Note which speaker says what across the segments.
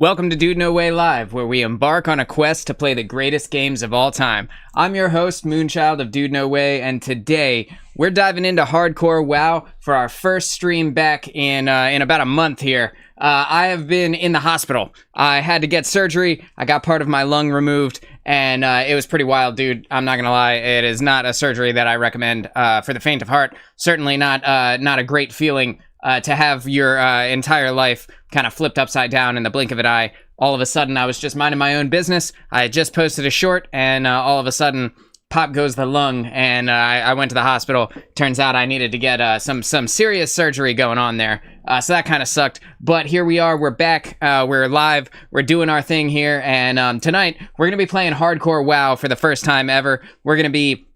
Speaker 1: Welcome to DudeNoWay Live, where we embark on a quest to play the greatest games of all time. I'm your host, Moonchild of DudeNoWay, and today we're diving into hardcore WoW for our first stream back in about a month here. I have been in the hospital. I had to get surgery. I got part of my lung removed, and it was pretty wild, dude. I'm not gonna lie. It is not a surgery that I recommend for the faint of heart. Certainly not a great feeling to have your entire life kind of flipped upside down in the blink of an eye. All of a sudden, I was just minding my own business. I had just posted a short, and all of a sudden, pop goes the lung, and I went to the hospital. Turns out I needed to get some serious surgery going on there. So that kind of sucked. But here we are. We're back. We're live. We're doing our thing here. And tonight, we're going to be playing hardcore WoW for the first time ever. We're going to be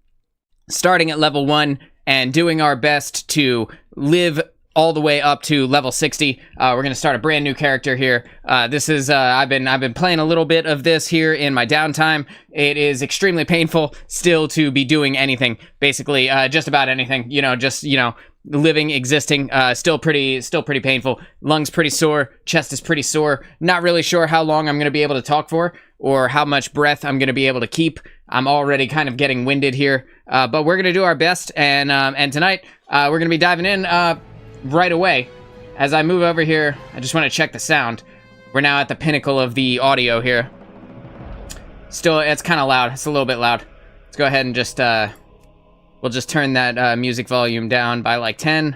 Speaker 1: starting at level 1 and doing our best to live all the way up to level 60. We're gonna start a brand new character here. This is I've been playing a little bit of this here in my downtime. It is extremely painful still to be doing anything, basically just about anything. Living, existing, still pretty painful. Lungs pretty sore, chest is pretty sore. Not really sure how long I'm gonna be able to talk for, or how much breath I'm gonna be able to keep. I'm already kind of getting winded here, but we're gonna do our best. And tonight we're gonna be diving in right away. As I move over here, I just want to check the sound. We're now at the pinnacle of the audio here. Still, it's kind of loud. It's a little bit loud. Let's go ahead and just we'll just turn that music volume down by like 10.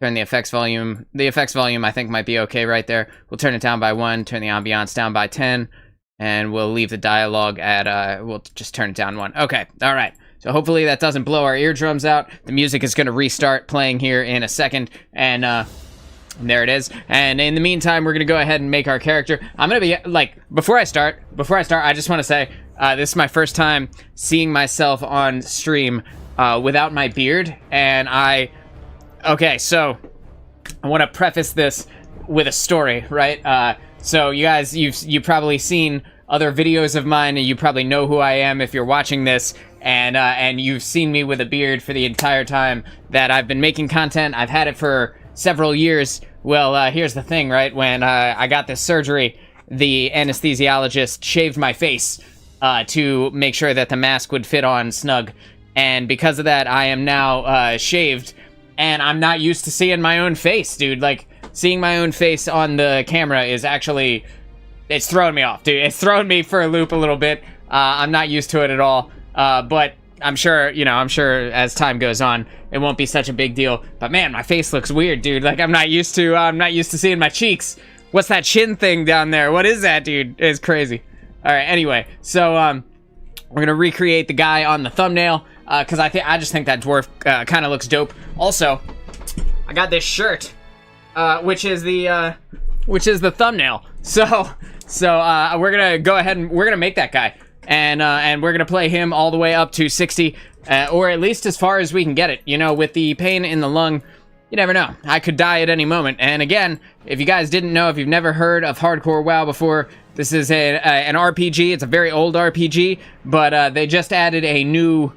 Speaker 1: Turn the effects volume. The effects volume I think might be okay right there. We'll turn it down by 1. Turn the ambiance down by 10, and we'll leave the dialogue at we'll just turn it down 1. Okay, all right. So hopefully that doesn't blow our eardrums out. The music is going to restart playing here in a second, and there it is. And in the meantime, we're going to go ahead and make our character. I'm going to be, like, before I start, I just want to say, this is my first time seeing myself on stream without my beard, and okay, so I want to preface this with a story, right? So you guys, you've probably seen other videos of mine, and you probably know who I am if you're watching this. And you've seen me with a beard for the entire time that I've been making content. I've had it for several years. Well, here's the thing, right? When I got this surgery, the anesthesiologist shaved my face to make sure that the mask would fit on snug. And because of that, I am now shaved, and I'm not used to seeing my own face, dude. Like, seeing my own face on the camera is actually, it's throwing me off, dude. It's throwing me for a loop a little bit. I'm not used to it at all. But I'm sure, I'm sure as time goes on, it won't be such a big deal. But man, my face looks weird, dude. Like, I'm not used to seeing my cheeks. What's that chin thing down there? What is that, dude? It's crazy. All right, anyway, so, we're gonna recreate the guy on the thumbnail, cause I just think that dwarf, kind of looks dope. Also, I got this shirt, which is the thumbnail. So, we're gonna go ahead and we're gonna make that guy. And we're gonna play him all the way up to 60, or at least as far as we can get it. With the pain in the lung, you never know. I could die at any moment. And again, if you guys didn't know, if you've never heard of hardcore WoW before, this is an RPG. It's a very old RPG, but they just added a new,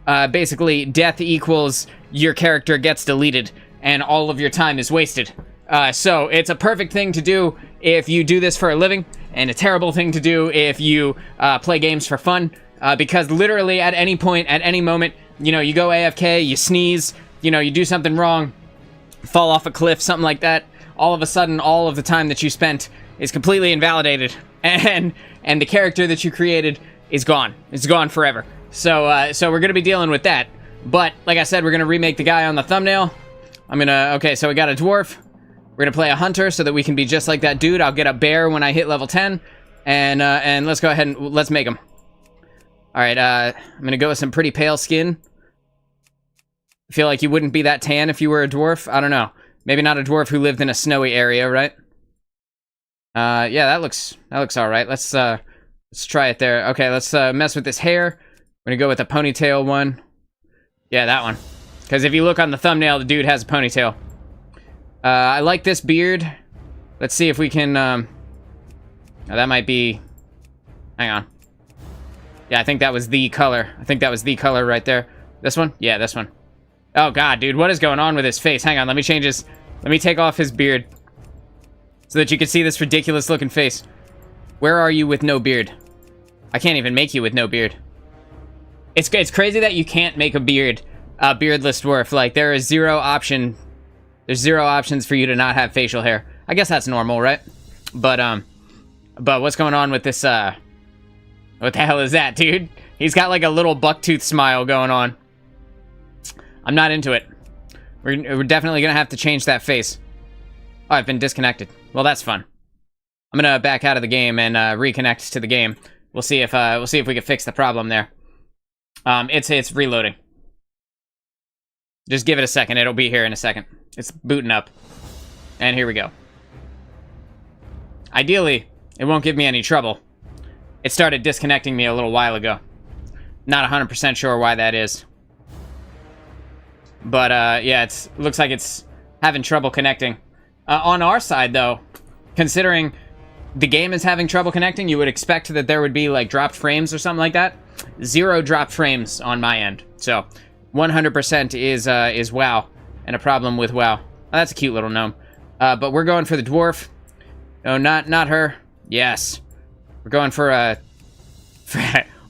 Speaker 1: basically, death equals your character gets deleted, and all of your time is wasted. So it's a perfect thing to do if you do this for a living, and a terrible thing to do if you play games for fun, because literally at any point, at any moment, you go AFK, you sneeze, you do something wrong, fall off a cliff, something like that, all of a sudden, all of the time that you spent is completely invalidated, and the character that you created is gone. It's gone forever. So we're gonna be dealing with that. But like I said, we're gonna remake the guy on the thumbnail. Okay, so we got a dwarf. We're gonna play a hunter so that we can be just like that dude. I'll get a bear when I hit level 10, and let's go ahead and let's make him. All right, I'm gonna go with some pretty pale skin. I feel like you wouldn't be that tan if you were a dwarf. I don't know. Maybe not a dwarf who lived in a snowy area, right? Yeah, that looks all right. Let's try it there. Okay, let's mess with this hair. We're gonna go with a ponytail one. Yeah, that one. Because if you look on the thumbnail, the dude has a ponytail. I like this beard. Let's see if we can, oh, that might be, hang on. Yeah, I think that was the color. I think that was the color right there. This one? Yeah, this one. Oh god, dude, what is going on with his face? Hang on, let me change his, let me take off his beard so that you can see this ridiculous looking face. Where are you with no beard? I can't even make you with no beard. It's crazy that you can't make a beardless dwarf. Like, there is zero option. There's zero options for you to not have facial hair. I guess that's normal, right? But what's going on with this, what the hell is that, dude? He's got like a little bucktooth smile going on. I'm not into it. We're definitely gonna have to change that face. Oh, I've been disconnected. Well, that's fun. I'm gonna back out of the game and reconnect to the game. We'll see if we can fix the problem there. It's reloading. Just give it a second. It'll be here in a second. It's booting up. And here we go. Ideally, it won't give me any trouble. It started disconnecting me a little while ago. Not 100% sure why that is. But, yeah, it looks like it's having trouble connecting. On our side, though, considering the game is having trouble connecting, you would expect that there would be, like, dropped frames or something like that. 0 dropped frames on my end. So, 100% is WoW, and a problem with WoW. Oh, that's a cute little gnome. But we're going for the dwarf. No, not her. Yes. We're going for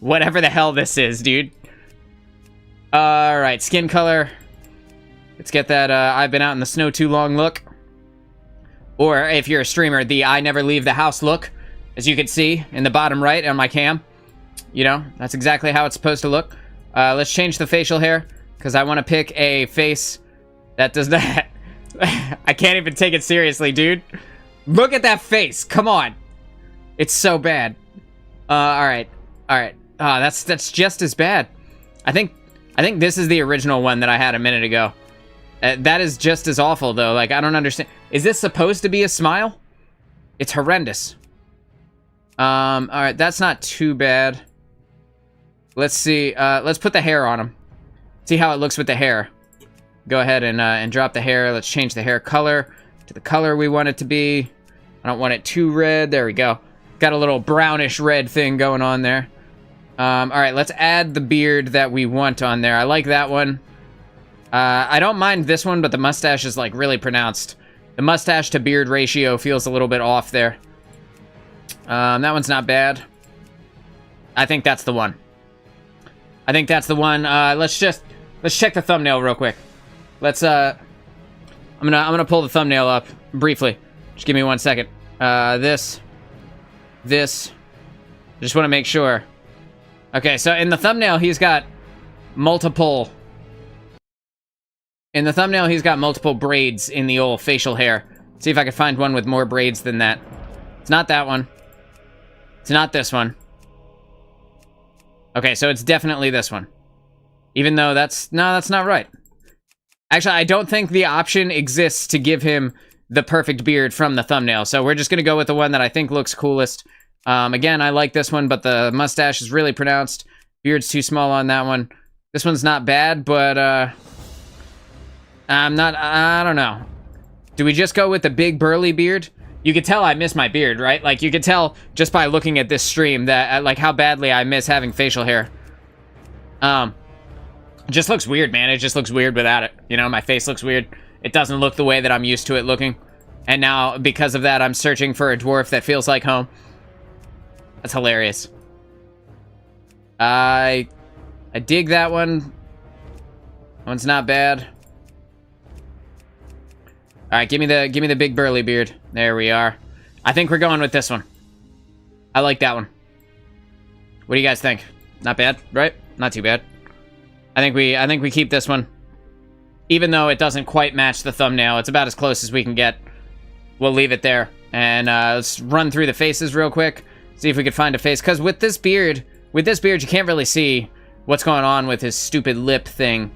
Speaker 1: whatever the hell this is, dude. Alright, skin color. Let's get that, I've been out in the snow too long look. Or, if you're a streamer, the I never leave the house look. As you can see, in the bottom right on my cam. You know, that's exactly how it's supposed to look. Let's change the facial hair, because I want to pick a face that does that. I can't even take it seriously, dude. Look at that face. Come on. It's so bad. Alright. Alright. That's just as bad. I think this is the original one that I had a minute ago. That is just as awful, though. Like, I don't understand. Is this supposed to be a smile? It's horrendous. Alright, that's not too bad. Let's see. Let's put the hair on him. See how it looks with the hair. Go ahead and drop the hair. Let's change the hair color to the color we want it to be. I don't want it too red. There we go. Got a little brownish red thing going on there. Alright, let's add the beard that we want on there. I like that one. I don't mind this one, but the mustache is, like, really pronounced. The mustache to beard ratio feels a little bit off there. That one's not bad. I think that's the one. I think that's the one. Let's check the thumbnail real quick. Let's, I'm gonna pull the thumbnail up briefly. Just give me 1 second. This. Just want to make sure. Okay, so in the thumbnail, he's got multiple... In the thumbnail, he's got multiple braids in the old facial hair. See if I can find one with more braids than that. It's not that one. It's not this one. Okay, so it's definitely this one. Even though that's... No, that's not right. Actually, I don't think the option exists to give him the perfect beard from the thumbnail. So we're just going to go with the one that I think looks coolest. Again, I like this one, but the mustache is really pronounced. Beard's too small on that one. This one's not bad, but... I don't know. Do we just go with the big burly beard? You could tell I miss my beard, right? Like, you could tell just by looking at this stream that, like, how badly I miss having facial hair. It just looks weird, man. It just looks weird without it. You know, my face looks weird. It doesn't look the way that I'm used to it looking. And now, because of that, I'm searching for a dwarf that feels like home. That's hilarious. I dig that one. That one's not bad. All right, give me the big burly beard. There we are. I think we're going with this one. I like that one. What do you guys think? Not bad, right? Not too bad. I think we keep this one. Even though it doesn't quite match the thumbnail, it's about as close as we can get. We'll leave it there. And let's run through the faces real quick. See if we could find a face. Because with this beard, you can't really see what's going on with his stupid lip thing.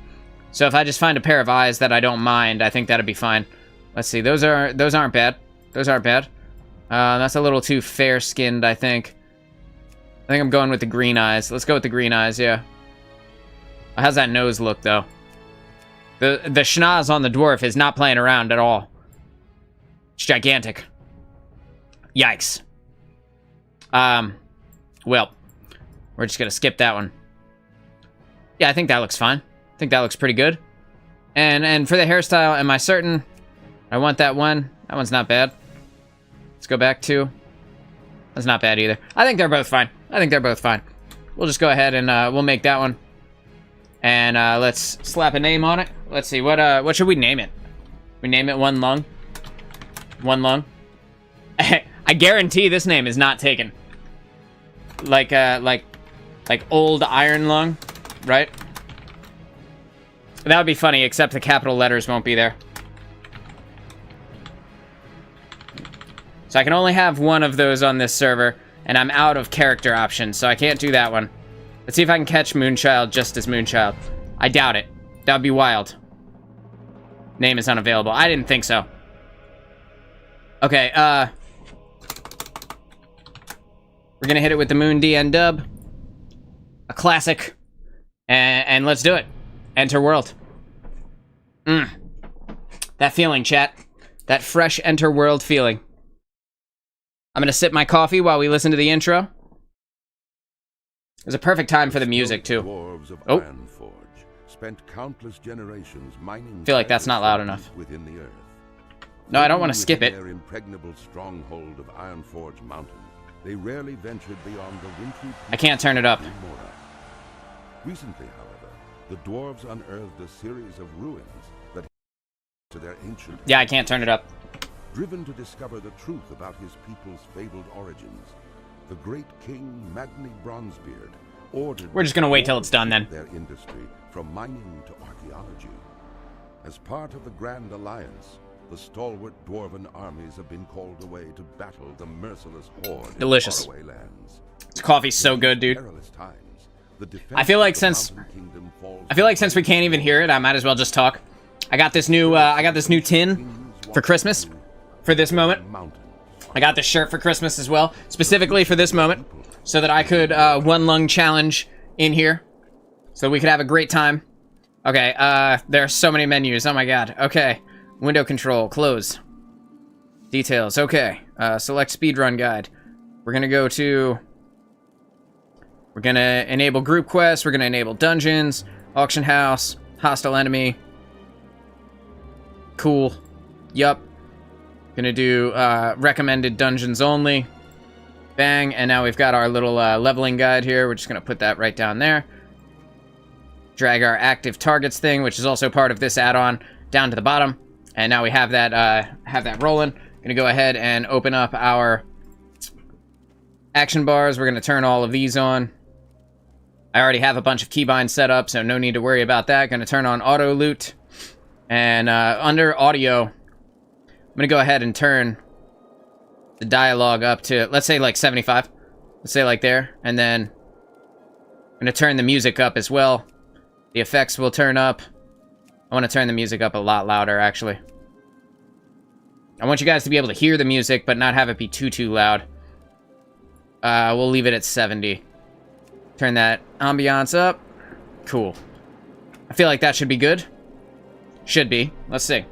Speaker 1: So if I just find a pair of eyes that I don't mind, I think that'd be fine. Let's see. Those aren't bad. Those aren't bad. That's a little too fair-skinned, I think. I think I'm going with the green eyes. Let's go with the green eyes, yeah. How's that nose look, though? The schnoz on the dwarf is not playing around at all. It's gigantic. Yikes. Well, we're just gonna skip that one. Yeah, I think that looks fine. I think that looks pretty good. And for the hairstyle, am I certain I want that one? That one's not bad. Let's go back to... That's not bad either. I think they're both fine. I think they're both fine. We'll just go ahead and we'll make that one. And let's slap a name on it. Let's see, what should we name it? We name it One Lung? One Lung? I guarantee this name is not taken. Like Old Iron Lung, right? That would be funny, except the capital letters won't be there. So I can only have one of those on this server, and I'm out of character options, so I can't do that one. Let's see if I can catch Moonchild just as Moonchild. I doubt it. That would be wild. Name is unavailable. I didn't think so. Okay, we're gonna hit it with the Moon DN dub. A classic. And let's do it. Enter world. That feeling, chat. That fresh enter world feeling. I'm gonna sip my coffee while we listen to the intro. It was a perfect time for the music, too. Oh. Spent countless generations mining. I feel like that's not loud enough. Within the earth. No, I don't want to skip it. Their impregnable stronghold of Ironforge Mountain, they rarely ventured beyond the wintry. I can't turn it up. Recently, however, the dwarves unearthed a series of ruins that to their ancient. Yeah, I can't turn it up. Driven to discover the truth about his people's fabled origins, the great king Magni Bronzebeard ordered. We're just gonna wait till it's done then. Their industry from mining to archaeology. As part of the Grand Alliance, the stalwart dwarven armies have been called away to battle the merciless horde. Delicious. In faraway lands. This coffee's so good, dude. I feel like since we can't even hear it, I might as well just talk. I got this new tin for Christmas. For this moment. I got this shirt for Christmas as well, specifically for this moment, so that I could One Lung challenge in here, so we could have a great time. Okay, there are so many menus. Oh my god. Okay, window control, close. Details. Okay, select speedrun guide. We're gonna enable group quests. We're gonna enable dungeons, auction house, hostile enemy. Cool. Yup. Gonna do recommended dungeons only. Bang, and now we've got our little leveling guide here. We're just gonna put that right down there. Drag our active targets thing, which is also part of this add-on, down to the bottom. And now we have that rolling. Gonna go ahead and open up our action bars. We're gonna turn all of these on. I already have a bunch of keybinds set up, so no need to worry about that. Gonna turn on auto loot. And under audio, I'm gonna go ahead and turn the dialogue up to, let's say, like 75. Let's say like there. And then I'm gonna turn the music up as well. The effects will turn up. I want to turn the music up a lot louder, actually. I want you guys to be able to hear the music, but not have it be too loud. We'll leave it at 70. Turn that ambiance up. Cool. I feel like that should be good. Should be. Let's see.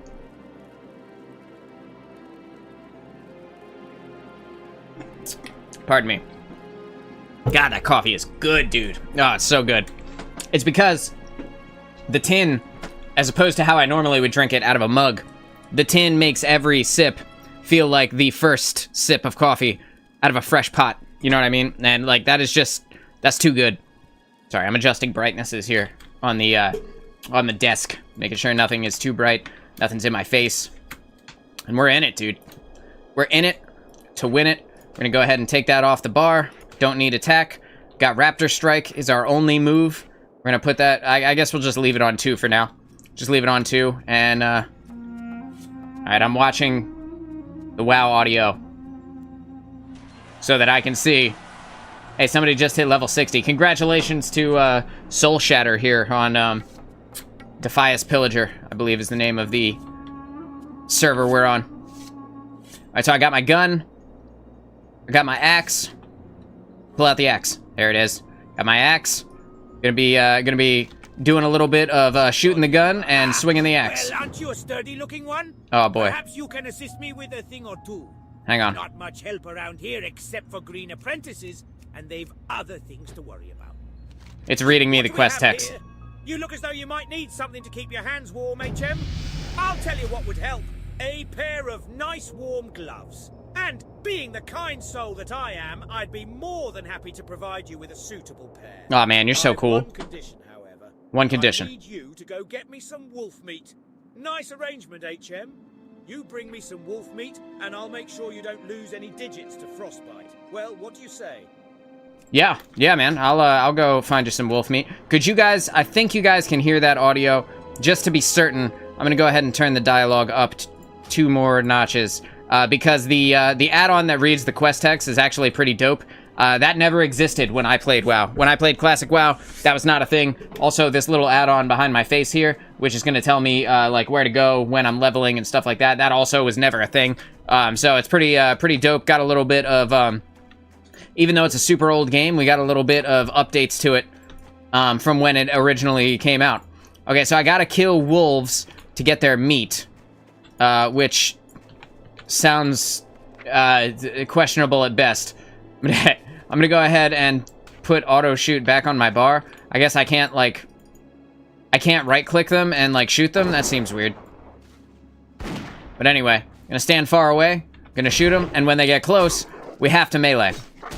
Speaker 1: Pardon me. God, that coffee is good, dude. Oh, it's so good. It's because the tin, as opposed to how I normally would drink it out of a mug, the tin makes every sip feel like the first sip of coffee out of a fresh pot. You know what I mean? And, like, that is just, that's too good. Sorry, I'm adjusting brightnesses here on the desk, making sure nothing is too bright, nothing's in my face. And we're in it, dude. We're in it to win it. We're gonna go ahead and take that off the bar. Don't need attack. Got Raptor Strike is our only move. We're gonna put that, I guess we'll just leave it on 2 for now. Just leave it on 2, and, alright, I'm watching the WoW audio so that I can see. Hey, somebody just hit level 60. Congratulations to, Soul Shatter here on, Defias Pillager, I believe is the name of the server we're on. Alright, so I got my gun. I got my axe. Pull out the axe. There it is. Got my axe. Gonna be doing a little bit of shooting the gun and swinging the axe.
Speaker 2: Well, aren't you a sturdy-looking one?
Speaker 1: Oh boy.
Speaker 2: Perhaps you can assist me with a thing or two.
Speaker 1: Hang on.
Speaker 2: Not much help around here except for green apprentices, and they've other things to worry about.
Speaker 1: It's reading me the quest text.
Speaker 2: Here? You look as though you might need something to keep your hands warm, HM. I'll tell you what would help. A pair of nice warm gloves. And being the kind soul that I am, I'd be more than happy to provide you with a suitable pair.
Speaker 1: Aw, man, you're so cool.
Speaker 2: One condition, however.
Speaker 1: One condition.
Speaker 2: I need you to go get me some wolf meat. Nice arrangement, HM. You bring me some wolf meat, and I'll make sure you don't lose any digits to frostbite. Well, what do you say?
Speaker 1: Yeah, man. I'll go find you some wolf meat. Could you guys? I think you guys can hear that audio. Just to be certain, I'm gonna go ahead and turn the dialogue up 2 more notches because the add-on that reads the quest text is actually pretty dope. That never existed when I played WoW. When I played Classic WoW, that was not a thing. Also, this little add-on behind my face here, which is going to tell me, like, where to go when I'm leveling and stuff like that, that also was never a thing. So it's pretty dope. Got a little bit of, even though it's a super old game, we got a little bit of updates to it from when it originally came out. Okay, so I got to kill wolves to get their meat, which sounds questionable at best. I'm gonna go ahead and put auto shoot back on my bar. I guess I can't right click them and like shoot them. That seems weird. But anyway, gonna stand far away, gonna shoot them, and when they get close, we have to melee.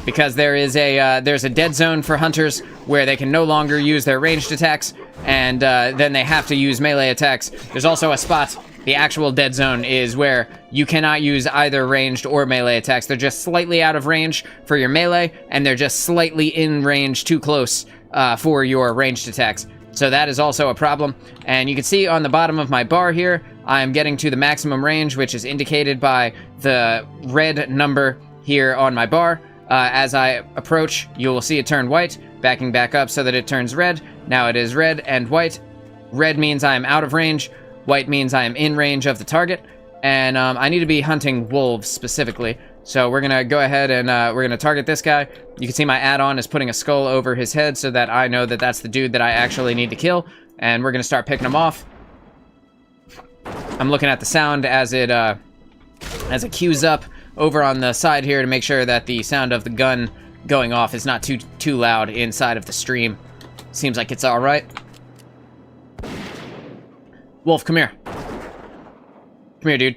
Speaker 1: Because there's a dead zone for hunters where they can no longer use their ranged attacks, and then they have to use melee attacks. There's also a spot, the actual dead zone, is where you cannot use either ranged or melee attacks. They're just slightly out of range for your melee, and they're just slightly in range too close for your ranged attacks. So that is also a problem. And you can see on the bottom of my bar here, I'm getting to the maximum range, which is indicated by the red number here on my bar. As I approach, you will see it turn white, backing back up so that it turns red. Now it is red and white. Red means I am out of range. White means I am in range of the target. And I need to be hunting wolves specifically. So we're going to go ahead and we're going to target this guy. You can see my add-on is putting a skull over his head so that I know that that's the dude that I actually need to kill. And we're going to start picking him off. I'm looking at the sound as it queues up over on the side here to make sure that the sound of the gun going off is not too loud inside of the stream. Seems like it's all right. Wolf, come here. Come here, dude.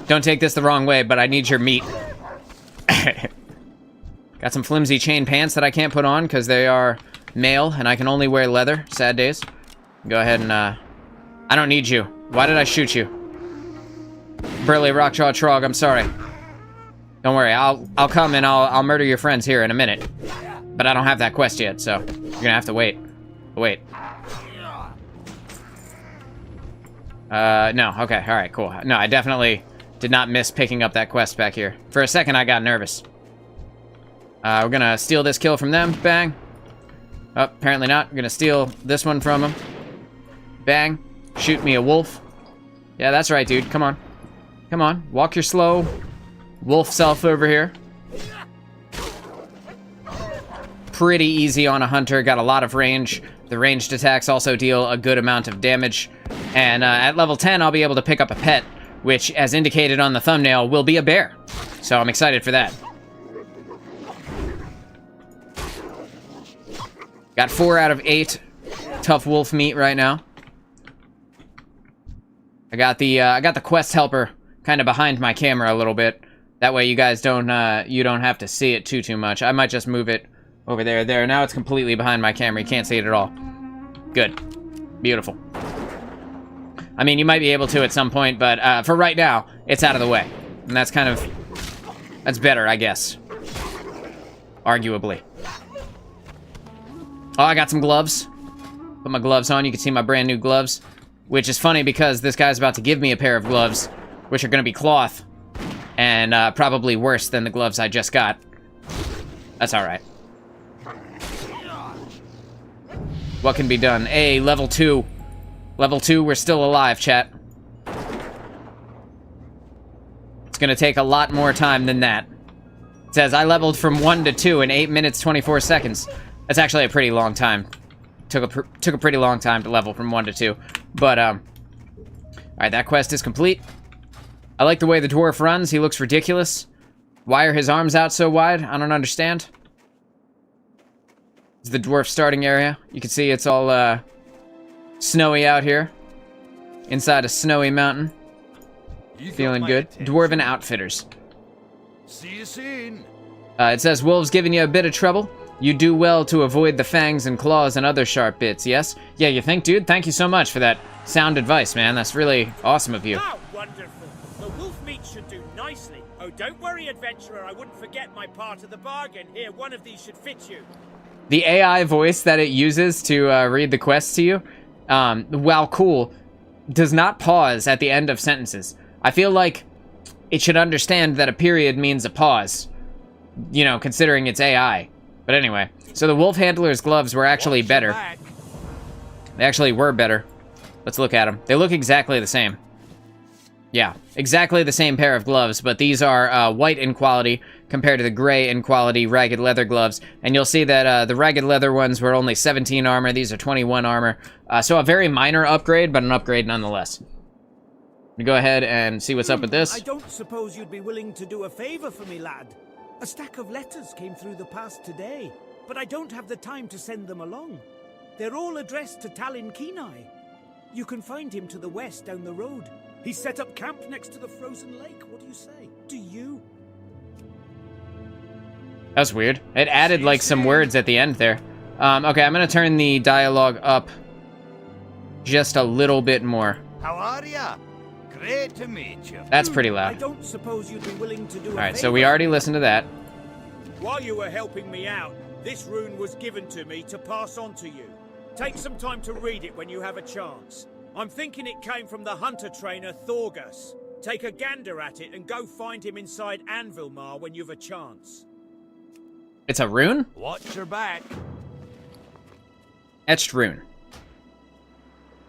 Speaker 1: Don't take this the wrong way, but I need your meat. Got some flimsy chain pants that I can't put on because they are male and I can only wear leather. Sad days. Go ahead and, I don't need you. Why did I shoot you? Burly Rockjaw Trog, I'm sorry. Don't worry, I'll come and I'll murder your friends here in a minute. But I don't have that quest yet, so you're gonna have to wait. Wait. No, okay, alright, cool. No, I definitely did not miss picking up that quest back here. For a second, I got nervous. We're gonna steal this kill from them, bang. Oh, apparently not. We're gonna steal this one from them. Bang. Shoot me a wolf. Yeah, that's right, dude, come on. Come on, walk your slow wolf self over here. Pretty easy on a hunter, got a lot of range. The ranged attacks also deal a good amount of damage. And at level 10, I'll be able to pick up a pet, which, as indicated on the thumbnail, will be a bear. So I'm excited for that. Got 4 out of 8 tough wolf meat right now. I got the quest helper kind of behind my camera a little bit. That way you guys don't have to see it too much. I might just move it over there. There, now it's completely behind my camera. You can't see it at all. Good. Beautiful. I mean, you might be able to at some point, but for right now, it's out of the way. And that's that's better, I guess. Arguably. Oh, I got some gloves. Put my gloves on. You can see my brand new gloves. Which is funny because this guy's about to give me a pair of gloves, which are going to be cloth, and probably worse than the gloves I just got. That's alright. What can be done? Hey, level 2. Level 2, we're still alive, chat. It's going to take a lot more time than that. It says, I leveled from 1 to 2 in 8 minutes, 24 seconds. That's actually a pretty long time. Took a pretty long time to level from 1 to 2. But, alright, that quest is complete. I like the way the dwarf runs. He looks ridiculous. Why are his arms out so wide? I don't understand. This is the dwarf starting area. You can see it's all, snowy out here. Inside a snowy mountain. Feeling good. Dwarven Outfitters.
Speaker 3: See you soon.
Speaker 1: It says, wolves giving you a bit of trouble? You do well to avoid the fangs and claws and other sharp bits, yes? Yeah, you think, dude? Thank you so much for that sound advice, man. That's really awesome of you.
Speaker 2: Oh, wonderful. The wolf meat should do nicely. Oh, don't worry, adventurer. I wouldn't forget my part of the bargain. Here, one of these should fit you.
Speaker 1: The AI voice that it uses to read the quest to you, while cool, does not pause at the end of sentences. I feel like it should understand that a period means a pause, you know, considering it's AI. But anyway, so the wolf handler's gloves were actually better. They actually were better. Let's look at them. They look exactly the same. Yeah, exactly the same pair of gloves, but these are white in quality compared to the gray in quality ragged leather gloves. And you'll see that the ragged leather ones were only 17 armor. These are 21 armor. So a very minor upgrade, but an upgrade nonetheless. We go ahead and see what's up with this.
Speaker 2: I don't suppose you'd be willing to do a favor for me, lad. A stack of letters came through the pass today, but I don't have the time to send them along. They're all addressed to Talon Kenai. You can find him to the west down the road. He's set up camp next to the frozen lake. What do you say? Do you?
Speaker 1: That's weird. It added like some words at the end there. Okay, I'm gonna turn the dialogue up just a little bit more.
Speaker 3: How are ya? Great to meet you.
Speaker 1: That's pretty
Speaker 2: I
Speaker 1: loud.
Speaker 2: don't suppose you'd be willing to do
Speaker 1: All right, so we already listened to that.
Speaker 2: While you were helping me out, this rune was given to me to pass on to you. Take some time to read it when you have a chance. I'm thinking it came from the hunter trainer Thorgus. Take a gander at it and go find him inside Anvilmar when you've a chance.
Speaker 1: It's a rune?
Speaker 3: Watch your back.
Speaker 1: Etched rune.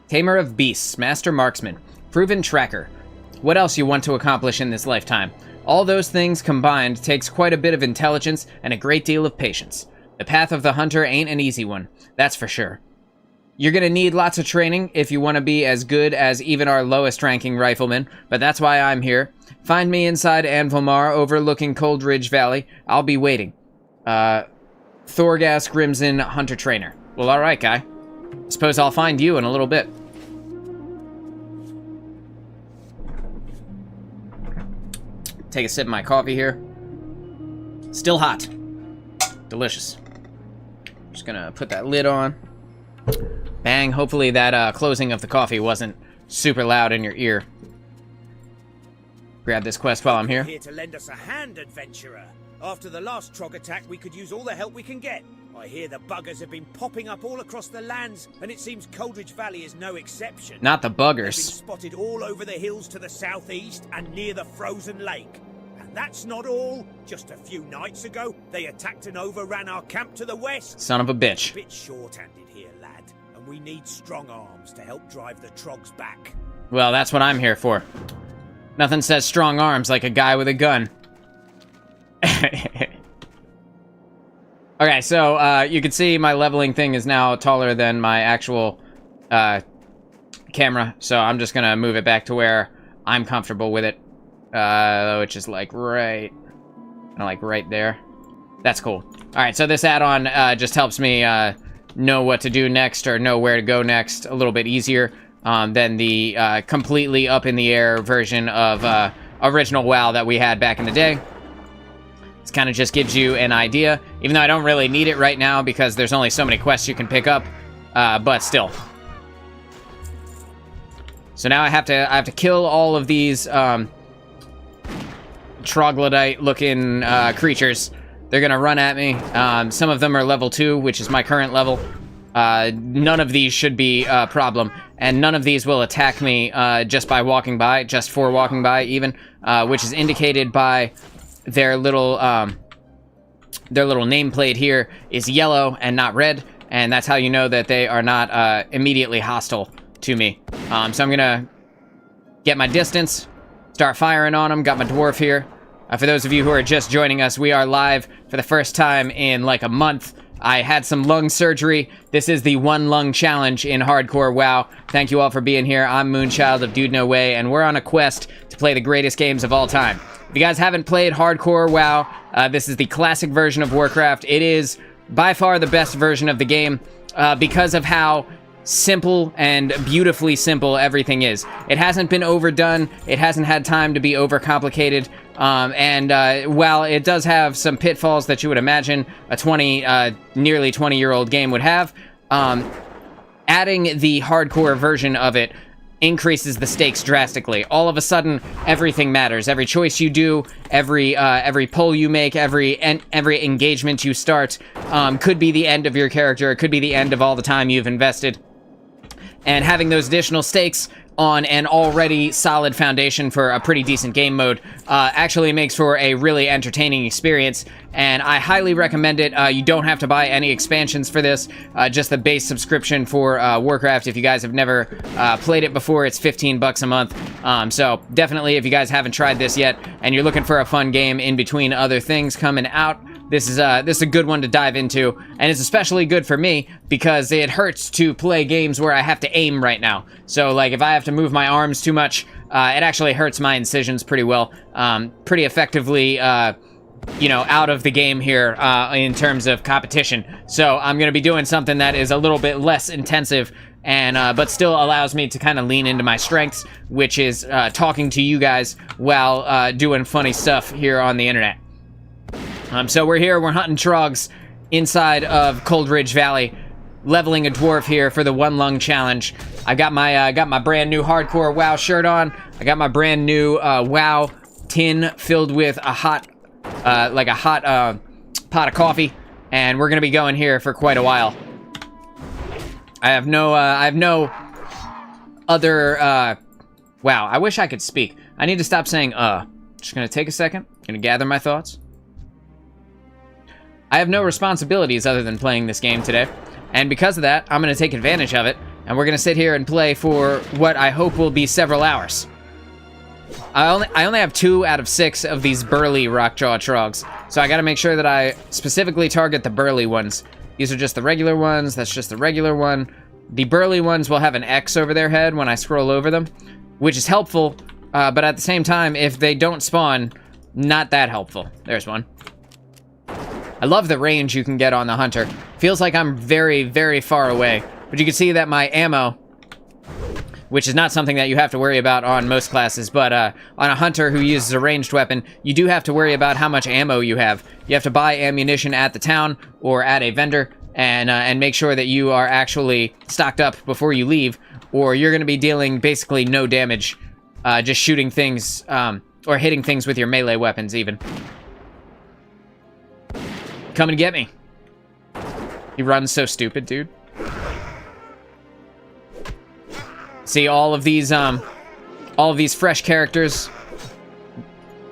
Speaker 1: Tamer of beasts, master marksman, proven tracker. What else you want to accomplish in this lifetime? All those things combined takes quite a bit of intelligence and a great deal of patience. The path of the hunter ain't an easy one, that's for sure. You're gonna need lots of training if you want to be as good as even our lowest ranking riflemen, but that's why I'm here. Find me inside Anvilmar overlooking Cold Ridge Valley. I'll be waiting. Thorgas Grimson, hunter trainer. Well, alright, guy. Suppose I'll find you in a little bit. Take a sip of my coffee here. Still hot. Delicious. Just gonna put that lid on. Bang. Hopefully that closing of the coffee wasn't super loud in your ear. Grab this quest while I'm here.
Speaker 2: Here to lend us a hand, adventurer. After the last Trog attack, we could use all the help we can get. I hear the buggers have been popping up all across the lands, and it seems Coldridge Valley is no exception.
Speaker 1: Not the
Speaker 2: They've
Speaker 1: buggers.
Speaker 2: been spotted all over the hills to the southeast and near the frozen lake. And that's not all. Just a few nights ago, they attacked and overran our camp to the west.
Speaker 1: Son of a bitch.
Speaker 2: A bit short-handed here, lad, and we need strong arms to help drive the Trogs back.
Speaker 1: Well, that's what I'm here for. Nothing says strong arms like a guy with a gun. Okay, so you can see my leveling thing is now taller than my actual camera, so I'm just gonna move it back to where I'm comfortable with it, which is like right there. That's cool. All right, so this add-on just helps me know what to do next or know where to go next a little bit easier than the completely up in the air version of original WoW that we had back in the day. This kind of just gives you an idea, even though I don't really need it right now because there's only so many quests you can pick up, but still. So now I have to kill all of these troglodyte-looking creatures. They're gonna run at me. Some of them are level 2, which is my current level. None of these should be a problem, and none of these will attack me just by walking by, just for walking by even, which is indicated by their little nameplate here is yellow and not red, and that's how you know that they are not immediately hostile to me. So I'm gonna get my distance, start firing on them. Got my dwarf here. For those of you who are just joining us, we are live for the first time in like a month. I had some lung surgery. This is the 1 lung challenge in hardcore WoW. Thank you all for being here. I'm Moonchild of DudeNoWay, and we're on a quest to play the greatest games of all time. If you guys haven't played hardcore WoW, this is the classic version of Warcraft. It is by far the best version of the game because of how simple and beautifully simple everything is. It hasn't been overdone. It hasn't had time to be overcomplicated. While it does have some pitfalls that you would imagine a nearly 20-year-old game would have, adding the hardcore version of it increases the stakes drastically. All of a sudden, everything matters. Every choice you do, every pull you make, every engagement you start, could be the end of your character. It could be the end of all the time you've invested. And having those additional stakes on an already solid foundation for a pretty decent game mode actually makes for a really entertaining experience, and I highly recommend it. You don't have to buy any expansions for this, just the base subscription for Warcraft. If you guys have never played it before, it's $15 a month. So definitely, if you guys haven't tried this yet and you're looking for a fun game in between other things coming out, this is a good one to dive into, and it's especially good for me because it hurts to play games where I have to aim right now. So, like, if I have to move my arms too much, it actually hurts my incisions pretty well, pretty effectively, out of the game here in terms of competition. So I'm going to be doing something that is a little bit less intensive, and but still allows me to kind of lean into my strengths, which is talking to you guys while doing funny stuff here on the internet. So we're here, we're hunting trogs inside of Cold Ridge Valley, leveling a dwarf here for the One Lung Challenge. I got my brand new hardcore WoW shirt on. I got my brand new WoW tin filled with a hot pot of coffee, and we're gonna be going here for quite a while. I have no other wow, I wish I could speak. I need to stop saying Just gonna take a second, gonna gather my thoughts. I have no responsibilities other than playing this game today, and because of that, I'm going to take advantage of it, and we're going to sit here and play for what I hope will be several hours. I only have 2 out of 6 of these burly Rockjaw trogs, so I got to make sure that I specifically target the burly ones. These are just the regular ones, that's just the regular one. The burly ones will have an X over their head when I scroll over them, which is helpful, but at the same time, if they don't spawn, not that helpful. There's one. I love the range you can get on the hunter. Feels like I'm very, very far away. But you can see that my ammo, which is not something that you have to worry about on most classes, but on a hunter who uses a ranged weapon, you do have to worry about how much ammo you have. You have to buy ammunition at the town or at a vendor and make sure that you are actually stocked up before you leave, or you're going to be dealing basically no damage, just shooting things or hitting things with your melee weapons even. Come and get me. He runs so stupid, dude. See all of these fresh characters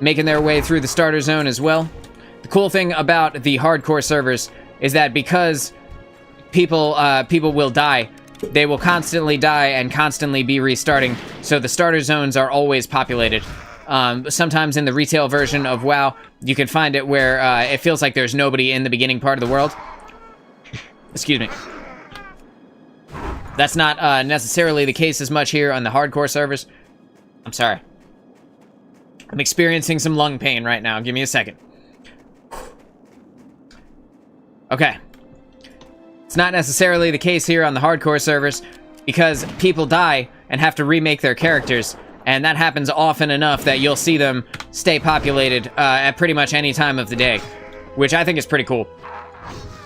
Speaker 1: making their way through the starter zone as well. The cool thing about the hardcore servers is that because people will die, they will constantly die and constantly be restarting. So the starter zones are always populated. Sometimes in the retail version of WoW, you can find it where it feels like there's nobody in the beginning part of the world. Excuse me. That's not necessarily the case as much here on the hardcore servers. I'm sorry. I'm experiencing some lung pain right now. Give me a second. Okay. It's not necessarily the case here on the hardcore servers because people die and have to remake their characters. And that happens often enough that you'll see them stay populated at pretty much any time of the day, which I think is pretty cool.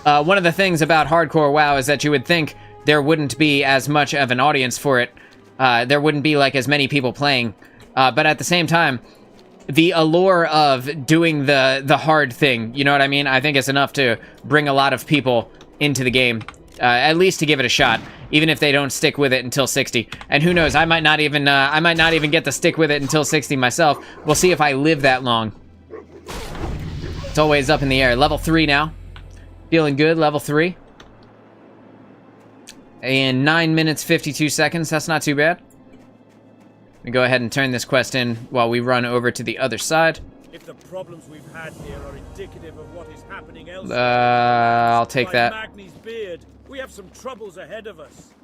Speaker 1: One of the things about hardcore WoW is that you would think there wouldn't be as much of an audience for it. There wouldn't be like as many people playing. But at the same time, the allure of doing the hard thing, you know what I mean? I think it's enough to bring a lot of people into the game, at least to give it a shot. Even if they don't stick with it until 60. And who knows, I might not even get to stick with it until 60 myself. We'll see if I live that long. It's always up in the air. Level 3 now. Feeling good, level 3. In 9 minutes, 52 seconds. That's not too bad. Let me go ahead and turn this quest in while we run over to the other side.
Speaker 2: If the problems we've had here are indicative of what is happening elsewhere,
Speaker 1: I'll take that.
Speaker 2: Magni's beard, we have some troubles ahead of us.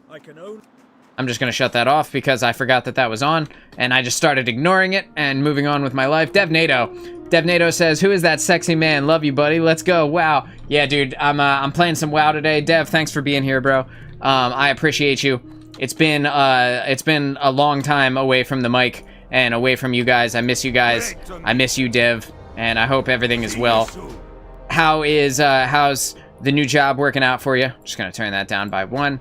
Speaker 1: I'm just going to shut that off because I forgot that that was on, and I just started ignoring it and moving on with my life. DudeNoWay. DevNado says, "Who is that sexy man? Love you, buddy. Let's go." Wow. Yeah, dude. I'm playing some WoW today. Dev, thanks for being here, bro. I appreciate you. It's been a long time away from the mic and away from you guys. I miss you guys. I miss you, Dev, and I hope everything is well. How's the new job working out for you? Just gonna turn that down by 1.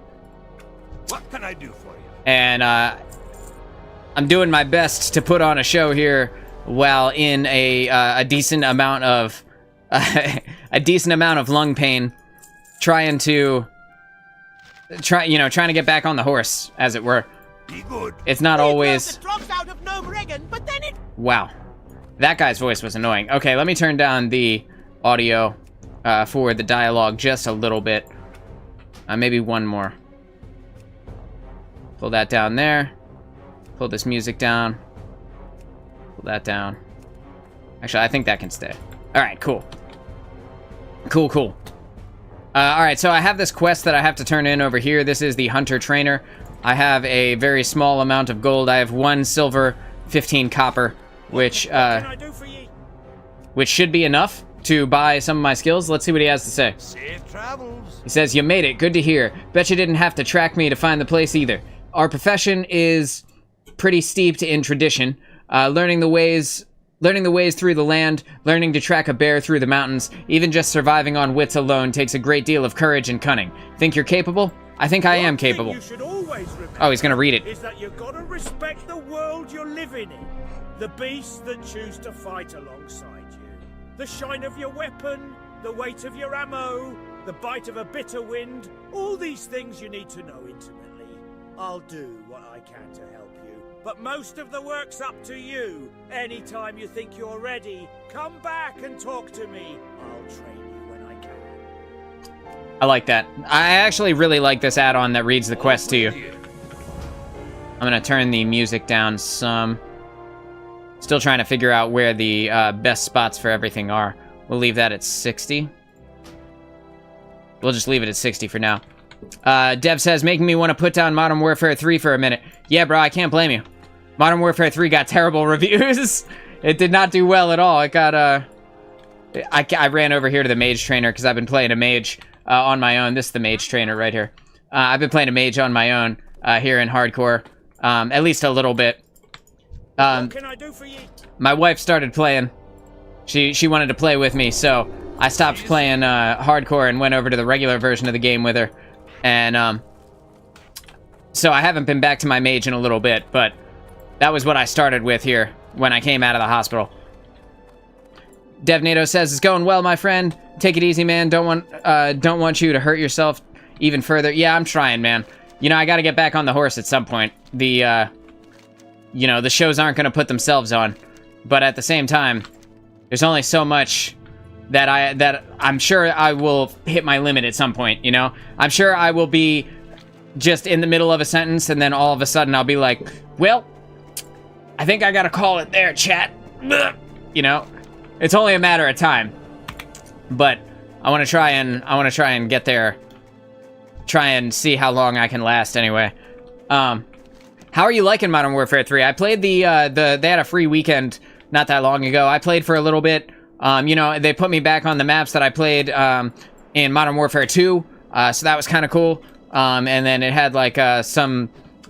Speaker 3: What can I do for you?
Speaker 1: And I'm doing my best to put on a show here while in a decent amount of lung pain, trying to get back on the horse, as it were.
Speaker 3: Be good.
Speaker 1: It's not always.
Speaker 4: But then it...
Speaker 1: Wow, that guy's voice was annoying. Okay, let me turn down the audio for the dialogue just a little bit. Maybe 1 more. Pull that down there. Pull this music down. Pull that down. Actually, I think that can stay. All right, cool. Cool. All right, so I have this quest that I have to turn in over here. This is the Hunter Trainer. I have a very small amount of gold. I have 1 silver, 15 copper, which should be enough to buy some of my skills. Let's see what he has to say.
Speaker 3: Safe travels.
Speaker 1: He says, "You made it. Good to hear. Bet you didn't have to track me to find the place either. Our profession is pretty steeped in tradition. Learning the ways through the land, learning to track a bear through the mountains, even just surviving on wits alone takes a great deal of courage and cunning. Think you're capable? I think I am capable."
Speaker 2: You should always remember
Speaker 1: Oh, he's gonna read it.
Speaker 2: is that you've got to respect the world you're living in. The beasts that choose to fight alongside you. The shine of your weapon, the weight of your ammo, the bite of a bitter wind. All these things you need to know intimately. I'll do what I can to help you, but most of the work's up to you. Anytime you think you're ready, come back and talk to me. I'll train you when I can.
Speaker 1: I like that. I actually really like this add-on that reads the quest to you. I'm gonna turn the music down some. Still trying to figure out where the best spots for everything are. We'll leave that at 60. We'll just leave it at 60 for now. Dev says, "Making me want to put down Modern Warfare 3 for a minute." Yeah, bro, I can't blame you. Modern Warfare 3 got terrible reviews. It did not do well at all. It got, I ran over here to the Mage Trainer because I've been playing a Mage on my own. This is the Mage Trainer right here. I've been playing a Mage on my own here in Hardcore, at least a little bit.
Speaker 2: What can I do for you?
Speaker 1: My wife started playing. She wanted to play with me, so I stopped playing Hardcore and went over to the regular version of the game with her. And so I haven't been back to my Mage in a little bit, but that was what I started with here when I came out of the hospital. DevNado says, "It's going well, my friend. Take it easy, man. Don't want you to hurt yourself even further." Yeah, I'm trying, man. You know, I got to get back on the horse at some point. The shows aren't going to put themselves on, but at the same time, there's only so much that I'm sure I will hit my limit at some point, you know? I'm sure I will be just in the middle of a sentence, and then all of a sudden I'll be like, "Well, I think I gotta call it there, chat." You know? It's only a matter of time. But I want to try and get there. Try and see how long I can last anyway. How are you liking Modern Warfare 3? I played they had a free weekend not that long ago. I played for a little bit. They put me back on the maps that I played in Modern Warfare 2, so that was kind of cool. And then it had like I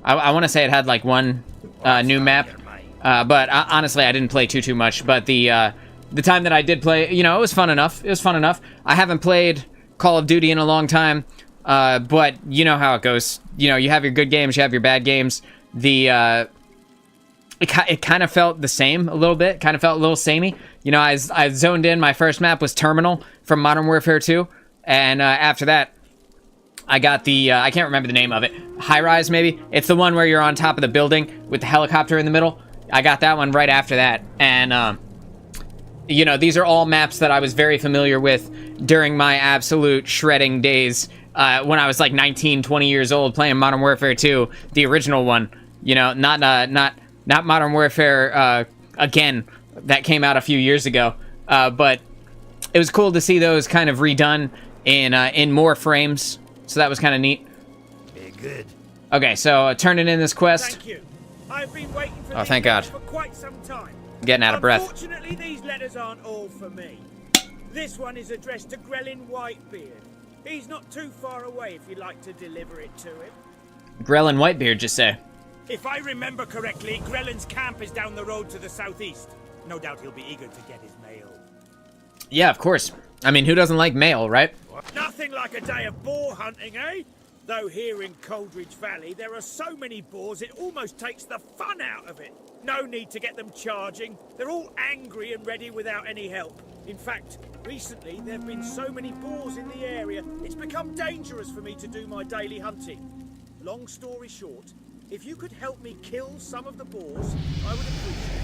Speaker 1: want to say it had like 1 new map, but honestly I didn't play too much. But the time that I did play, it was fun enough. It was fun enough. I haven't played Call of Duty in a long time, but you know how it goes. You have your good games, you have your bad games. It kind of felt the same a little bit. Kind of felt a little samey. I zoned in. My first map was Terminal from Modern Warfare 2. And after that, I got the, I can't remember the name of it. High Rise, maybe? It's the one where you're on top of the building with the helicopter in the middle. I got that one right after that. And, these are all maps that I was very familiar with during my absolute shredding days when I was like 19, 20 years old playing Modern Warfare 2, the original one. Not Modern Warfare again, that came out a few years ago. But it was cool to see those kind of redone in more frames. So that was kind of neat.
Speaker 3: Very good.
Speaker 1: Okay, so turning in this quest.
Speaker 2: Thank you. I've been waiting for
Speaker 1: Oh, thank God.
Speaker 2: for quite some time.
Speaker 1: getting out of breath.
Speaker 2: Unfortunately, these letters aren't all for me. This one is addressed to Grelin Whitebeard. He's not too far away if you'd like to deliver it to him.
Speaker 1: Grelin Whitebeard, just say.
Speaker 2: If I remember correctly, Grelin's camp is down the road to the southeast. No doubt he'll be eager to get his mail.
Speaker 1: Yeah, of course. I mean, who doesn't like mail, right?
Speaker 2: Nothing like a day of boar hunting, eh? Though here in Coldridge Valley, there are so many boars, it almost takes the fun out of it. No need to get them charging. They're all angry and ready without any help. In fact, recently there have been so many boars in the area, it's become dangerous for me to do my daily hunting. Long story short, if you could help me kill some of the boars, I would appreciate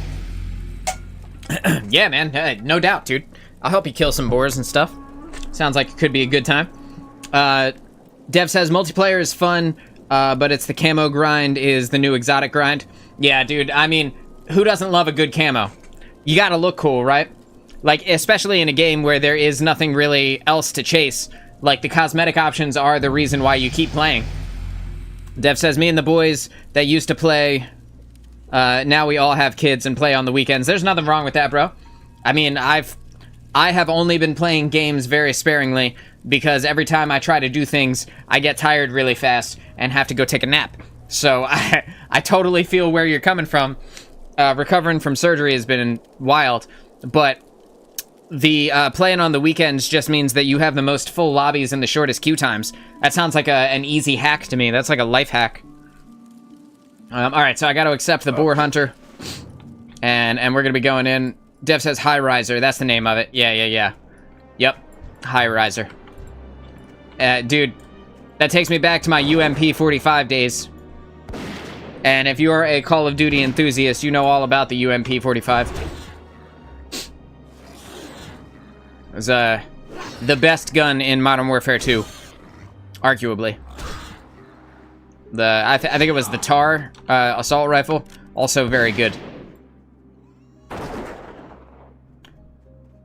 Speaker 2: it.
Speaker 1: Yeah, man, no doubt, dude. I'll help you kill some boars and stuff. Sounds like it could be a good time. Dev says multiplayer is fun, but it's the camo grind is the new exotic grind. Yeah, dude, I mean, who doesn't love a good camo? You gotta look cool, right? Like, especially in a game where there is nothing really else to chase. Like, the cosmetic options are the reason why you keep playing. Dev says, me and the boys that used to play, now we all have kids and play on the weekends. There's nothing wrong with that, bro. I mean, I have only been playing games very sparingly because every time I try to do things, I get tired really fast and have to go take a nap. So I totally feel where you're coming from. Recovering from surgery has been wild, but the playing on the weekends just means that you have the most full lobbies and the shortest queue times. That sounds like an easy hack to me. That's like a life hack. All right, so I got to accept the boar hunter, and we're gonna be going in. Dev says High Riser. That's the name of it. Yeah. Yep, High Riser. Dude, that takes me back to my UMP 45 days. And if you're a Call of Duty enthusiast, you know all about the UMP 45. It was the best gun in Modern Warfare 2, arguably. I think it was the TAR assault rifle, also very good.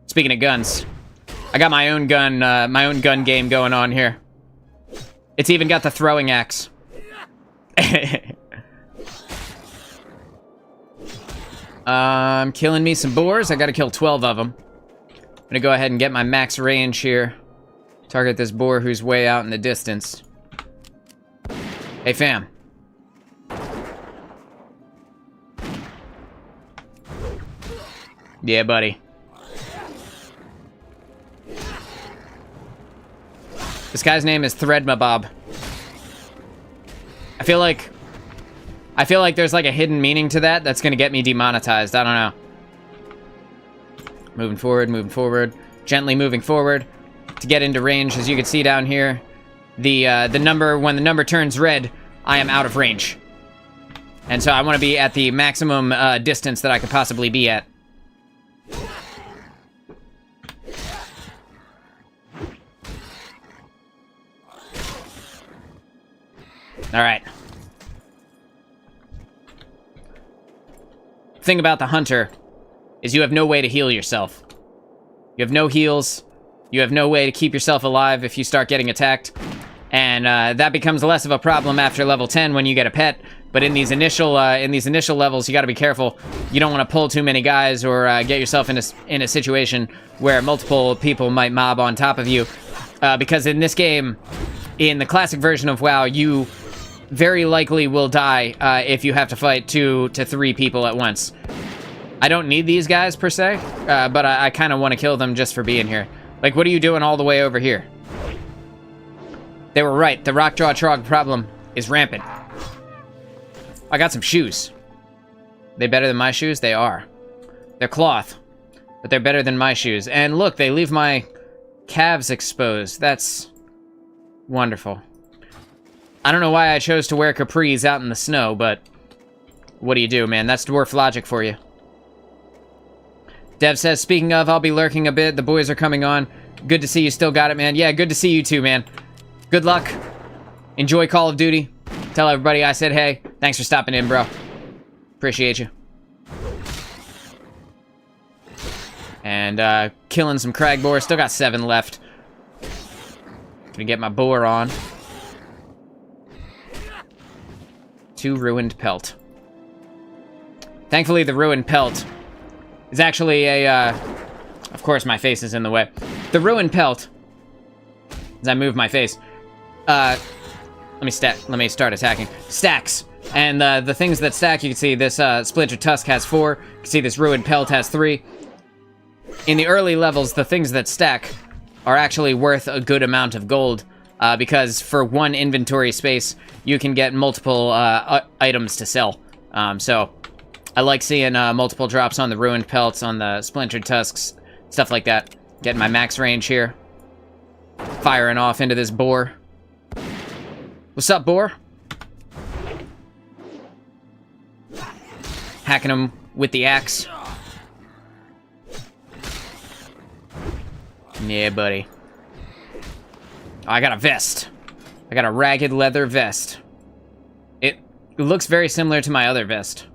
Speaker 1: Speaking of guns, I got my own gun game going on here. It's even got the throwing axe. I'm killing me some boars. I gotta kill 12 of them. I'm gonna go ahead and get my max range here. Target this boar who's way out in the distance. Hey, fam. Yeah, buddy. This guy's name is Threadmabob. I feel like there's like a hidden meaning to that that's gonna get me demonetized. I don't know. Moving forward, gently moving forward to get into range. As you can see down here, the number, when the number turns red, I am out of range. And so I want to be at the maximum distance that I could possibly be at. All right. Thing about the hunter is you have no way to heal yourself. You have no heals. You have no way to keep yourself alive if you start getting attacked. And that becomes less of a problem after level 10 when you get a pet. But in these initial levels, you got to be careful. You don't want to pull too many guys or get yourself in a situation where multiple people might mob on top of you. Because in this game, in the classic version of WoW, you very likely will die if you have to fight 2 to 3 people at once. I don't need these guys per se, but I kind of want to kill them just for being here. Like, what are you doing all the way over here? They were right. The Rockjaw Trog problem is rampant. I got some shoes. They better than my shoes? They are. They're cloth, but they're better than my shoes. And look, they leave my calves exposed. That's wonderful. I don't know why I chose to wear capris out in the snow, but what do you do, man? That's dwarf logic for you. Dev says, speaking of, I'll be lurking a bit. The boys are coming on. Good to see you still got it, man. Yeah, good to see you too, man. Good luck. Enjoy Call of Duty. Tell everybody I said hey. Thanks for stopping in, bro. Appreciate you. And killing some crag boar. Still got 7 left. Gonna get my boar on. 2 ruined pelt. Thankfully, the ruined pelt is actually a, of course my face is in the way. The ruined pelt, as I move my face, let me start attacking. Stacks. And the things that stack, you can see this Splintered Tusk has 4. You can see this ruined pelt has 3. In the early levels, the things that stack are actually worth a good amount of gold, because for one inventory space, you can get multiple items to sell. So I like seeing multiple drops on the ruined pelts, on the Splintered Tusks, stuff like that. Getting my max range here. Firing off into this boar. What's up, boar? Hacking him with the axe. Yeah, buddy. Oh, I got a vest. I got a ragged leather vest. It looks very similar to my other vest.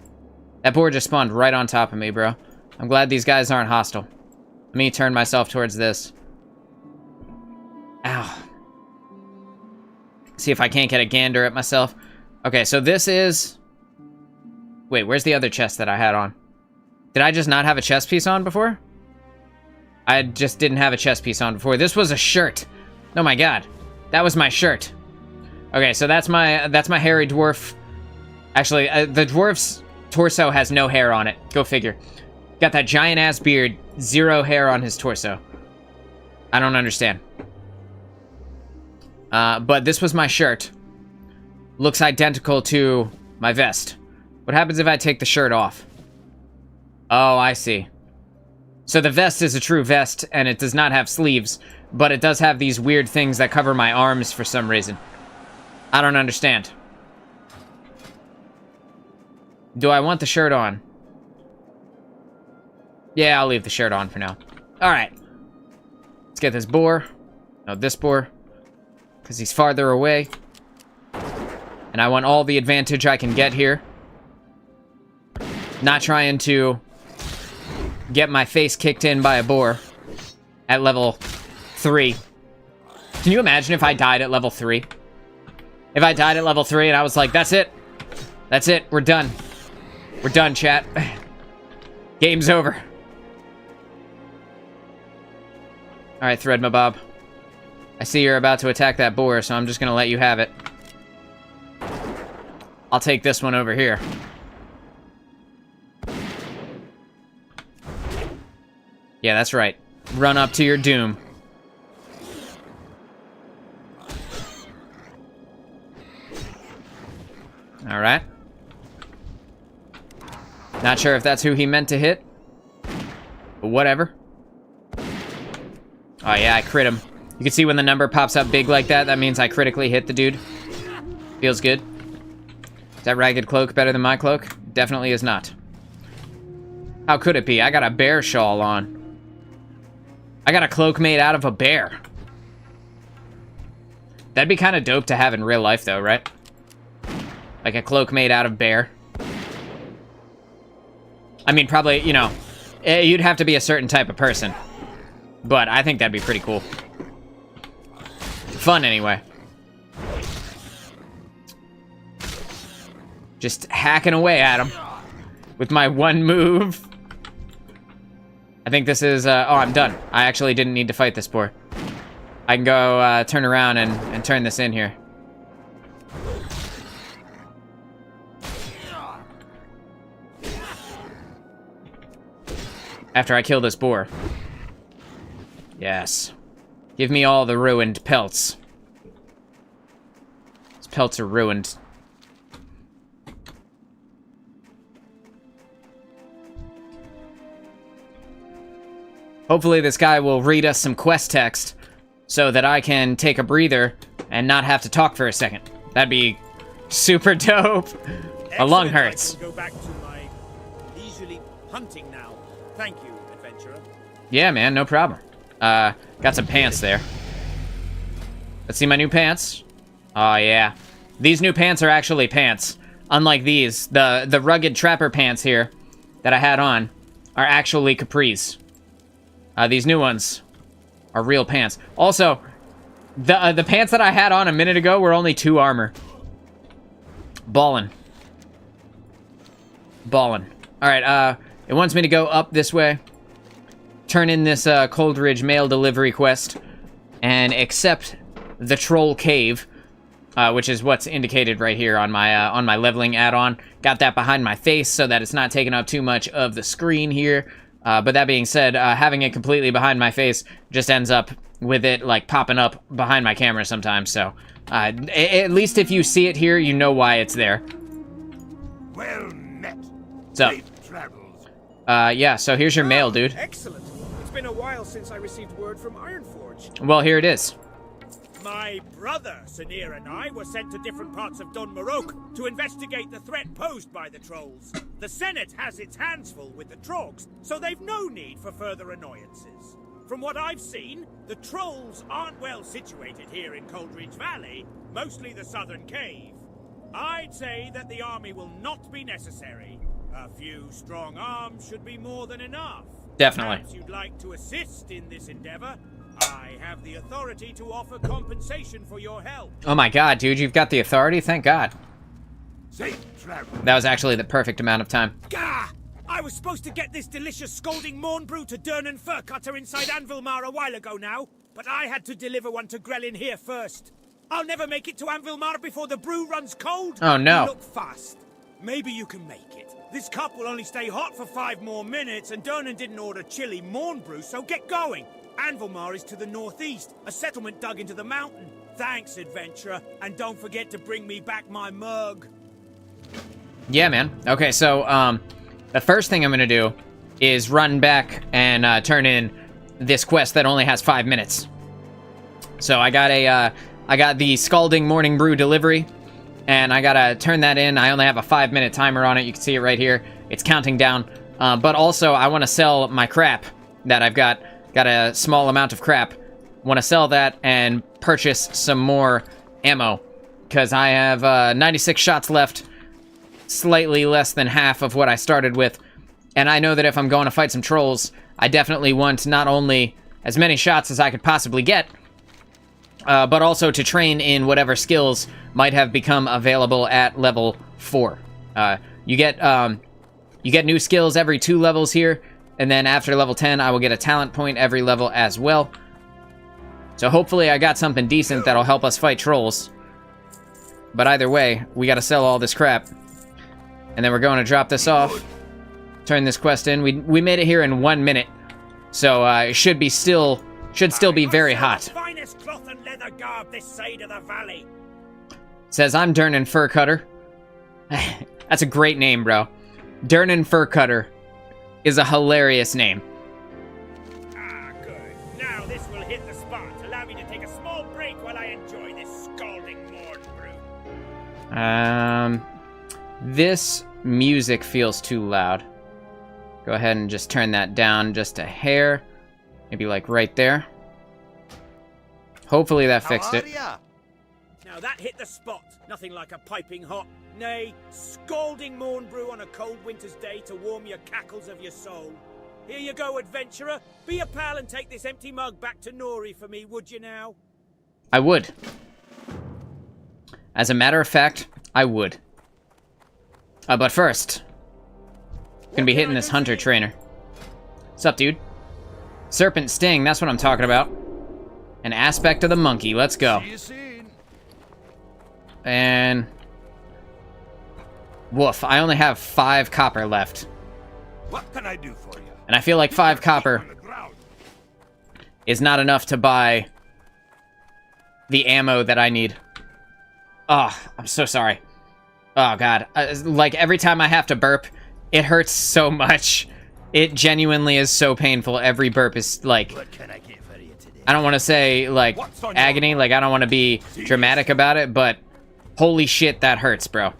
Speaker 1: That boar just spawned right on top of me, bro. I'm glad these guys aren't hostile. Let me turn myself towards this. Ow. See if I can't get a gander at myself. Okay, so this is... Wait, where's the other chest that I had on? Did I just not have a chest piece on before? I just didn't have a chest piece on before. This was a shirt. Oh my god. That was my shirt. Okay, so that's my hairy dwarf. Actually, the dwarf's torso has no hair on it. Go figure. Got that giant-ass beard, 0 hair on his torso. I don't understand. But this was my shirt. Looks identical to my vest. What happens if I take the shirt off? Oh, I see. So the vest is a true vest, and it does not have sleeves, but it does have these weird things that cover my arms for some reason. I don't understand. Do I want the shirt on? Yeah, I'll leave the shirt on for now. Alright. Let's get this boar. No, this boar. Because he's farther away. And I want all the advantage I can get here. Not trying to get my face kicked in by a boar at level 3. Can you imagine if I died at level 3? If I died at level 3 and I was like, that's it. That's it. We're done. We're done, chat. Game's over. Alright, Threadmabob. I see you're about to attack that boar, so I'm just gonna let you have it. I'll take this one over here. Yeah, that's right. Run up to your doom. Alright. Not sure if that's who he meant to hit. But whatever. Oh yeah, I crit him. You can see when the number pops up big like that, that means I critically hit the dude. Feels good. Is that ragged cloak better than my cloak? Definitely is not. How could it be? I got a bear shawl on. I got a cloak made out of a bear. That'd be kind of dope to have in real life, though, right? Like a cloak made out of bear. I mean, probably, you know, you'd have to be a certain type of person. But I think that'd be pretty cool. Fun, anyway. Just hacking away at him with my one move. I think this is, oh, I'm done. I actually didn't need to fight this boar. I can go turn around and turn this in here. After I kill this boar. Yes. Give me all the ruined pelts. These pelts are ruined. Hopefully this guy will read us some quest text so that I can take a breather and not have to talk for a second. That'd be super dope. My lung hurts.
Speaker 2: I can go back to my leisurely hunting now. Thank you, adventurer.
Speaker 1: Yeah, man, no problem. Got some pants there. Let's see my new pants. Oh, yeah. These new pants are actually pants. Unlike these, the rugged trapper pants here that I had on are actually capris. These new ones are real pants. Also, the pants that I had on a minute ago were only 2 armor. Ballin'. Ballin'. Alright, It wants me to go up this way, turn in this Coldridge mail delivery quest, and accept the Troll Cave, which is what's indicated right here on my leveling add-on. Got that behind my face so that it's not taking up too much of the screen here. But that being said, having it completely behind my face just ends up with it like popping up behind my camera sometimes. So at least if you see it here, you know why it's there.
Speaker 3: Well met.
Speaker 1: So,
Speaker 3: Safe travels.
Speaker 1: yeah, so here's your mail, dude.
Speaker 5: Excellent. It's been a while since I received word from Ironforge.
Speaker 1: Well, here it is.
Speaker 2: My brother, Sanir, and I were sent to different parts of Dunmarok to investigate the threat posed by the trolls. The Senate has its hands full with the Trogs, so they've no need for further annoyances. From what I've seen, the trolls aren't well situated here in Coldridge Valley, mostly the southern cave. I'd say that the army will not be necessary. A few strong arms should be more than enough.
Speaker 1: Definitely.
Speaker 2: Perhaps you'd like to assist in this endeavor? I have the authority to offer compensation for your help.
Speaker 1: Oh my god, dude, you've got the authority? Thank God.
Speaker 3: Safe travels.
Speaker 1: That was actually the perfect amount of time.
Speaker 2: Gah! I was supposed to get this delicious scalding morn brew to Durnan Furcutter inside Anvilmar a while ago now, but I had to deliver one to Grellin here first. I'll never make it to Anvilmar before the brew runs cold.
Speaker 1: Oh no.
Speaker 2: Look fast. Maybe you can make it. This cup will only stay hot for 5 more minutes, and Durnan didn't order chili morn brew, so get going. Anvilmar is to the northeast, a settlement dug into the mountain. Thanks, adventurer, and don't forget to bring me back my mug.
Speaker 1: Yeah, man. Okay, so, the first thing I'm gonna do is run back and, turn in this quest that only has 5 minutes. So I got I got the Scalding Morning Brew delivery, and I gotta turn that in. I only have a 5-minute timer on it. You can see it right here. It's counting down. But also, I want to sell my crap that I've got. Got a small amount of crap. Want to sell that and purchase some more ammo, because I have 96 shots left, slightly less than half of what I started with. And I know that if I'm going to fight some trolls, I definitely want not only as many shots as I could possibly get, but also to train in whatever skills might have become available at level 4. You get new skills every 2 levels here, and then after level 10, I will get a talent point every level as well. So hopefully I got something decent that'll help us fight trolls. But either way, we gotta sell all this crap. And then we're going to drop this off, turn this quest in. We made it here in 1 minute, so it should still be very hot.
Speaker 2: Finest cloth and leather garb this side of the valley.
Speaker 1: Says, I'm Durnan Furcutter. That's a great name, bro. Durnan Furcutter is a hilarious name.
Speaker 2: Ah, good. Now this will hit the spot. Allow me to take a small break while I enjoy this scalding morn brew.
Speaker 1: This music feels too loud. Go ahead and just turn that down just a hair. Maybe like right there. Hopefully that fixed it.
Speaker 2: Now that hit the spot. Nothing like a piping hot, nay, scalding morn brew on a cold winter's day to warm your cackles of your soul. Here you go, adventurer. Be a pal and take this empty mug back to Nori for me, would you now?
Speaker 1: I would. As a matter of fact, I would. But first, gonna be hitting this hunter trainer. What's up, dude? Serpent Sting, that's what I'm talking about. An aspect of the monkey, let's go.
Speaker 3: See you soon.
Speaker 1: And... woof, I only have 5 copper left.
Speaker 3: What can I do for you?
Speaker 1: And I feel like 5 copper
Speaker 3: On the ground.
Speaker 1: is not enough to buy the ammo that I need. Oh, I'm so sorry. Oh, God. Like, every time I have to burp, it hurts so much. It genuinely is so painful. Every burp is, like...
Speaker 3: What can I get for you today?
Speaker 1: I don't want to say, like, agony. Like, I don't want to be dramatic about it, but... holy shit, that hurts, bro.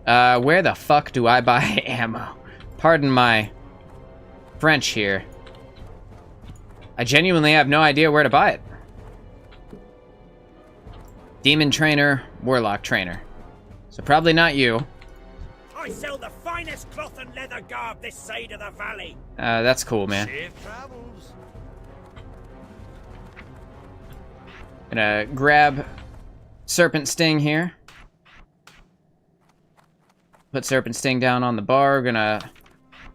Speaker 1: Where the fuck do I buy ammo? Pardon my French here. I genuinely have no idea where to buy it. Demon trainer, warlock trainer. So probably not you.
Speaker 2: I sell the finest cloth and leather garb this side of the valley.
Speaker 1: That's cool, man.
Speaker 3: Safe travels.
Speaker 1: Gonna grab Serpent Sting here. Put Serpent Sting down on the bar. We're gonna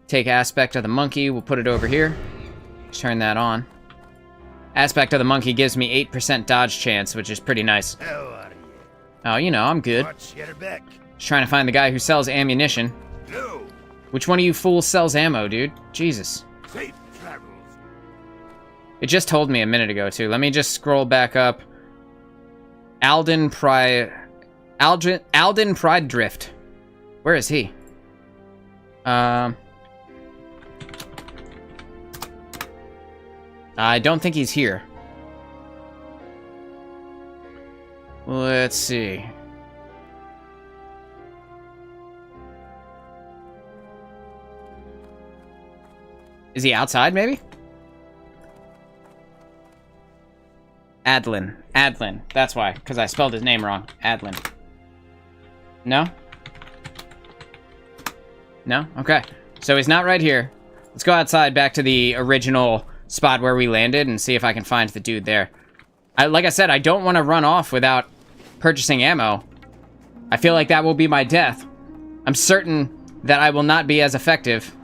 Speaker 1: take Aspect of the Monkey. We'll put it over here. Turn that on. Aspect of the Monkey gives me 8% dodge chance, which is pretty nice.
Speaker 3: How are you?
Speaker 1: Oh, you know, I'm good.
Speaker 3: Watch your back.
Speaker 1: Just trying to find the guy who sells ammunition.
Speaker 3: No.
Speaker 1: Which one of you fools sells ammo, dude? Jesus.
Speaker 3: Safe travels.
Speaker 1: It just told me a minute ago, too. Let me just scroll back up. Alden Pride Drift. Where is he? I don't think he's here. Let's see. Is he outside, maybe? Adlin. Adlin. That's why, because I spelled his name wrong. Adlin. No? No? Okay. So he's not right here. Let's go outside back to the original spot where we landed and see if I can find the dude there. Like I said, I don't want to run off without purchasing ammo. I feel like that will be my death. I'm certain that I will not be as effective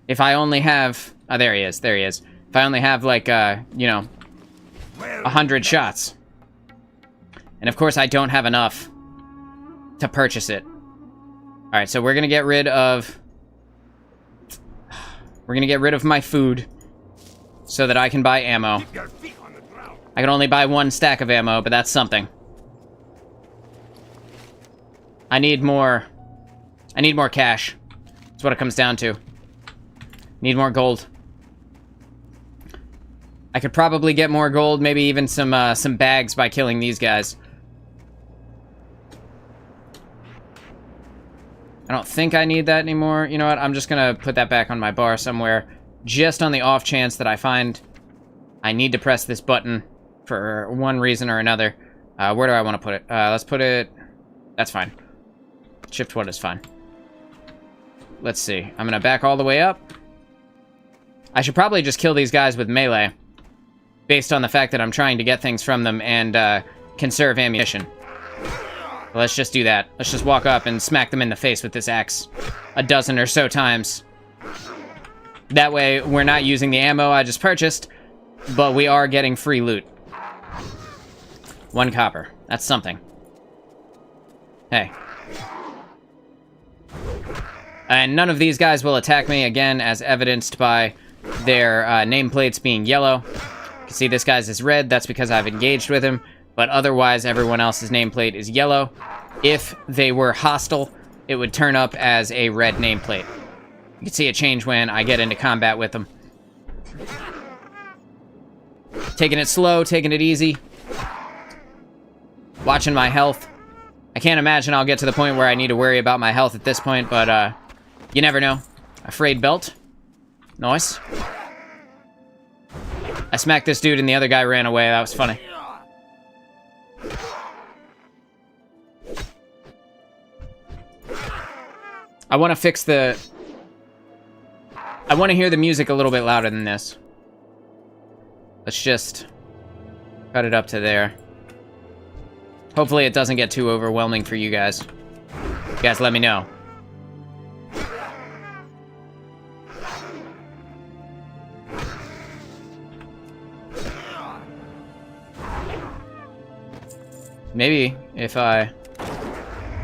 Speaker 1: if I only have... Oh, there he is. There he is. If I only have, like, you know, 100 shots. And, of course, I don't have enough to purchase it. Alright, so we're gonna get rid of... We're gonna get rid of my food so that I can buy ammo.
Speaker 3: Keep your feet on the ground.
Speaker 1: I can only buy 1 stack of ammo, but that's something. I need more cash. That's what it comes down to. Need more gold. I could probably get more gold, maybe even some bags by killing these guys. I don't think I need that anymore. You know what? I'm just gonna put that back on my bar somewhere, just on the off chance that I find I need to press this button for one reason or another. Where do I want to put it? Let's put it... That's fine. Shift 1 is fine. Let's see. I'm gonna back all the way up. I should probably just kill these guys with melee, based on the fact that I'm trying to get things from them and conserve ammunition. Let's just do that. Let's just walk up and smack them in the face with this axe a dozen or so times. That way, we're not using the ammo I just purchased, but we are getting free loot. 1 copper. That's something. Hey. And none of these guys will attack me, again, as evidenced by their nameplates being yellow. You can see this guy's is red. That's because I've engaged with him. But otherwise, everyone else's nameplate is yellow. If they were hostile, it would turn up as a red nameplate. You can see it change when I get into combat with them. Taking it slow, taking it easy. Watching my health. I can't imagine I'll get to the point where I need to worry about my health at this point, but you never know. Afraid belt. Nice. I smacked this dude and the other guy ran away. That was funny. I want to fix the... I want to hear the music a little bit louder than this. Let's just cut it up to there. Hopefully it doesn't get too overwhelming for you guys. You guys let me know. Maybe if I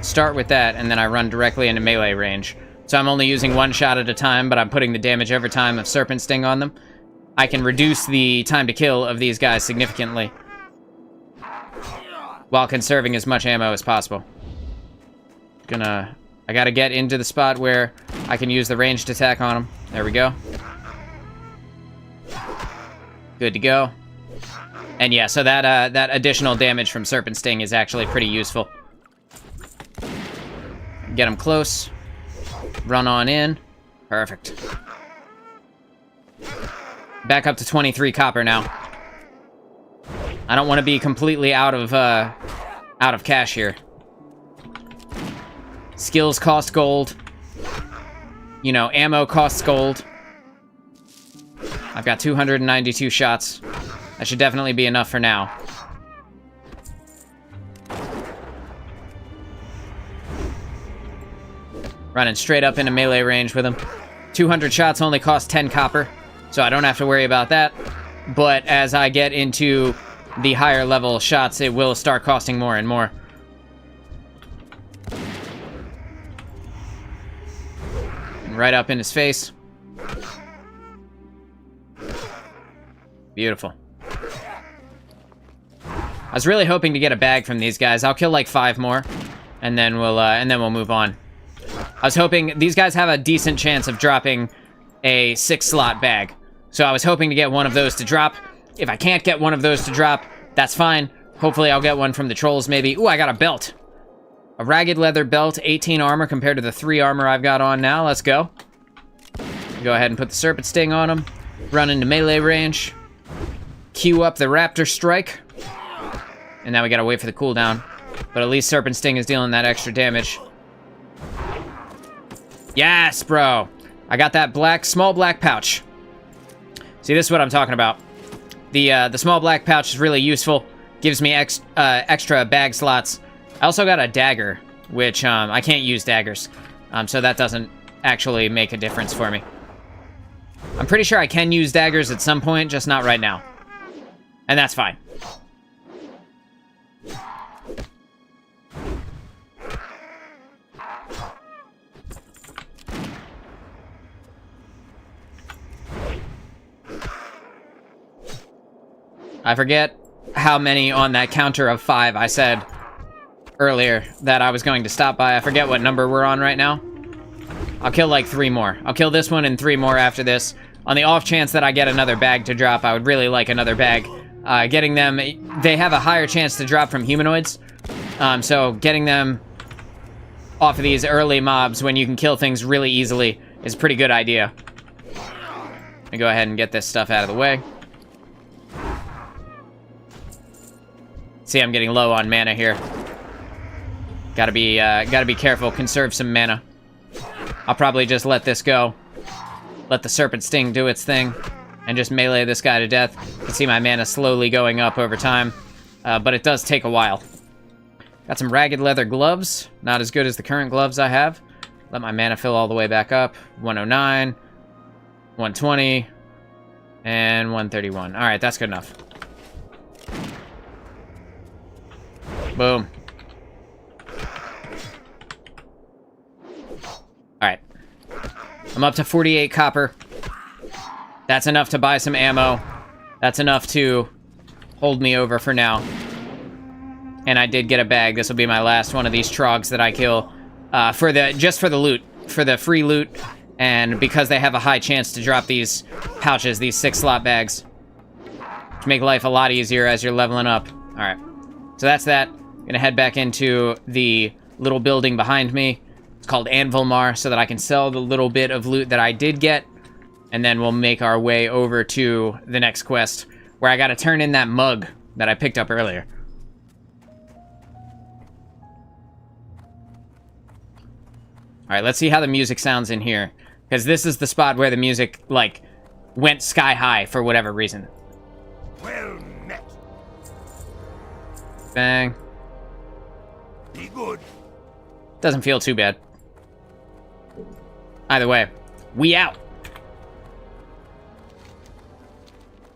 Speaker 1: start with that and then I run directly into melee range. So I'm only using 1 shot at a time, but I'm putting the damage every time of Serpent Sting on them. I can reduce the time to kill of these guys significantly, while conserving as much ammo as possible. I gotta get into the spot where I can use the ranged attack on them. There we go. Good to go. And yeah, so that additional damage from Serpent Sting is actually pretty useful. Get them close. Run on in. Perfect. Back up to 23 copper now. I don't want to be completely out of cash here. Skills cost gold. You know, ammo costs gold. I've got 292 shots. That should definitely be enough for now. Running straight up into melee range with him. 200 shots only cost 10 copper, so I don't have to worry about that. But as I get into the higher level shots, it will start costing more and more. And right up in his face. Beautiful. I was really hoping to get a bag from these guys. I'll kill like 5 more, and then we'll move on. I was hoping these guys have a decent chance of dropping a 6-slot bag, so I was hoping to get one of those to drop. If I can't get one of those to drop, that's fine. Hopefully, I'll get one from the trolls, maybe. Ooh, I got a belt. A ragged leather belt, 18 armor compared to the 3 armor I've got on now. Let's go. Go ahead and put the serpent sting on him. Run into melee range. Queue up the raptor strike. And now we gotta wait for the cooldown. But at least serpent sting is dealing that extra damage. Yes, bro. I got that small black pouch. See, this is what I'm talking about. The small black pouch is really useful. Gives me extra bag slots. I also got a dagger, which I can't use daggers. So that doesn't actually make a difference for me. I'm pretty sure I can use daggers at some point, just not right now. And that's fine. I forget how many on that counter of 5 I said earlier that I was going to stop by. I forget what number we're on right now. I'll kill like 3 more. I'll kill this one and 3 more after this. On the off chance that I get another bag to drop, I would really like another bag. Getting them, they have a higher chance to drop from humanoids. So getting them off of these early mobs when you can kill things really easily is a pretty good idea. Let me go ahead and get this stuff out of the way. See, I'm getting low on mana here. Gotta be careful. Conserve some mana. I'll probably just let this go. Let the serpent sting do its thing, and just melee this guy to death. You can see my mana slowly going up over time, but it does take a while. Got some ragged leather gloves. Not as good as the current gloves I have. Let my mana fill all the way back up. 109, 120, and 131. All right, that's good enough. Boom. Alright. I'm up to 48 copper. That's enough to buy some ammo. That's enough to hold me over for now. And I did get a bag. This will be my last one of these trogs that I kill. Just for the loot. For the free loot. And because they have a high chance to drop these pouches, these 6-slot bags. To make life a lot easier as you're leveling up. Alright. So that's that. Gonna head back into the little building behind me. It's called Anvilmar, so that I can sell the little bit of loot that I did get, and then we'll make our way over to the next quest, where I gotta turn in that mug that I picked up earlier. Alright, let's see how the music sounds in here, because this is the spot where the music, like, went sky high for whatever reason.
Speaker 3: Well met.
Speaker 1: Bang.
Speaker 3: Be good.
Speaker 1: Doesn't feel too bad. Either way, we out.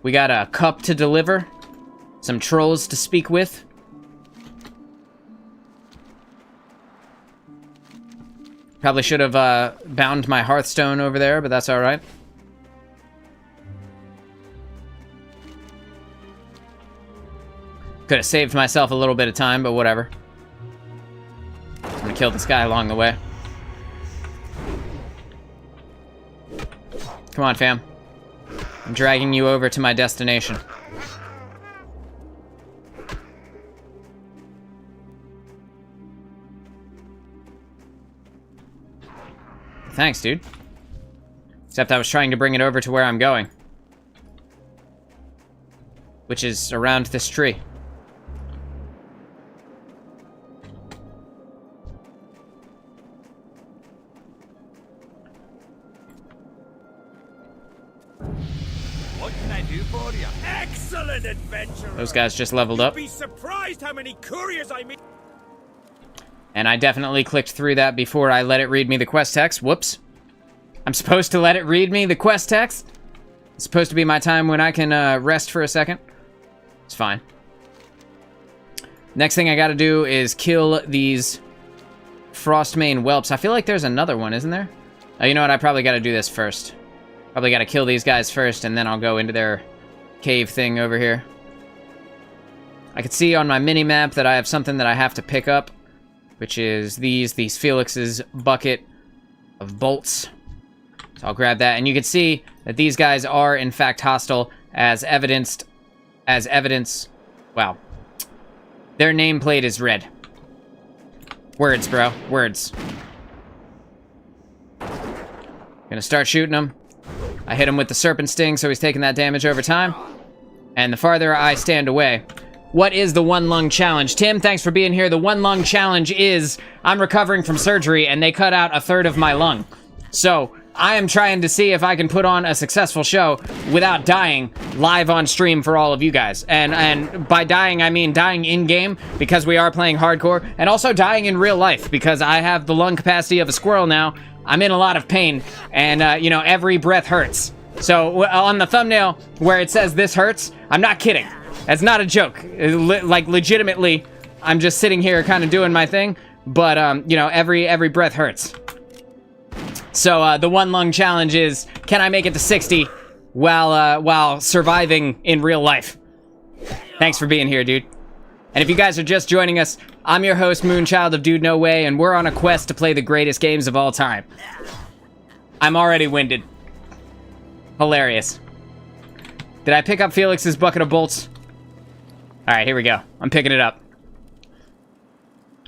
Speaker 1: We got a cup to deliver, some trolls to speak with. Probably should have bound my Hearthstone over there, but that's all right. Could have saved myself a little bit of time, but whatever. I'm gonna kill this guy along the way. Come on, fam. I'm dragging you over to my destination. Thanks, dude. Except I was trying to bring it over to where I'm going. Which is around this tree.
Speaker 3: What can I do for you?
Speaker 2: Excellent adventure.
Speaker 1: Those guys just leveled up.
Speaker 2: You'd be surprised how many couriers I meet.
Speaker 1: And I definitely clicked through that before I let it read me the quest text. Whoops. I'm supposed to let it read me the quest text? It's supposed to be my time when I can rest for a second. It's fine. Next thing I gotta do is kill these Frostmane whelps. I feel like there's another one, isn't there? Oh, you know what? I probably gotta do this first. Probably gotta kill these guys first, and then I'll go into their cave thing over here. I can see on my mini-map that I have something that I have to pick up, which is these Felix's bucket of bolts. So I'll grab that, and you can see that these guys are in fact hostile, as evidence. Wow. Their nameplate is red. Words, bro. Words. Gonna start shooting him. I hit him with the Serpent Sting, so he's taking that damage over time. And the farther I stand away... What is the one lung challenge? Tim, thanks for being here. The one lung challenge is I'm recovering from surgery and they cut out a third of my lung. So I am trying to see if I can put on a successful show without dying live on stream for all of you guys. And by dying, I mean dying in-game because we are playing hardcore, and also dying in real life because I have the lung capacity of a squirrel now. I'm in a lot of pain, and you know, every breath hurts. So on the thumbnail where it says this hurts, I'm not kidding. That's not a joke. Like, legitimately, I'm just sitting here kind of doing my thing, but, you know, every breath hurts. So, the one lung challenge is, can I make it to 60 while surviving in real life? Thanks for being here, dude. And if you guys are just joining us, I'm your host, Moonchild of DudeNoWay, and we're on a quest to play the greatest games of all time. I'm already winded. Hilarious. Did I pick up Felix's bucket of bolts? Alright, here we go. I'm picking it up.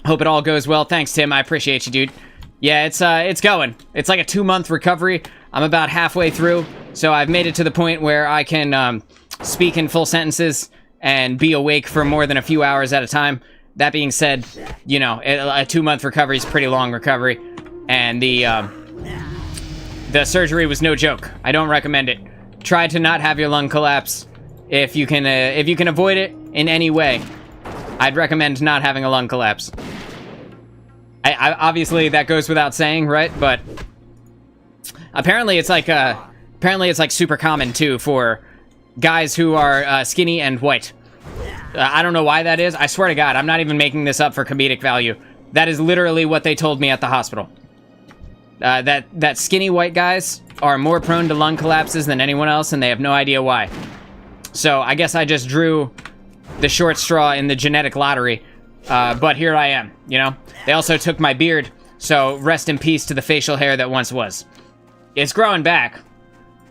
Speaker 1: Hope it all goes well. Thanks, Tim. I appreciate you, dude. Yeah, it's going. It's like a 2-month recovery. I'm about halfway through, so I've made it to the point where I can speak in full sentences and be awake for more than a few hours at a time. That being said, you know, a 2-month recovery is a pretty long recovery, and the surgery was no joke. I don't recommend it. Try to not have your lung collapse. If you can avoid it in any way, I'd recommend not having a lung collapse. I obviously that goes without saying, right? But apparently it's like super common too for guys who are skinny and white. I don't know why that is. I swear to God, I'm not even making this up for comedic value. That is literally what they told me at the hospital. That skinny white guys are more prone to lung collapses than anyone else, and they have no idea why. So I guess I just drew the short straw in the genetic lottery, but here I am, you know? They also took my beard, so rest in peace to the facial hair that once was. It's growing back,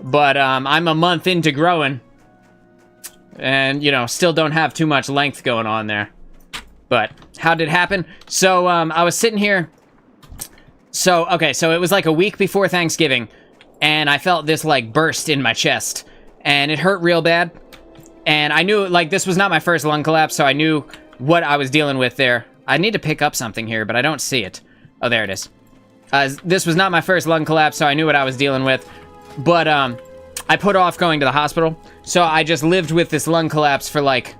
Speaker 1: but I'm a month into growing, and, you know, still don't have too much length going on there. But how did it happen? So I was sitting here. So, okay, so it was like a week before Thanksgiving, and I felt this, like, burst in my chest, and it hurt real bad. And I knew, like, this was not my first lung collapse, so I knew what I was dealing with there. I need to pick up something here, but I don't see it. Oh, there it is. This was not my first lung collapse, so I knew what I was dealing with. But, I put off going to the hospital, so I just lived with this lung collapse for, like,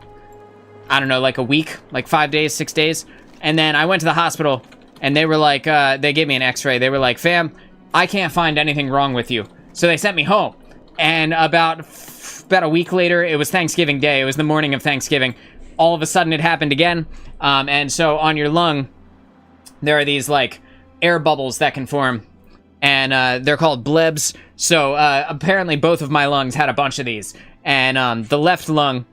Speaker 1: I don't know, like a week, like 5 days, 6 days. And then I went to the hospital, and they were like, they gave me an x-ray. They were like, fam, I can't find anything wrong with you. So they sent me home. And about a week later, it was Thanksgiving Day. It was the morning of Thanksgiving. All of a sudden, it happened again. And so on your lung, there are these, like, air bubbles that can form. And they're called blebs. So apparently, both of my lungs had a bunch of these. And the left lung,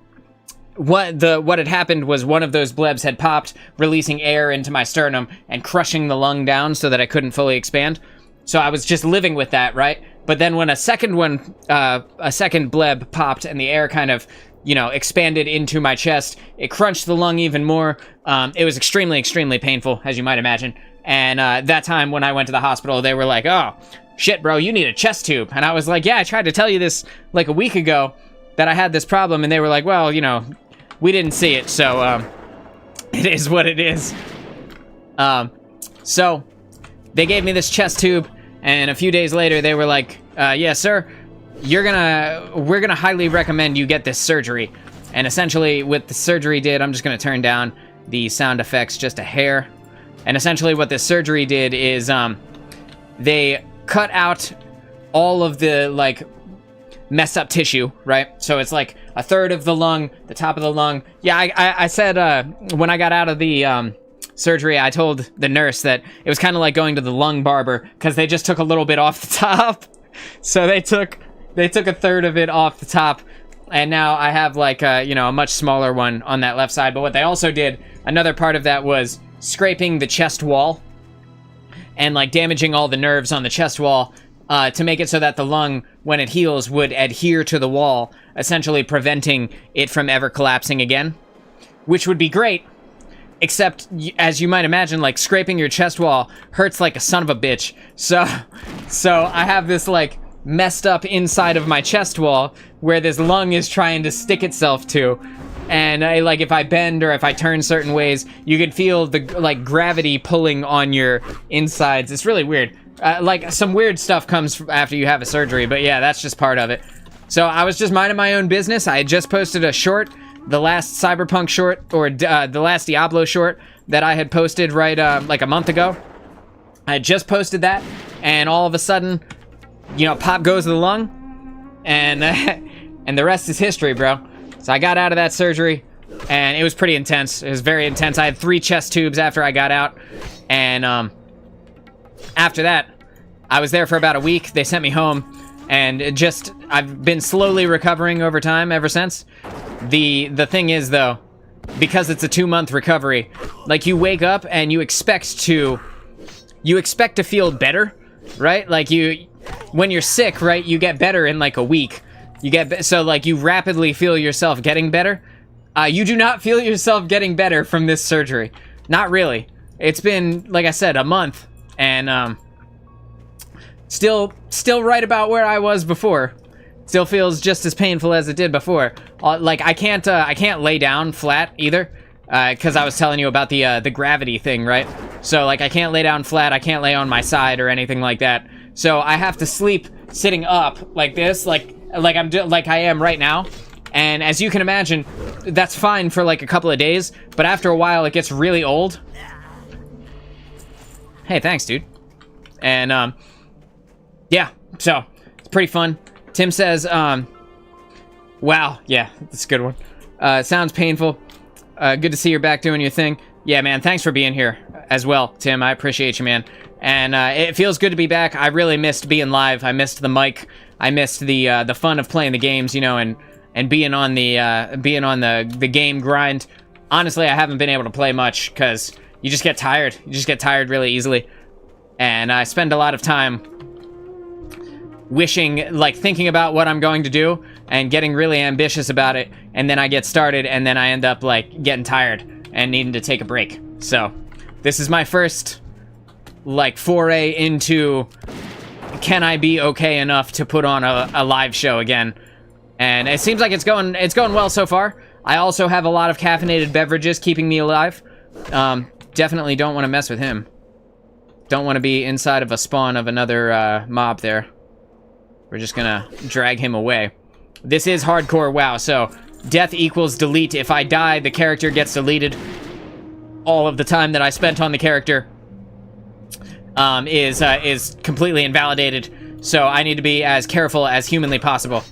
Speaker 1: what had happened was one of those blebs had popped, releasing air into my sternum and crushing the lung down so that I couldn't fully expand. So I was just living with that, right? But then when a second bleb popped and the air kind of, you know, expanded into my chest, it crunched the lung even more. It was extremely, extremely painful, as you might imagine. And that time when I went to the hospital, they were like, oh, shit, bro, you need a chest tube. And I was like, yeah, I tried to tell you this like a week ago that I had this problem. And they were like, well, you know, we didn't see it. So it is what it is. So they gave me this chest tube. And a few days later, they were like, yeah, sir, we're gonna highly recommend you get this surgery. And essentially, what the surgery did, I'm just gonna turn down the sound effects just a hair. And essentially what this surgery did is they cut out all of the, like, messed up tissue, right? So it's like a third of the lung, the top of the lung. Yeah, I said when I got out of the surgery, I told the nurse that it was kind of like going to the lung barber, because they just took a little bit off the top. So they took a third of it off the top, and now I have like a much smaller one on that left side. But what they also did, another part of that, was scraping the chest wall and like damaging all the nerves on the chest wall to make it so that the lung, when it heals, would adhere to the wall, essentially preventing it from ever collapsing again, which would be great. Except, as you might imagine, like, scraping your chest wall hurts like a son of a bitch. So I have this, like, messed up inside of my chest wall where this lung is trying to stick itself to. And, like, if I bend or if I turn certain ways, you could feel the, like, gravity pulling on your insides. It's really weird. Like, some weird stuff comes after you have a surgery, but yeah, that's just part of it. So I was just minding my own business. I had just posted a short, the last Cyberpunk short, or the last Diablo short that I had posted right like a month ago. I had just posted that, and all of a sudden, pop goes the lung, and and the rest is history, bro. So I got out of that surgery, and it was pretty intense. It was very intense. I had 3 chest tubes after I got out, and after that, I was there for about a week. They sent me home, and I've been slowly recovering over time ever since. The thing is, though, because it's a 2-month recovery, like, you wake up and you expect to feel better, right? Like, when you're sick, right, you get better in like a week. So like, you rapidly feel yourself getting better. You do not feel yourself getting better from this surgery. Not really. It's been, like I said, a month, and still right about where I was before. Still feels just as painful as it did before. Like, I can't lay down flat either, because I was telling you about the gravity thing, right? So like, I can't lay down flat. I can't lay on my side or anything like that. So I have to sleep sitting up like this, like I am right now. And as you can imagine, that's fine for like a couple of days, but after a while, it gets really old. Hey, thanks, dude. And yeah, so it's pretty fun. Tim says, wow, yeah, that's a good one. Sounds painful. Good to see you're back doing your thing. Yeah, man, thanks for being here as well, Tim. I appreciate you, man. And it feels good to be back. I really missed being live. I missed the mic. I missed the fun of playing the games, and being on the game grind. Honestly, I haven't been able to play much because you just get tired. You just get tired really easily. And I spend a lot of time thinking about what I'm going to do and getting really ambitious about it, and then I get started, and then I end up like getting tired and needing to take a break. So this is my first like foray into, can I be okay enough to put on a live show again? And it seems like it's going well so far. I also have a lot of caffeinated beverages keeping me alive. Definitely don't want to mess with him. Don't want to be inside of a spawn of another mob there. We're just gonna drag him away. This is hardcore WoW, so death equals delete. If I die, the character gets deleted. All of the time that I spent on the character is completely invalidated, so I need to be as careful as humanly possible.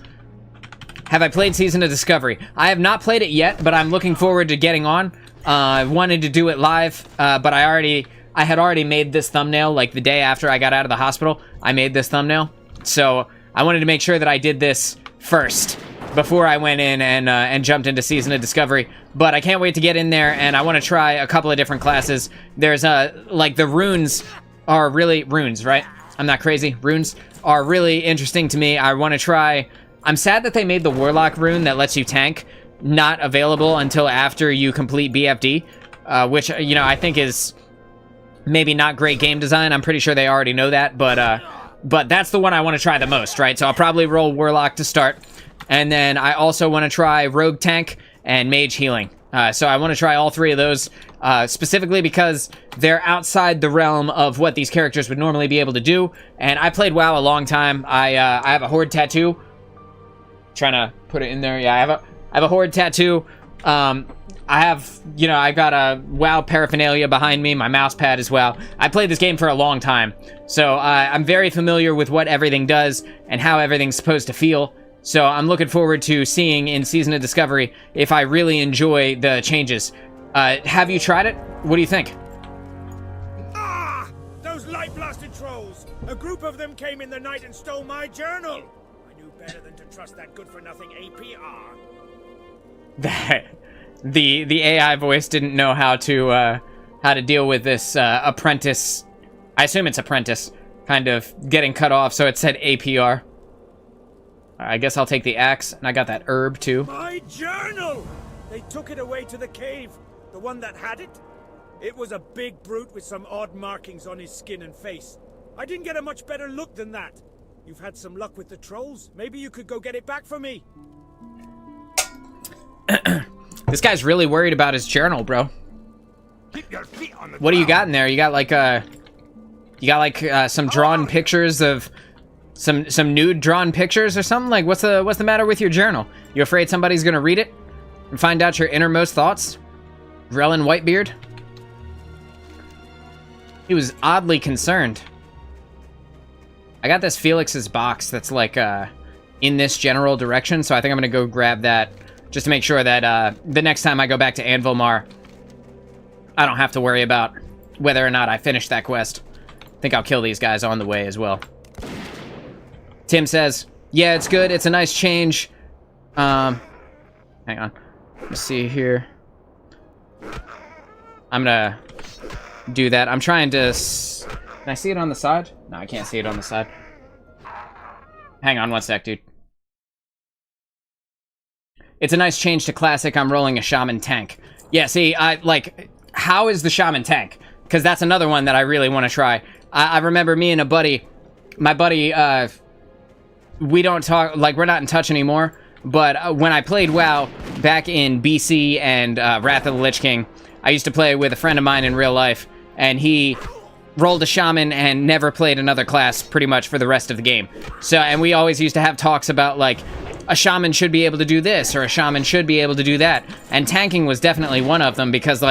Speaker 1: Have I played Season of Discovery? I have not played it yet, but I'm looking forward to getting on. I wanted to do it live, but I had already made this thumbnail like the day after I got out of the hospital. I made this thumbnail, so I wanted to make sure that I did this first before I went in and jumped into Season of Discovery. But I can't wait to get in there, and I want to try a couple of different classes. There's like the runes are really runes, right? I'm not crazy. Runes are really interesting to me. I want to try. I'm sad that they made the Warlock rune that lets you tank not available until after you complete BFD, which I think is maybe not great game design. I'm pretty sure they already know that, but that's the one I want to try the most, right? So I'll probably roll Warlock to start, and then I also want to try Rogue Tank and Mage Healing. So I want to try all 3 of those, specifically because they're outside the realm of what these characters would normally be able to do, and I played WoW a long time. I have a Horde tattoo. Trying to put it in there. Yeah, I have a Horde tattoo. I have, I got a WoW paraphernalia behind me, my mouse pad as well. I played this game for a long time, so I'm very familiar with what everything does and how everything's supposed to feel. So I'm looking forward to seeing in Season of Discovery if I really enjoy the changes. Have you tried it? What do you think?
Speaker 2: Ah! Those light-blasted trolls! A group of them came in the night and stole my journal! I knew better than to trust that good-for-nothing APR.
Speaker 1: The AI voice didn't know how to deal with this apprentice. I assume it's apprentice, kind of getting cut off, so it said APR. I guess I'll take the axe, and I got that herb too.
Speaker 2: My journal! They took it away to the cave. The one that had it? It was a big brute with some odd markings on his skin and face. I didn't get a much better look than that. You've had some luck with the trolls. Maybe you could go get it back for me.
Speaker 1: This guy's really worried about his journal, bro.
Speaker 3: Keep your feet on the
Speaker 1: What do you
Speaker 3: ground.
Speaker 1: got in there? You got like some drawn pictures of some nude drawn pictures or something? Like what's the matter with your journal? You afraid somebody's gonna read it and find out your innermost thoughts? Relin Whitebeard? He was oddly concerned. I got this Felix's box that's like in this general direction, so I think I'm gonna go grab that just to make sure that the next time I go back to Anvilmar, I don't have to worry about whether or not I finish that quest. I think I'll kill these guys on the way as well. Tim says, yeah, it's good. It's a nice change. Hang on. Let's see here. I'm gonna do that. I'm trying to... Can I see it on the side? No, I can't see it on the side. Hang on one sec, dude. It's a nice change to Classic. I'm rolling a Shaman tank. Yeah, see, how is the Shaman tank? Because that's another one that I really want to try. I remember me and my buddy, we don't talk, we're not in touch anymore, but when I played WoW back in BC and Wrath of the Lich King, I used to play with a friend of mine in real life, and he rolled a Shaman and never played another class pretty much for the rest of the game. So, and we always used to have talks about, a Shaman should be able to do this, or a Shaman should be able to do that, and tanking was definitely one of them, because,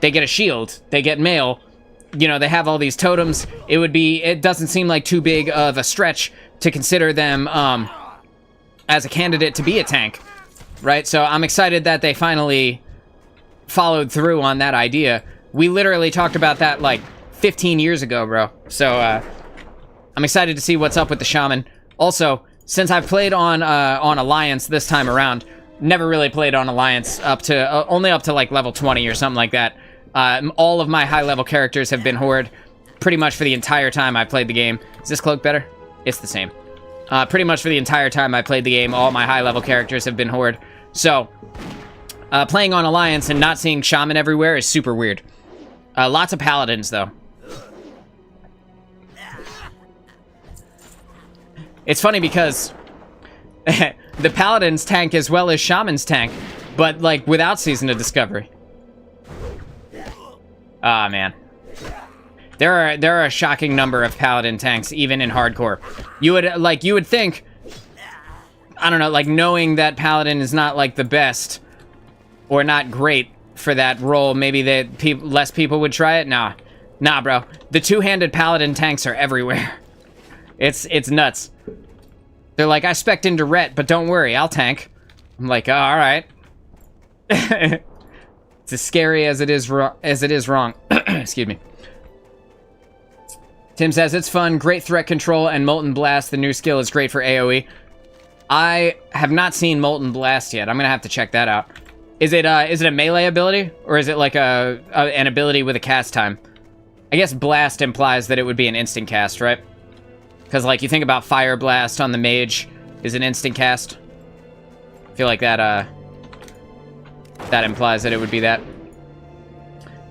Speaker 1: they get a shield, they get mail, they have all these totems. It doesn't seem like too big of a stretch to consider them as a candidate to be a tank, right? So I'm excited that they finally followed through on that idea. We literally talked about that 15 years ago, bro. So I'm excited to see what's up with the Shaman. Also, since I've played on Alliance this time around, never really played on Alliance only up to level 20 or something like that. All of my high-level characters have been Horde pretty much for the entire time I played the game. Is this cloak better? It's the same. Pretty much for the entire time I played the game, all my high-level characters have been Horde. So, playing on Alliance and not seeing Shaman everywhere is super weird. Lots of Paladins, though. It's funny because the Paladins tank as well as Shaman's tank, but, without Season of Discovery. Ah, man. There are a shocking number of Paladin tanks, even in hardcore. You would think, I don't know, knowing that Paladin is not, the best, or not great for that role, maybe that less people would try it? Nah, bro. The two-handed Paladin tanks are everywhere. It's nuts. They're like, I spec'd into Ret, but don't worry, I'll tank. I'm like, oh, all right. It's as scary as it is wrong. Excuse me. Tim says, it's fun, great threat control, and Molten Blast, the new skill, is great for AoE. I have not seen Molten Blast yet. I'm gonna have to check that out. Is it a melee ability, or is it an ability with a cast time? I guess Blast implies that it would be an instant cast, right? Because, you think about Fire Blast on the mage is an instant cast. I feel like that implies that it would be that.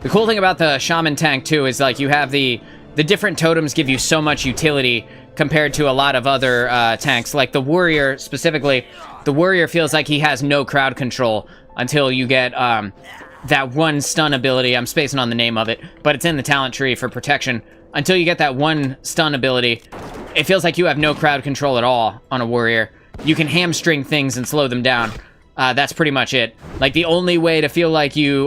Speaker 1: The cool thing about the Shaman tank, too, is, you have the different totems give you so much utility compared to a lot of other tanks. Like, the Warrior, specifically, the Warrior feels like he has no crowd control until you get that one stun ability. I'm spacing on the name of it, but it's in the talent tree for protection. Until you get that one stun ability, it feels like you have no crowd control at all on a Warrior. You can hamstring things and slow them down. That's pretty much it. Like, the only way to feel like you,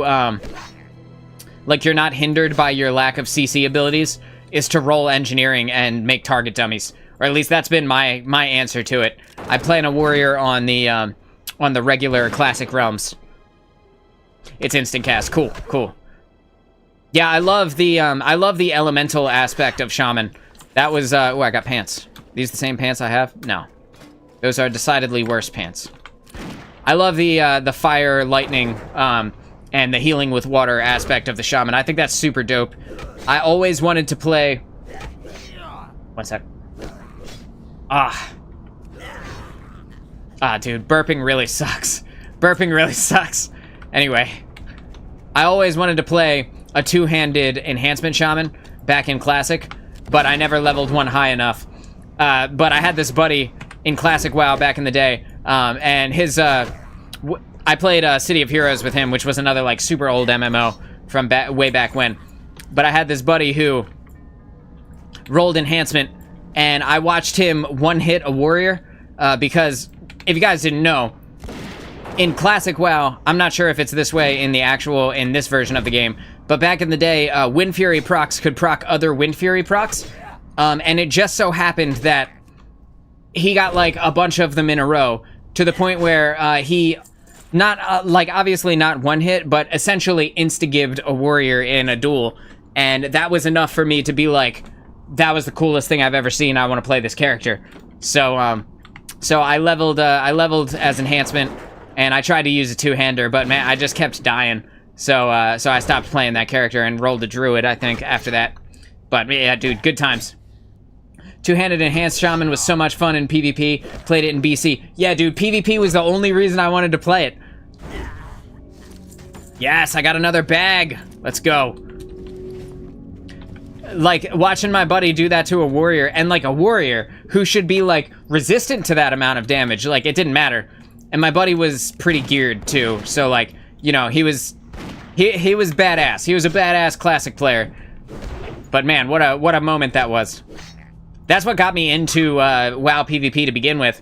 Speaker 1: like you're not hindered by your lack of CC abilities is to roll engineering and make target dummies. Or at least that's been my answer to it. I play a warrior on the regular classic realms. It's instant cast. Cool, cool. Yeah, I love the elemental aspect of shaman. That was oh, I got pants. These the same pants I have? No. Those are decidedly worse pants. I love the fire, lightning, and the healing with water aspect of the shaman. I think that's super dope. I always wanted to play... One sec. Dude, burping really sucks. Burping really sucks. Anyway, I always wanted to play a two-handed enhancement shaman back in Classic, but I never leveled one high enough. But I had this buddy in Classic WoW back in the day, and his... I played City of Heroes with him, which was another, like, super old MMO from way back when. But I had this buddy who rolled enhancement, and I watched him one-hit a warrior, because, if you guys didn't know, in Classic WoW, I'm not sure if it's this way in this version of the game, but back in the day, Wind Fury procs could proc other Wind Fury procs, and it just so happened that he got, like, a bunch of them in a row, to the point where he... Not, like, obviously not one hit, but essentially insta-gibbed a warrior in a duel. And that was enough for me to be like, that was the coolest thing I've ever seen. I want to play this character. So, so I leveled as enhancement, and I tried to use a two-hander, but man, I just kept dying. So, so I stopped playing that character and rolled a druid, I think, after that. But yeah, dude, good times. Two-handed enhanced shaman was so much fun in PvP. Played it in BC. Yeah, dude, PvP was the only reason I wanted to play it. Yes, I got another bag. Let's go. Like, watching my buddy do that to a warrior, and like a warrior who should be like resistant to that amount of damage. Like, it didn't matter. And my buddy was pretty geared too. So like, you know, he was badass. He was a badass Classic player. But man, what a moment that was. That's what got me into WoW PvP to begin with,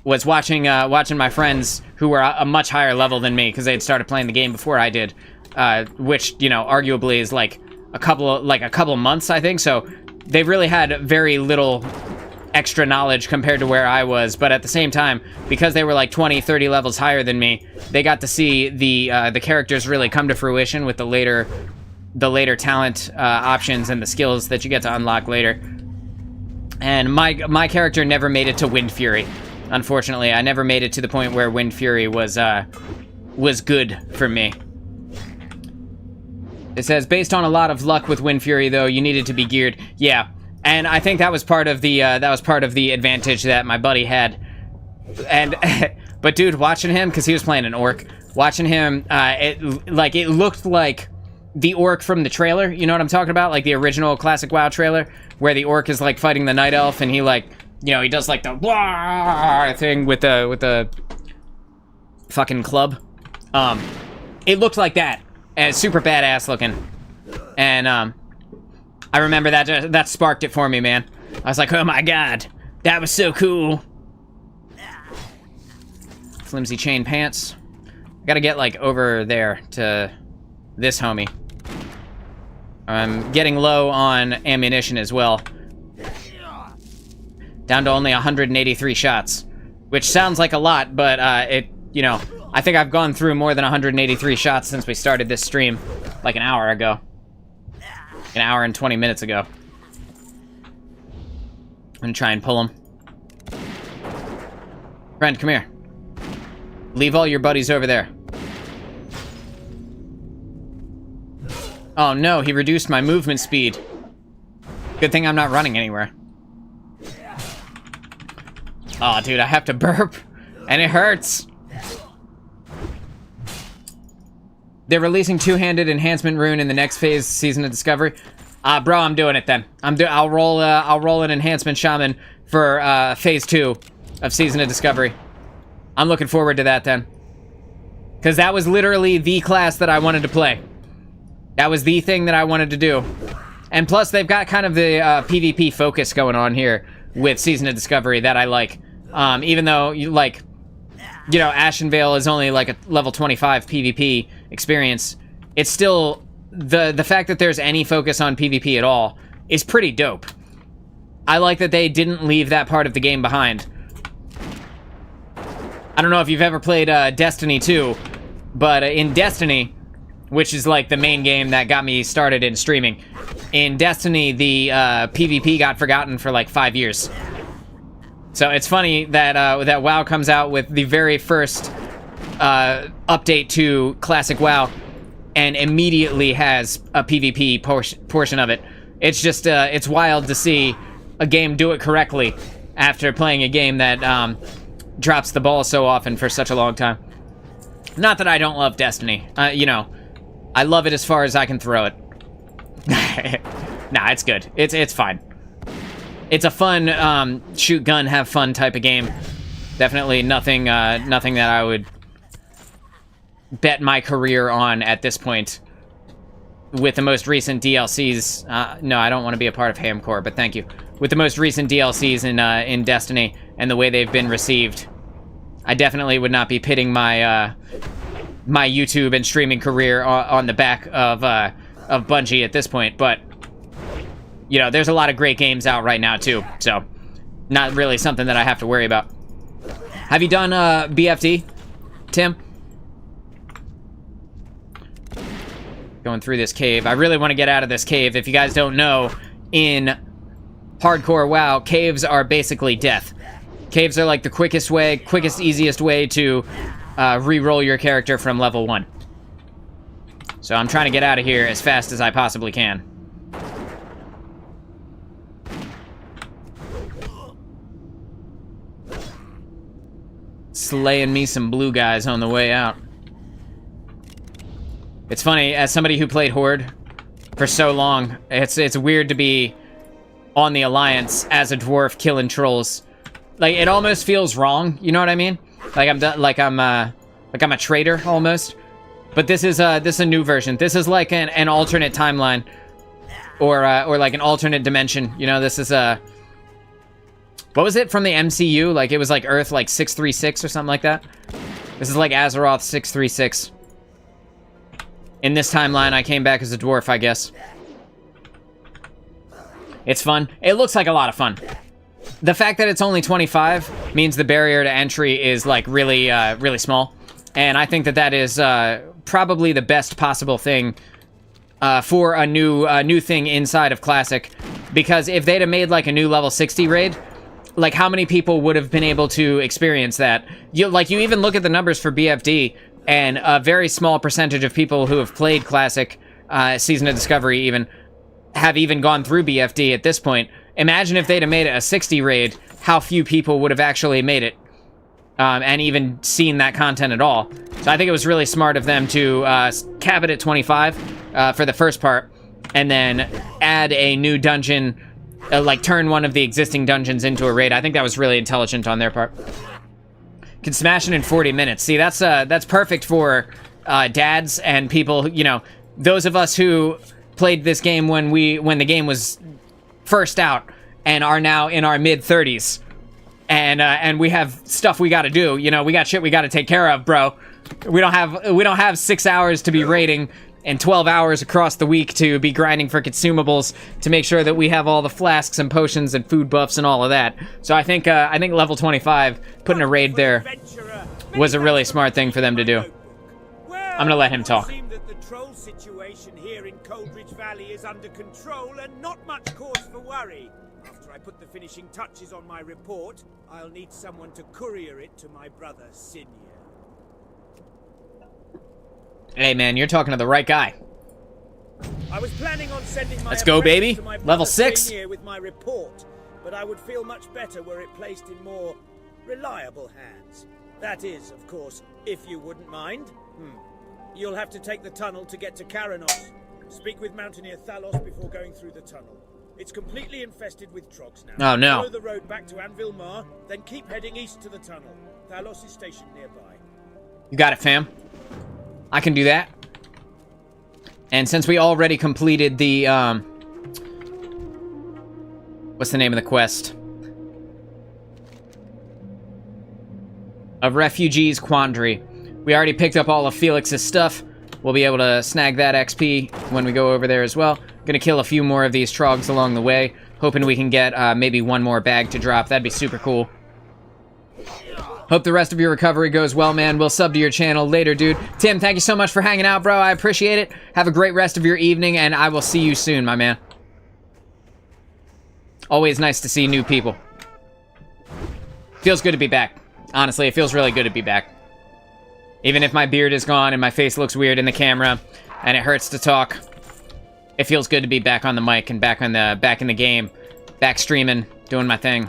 Speaker 1: was watching my friends who were a much higher level than me, because they had started playing the game before I did, which, you know, arguably is like a couple months, I think. So they really had very little extra knowledge compared to where I was, but at the same time, because they were like 20, 30 levels higher than me, they got to see the characters really come to fruition with the later talent options and the skills that you get to unlock later. And my character never made it to Wind Fury. Unfortunately, I never made it to the point where Wind Fury was good for me. It says, based on a lot of luck with Wind Fury, though, you needed to be geared. Yeah, and I think that was part of the advantage that my buddy had. And but dude, watching him, because he was playing an orc, watching him, it looked like the orc from the trailer. You know what I'm talking about? Like the original Classic WoW trailer, where the orc is like fighting the night elf, and he like, you know, he does like the blah thing with the fucking club. It looked like that, and it's super badass looking. And I remember that sparked it for me, man. I was like, oh my god, that was so cool. Flimsy chain pants. I gotta get like over there to this homie. I'm getting low on ammunition as well. Down to only 183 shots, which sounds like a lot, but you know, I think I've gone through more than 183 shots since we started this stream, like an hour ago. An hour and 20 minutes ago. I'm gonna try and pull him. Friend, come here. Leave all your buddies over there. Oh no, he reduced my movement speed. Good thing I'm not running anywhere. Oh, dude, I have to burp, and it hurts. They're releasing two-handed enhancement rune in the next phase, Season of Discovery. Bro, I'm doing it then. I'll roll an enhancement shaman for phase 2 of Season of Discovery. I'm looking forward to that then, because that was literally the class that I wanted to play. That was the thing that I wanted to do. And plus, they've got kind of the PvP focus going on here with Season of Discovery that I like. Even though, you know, Ashenvale is only like a level 25 PvP experience, it's still, the fact that there's any focus on PvP at all is pretty dope. I like that they didn't leave that part of the game behind. I don't know if you've ever played Destiny 2, but in Destiny, which is like the main game that got me started in streaming, in Destiny, the PvP got forgotten for like 5 years. So it's funny that that WoW comes out with the very first update to Classic WoW and immediately has a PvP portion of it. It's just, it's wild to see a game do it correctly after playing a game that drops the ball so often for such a long time. Not that I don't love Destiny. You know, I love it as far as I can throw it. Nah, it's good. It's fine. It's a fun shoot gun, have fun type of game. Definitely nothing nothing that I would bet my career on at this point. With the most recent DLCs, no, I don't want to be a part of Hamcore, but thank you. With the most recent DLCs in Destiny and the way they've been received, I definitely would not be pitting my my YouTube and streaming career on the back of Bungie at this point. But you know, there's a lot of great games out right now too, so not really something that I have to worry about. Have you done BFD, Tim? Going through this cave. I really want to get out of this cave. If you guys don't know, in hardcore WoW, caves are basically death. Caves are like the quickest, easiest way to re-roll your character from level 1. So I'm trying to get out of here as fast as I possibly can. Slaying me some blue guys on the way out. It's funny, as somebody who played Horde for so long, it's weird to be on the Alliance as a dwarf killing trolls. Like, it almost feels wrong, you know what I mean? Like I'm a traitor almost. But this is a new version. This is like an alternate timeline, or like an alternate dimension. You know, this is what was it from the MCU? Like, it was like Earth like 636 or something like that. This is like Azeroth 636. In this timeline, I came back as a dwarf, I guess. It's fun. It looks like a lot of fun. The fact that it's only 25 means the barrier to entry is like really, really small. And I think that that is probably the best possible thing for a new thing inside of Classic. Because if they'd have made like a new level 60 raid, like how many people would have been able to experience that? You even look at the numbers for BFD, and a very small percentage of people who have played Classic, Season of Discovery even, have even gone through BFD at this point. Imagine if they'd have made it a 60 raid, how few people would have actually made it, and even seen that content at all. So I think it was really smart of them to cap it at 25 for the first part, and then add a new dungeon, like turn one of the existing dungeons into a raid. I think that was really intelligent on their part. Can smash it in 40 minutes. See, that's perfect for dads and people, you know, those of us who played this game when the game was first out and are now in our mid-30s. And we have stuff we gotta do. You know, we got shit we gotta take care of, bro. We don't have 6 hours to be raiding and 12 hours across the week to be grinding for consumables to make sure that we have all the flasks and potions and food buffs and all of that. So I think level 25, putting a raid there, was a really smart thing for them to do. I'm gonna let him talk.
Speaker 2: It seems that the troll situation here in Coldridge Valley is under control and not much cause for worry. After I put the finishing touches on my report, I'll need someone to courier it to my brother Sinya.
Speaker 1: Hey man, you're talking to the right guy.
Speaker 2: I was planning on sending my
Speaker 1: Let's go, baby.
Speaker 2: to my brother
Speaker 1: Level 6.
Speaker 2: Sinya with my report, but I would feel much better were it placed in more reliable hands. That is, of course, if you wouldn't mind. You'll have to take the tunnel to get to Karanos. Speak with Mountaineer Thalos before going through the tunnel. It's completely infested with trogs now.
Speaker 1: Oh no.
Speaker 2: Follow the road back to Anvil Mar, then keep heading east to the tunnel. Thalos is stationed nearby.
Speaker 1: You got it, fam. I can do that. And since we already completed the, what's the name of the quest? of Refugees Quandary. We already picked up all of Felix's stuff. We'll be able to snag that XP when we go over there as well. Gonna kill a few more of these trogs along the way. Hoping we can get maybe one more bag to drop. That'd be super cool. Hope the rest of your recovery goes well, man. We'll sub to your channel later, dude. Tim, thank you so much for hanging out, bro. I appreciate it. Have a great rest of your evening, and I will see you soon, my man. Always nice to see new people. Feels good to be back. Honestly, it feels really good to be back. Even if my beard is gone and my face looks weird in the camera and it hurts to talk, it feels good to be back on the mic and back in the game, back streaming, doing my thing.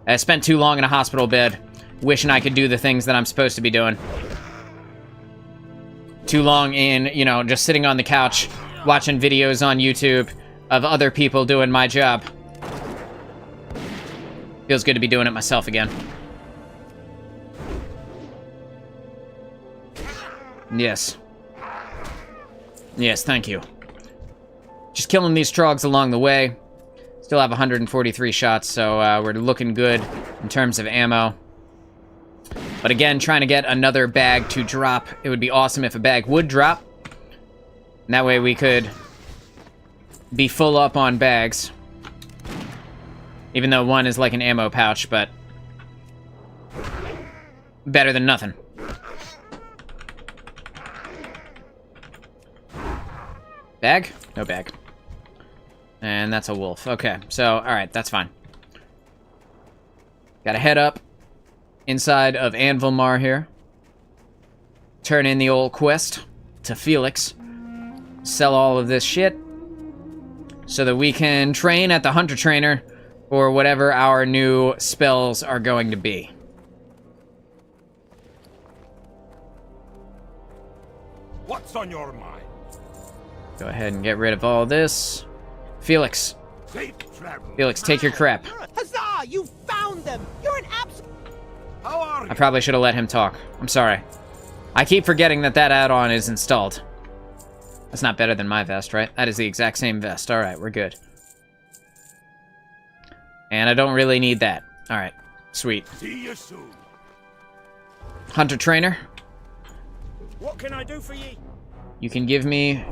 Speaker 1: I spent too long in a hospital bed, wishing I could do the things that I'm supposed to be doing. Too long in, you know, just sitting on the couch, watching videos on YouTube of other people doing my job. Feels good to be doing it myself again. Yes. Yes, thank you. Just killing these trogs along the way. Still have 143 shots, so we're looking good in terms of ammo. But again, trying to get another bag to drop. It would be awesome if a bag would drop. And that way we could be full up on bags. Even though one is like an ammo pouch, but better than nothing. Bag? No bag. And that's a wolf. Okay, so, alright, that's fine. Gotta head up inside of Anvilmar here. Turn in the old quest to Felix. Sell all of this shit so that we can train at the Hunter Trainer or whatever our new spells are going to be.
Speaker 3: What's on your mind?
Speaker 1: Go ahead and get rid of all this. Felix.
Speaker 3: Safe travel.
Speaker 1: Felix, take your crap.
Speaker 4: Huzzah! You found them! You're an
Speaker 3: How are you?
Speaker 1: I probably should have let him talk. I'm sorry. I keep forgetting that that add-on is installed. That's not better than my vest, right? That is the exact same vest. Alright, we're good. And I don't really need that. Alright, sweet.
Speaker 3: See you soon.
Speaker 1: Hunter Trainer,
Speaker 5: What can I do for ye?
Speaker 1: you can give me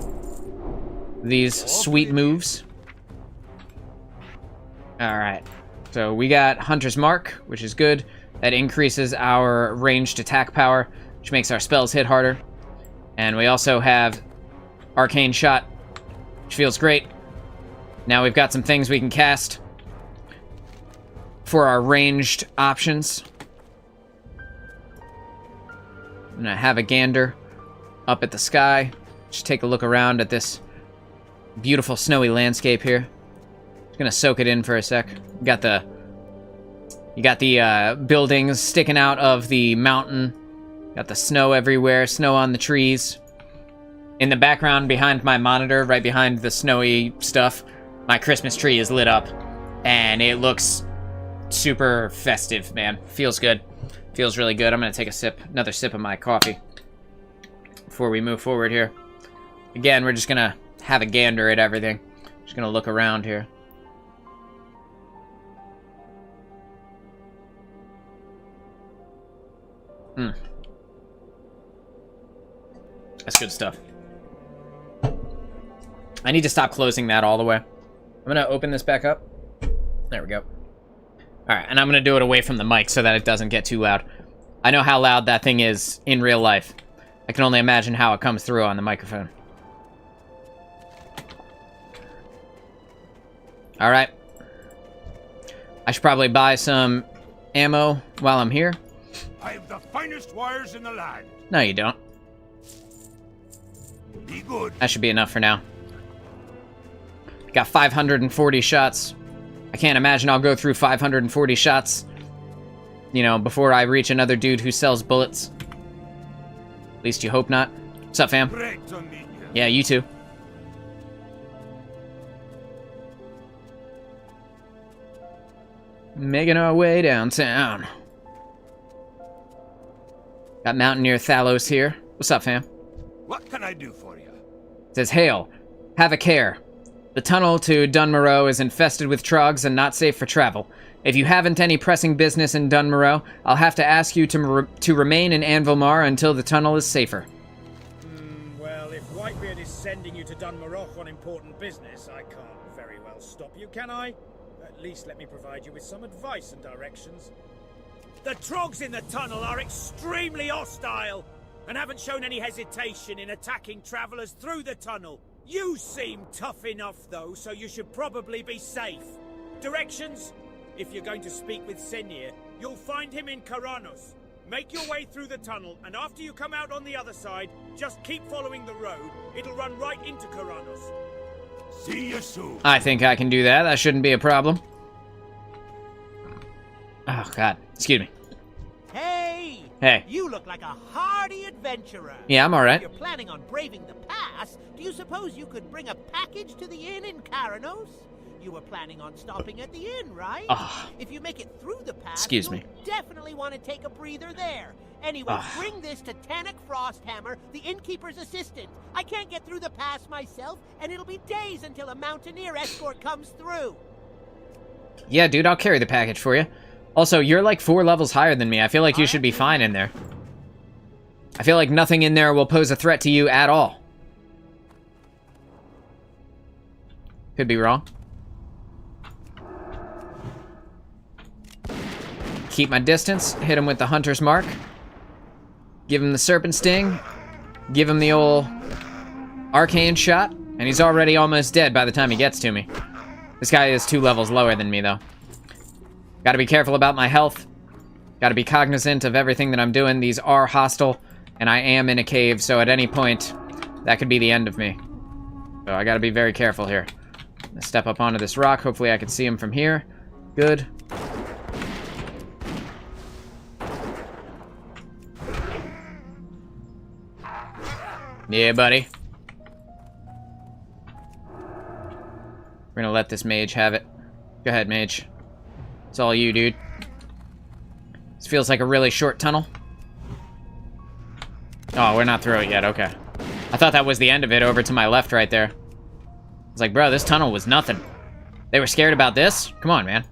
Speaker 1: these sweet moves. Alright, so we got Hunter's Mark, which is good. That increases our ranged attack power, which makes our spells hit harder. And we also have Arcane Shot, which feels great. Now we've got some things we can cast for our ranged options. I'm gonna have a gander up at the sky. Just take a look around at this beautiful snowy landscape here. Just gonna soak it in for a sec. You got the buildings sticking out of the mountain. Got the snow everywhere, snow on the trees. In the background behind my monitor, right behind the snowy stuff, my Christmas tree is lit up. And it looks super festive, man. Feels good. Feels really good. I'm gonna take another sip of my coffee before we move forward here. Again, we're just gonna have a gander at everything. Just gonna look around here. That's good stuff. I need to stop closing that all the way. I'm gonna open this back up. There we go. Alright, and I'm gonna do it away from the mic so that it doesn't get too loud. I know how loud that thing is in real life. I can only imagine how it comes through on the microphone. Alright. I should probably buy some ammo while I'm here.
Speaker 3: I have the finest wires in the land.
Speaker 1: No, you don't.
Speaker 3: Be good.
Speaker 1: That should be enough for now. Got 540 shots. I can't imagine I'll go through 540 shots, you know, before I reach another dude who sells bullets. At least you hope not. What's up, fam?
Speaker 3: Great to meet you.
Speaker 1: Yeah, you too. Making our way downtown. Got Mountaineer Thalos here. What's up, fam?
Speaker 3: What can I do for you?
Speaker 1: It says, hail. Have a care. The tunnel to Dunmoreau is infested with trogs and not safe for travel. If you haven't any pressing business in Dunmoreau, I'll have to ask you to remain in Anvilmar until the tunnel is safer.
Speaker 5: Well, if Whitebeard is sending you to Dunmoreau on important business, I can't very well stop you, can I? At least let me provide you with some advice and directions.
Speaker 2: The trogs in the tunnel are extremely hostile and haven't shown any hesitation in attacking travelers through the tunnel. You seem tough enough, though, so you should probably be safe. Directions? If you're going to speak with Senir, you'll find him in Karanos. Make your way through the tunnel, and after you come out on the other side, just keep following the road. It'll run right into Karanos.
Speaker 3: See you soon.
Speaker 1: I think I can do that. That shouldn't be a problem. Oh, God. Excuse me.
Speaker 4: Hey!
Speaker 1: Hey.
Speaker 4: You look like a hardy adventurer.
Speaker 1: Yeah, I'm alright.
Speaker 4: If you're planning on braving the pass, do you suppose you could bring a package to the inn in Karanos? You were planning on stopping at the inn, right? If you make it through the pass,
Speaker 1: Excuse
Speaker 4: you'll
Speaker 1: me.
Speaker 4: definitely want to take a breather there. Anyway, bring this to Tannock Frosthammer, the innkeeper's assistant. I can't get through the pass myself, and it'll be days until a mountaineer escort comes through.
Speaker 1: Yeah, dude, I'll carry the package for you. Also, you're like 4 levels higher than me. I feel like you should be fine in there. I feel like nothing in there will pose a threat to you at all. Could be wrong. Keep my distance. Hit him with the hunter's mark. Give him the serpent sting. Give him the old arcane shot. And he's already almost dead by the time he gets to me. This guy is 2 levels lower than me, though. Gotta be careful about my health. Gotta be cognizant of everything that I'm doing. These are hostile, and I am in a cave, so at any point, that could be the end of me. So I gotta be very careful here. I'm gonna step up onto this rock. Hopefully I can see him from here. Good. Yeah, buddy. We're gonna let this mage have it. Go ahead, mage. It's all you, dude. This feels like a really short tunnel. Oh, we're not through it yet, okay. I thought that was the end of it over to my left right there. I was like, bro, this tunnel was nothing. They were scared about this? Come on, man.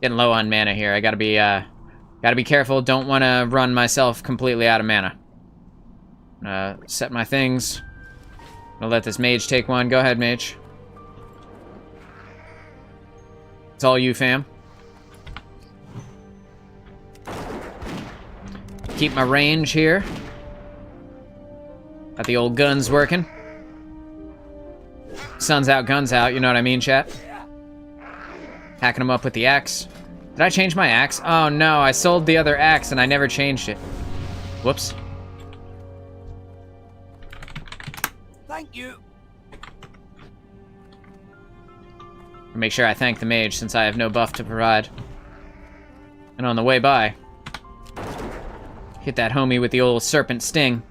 Speaker 1: Getting low on mana here. I gotta be careful. Don't want to run myself completely out of mana. Set my things. I'll let this mage take one. Go ahead, mage. It's all you, fam. Keep my range here. Got the old guns working. Sun's out, guns out, you know what I mean, chat? Hacking them up with the axe. Did I change my axe? Oh no, I sold the other axe and I never changed it. Whoops.
Speaker 2: Thank you.
Speaker 1: Make sure I thank the mage since I have no buff to provide. And on the way by, hit that homie with the old serpent sting.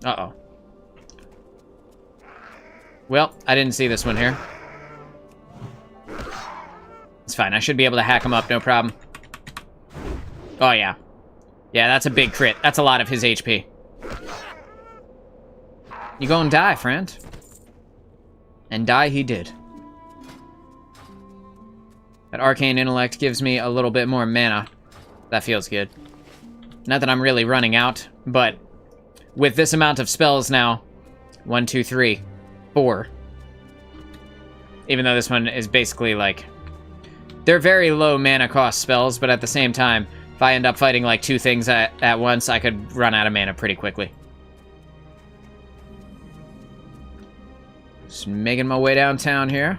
Speaker 1: Uh-oh. Well, I didn't see this one here. It's fine, I should be able to hack him up, no problem. Oh yeah. Yeah, that's a big crit. That's a lot of his HP. You gonna die, friend. And die he did. That arcane intellect gives me a little bit more mana. That feels good. Not that I'm really running out, but with this amount of spells now, 1, 2, 3, 4. Even though this one is basically like, they're very low mana cost spells, but at the same time, if I end up fighting like 2 things at once, I could run out of mana pretty quickly. Just making my way downtown here.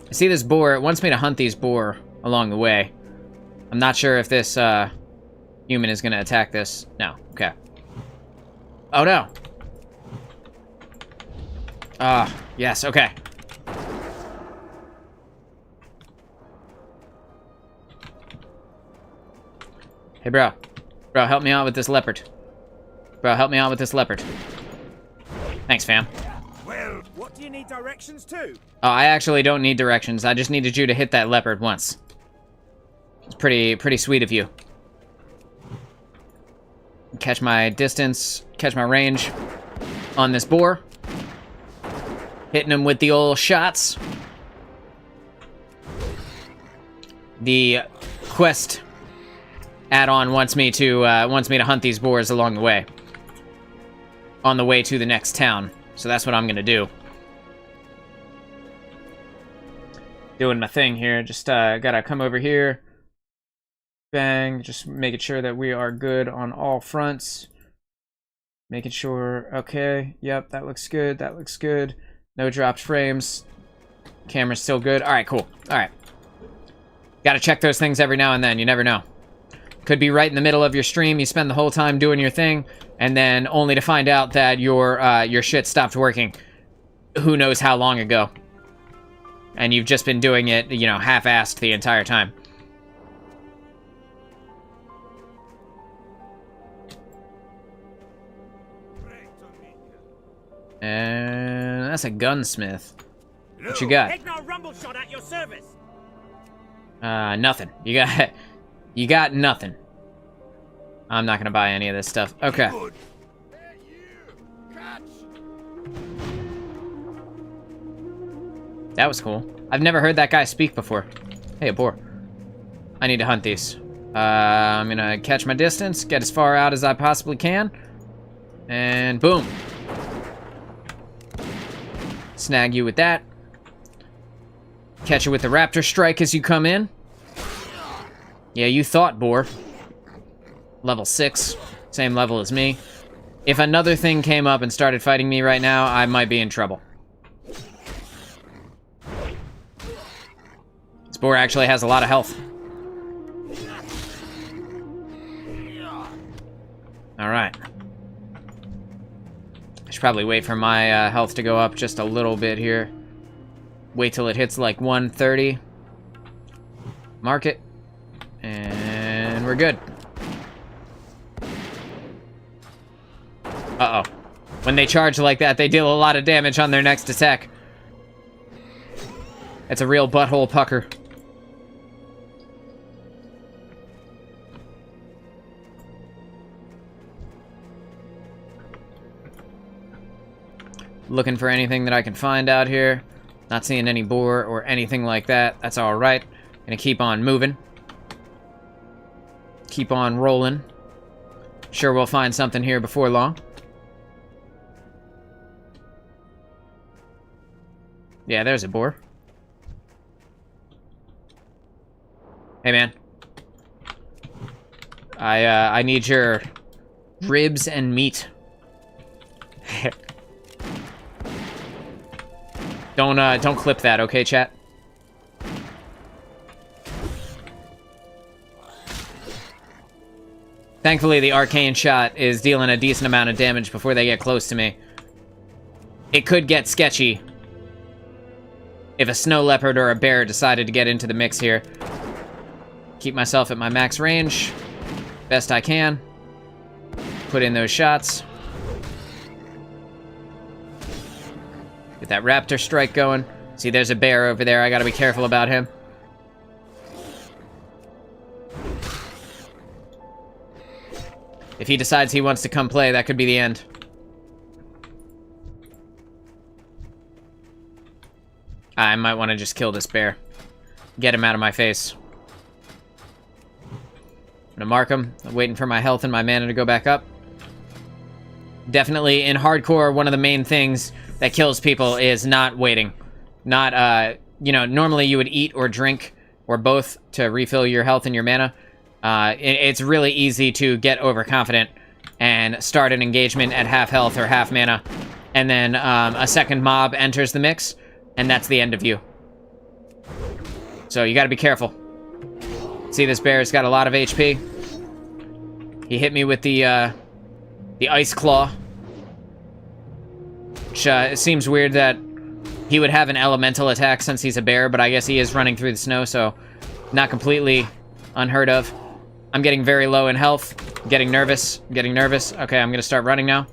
Speaker 1: I see this boar. It wants me to hunt these boar along the way. I'm not sure if this human is going to attack this. No. Okay. Oh, no. Yes. Okay. Hey, bro. Bro, help me out with this leopard. Bro, help me out with this leopard. Thanks, fam.
Speaker 3: Well,
Speaker 5: What do you need directions to?
Speaker 1: Oh, I actually don't need directions. I just needed you to hit that leopard once. It's pretty sweet of you. Catch my distance, catch my range on this boar. Hitting him with the old shots. The quest add-on wants me to hunt these boars along the way. On the way to the next town. So that's what I'm gonna do. Doing my thing here. Just gotta come over here. Bang. Just making sure that we are good on all fronts. Making sure, okay. Yep, that looks good. That looks good. No dropped frames. Camera's still good. Alright, cool. Alright. Gotta check those things every now and then. You never know. Could be right in the middle of your stream. You spend the whole time doing your thing, and then only to find out that your shit stopped working. Who knows how long ago. And you've just been doing it, you know, half-assed the entire time. And that's a gunsmith. What you got?
Speaker 2: Ignore rumble shot at your service.
Speaker 1: Nothing. You got nothing. I'm not gonna buy any of this stuff. Okay. That was cool. I've never heard that guy speak before. Hey, a boar. I need to hunt these. I'm gonna catch my distance, get as far out as I possibly can, and boom. Snag you with that. Catch you with the raptor strike as you come in. Yeah, you thought, boar. Level 6. Same level as me. If another thing came up and started fighting me right now, I might be in trouble. This boar actually has a lot of health. Alright. I should probably wait for my health to go up just a little bit here. Wait till it hits like 130. Mark it. And we're good. Uh-oh. When they charge like that, they deal a lot of damage on their next attack. It's a real butthole pucker. Looking for anything that I can find out here. Not seeing any boar or anything like that. That's alright. Gonna keep on moving. Keep on rolling. Sure we'll find something here before long. Yeah, there's a boar. Hey, man. I need your ribs and meat. Don't clip that, okay, chat? Thankfully, the arcane shot is dealing a decent amount of damage before they get close to me. It could get sketchy if a snow leopard or a bear decided to get into the mix here. Keep myself at my max range, best I can. Put in those shots. Get that raptor strike going. See, there's a bear over there. I gotta be careful about him. If he decides he wants to come play, that could be the end. I might want to just kill this bear. Get him out of my face. I'm gonna mark him. I'm waiting for my health and my mana to go back up. Definitely, in hardcore, one of the main things that kills people is not waiting. Not, you know, normally you would eat or drink, or both, to refill your health and your mana. It's really easy to get overconfident and start an engagement at half health or half mana, and then a second mob enters the mix, and that's the end of you. So you gotta be careful. See, this bear's got a lot of HP. He hit me with the ice claw. Which, it seems weird that he would have an elemental attack since he's a bear, but I guess he is running through the snow, so not completely unheard of. I'm getting very low in health. Getting nervous. Okay, I'm gonna start running now.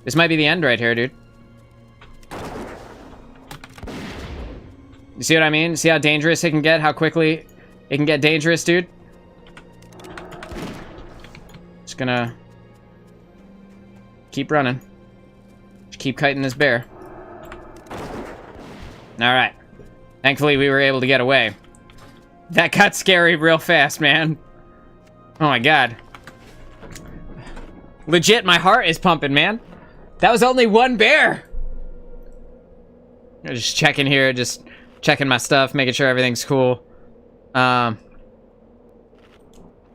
Speaker 1: This might be the end right here, dude. You see what I mean? See how dangerous it can get? How quickly it can get dangerous, dude? gonna keep running. Just keep kiting this bear. Alright. Thankfully, we were able to get away. That got scary real fast, man. Oh my god. Legit, my heart is pumping, man. That was only one bear! I'm just checking here, just checking my stuff, making sure everything's cool. Alright.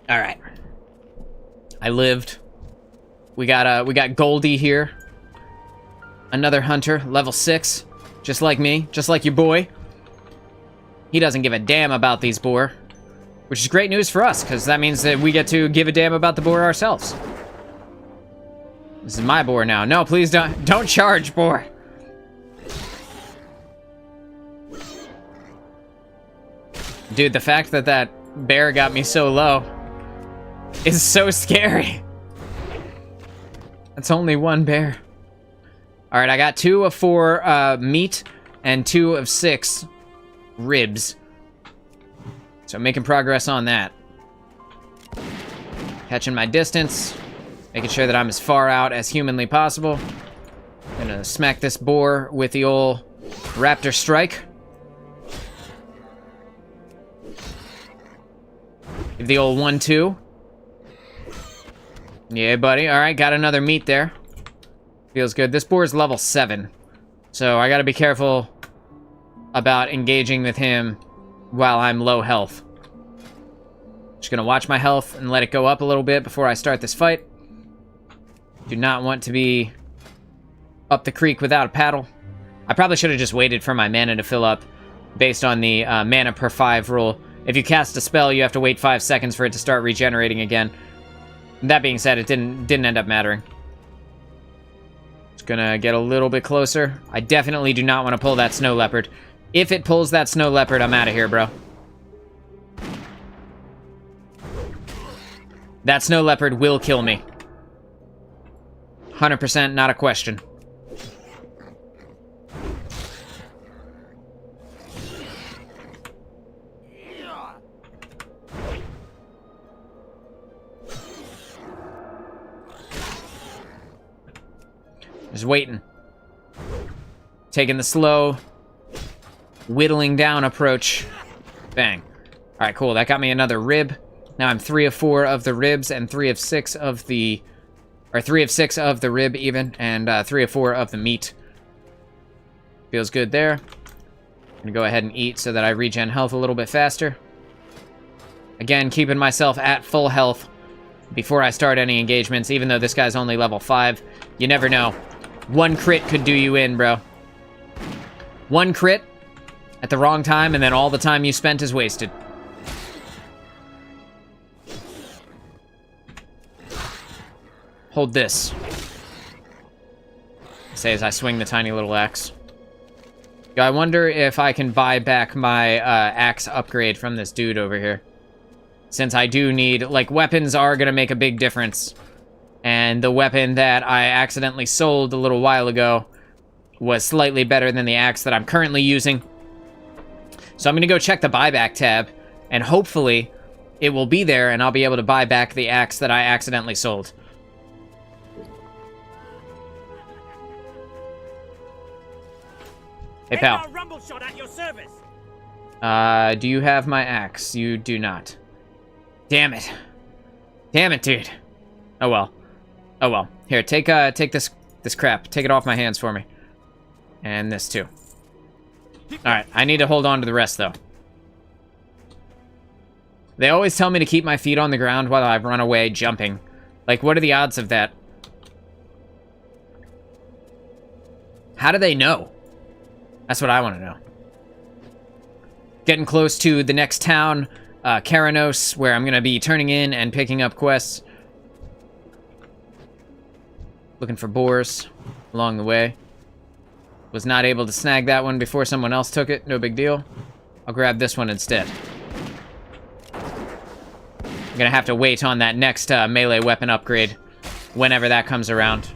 Speaker 1: I lived. We got Goldie here. Another hunter, level 6. Just like me, just like your boy. He doesn't give a damn about these boar. Which is great news for us, because that means that we get to give a damn about the boar ourselves. This is my boar now. No, please don't charge, boar. Dude, the fact that that bear got me so low is so scary. That's only one bear. All right, I got 2 of 4 meat and 2 of 6 ribs. So I'm making progress on that. Catching my distance. Making sure that I'm as far out as humanly possible. Gonna smack this boar with the old raptor strike. Give the old 1-2. Yeah, buddy. All right, got another meat there. Feels good. This boar is level 7. So I gotta be careful about engaging with him while I'm low health. Just gonna watch my health and let it go up a little bit before I start this fight. Do not want to be up the creek without a paddle. I probably should have just waited for my mana to fill up based on the mana per 5 rule. If you cast a spell, you have to wait 5 seconds for it to start regenerating again. That being said, it didn't end up mattering. Just gonna get a little bit closer. I definitely do not want to pull that snow leopard. If it pulls that snow leopard, I'm out of here, bro. That snow leopard will kill me. 100%, not a question. Just waiting. Taking the slow, whittling down approach. Bang. All right, cool. That got me another rib. Now I'm 3 of 4 of the ribs and 3 of 6 of the... Or 3 of 6 of the rib even, and 3 of 4 of the meat. Feels good there. I'm gonna go ahead and eat so that I regen health a little bit faster. Again, keeping myself at full health before I start any engagements, even though this guy's only level 5. You never know. One crit could do you in, bro. One crit at the wrong time, and then all the time you spent is wasted. Hold this. Say as I swing the tiny little axe. I wonder if I can buy back my axe upgrade from this dude over here. Since I do need, like, weapons are gonna make a big difference. And the weapon that I accidentally sold a little while ago was slightly better than the axe that I'm currently using. So I'm gonna go check the buyback tab, and hopefully it will be there and I'll be able to buy back the axe that I accidentally sold. Hey, pal.
Speaker 5: Rumble shot at your service.
Speaker 1: Do you have my axe? You do not. Damn it. Damn it, dude. Oh well. Oh well. Here, take this crap. Take it off my hands for me. And this too. Alright, I need to hold on to the rest though. They always tell me to keep my feet on the ground while I run away jumping. Like, what are the odds of that? How do they know? That's what I want to know. Getting close to the next town, Karanos, where I'm going to be turning in and picking up quests. Looking for boars along the way. Was not able to snag that one before someone else took it. No big deal. I'll grab this one instead. I'm going to have to wait on that next melee weapon upgrade whenever that comes around.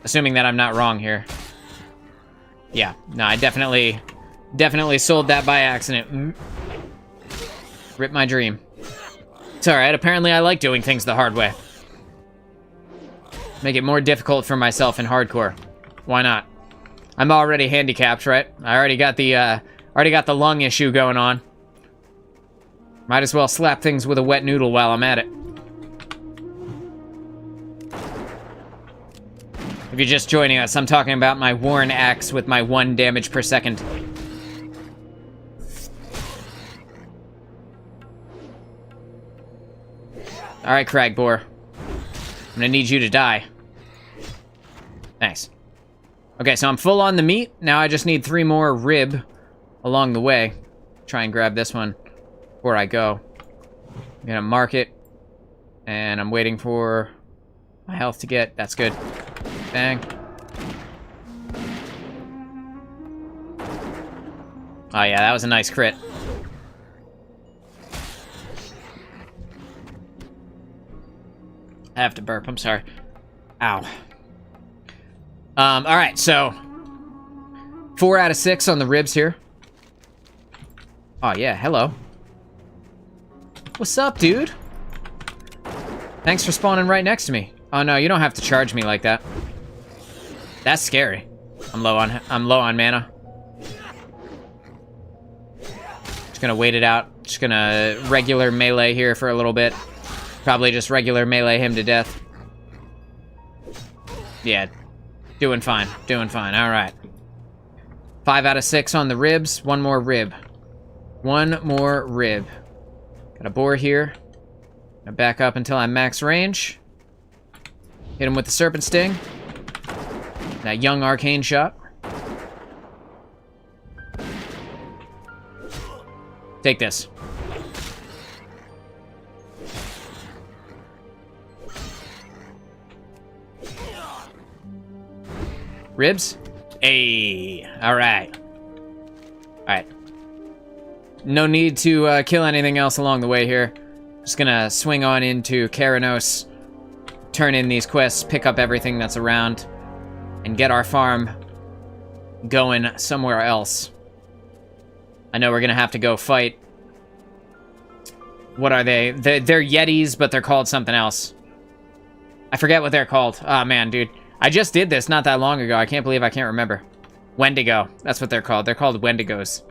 Speaker 1: Assuming that I'm not wrong here. Yeah, no, I definitely sold that by accident. Rip my dream. It's alright, apparently I like doing things the hard way. Make it more difficult for myself in hardcore. Why not? I'm already handicapped, right? I already got the lung issue going on. Might as well slap things with a wet noodle while I'm at it. If you're just joining us, I'm talking about my worn axe with my 1 damage per second. Alright, Cragboar. I'm gonna need you to die. Nice. Okay, so I'm full on the meat. Now I just need 3 more rib along the way. Try and grab this one before I go. I'm gonna mark it. And I'm waiting for my health to get... That's good. Bang. Oh yeah, that was a nice crit. I have to burp, I'm sorry. Ow. Alright, so 4 out of 6 on the ribs here. Oh yeah, hello. What's up, dude? Thanks for spawning right next to me. Oh no, you don't have to charge me like that. That's scary. I'm low on mana. Just gonna wait it out. Just gonna regular melee here for a little bit. Probably just regular melee him to death. Yeah, doing fine, doing fine. All right. 5 out of 6 on the ribs. 1 more rib. 1 more rib. Got a boar here. Gonna back up until I'm max range. Hit him with the serpent sting. That young arcane shot. Take this. Ribs? Hey, alright. Alright. No need to kill anything else along the way here. Just gonna swing on into Keranos, turn in these quests, pick up everything that's around, and get our farm going somewhere else. I know we're gonna have to go fight. What are they? They're Yetis, but they're called something else. I forget what they're called. Ah, man, dude. I just did this not that long ago. I can't believe I can't remember. Wendigo. That's what they're called. They're called Wendigos.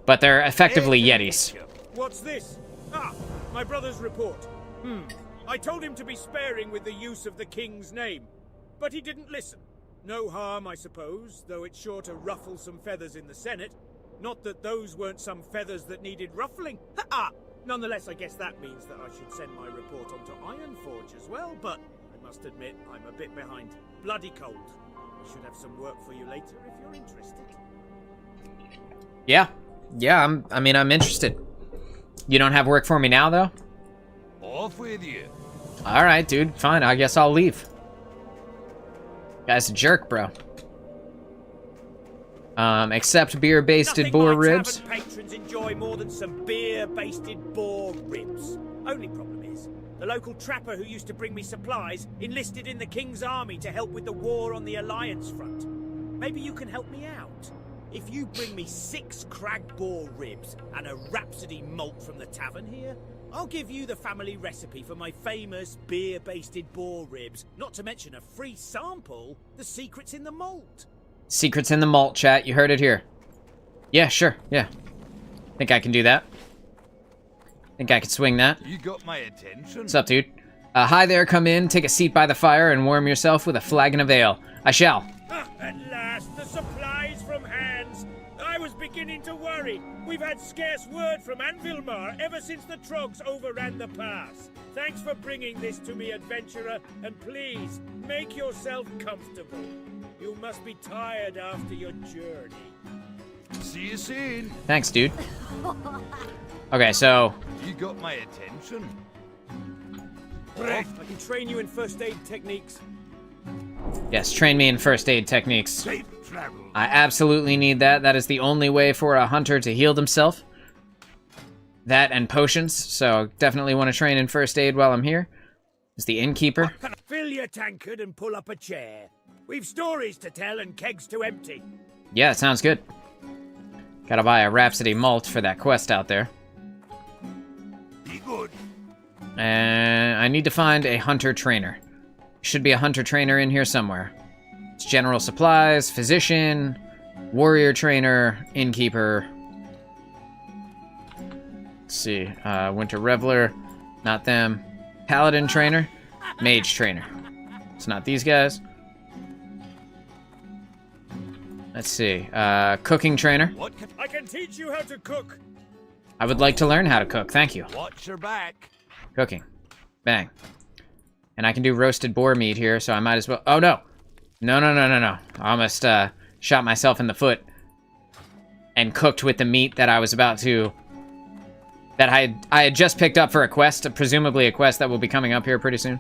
Speaker 1: But they're effectively Yetis.
Speaker 5: What's this? Ah, my brother's report. I told him to be sparing with the use of the king's name, but he didn't listen. No harm, I suppose, though it's sure to ruffle some feathers in the Senate. Not that those weren't some feathers that needed ruffling. Ha-ha! Nonetheless, I guess that means that I should send my report on to Ironforge as well, but I must admit I'm a bit behind. Bloody cold. I should have some work for you later if you're interested.
Speaker 1: Yeah. Yeah, I'm interested. You don't have work for me now, though?
Speaker 3: Off with you.
Speaker 1: Alright, dude. Fine, I guess I'll leave. Guy's a jerk, bro. Except beer-basted boar ribs.
Speaker 5: Nothing my tavern patrons enjoy more than some beer-basted boar ribs. Only problem is, the local trapper who used to bring me supplies enlisted in the King's army to help with the war on the Alliance front. Maybe you can help me out. If you bring me 6 crag boar ribs and a Rhapsody malt from the tavern here, I'll give you the family recipe for my famous beer-basted boar ribs, not to mention a free sample, the secret's in the malt.
Speaker 1: Secrets in the malt, chat. You heard it here. Yeah, sure. Yeah. Think I can do that. Think I can swing that.
Speaker 3: You got my attention.
Speaker 1: What's up, dude? Hi there, come in, take a seat by the fire, and warm yourself with a flagon of ale. I shall.
Speaker 5: Ah, at last, the supplies from hands. I was beginning to worry. We've had scarce word from Anvilmar ever since the Trogs overran the pass. Thanks for bringing this to me, adventurer, and please, make yourself comfortable. You must be tired after your journey.
Speaker 3: See you soon.
Speaker 1: Thanks, dude. Okay, so...
Speaker 3: You got my attention.
Speaker 5: I can train you in first aid techniques.
Speaker 1: Yes, train me in first aid techniques.
Speaker 3: Safe travel.
Speaker 1: I absolutely need that. That is the only way for a hunter to heal themselves. That and potions, so definitely want to train in first aid while I'm here. Is the innkeeper.
Speaker 5: Fill your tankard and pull up a chair. We've stories to tell and kegs to empty.
Speaker 1: Yeah, it sounds good. Gotta buy a Rhapsody malt for that quest out there.
Speaker 3: Be good.
Speaker 1: And I need to find a hunter trainer. Should be a hunter trainer in here somewhere. It's general supplies, physician, warrior trainer, innkeeper. Let's see. Winter reveler. Not them. Paladin trainer. Mage trainer. It's not these guys. Let's see. Cooking trainer.
Speaker 3: What can...
Speaker 5: I can teach you how to cook.
Speaker 1: I would like to learn how to cook. Thank you.
Speaker 3: Watch your back.
Speaker 1: Cooking. Bang. And I can do roasted boar meat here, so I might as well... Oh, no. No. I almost shot myself in the foot and cooked with the meat that I was about to... That I had just picked up for a quest, presumably a quest that will be coming up here pretty soon.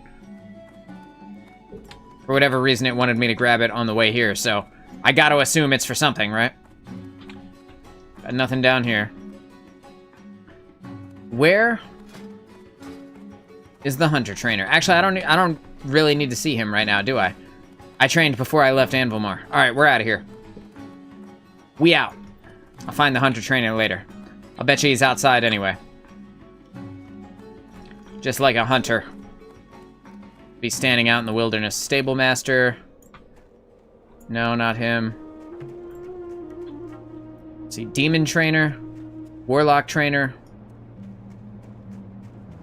Speaker 1: For whatever reason, it wanted me to grab it on the way here, so I gotta assume it's for something, right? Got nothing down here. Where is the hunter trainer? Actually, I don't really need to see him right now, do I? I trained before I left Anvilmar. All right, we're out of here. We out. I'll find the hunter trainer later. I'll bet you he's outside anyway. Just like a hunter. Be standing out in the wilderness. Stable master. No, not him. Let's see, demon trainer. Warlock trainer.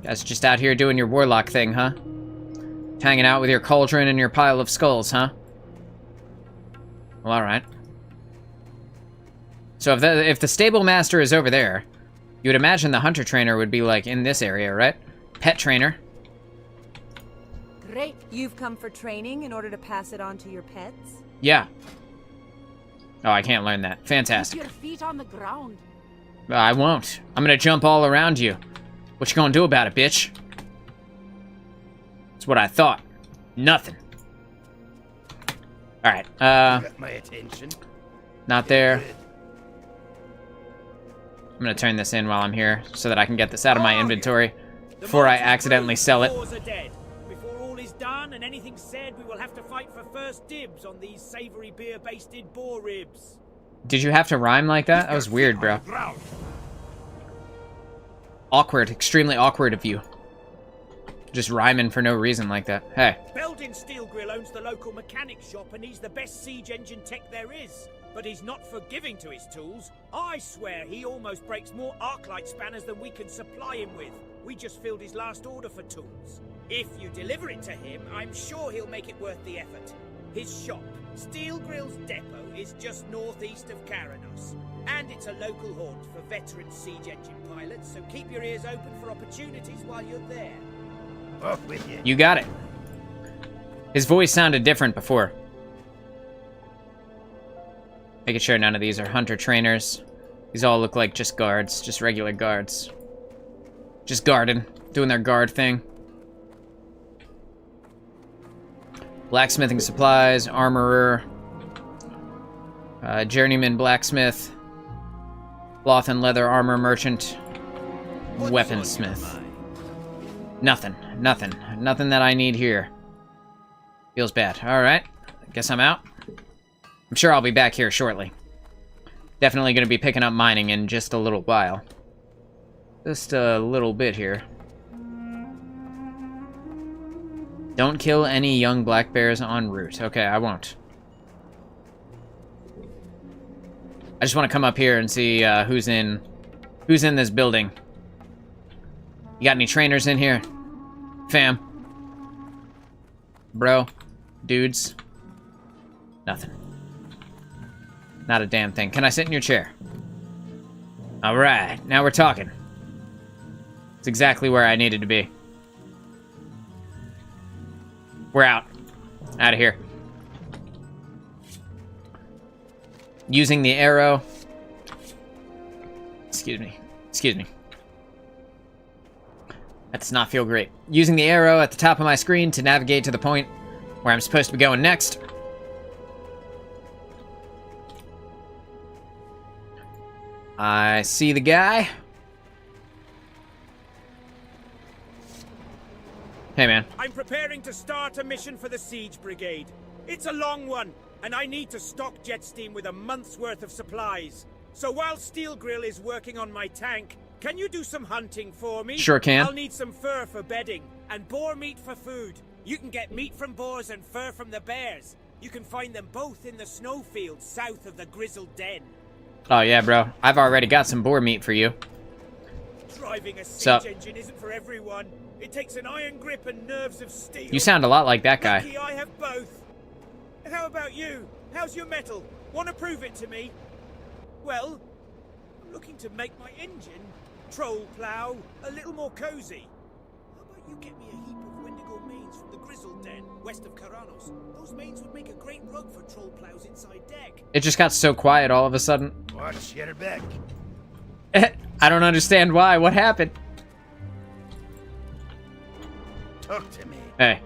Speaker 1: Guys just out here doing your warlock thing, huh? Hanging out with your cauldron and your pile of skulls, huh? Well, alright. So if the stable master is over there, you would imagine the hunter trainer would be, like, in this area, right? Pet trainer.
Speaker 6: Great. You've come for training in order to pass it on to your pets?
Speaker 1: Yeah. Oh, I can't learn that. Fantastic.
Speaker 6: Keep your feet on the ground.
Speaker 1: I won't. I'm gonna jump all around you. What you gonna do about it, bitch? That's what I thought. Nothing. Alright,
Speaker 3: Got my attention.
Speaker 1: not there. I'm gonna turn this in while I'm here so that I can get this out of my inventory before I accidentally sell it.
Speaker 5: Before all is done and anything's said, we will have to fight for first dibs on these savory beer-basted boar ribs.
Speaker 1: Did you have to rhyme like that? That was weird, bro.
Speaker 3: Ground.
Speaker 1: Awkward, extremely awkward of you. Just rhyming for no reason like that. Hey.
Speaker 5: Beldin Steelgrill owns the local mechanic shop and he's the best siege engine tech there is. But he's not forgiving to his tools. I swear he almost breaks more arclight spanners than we can supply him with. We just filled his last order for tools. If you deliver it to him, I'm sure he'll make it worth the effort. His shop, Steelgrill's depot, is just northeast of Karanos. And it's a local haunt for veteran siege engine pilots, so keep your ears open for opportunities while you're there.
Speaker 3: Off with you.
Speaker 1: You got it. His voice sounded different before. Making sure none of these are hunter trainers. These all look like just guards, just regular guards. Just guarding, doing their guard thing. Blacksmithing supplies, armorer, journeyman blacksmith, cloth and leather armor merchant, weaponsmith. Nothing that I need here. Feels bad. Alright, guess I'm out. I'm sure I'll be back here shortly. Definitely gonna be picking up mining in just a little while. Just a little bit here. Don't kill any young black bears en route. Okay, I won't. I just want to come up here and see who's in this building. You got any trainers in here? Fam? Bro? Dudes? Nothing. Not a damn thing. Can I sit in your chair? Alright, now we're talking. It's exactly where I needed to be. We're out. Out of here. Using the arrow. Excuse me. Excuse me. That does not feel great. Using the arrow at the top of my screen to navigate to the point where I'm supposed to be going next. I see the guy. Hey, man.
Speaker 5: I'm preparing to start a mission for the Siege Brigade. It's a long one, and I need to stock Jetsteam with a month's worth of supplies. So while Steelgrill is working on my tank, can you do some hunting for me?
Speaker 1: Sure can.
Speaker 5: I'll need some fur for bedding, and boar meat for food. You can get meat from boars and fur from the bears. You can find them both in the snowfields south of the Grizzled Den.
Speaker 1: Oh yeah, bro. I've already got some boar meat for you.
Speaker 5: Driving a siege engine isn't for everyone. It takes an iron grip and nerves of steel.
Speaker 1: You sound a lot like that guy.
Speaker 5: Lucky I have both. How about you? How's your metal? Want to prove it to me? Well, I'm looking to make my engine, troll plow, a little more cozy. How about you get me a heap of Wendigo manes from the Grizzled Den, west of Karanos? Those manes would make a great rug for troll plows inside deck.
Speaker 1: It just got so quiet all of a sudden.
Speaker 3: Watch your back.
Speaker 1: I don't understand why. What happened?
Speaker 3: Talk to me.
Speaker 1: Hey,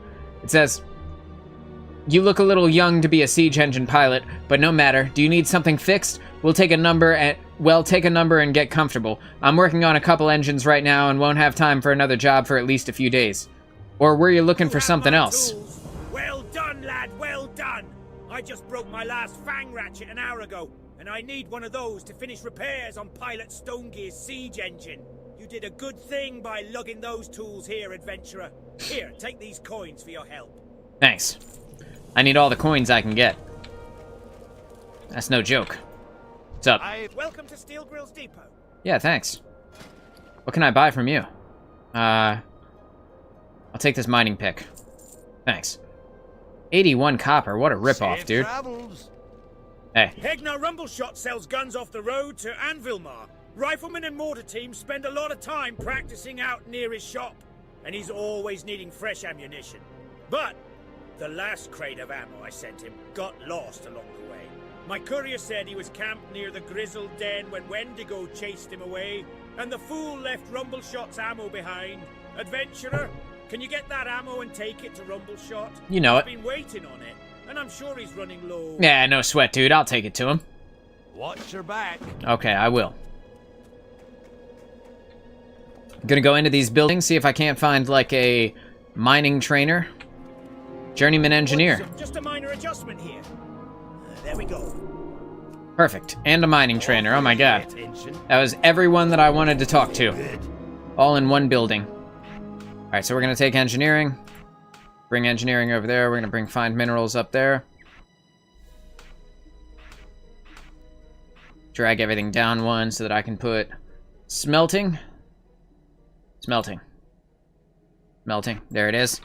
Speaker 1: it says, you look a little young to be a siege engine pilot, but no matter. Do you need something fixed? We'll take a number and get comfortable. I'm working on a couple engines right now and won't have time for another job for at least a few days. Or were you looking for something else?
Speaker 5: Tools. Well done, lad, well done. I just broke my last fang ratchet an hour ago, and I need one of those to finish repairs on Pilot Stonegear's siege engine. You did a good thing by lugging those tools here, adventurer. Here, take these coins for your help.
Speaker 1: Thanks. I need all the coins I can get. That's no joke. What's up?
Speaker 5: Welcome to Steel Grill's Depot.
Speaker 1: Yeah, thanks. What can I buy from you? I'll take this mining pick. Thanks. 81 copper, what a ripoff, dude.
Speaker 3: Travels.
Speaker 1: Hey.
Speaker 5: Hegnar Rumbleshot sells guns off the road to Anvilmar. Riflemen and mortar teams spend a lot of time practicing out near his shop, and he's always needing fresh ammunition. But the last crate of ammo I sent him got lost along the way. My courier said he was camped near the Grizzled Den when Wendigo chased him away, and the fool left Rumbleshot's ammo behind. Adventurer, can you get that ammo and take it to Rumbleshot?
Speaker 1: You know it.
Speaker 5: I've been waiting on it, and I'm sure he's running low.
Speaker 1: Yeah, no sweat, dude. I'll take it to him.
Speaker 3: Watch your back.
Speaker 1: Okay, I will. I'm gonna go into these buildings, see if I can't find, like, a mining trainer. Journeyman engineer.
Speaker 5: Just a minor adjustment here. There we go.
Speaker 1: Perfect. And a mining trainer. Oh my god.
Speaker 3: Attention.
Speaker 1: That was everyone that I wanted to talk to.
Speaker 3: Good.
Speaker 1: All in one building. Alright, so we're gonna take engineering. Bring engineering over there. We're gonna bring find minerals up there. Drag everything down one so that I can put smelting. Smelting. Melting. There it is.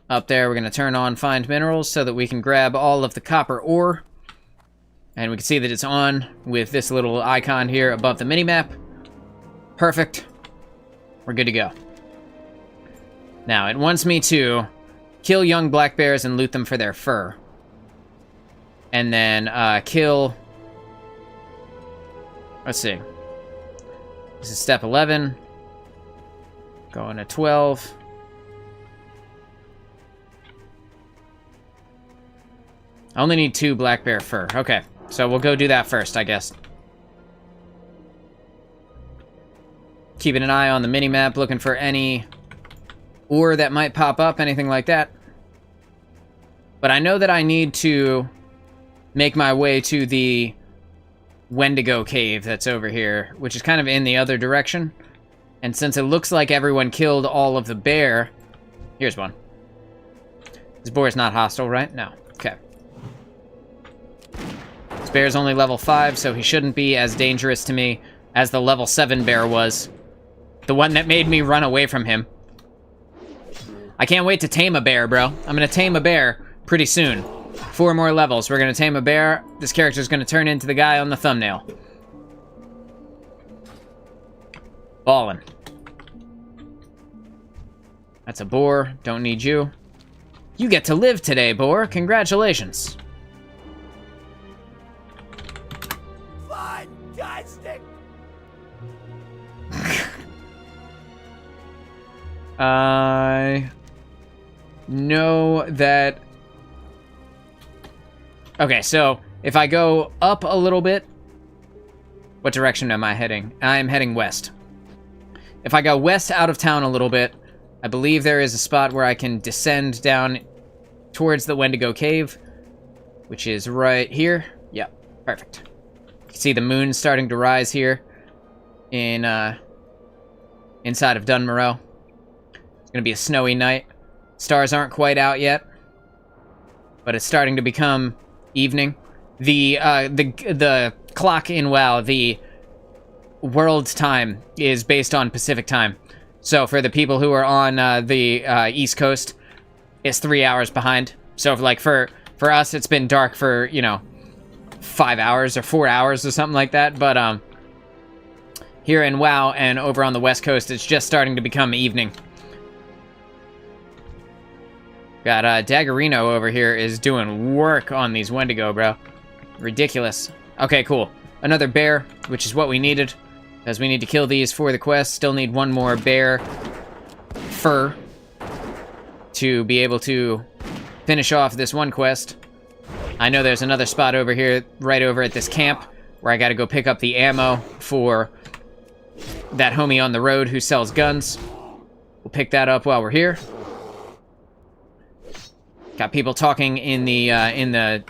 Speaker 1: Up there, we're going to turn on find minerals so that we can grab all of the copper ore. And we can see that it's on with this little icon here above the minimap. Perfect. We're good to go. Now, it wants me to kill young black bears and loot them for their fur. And then kill... Let's see. This is step 11. Going to 12. I only need 2 black bear fur. Okay, so we'll go do that first, I guess. Keeping an eye on the minimap, looking for any ore that might pop up, anything like that. But I know that I need to make my way to the Wendigo cave that's over here, which is kind of in the other direction. And since it looks like everyone killed all of the bear... Here's one. This boar is not hostile, right? No. Okay. This bear is only level 5, so he shouldn't be as dangerous to me as the level 7 bear was. The one that made me run away from him. I can't wait to tame a bear, bro. I'm gonna tame a bear pretty soon. 4 more levels. We're gonna tame a bear. This character's gonna turn into the guy on the thumbnail. Ballin'. That's a boar. Don't need you. You get to live today, boar. Congratulations.
Speaker 3: Fantastic.
Speaker 1: I know that... Okay, so if I go up a little bit... What direction am I heading? I am heading west. If I go west out of town a little bit, I believe there is a spot where I can descend down towards the Wendigo Cave, which is right here. Yeah, perfect. You can see the moon starting to rise here in inside of Dunmoreau. It's going to be a snowy night. Stars aren't quite out yet, but it's starting to become evening. The clock in WoW, the world time, is based on Pacific time. So for the people who are on the East Coast, it's 3 hours behind. So for us, it's been dark for 5 hours or 4 hours or something like that. But here in WoW and over on the West Coast, it's just starting to become evening. Got Daggerino over here is doing work on these Wendigo, bro. Ridiculous. Okay, cool. Another bear, which is what we needed, because we need to kill these for the quest. Still need one more bear fur to be able to finish off this one quest. I know there's another spot over here, right over at this camp, where I gotta go pick up the ammo for that homie on the road who sells guns. We'll pick that up while we're here. Got people talking in the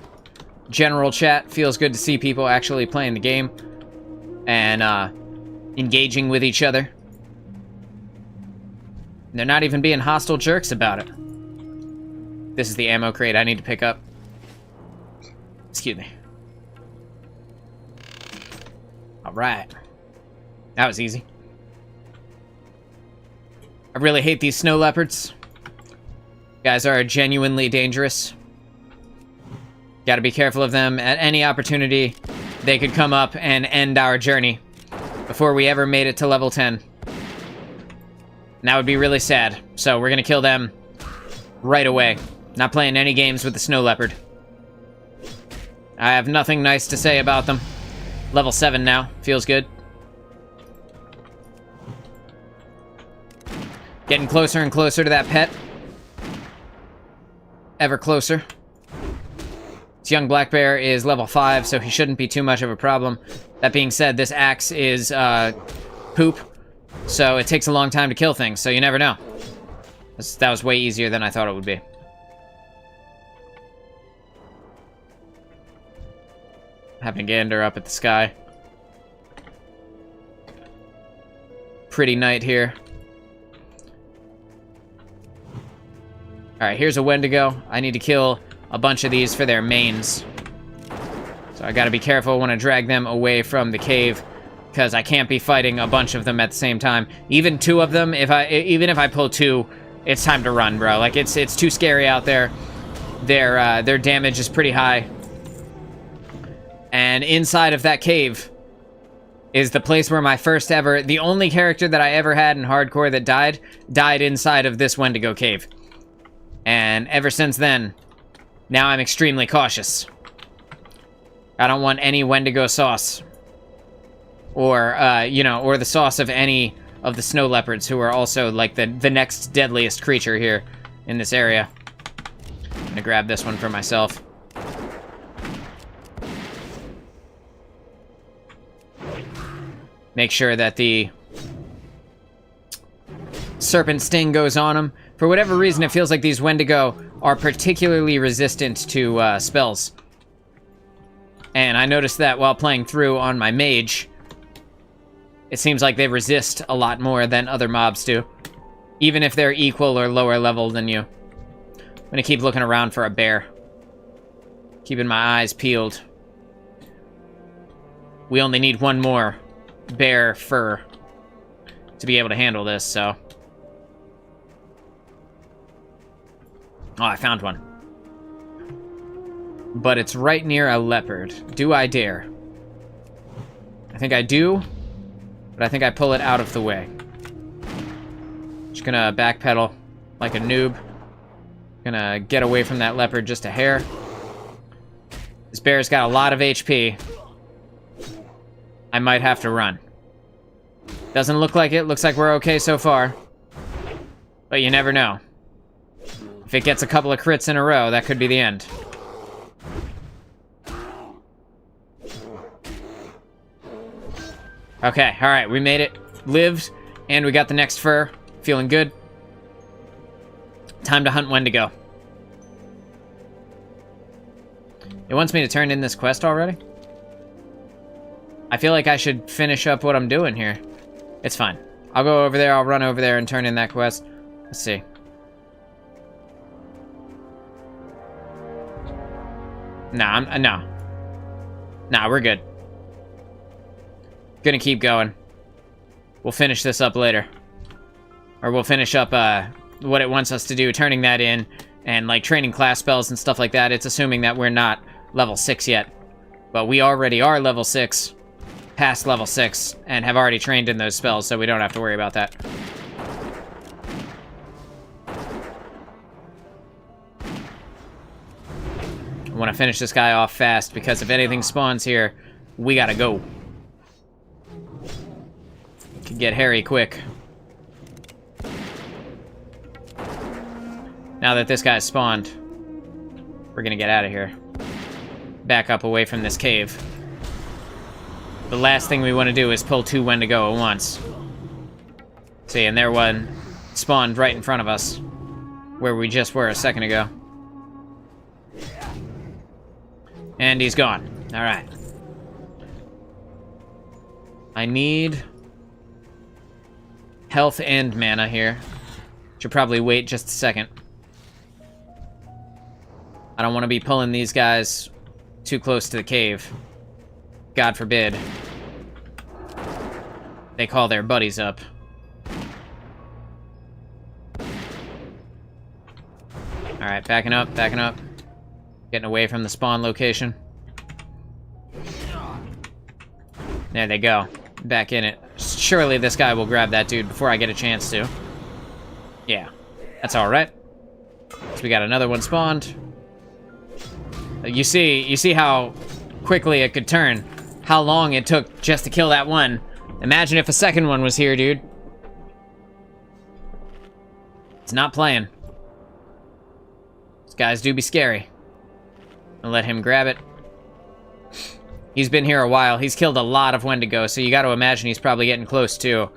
Speaker 1: general chat. Feels good to see people actually playing the game and engaging with each other. And they're not even being hostile jerks about it. This is the ammo crate I need to pick up. Excuse me. All right. That was easy. I really hate these snow leopards. Guys are genuinely dangerous. Gotta be careful of them. At any opportunity, they could come up and end our journey before we ever made it to level 10. And that would be really sad. So we're gonna kill them right away. Not playing any games with the snow leopard. I have nothing nice to say about them. Level 7 now. Feels good. Getting closer and closer to that pet. Ever closer. This young black bear is level 5, so he shouldn't be too much of a problem. That being said, this axe is poop, so it takes a long time to kill things, so you never know. That was way easier than I thought it would be. Having a gander up at the sky. Pretty night here. Alright, here's a Wendigo. I need to kill a bunch of these for their mains. So I gotta be careful when I drag them away from the cave, because I can't be fighting a bunch of them at the same time. Even two of them, even if I pull two, it's time to run, bro. Like, it's too scary out there. Their damage is pretty high. And inside of that cave is the place where my first ever, the only character that I ever had in hardcore that died inside of this Wendigo cave. And ever since then, now I'm extremely cautious. I don't want any Wendigo sauce. Or, or the sauce of any of the snow leopards, who are also, like, the next deadliest creature here in this area. I'm gonna grab this one for myself. Make sure that the serpent sting goes on him. For whatever reason, it feels like these Wendigo are particularly resistant to spells. And I noticed that while playing through on my mage, it seems like they resist a lot more than other mobs do. Even if they're equal or lower level than you. I'm gonna keep looking around for a bear. Keeping my eyes peeled. We only need one more bear fur to be able to handle this, so... Oh, I found one. But it's right near a leopard. Do I dare? I think I do, but I think I pull it out of the way. Just gonna backpedal like a noob. Gonna get away from that leopard just a hair. This bear's got a lot of HP. I might have to run. Doesn't look like it. Looks like we're okay so far. But you never know. If it gets a couple of crits in a row, that could be the end. Okay, alright, we made it. Lived, and we got the next fur. Feeling good. Time to hunt Wendigo. It wants me to turn in this quest already? I feel like I should finish up what I'm doing here. It's fine. I'll go over there, I'll run over there and turn in that quest. Let's see. Nah, no. Nah, we're good. Gonna keep going. We'll finish this up later. Or we'll finish up, what it wants us to do, turning that in, and, like, training class spells and stuff like that. It's assuming that we're not level 6 yet. But we already are level 6, past level 6, and have already trained in those spells, so we don't have to worry about that. I want to finish this guy off fast, because if anything spawns here, we gotta go. Could get hairy quick. Now that this guy's spawned, we're gonna get out of here. Back up away from this cave. The last thing we want to do is pull 2 Wendigo at once. See, and there one spawned right in front of us, where we just were a second ago. And he's gone. Alright. I need health and mana here. Should probably wait just a second. I don't want to be pulling these guys too close to the cave. God forbid they call their buddies up. Alright, backing up, backing up. Getting away from the spawn location. There they go. Back in it. Surely this guy will grab that dude before I get a chance to. Yeah, that's alright. So we got another one spawned. You see how quickly it could turn. How long it took just to kill that one. Imagine if a second one was here, dude. It's not playing. These guys do be scary. I'll let him grab it. He's been here a while. He's killed a lot of Wendigo, so you gotta imagine he's probably getting close to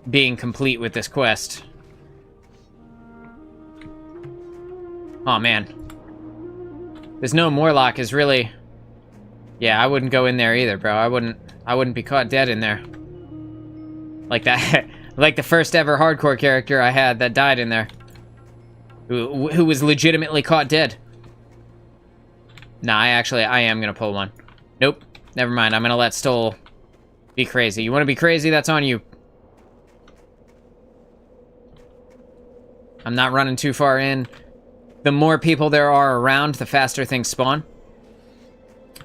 Speaker 1: being complete with this quest. Oh man. This no Morlock is really... Yeah, I wouldn't go in there either, bro. I wouldn't be caught dead in there. Like that, like the first ever hardcore character I had that died in there. Who was legitimately caught dead. Nah, I am gonna pull one. Nope, never mind. I'm gonna let Stoll be crazy. You wanna be crazy? That's on you. I'm not running too far in. The more people there are around, the faster things spawn.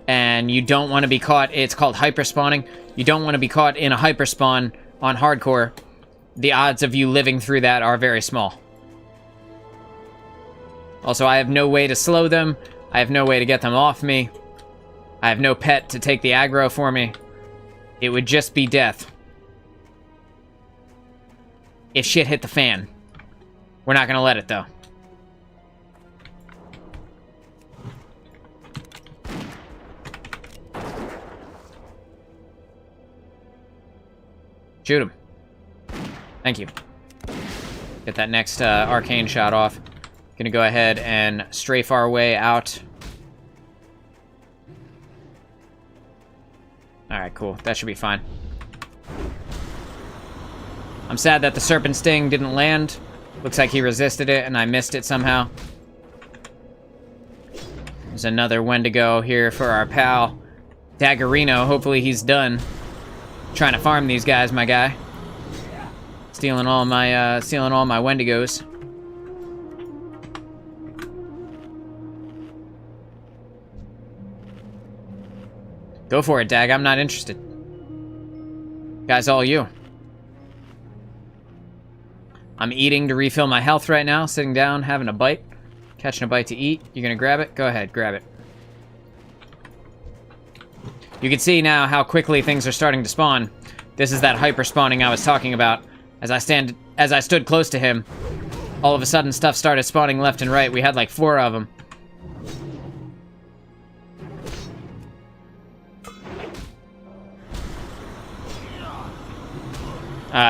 Speaker 1: And you don't want to be caught. It's called hyperspawning. You don't want to be caught in a hyperspawn on hardcore. The odds of you living through that are very small. Also, I have no way to slow them. I have no way to get them off me. I have no pet to take the aggro for me. It would just be death. If shit hit the fan. We're not gonna let it, though. Shoot him. Thank you. Get that next arcane shot off. Gonna go ahead and strafe our way out. Alright, cool. That should be fine. I'm sad that the Serpent Sting didn't land. Looks like he resisted it and I missed it somehow. There's another Wendigo here for our pal Daggerino. Hopefully he's done trying to farm these guys, my guy. Stealing all my Wendigos. Go for it, Dag. I'm not interested. Guys, all you. I'm eating to refill my health right now. Sitting down, having a bite. Catching a bite to eat. You gonna grab it? Go ahead, grab it. You can see now how quickly things are starting to spawn. This is that hyper spawning I was talking about. As I stood close to him, all of a sudden stuff started spawning left and right. We had like 4 of them.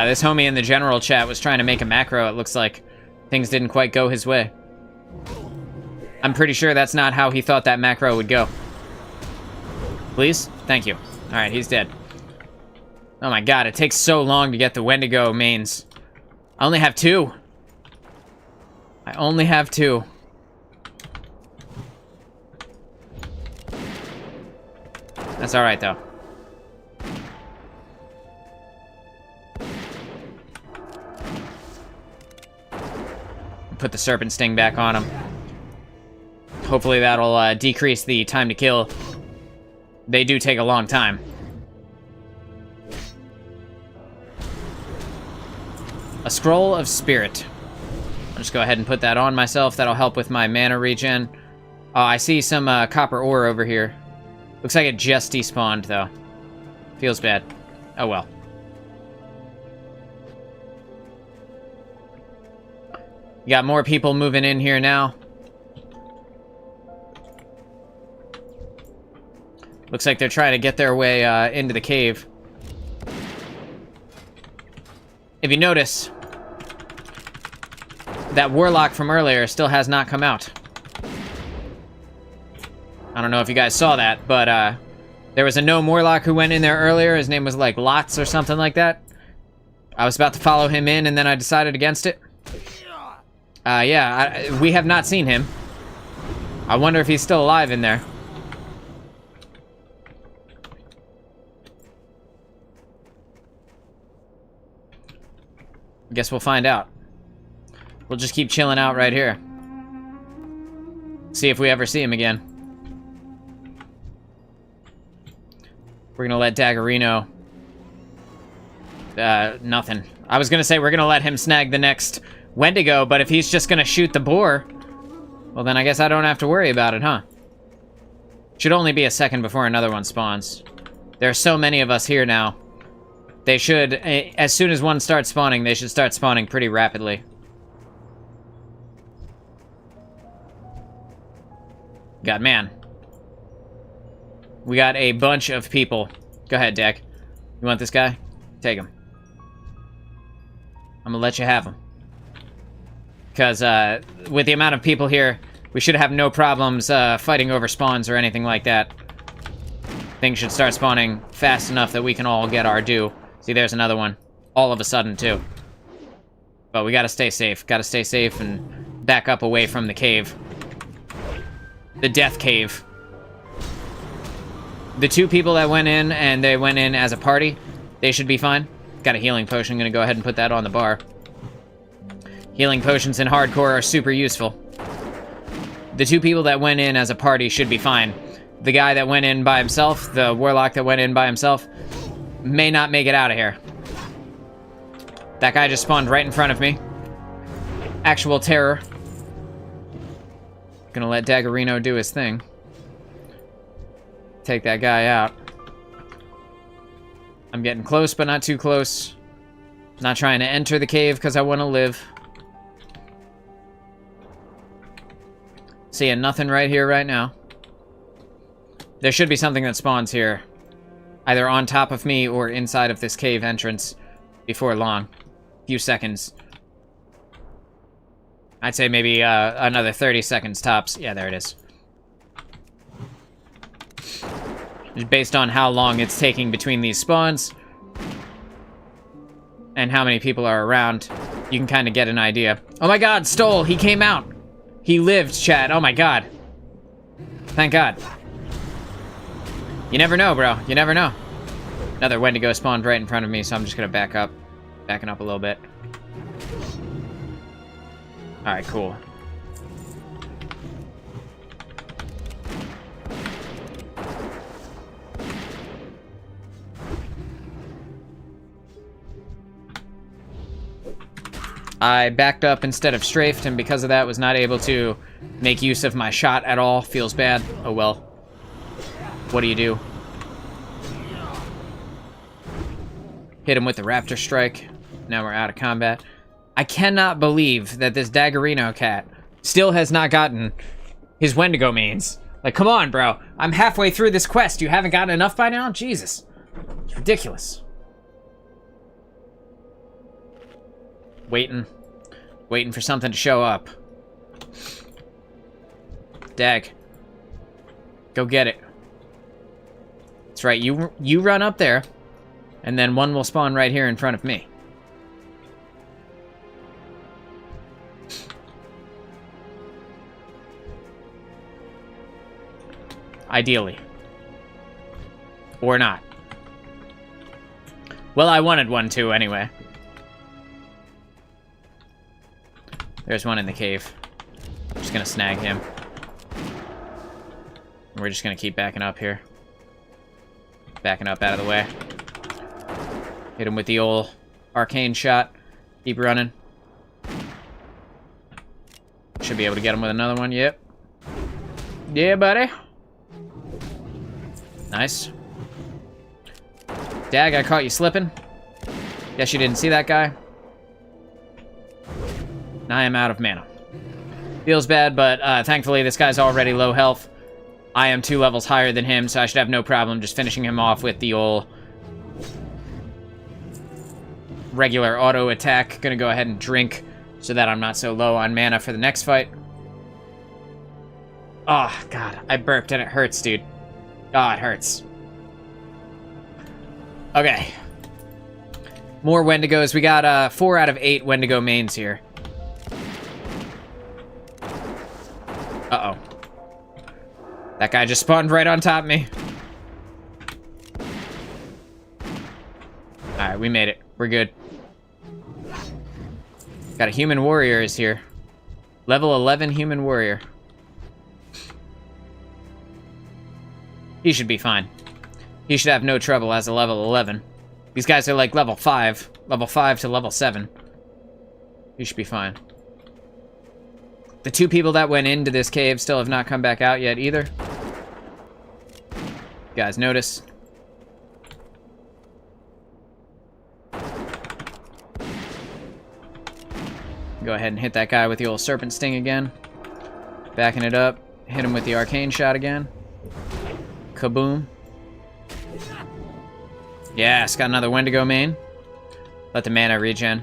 Speaker 1: This homie in the general chat was trying to make a macro. It looks like things didn't quite go his way. I'm pretty sure that's not how he thought that macro would go. Please? Thank you. Alright, he's dead. Oh my god, it takes so long to get the Wendigo mains. I only have 2. I only have 2. That's alright, though. Put the serpent sting back on him. Hopefully that'll decrease the time to kill. They do take a long time. A scroll of spirit. I'll just go ahead and put that on myself. That'll help with my mana regen. Oh, I see some copper ore over here. Looks like it just despawned, though. Feels bad. Oh, well. You got more people moving in here now. Looks like they're trying to get their way into the cave. If you notice, that warlock from earlier still has not come out. I don't know if you guys saw that, but there was a gnome warlock who went in there earlier. His name was like Lots or something like that. I was about to follow him in, and then I decided against it. Yeah, we have not seen him. I wonder if he's still alive in there. Guess we'll find out. We'll just keep chilling out right here. See if we ever see him again. We're gonna let Daggerino... nothing. I was gonna say we're gonna let him snag the next Wendigo, but if he's just gonna shoot the boar, well then I guess I don't have to worry about it, huh? Should only be a second before another one spawns. There are so many of us here now. They should, as soon as one starts spawning, they should start spawning pretty rapidly. God, man. We got a bunch of people. Go ahead, Dak. You want this guy? Take him. I'm gonna let you have him. Because, with the amount of people here, we should have no problems, fighting over spawns or anything like that. Things should start spawning fast enough that we can all get our due. See, there's another one. All of a sudden, too. But we gotta stay safe. Gotta stay safe and back up away from the cave. The death cave. The two people that went in, and they went in as a party, they should be fine. Got a healing potion. I'm gonna go ahead and put that on the bar. Healing potions in hardcore are super useful. The two people that went in as a party should be fine. The guy that went in by himself, the warlock that went in by himself, may not make it out of here. That guy just spawned right in front of me. Actual terror. Gonna let Daggerino do his thing. Take that guy out. I'm getting close, but not too close. Not trying to enter the cave because I want to live. Seeing nothing right here, right now. There should be something that spawns here. Either on top of me or inside of this cave entrance before long. Few seconds. I'd say maybe another 30 seconds tops. Yeah, there it is. Just based on how long it's taking between these spawns and how many people are around, you can kind of get an idea. Oh my god, Stole! He came out! He lived, chat. Oh my god. Thank god. You never know, bro. You never know. Another Wendigo spawned right in front of me, so I'm just gonna back up. Backing up a little bit. Alright, cool. I backed up instead of strafed, and because of that was not able to make use of my shot at all. Feels bad. Oh well. What do? Hit him with the raptor strike. Now we're out of combat. I cannot believe that this Daggerino cat still has not gotten his Wendigo means. Like, come on, bro. I'm halfway through this quest. You haven't gotten enough by now? Jesus. It's ridiculous. Waiting for something to show up. Dag. Go get it. That's right, you run up there, and then one will spawn right here in front of me. Ideally. Or not. Well, I wanted one too, anyway. There's one in the cave. I'm just gonna snag him. We're just gonna keep backing up here. Backing up out of the way. Hit him with the old arcane shot. Keep running. Should be able to get him with another one. Yep. Yeah, buddy. Nice. Dag, I caught you slipping. Guess you didn't see that guy. Now I am out of mana. Feels bad, but thankfully this guy's already low health. I am 2 levels higher than him, so I should have no problem just finishing him off with the old regular auto attack. Gonna go ahead and drink so that I'm not so low on mana for the next fight. Oh, God, I burped and it hurts, dude. Oh, it hurts. Okay. More Wendigos. We got 4 out of 8 Wendigo mains here. Uh-oh. That guy just spawned right on top of me. Alright, we made it. We're good. Got a human warrior is here. Level 11 human warrior. He should be fine. He should have no trouble as a level 11. These guys are like level 5. Level 5 to level 7. He should be fine. The 2 people that went into this cave still have not come back out yet either. You guys notice? Go ahead and hit that guy with the old serpent sting again. Backing it up. Hit him with the arcane shot again. Kaboom. Yes, got another Wendigo main. Let the mana regen.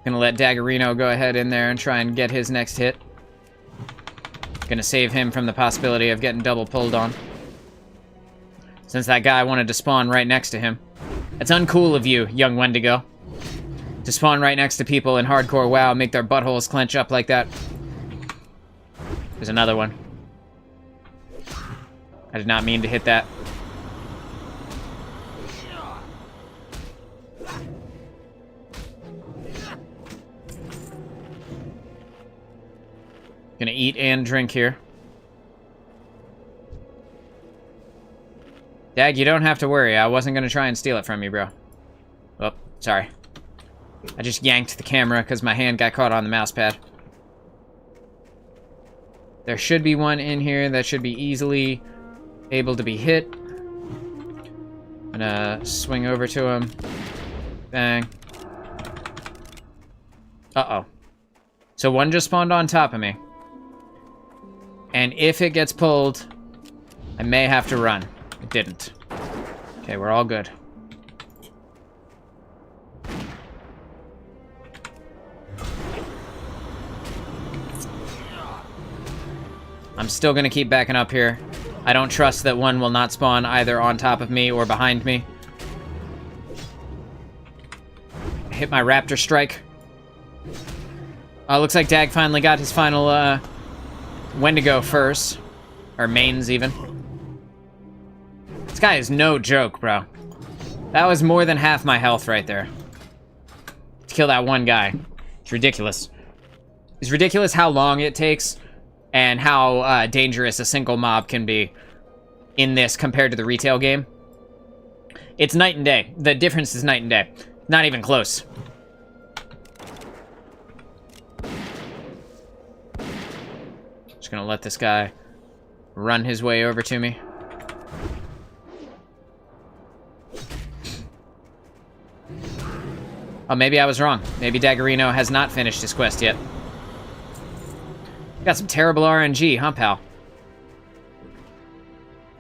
Speaker 1: Gonna let Daggerino go ahead in there and try and get his next hit. Gonna save him from the possibility of getting double pulled on. Since that guy wanted to spawn right next to him. It's uncool of you, young Wendigo. To spawn right next to people in hardcore WoW, make their buttholes clench up like that. There's another one. I did not mean to hit that. Gonna eat and drink here. Dag, you don't have to worry. I wasn't gonna try and steal it from you, bro. Oh, sorry. I just yanked the camera because my hand got caught on the mouse pad. There should be one in here that should be easily able to be hit. I'm gonna swing over to him. Bang. Uh-oh. So one just spawned on top of me. And if it gets pulled, I may have to run. It didn't. Okay, we're all good. I'm still gonna keep backing up here. I don't trust that one will not spawn either on top of me or behind me. Hit my raptor strike. Looks like Dag finally got his final Wendigo first. Or mains even. This guy is no joke, bro. That was more than half my health right there. To kill that one guy. It's ridiculous. It's ridiculous how long it takes and how dangerous a single mob can be in this compared to the retail game. It's night and day. The difference is night and day. Not even close. Just gonna let this guy run his way over to me. Oh, maybe I was wrong. Maybe Daggerino has not finished his quest yet. Got some terrible RNG, huh, pal?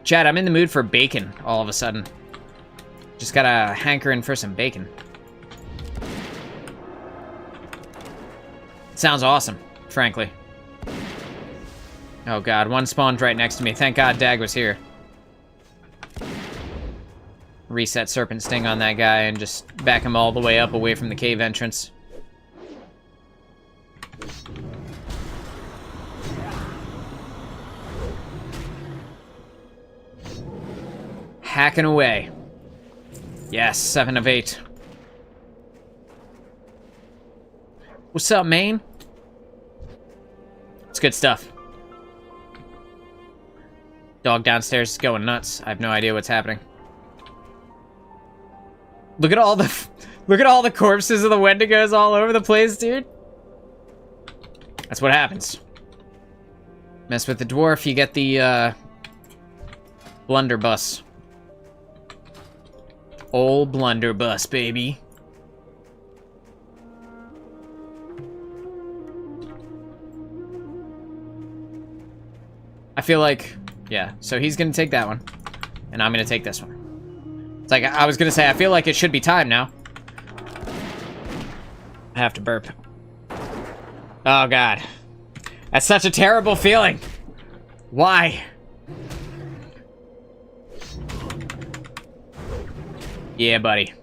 Speaker 1: Chad, I'm in the mood for bacon all of a sudden. Just got a hankering for some bacon. Sounds awesome, frankly. Oh god, one spawned right next to me. Thank god Dag was here. Reset Serpent Sting on that guy and just back him all the way up away from the cave entrance. hacking away. Yes, 7 of 8. What's up, man? It's good stuff. Dog downstairs is going nuts. I have no idea what's happening. Look at all the corpses of the Wendigos all over the place, dude. That's what happens. Mess with the dwarf, you get the blunderbuss. Old blunderbuss, baby. I feel like, yeah, so he's gonna take that one, and I'm gonna take this one. It's like, I was gonna say, I feel like it should be time now. I have to burp. Oh, God. That's such a terrible feeling. Why? Yeah, buddy.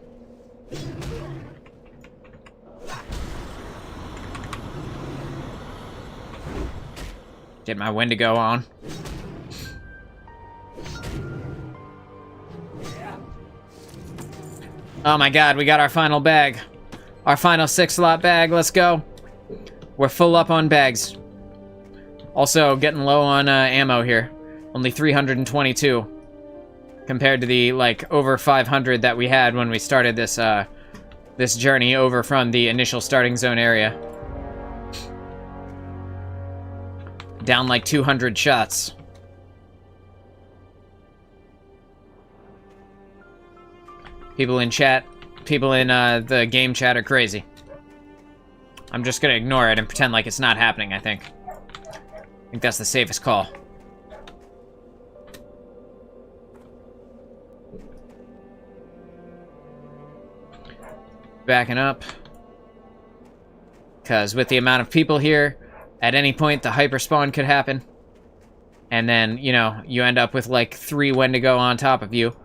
Speaker 1: Get my Wendigo on. Oh my God, we got our final bag. Our final 6-slot bag, let's go. We're full up on bags. Also, getting low on ammo here. Only 322. Compared to the, like, over 500 that we had when we started this, this journey over from the initial starting zone area. Down like 200 shots. People in chat, people in the game chat are crazy. I'm just gonna ignore it and pretend like it's not happening, I think. I think that's the safest call. Backing up. Because with the amount of people here, at any point the hyperspawn could happen. And then, you know, you end up with like 3 Wendigo on top of you.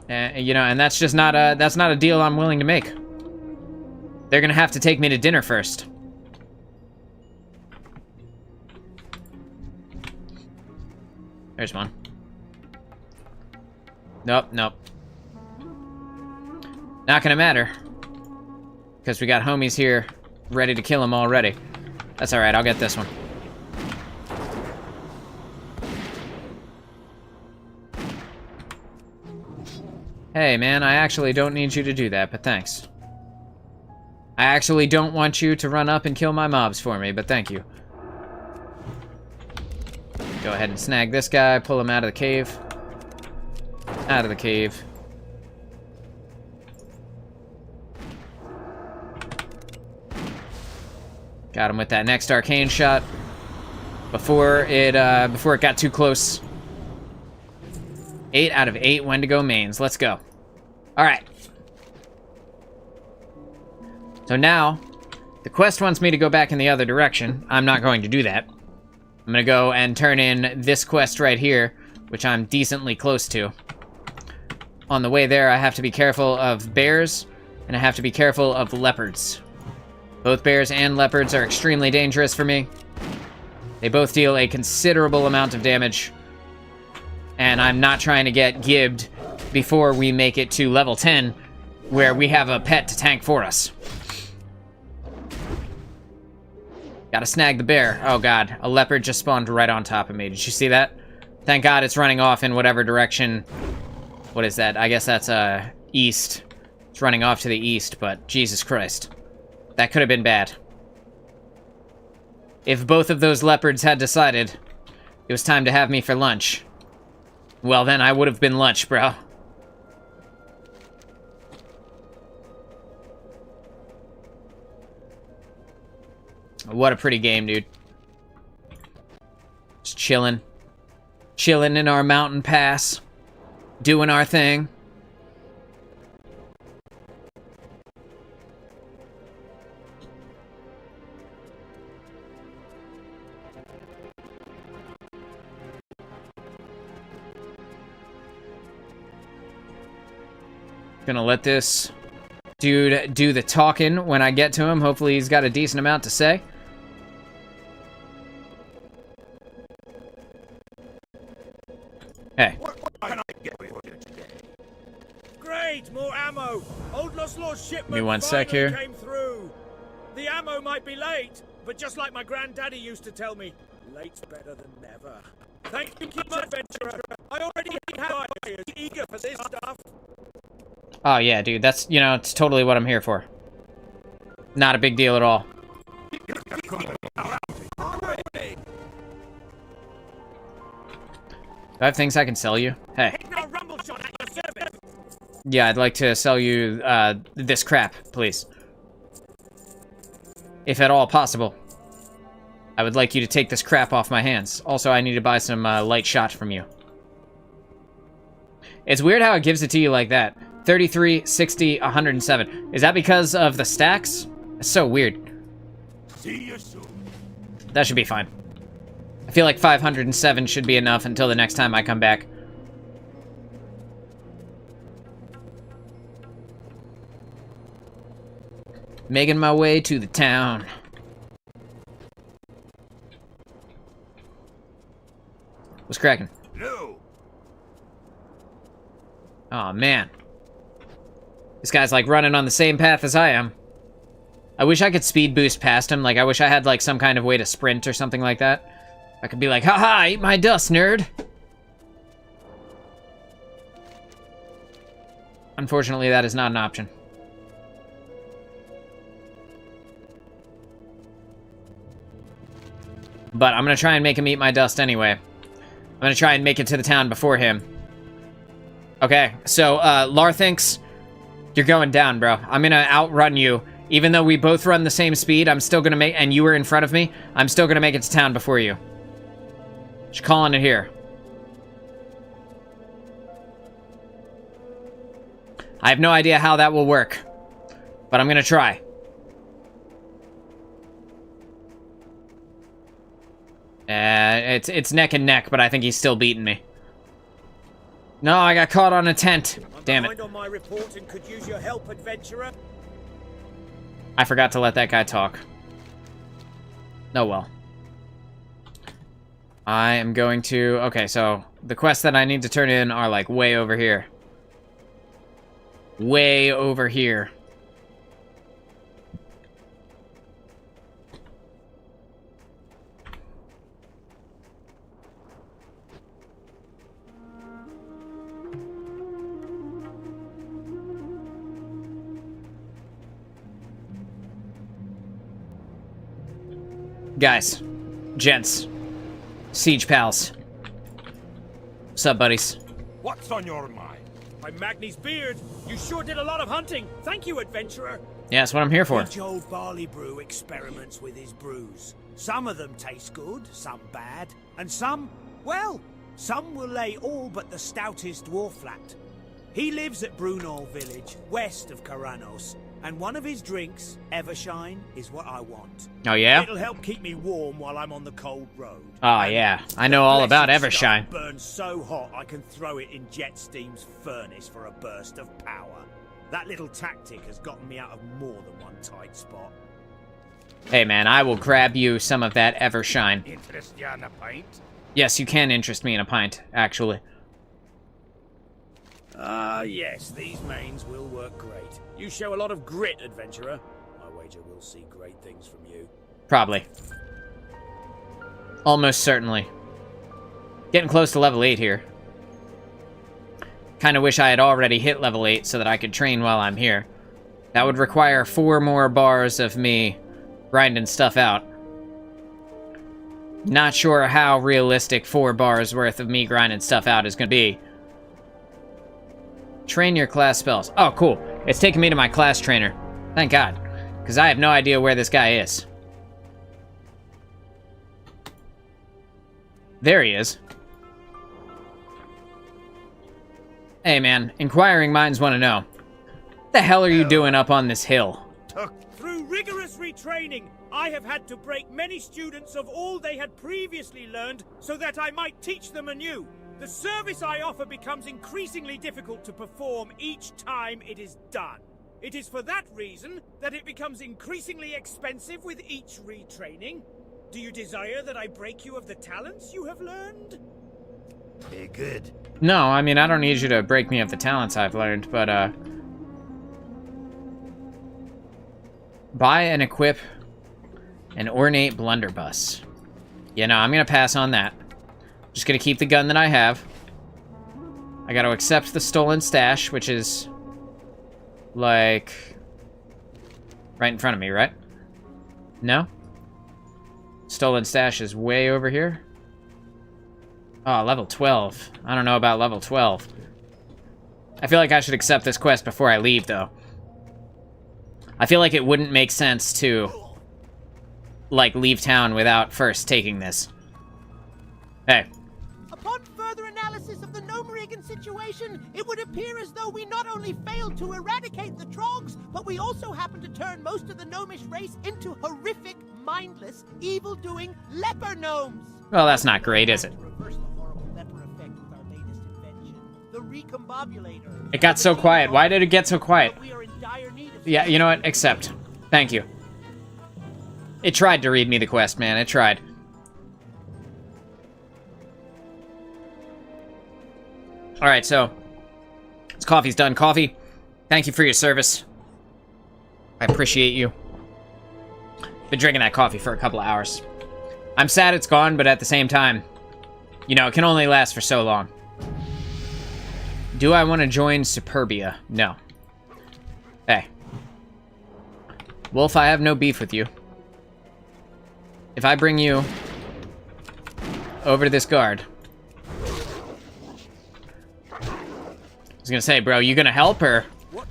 Speaker 1: You know, and that's just not a deal I'm willing to make. They're gonna have to take me to dinner first. There's one. Nope, nope. Not gonna matter. Because we got homies here ready to kill him already. That's alright, I'll get this one. Hey, man, I actually don't need you to do that, but thanks. I actually don't want you to run up and kill my mobs for me, but thank you. Go ahead and snag this guy, pull him out of the cave. Out of the cave. Got him with that next arcane shot. Before it got too close. 8 out of 8 Wendigo mains. Let's go. Alright. So now, the quest wants me to go back in the other direction. I'm not going to do that. I'm going to go and turn in this quest right here, which I'm decently close to. On the way there, I have to be careful of bears, and I have to be careful of leopards. Both bears and leopards are extremely dangerous for me. They both deal a considerable amount of damage. And I'm not trying to get gibbed before we make it to level 10, where we have a pet to tank for us. Gotta snag the bear. Oh god, a leopard just spawned right on top of me. Did you see that? Thank god it's running off in whatever direction. What is that? I guess that's east. It's running off to the east, but Jesus Christ. That could have been bad. If both of those leopards had decided it was time to have me for lunch, well, then I would have been lunch, bro. What a pretty game, dude. Just chilling. Chilling in our mountain pass. Doing our thing. Gonna let this dude do the talking when I get to him. Hopefully he's got a decent amount to say. Hey.
Speaker 3: What can I get for you today?
Speaker 5: Great, more ammo. Old Lost Law's shipment
Speaker 1: Give me one sec
Speaker 5: finally
Speaker 1: here.
Speaker 5: came through. The ammo might be late, but just like my granddaddy used to tell me, late's better than never. Thank you, adventurer. I already have buyers eager for this stuff.
Speaker 1: Oh, yeah, dude. That's, you know, it's totally what I'm here for. Not a big deal at all. Do I have things I can sell you? Hey.
Speaker 5: No rumble shot at your service.
Speaker 1: Yeah, I'd like to sell you, this crap, please. If at all possible. I would like you to take this crap off my hands. Also, I need to buy some, light shot from you. It's weird how it gives it to you like that. 33, 60, 107. Is that because of the stacks? It's so weird.
Speaker 3: See you soon.
Speaker 1: That should be fine. I feel like 507 should be enough until the next time I come back. Making my way to the town. What's cracking?
Speaker 3: No.
Speaker 1: Oh man. This guy's like running on the same path as I am. I wish I could speed boost past him. Like, I wish I had like some kind of way to sprint or something like that. I could be like, haha, eat my dust, nerd. Unfortunately, that is not an option. But I'm gonna try and make him eat my dust anyway. I'm gonna try and make it to the town before him. Okay, so, Larthinx, you're going down, bro. I'm gonna outrun you. Even though we both run the same speed, I'm still gonna make, and you were in front of me, I'm still gonna make it to town before you. Just calling it here. I have no idea how that will work, but I'm gonna try. It's neck and neck, but I think he's still beating me. No, I got caught on a tent. Damn it.
Speaker 5: I'm behind on my report and could use your help, adventurer.
Speaker 1: I forgot to let that guy talk. Oh well. I am going to... Okay, so the quests that I need to turn in are like way over here. Way over here. Guys, gents, siege pals. What's up, buddies?
Speaker 3: What's on your mind?
Speaker 5: I'm Magni's beard. You sure did a lot of hunting. Thank you, adventurer.
Speaker 1: Yeah, that's what I'm here for.
Speaker 2: Each old barley brew experiments with his brews. Some of them taste good, some bad, and some, well, some will lay all but the stoutest dwarf flat. He lives at Brunel village, west of Karanos, and one of his drinks, Evershine, is what I want.
Speaker 1: Oh, yeah?
Speaker 2: It'll help keep me warm while I'm on the cold road.
Speaker 1: Oh, yeah. I know all about
Speaker 2: Blessed
Speaker 1: Evershine.
Speaker 2: stuff burns so hot I can throw it in Jetsteam's furnace for a burst of power. That little tactic has gotten me out of more than one tight spot.
Speaker 1: Hey, man, I will grab you some of that Evershine.
Speaker 3: Interest you in a pint?
Speaker 1: Yes, you can interest me in a pint, actually.
Speaker 5: Ah, yes, these mains will work great. You show a lot of grit, adventurer. I wager we'll see great things from you.
Speaker 1: Probably. Almost certainly. Getting close to level 8 here. Kinda wish I had already hit level 8 so that I could train while I'm here. That would require 4 more bars of me grinding stuff out. Not sure how realistic 4 bars worth of me grinding stuff out is gonna be. Train your class spells. Oh, cool. It's taking me to my class trainer. Thank God. Because I have no idea where this guy is. There he is. Hey, man. Inquiring minds want to know. What the hell are you doing up on this hill?
Speaker 5: Through rigorous retraining, I have had to break many students of all they had previously learned so that I might teach them anew. The service I offer becomes increasingly difficult to perform each time it is done. It is for that reason that it becomes increasingly expensive with each retraining. Do you desire that I break you of the talents you have learned?
Speaker 3: Be good.
Speaker 1: No, I mean, I don't need you to break me of the talents I've learned, but, buy and equip an ornate blunderbuss. Yeah, no, I'm gonna pass on that. Just gonna keep the gun that I have. I gotta accept the stolen stash, which is, like, right in front of me, right? No? Stolen stash is way over here. Oh, level 12. I don't know about level 12. I feel like I should accept this quest before I leave, though. I feel like it wouldn't make sense to, like, leave town without first taking this. Hey.
Speaker 4: Upon further analysis of the Gnomeregan situation, it would appear as though we not only failed to eradicate the Trogs, but we also happened to turn most of the gnomish race into horrific, mindless, evil-doing leper gnomes.
Speaker 1: Well, that's not great, is it?
Speaker 4: Reverse the horrible leper effect with our latest invention, the recombobulator.
Speaker 1: It got so quiet. Why did it get so quiet?
Speaker 4: We are in dire need of
Speaker 1: Yeah, you know what? Accept. Thank you. It tried to read me the quest, man. It tried. Alright, so this coffee's done. Coffee, thank you for your service. I appreciate you. Been drinking that coffee for a couple of hours. I'm sad it's gone, but at the same time, you know, it can only last for so long. Do I want to join Superbia? No. Hey. Wolf, I have no beef with you. If I bring you over to this guard... I was gonna say, bro, you gonna help, or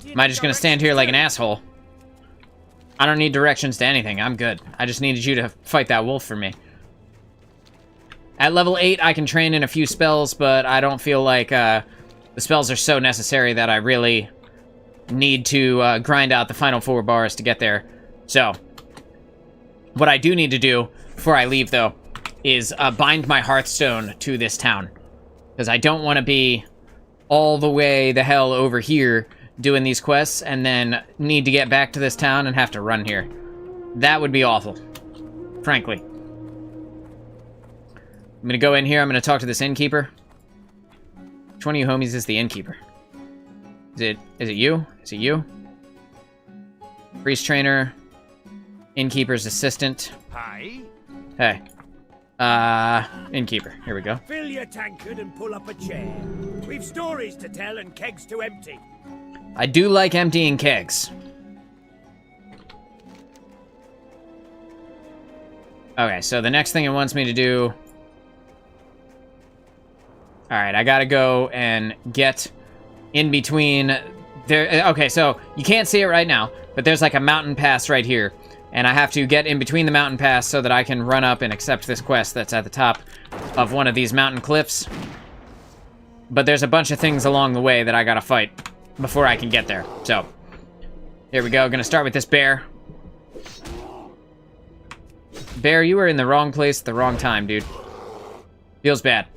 Speaker 1: am I just gonna stand here like an asshole? I don't need directions to anything. I'm good. I just needed you to fight that wolf for me. At level 8, I can train in a few spells, but I don't feel like the spells are so necessary that I really need to grind out the final 4 bars to get there. So, what I do need to do before I leave, though, is bind my Hearthstone to this town. Because I don't want to be all the way the hell over here doing these quests and then need to get back to this town and have to run here. That would be awful, frankly. I'm gonna go in here, I'm gonna talk to this innkeeper. Which one of you homies is the innkeeper? Is it you? Is it you? Priest trainer, innkeeper's assistant.
Speaker 3: Hi.
Speaker 1: Hey. Innkeeper. Here we go.
Speaker 2: Fill your tankard and pull up a chair. We've stories to tell and kegs to empty.
Speaker 1: I do like emptying kegs. Okay, so the next thing it wants me to do... Alright, I gotta go and get in between... There. Okay, so you can't see it right now, but there's like a mountain pass right here. And I have to get in between the mountain pass so that I can run up and accept this quest that's at the top of one of these mountain cliffs. But there's a bunch of things along the way that I gotta fight before I can get there. So, here we go. Gonna start with this bear. Bear, you were in the wrong place at the wrong time, dude. Feels bad.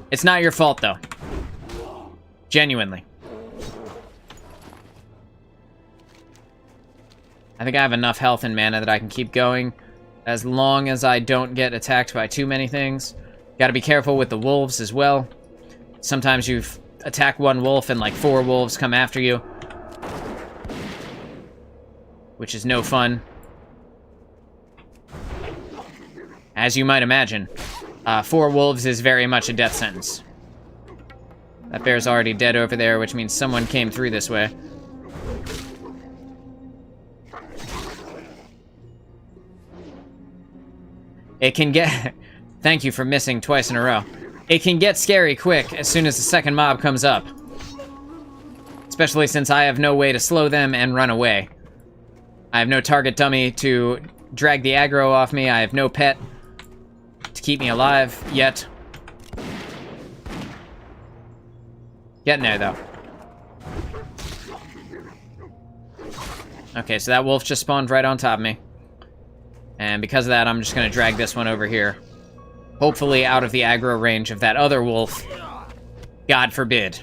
Speaker 1: It's not your fault, though. Genuinely. I think I have enough health and mana that I can keep going as long as I don't get attacked by too many things. Gotta be careful with the wolves as well. Sometimes you attack one wolf and like 4 wolves come after you, which is no fun. As you might imagine, 4 wolves is very much a death sentence. That bear's already dead over there, which means someone came through this way. It can get... Thank you for missing twice in a row. It can get scary quick as soon as the second mob comes up. Especially since I have no way to slow them and run away. I have no target dummy to drag the aggro off me. I have no pet to keep me alive yet. Getting there, though. Okay, so that wolf just spawned right on top of me. And because of that, I'm just gonna drag this one over here. Hopefully out of the aggro range of that other wolf. God forbid.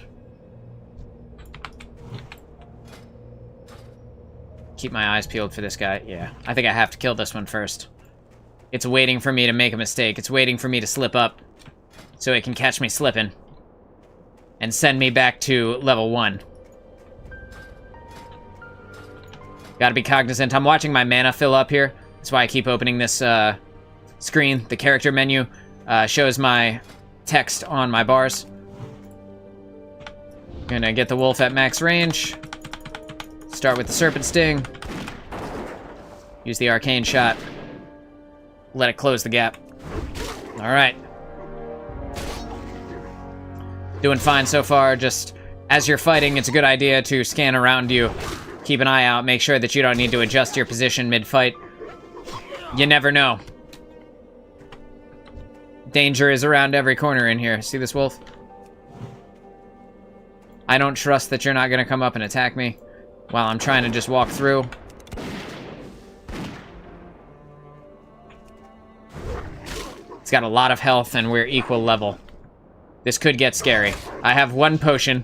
Speaker 1: Keep my eyes peeled for this guy. Yeah, I think I have to kill this one first. It's waiting for me to make a mistake. It's waiting for me to slip up so it can catch me slipping and send me back to level 1. Gotta be cognizant. I'm watching my mana fill up here. That's why I keep opening this screen. The character menu shows my text on my bars. Gonna get the wolf at max range. Start with the serpent sting. Use the arcane shot. Let it close the gap. All right. Doing fine so far. Just as you're fighting, it's a good idea to scan around you. Keep an eye out. Make sure that you don't need to adjust your position mid-fight. You never know. Danger is around every corner in here. See this wolf? I don't trust that you're not going to come up and attack me while I'm trying to just walk through. It's got a lot of health and we're equal level. This could get scary. I have 1 potion.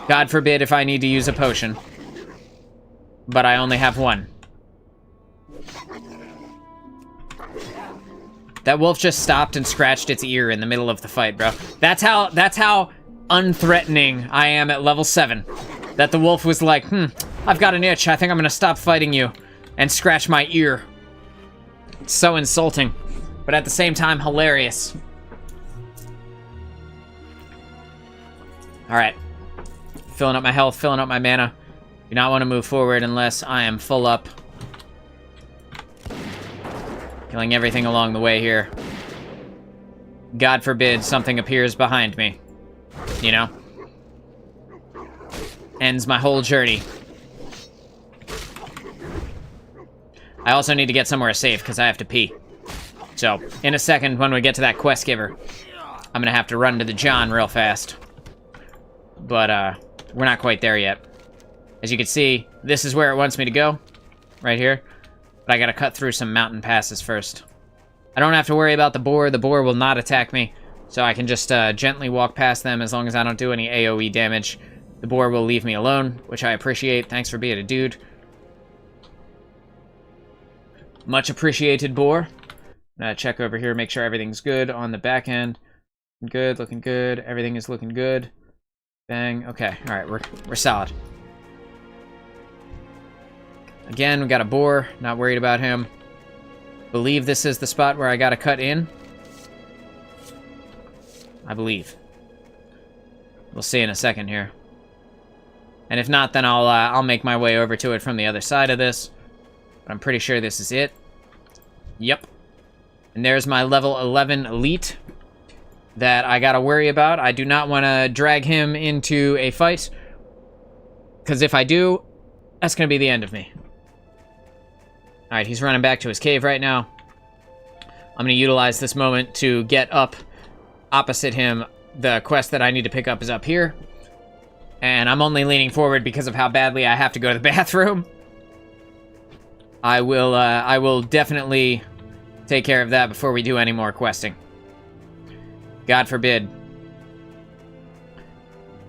Speaker 1: God forbid if I need to use a potion. But I only have 1. That wolf just stopped and scratched its ear in the middle of the fight, bro. That's how unthreatening I am at level 7. That the wolf was like, I've got an itch. I think I'm gonna stop fighting you and scratch my ear. It's so insulting, but at the same time, hilarious. All right, filling up my health, filling up my mana. Do not want to move forward unless I am full up. Killing everything along the way here. God forbid something appears behind me. You know? Ends my whole journey. I also need to get somewhere safe because I have to pee. So, in a second, when we get to that quest giver, I'm gonna have to run to the John real fast. But, we're not quite there yet. As you can see, this is where it wants me to go. Right here. But I gotta cut through some mountain passes first. I don't have to worry about the boar. The boar will not attack me. So I can just gently walk past them as long as I don't do any AoE damage. The boar will leave me alone, which I appreciate. Thanks for being a dude. Much appreciated, boar. Check over here, make sure everything's good on the back end. Good, looking good. Everything is looking good. Bang. Okay, all right, we're solid. Again, we got a boar. Not worried about him. Believe this is the spot where I gotta cut in. I believe. We'll see in a second here. And if not, then I'll make my way over to it from the other side of this. But I'm pretty sure this is it. Yep. And there's my level 11 elite that I gotta worry about. I do not want to drag him into a fight, because if I do, that's gonna be the end of me. Alright, he's running back to his cave right now. I'm gonna utilize this moment to get up opposite him. The quest that I need to pick up is up here. And I'm only leaning forward because of how badly I have to go to the bathroom. I will definitely take care of that before we do any more questing. God forbid.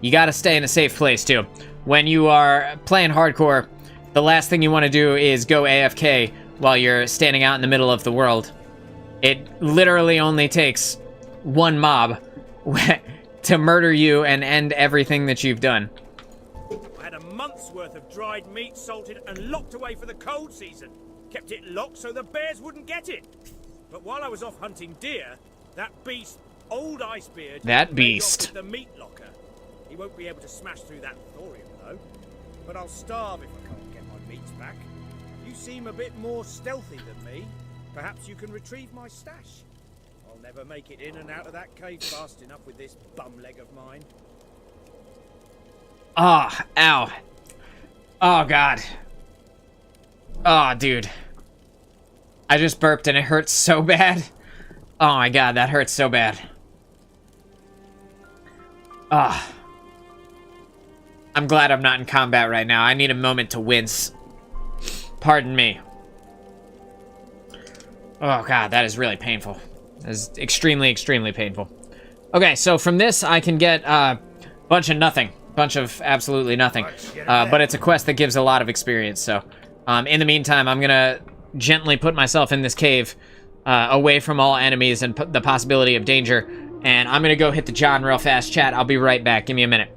Speaker 1: You gotta stay in a safe place, too. When you are playing hardcore, the last thing you want to do is go AFK while you're standing out in the middle of the world. It literally only takes one mob to murder you and end everything that you've done.
Speaker 5: I had a month's worth of dried meat salted and locked away for the cold season. Kept it locked so the bears wouldn't get it. But while I was off hunting deer, that beast, Old Icebeard,
Speaker 1: that beast,
Speaker 5: the meat locker. He won't be able to smash through that thorium though. But I'll starve if I can't get my meats back. You seem a bit more stealthy than me. Perhaps you can retrieve my stash. I'll never make it in and out of that cave fast enough with this bum leg of mine.
Speaker 1: Ah, oh, ow. Oh, God. Oh, dude. I just burped and it hurts so bad. Oh my God, that hurts so bad. Ah. I'm glad I'm not in combat right now. I need a moment to wince. Pardon me. Oh God, that is really painful. That is extremely, extremely painful. Okay, so from this I can get a bunch of nothing. Bunch of absolutely nothing. But it's a quest that gives a lot of experience, so... in the meantime, I'm gonna gently put myself in this cave away from all enemies and the possibility of danger. And I'm gonna go hit the John real fast. Chat, I'll be right back. Give me a minute.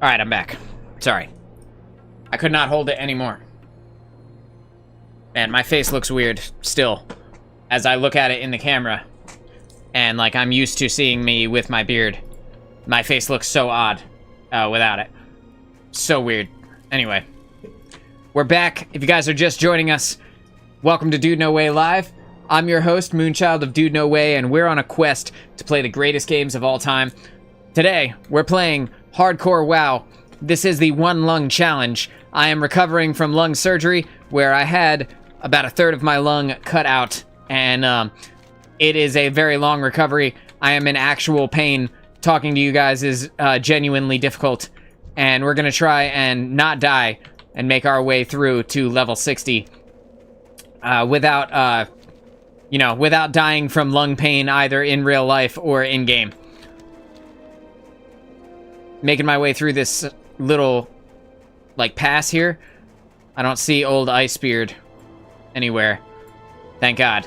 Speaker 1: Alright, I'm back. Sorry. I could not hold it anymore. Man, my face looks weird still as I look at it in the camera. And like I'm used to seeing me with my beard. My face looks so odd without it. So weird. Anyway. We're back. If you guys are just joining us, welcome to DudeNoWay Live. I'm your host, Moonchild of DudeNoWay, and we're on a quest to play the greatest games of all time. Today, we're playing Hardcore WoW. This is the One Lung Challenge. I am recovering from lung surgery, where I had about a third of my lung cut out, and it is a very long recovery. I am in actual pain. Talking to you guys is genuinely difficult, and we're gonna try and not die and make our way through to level 60 without dying from lung pain either in real life or in game. Making my way through this little like pass here. I don't see old Icebeard anywhere. Thank God.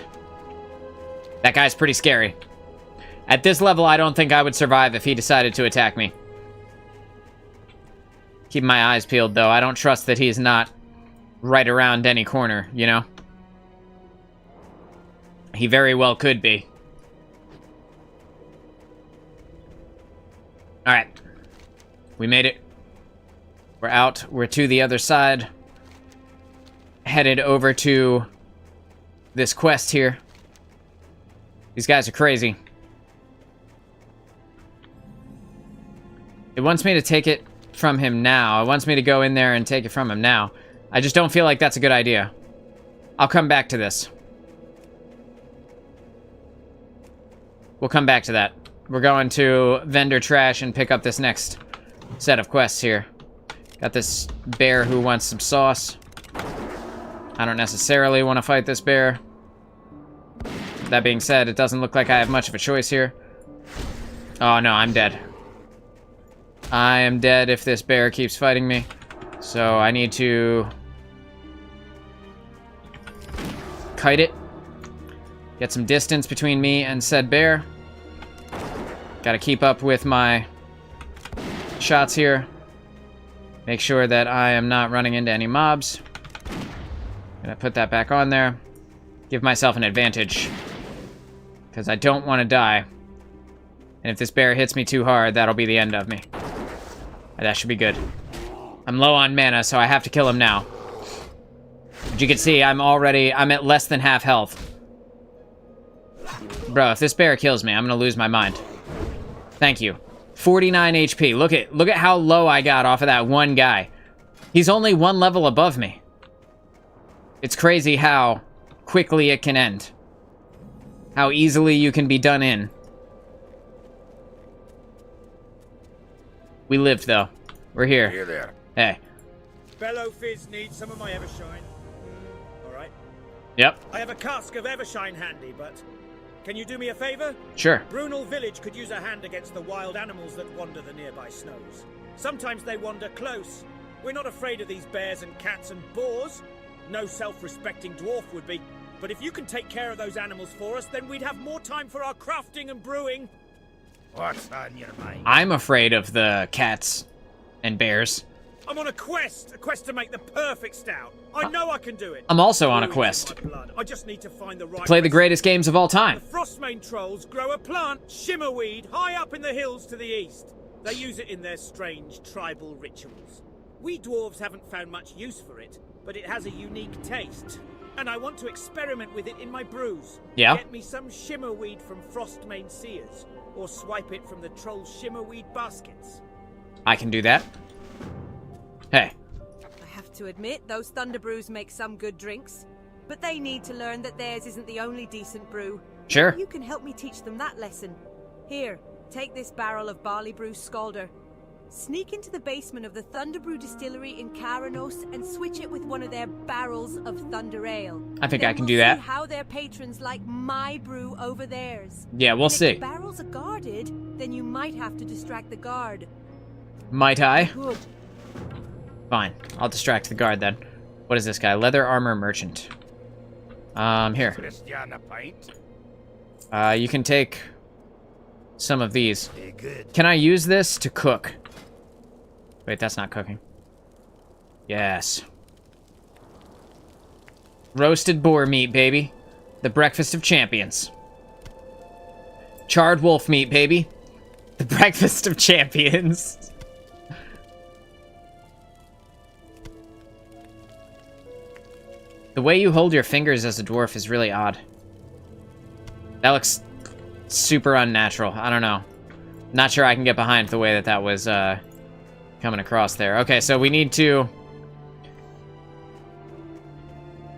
Speaker 1: That guy's pretty scary. At this level, I don't think I would survive if he decided to attack me. Keep my eyes peeled, though. I don't trust that he's not right around any corner, you know? He very well could be. Alright. We made it. We're out. We're to the other side. Headed over to this quest here. These guys are crazy. It wants me to take it from him now. It wants me to go in there and take it from him now. I just don't feel like that's a good idea. I'll come back to this. We'll come back to that. We're going to vendor trash and pick up this next set of quests here. Got this bear who wants some sauce. I don't necessarily want to fight this bear. That being said, it doesn't look like I have much of a choice here. Oh no, I'm dead. I am dead if this bear keeps fighting me. So I need to kite it. Get some distance between me and said bear. Gotta keep up with my shots here. Make sure that I am not running into any mobs. Gonna put that back on there. Give myself an advantage. Because I don't want to die. And if this bear hits me too hard, that'll be the end of me. That should be good. I'm low on mana, so I have to kill him now. As you can see, I'm at less than half health. Bro, if this bear kills me, I'm gonna lose my mind. Thank you. 49 HP. Look at how low I got off of that one guy. He's only one level above me. It's crazy how quickly it can end. How easily you can be done in. We lived, though. We're here.
Speaker 3: Here there.
Speaker 1: Hey.
Speaker 5: Bellow Fizz needs some of my Evershine. Alright.
Speaker 1: Yep.
Speaker 5: I have a cask of Evershine handy, but can you do me a favor?
Speaker 1: Sure.
Speaker 5: Brunel Village could use a hand against the wild animals that wander the nearby snows. Sometimes they wander close. We're not afraid of these bears and cats and boars. No self-respecting dwarf would be. But if you can take care of those animals for us, then we'd have more time for our crafting and brewing.
Speaker 3: What's on your mind?
Speaker 1: I'm afraid of the cats and bears.
Speaker 5: I'm on a quest to make the perfect stout. I know I can do it.
Speaker 1: I'm also on a
Speaker 5: Brewing's
Speaker 1: quest.
Speaker 5: in my blood. I just need to find the right
Speaker 1: Play the
Speaker 5: recipe.
Speaker 1: greatest games of all time.
Speaker 5: The Frostmane trolls grow a plant, shimmerweed, high up in the hills to the east. They use it in their strange tribal rituals. We dwarves haven't found much use for it, but it has a unique taste. And I want to experiment with it in my brews.
Speaker 1: Yeah?
Speaker 5: Get me some shimmerweed from Frostmane seers, or swipe it from the troll's shimmerweed baskets.
Speaker 1: I can do that. Hey.
Speaker 6: I have to admit, those Thunder Brews make some good drinks. But they need to learn that theirs isn't the only decent brew.
Speaker 1: Sure.
Speaker 6: You can help me teach them that lesson. Here, take this barrel of Barley Brew Scalder. Sneak into the basement of the Thunder Brew distillery in Caranos and switch it with one of their barrels of Thunder Ale.
Speaker 1: I think
Speaker 6: Then
Speaker 1: I can
Speaker 6: we'll
Speaker 1: do that.
Speaker 6: See how their patrons like my brew over theirs.
Speaker 1: Yeah, we'll
Speaker 6: And
Speaker 1: see.
Speaker 6: If the barrels are guarded, then you might have to distract the guard.
Speaker 1: Might I?
Speaker 6: Good.
Speaker 1: Fine. I'll distract the guard then. What is this guy? Leather armor merchant. Here.
Speaker 3: Christian a pint?
Speaker 1: You can take some of these.
Speaker 3: Be good.
Speaker 1: Can I use this to cook? Wait, that's not cooking. Yes. Roasted boar meat, baby. The breakfast of champions. Charred wolf meat, baby. The breakfast of champions. The way you hold your fingers as a dwarf is really odd. That looks super unnatural. I don't know. Not sure I can get behind the way that that was coming across there. Okay, so we need to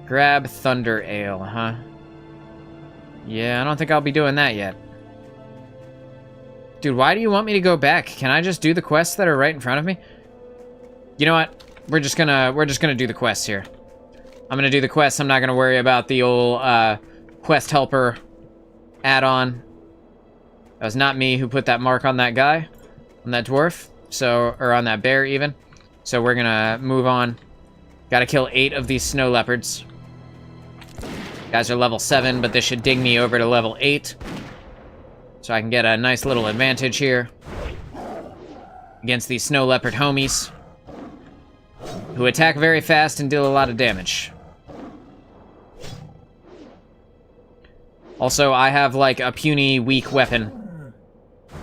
Speaker 1: grab Thunder Ale, huh? Yeah, I don't think I'll be doing that yet. Dude, why do you want me to go back? Can I just do the quests that are right in front of me? You know what? We're just gonna do the quests here. I'm gonna do the quests. I'm not gonna worry about the old quest helper add-on. That was not me who put that mark on that guy, on that dwarf, so, or on that bear even. So we're gonna move on. Gotta kill 8 of these snow leopards. Guys are level 7, but this should ding me over to level 8. So I can get a nice little advantage here against these snow leopard homies, who attack very fast and deal a lot of damage. Also, I have, like, a puny, weak weapon.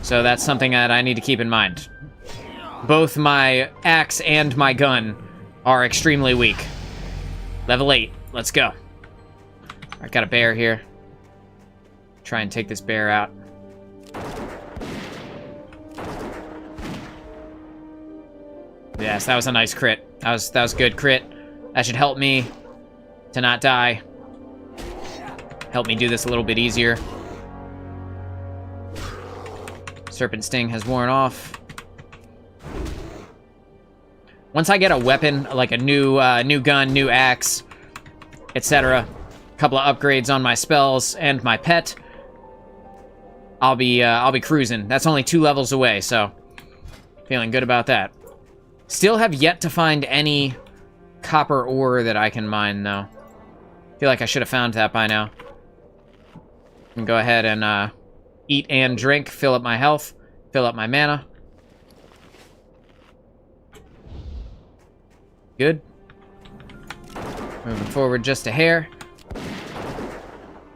Speaker 1: So that's something that I need to keep in mind. Both my axe and my gun are extremely weak. Level 8. Let's go. I got a bear here. Try and take this bear out. Yes, that was a nice crit. That was good crit. That should help me to not die. Help me do this a little bit easier. Serpent Sting has worn off. Once I get a weapon, like a new gun, new axe, etc., a couple of upgrades on my spells and my pet, I'll be cruising. That's only 2 levels away, so feeling good about that. Still have yet to find any copper ore that I can mine, though. Feel like I should have found that by now. Can go ahead and eat and drink, fill up my health, fill up my mana. Good. Moving forward just a hair.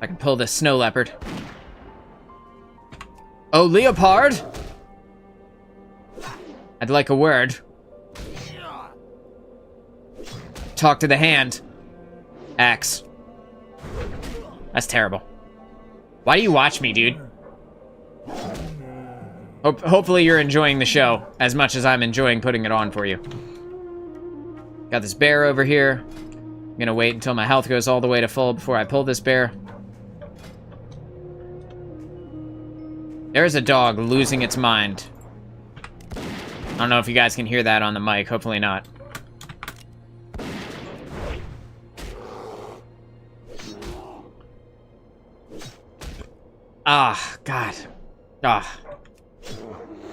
Speaker 1: I can pull this snow leopard. Oh, leopard! I'd like a word. Talk to the hand. Axe. That's terrible. Why do you watch me, dude? Hopefully you're enjoying the show as much as I'm enjoying putting it on for you. Got this bear over here. I'm gonna wait until my health goes all the way to full before I pull this bear. There's a dog losing its mind. I don't know if you guys can hear that on the mic. Hopefully not. Ah, God. Ah.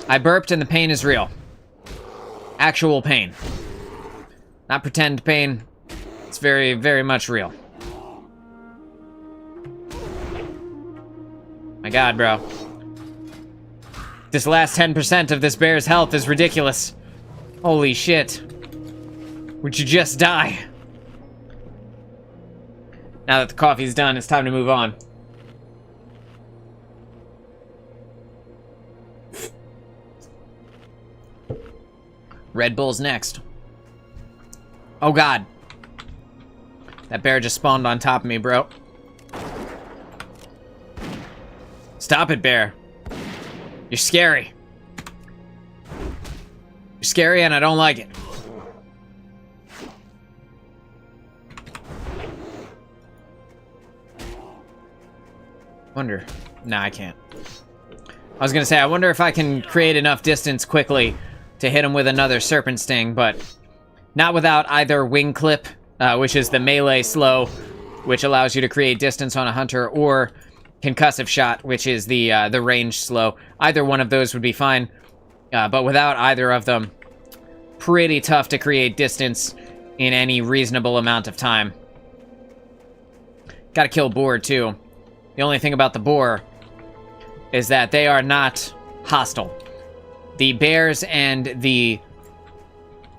Speaker 1: I burped and the pain is real. Actual pain. Not pretend pain. It's very, very much real. My God, bro. This last 10% of this bear's health is ridiculous. Holy shit. Would you just die? Now that the coffee's done, it's time to move on. Red Bull's next. Oh God. That bear just spawned on top of me, bro. Stop it, bear. You're scary. You're scary and I don't like it. Wonder. Nah, I can't. I was gonna say, I wonder if I can create enough distance quickly to hit him with another Serpent Sting, but not without either Wing Clip, which is the melee slow, which allows you to create distance on a hunter, or Concussive Shot, which is the range slow. Either one of those would be fine, but without either of them, pretty tough to create distance in any reasonable amount of time. Gotta kill boar, too. The only thing about the boar is that they are not hostile. The bears and the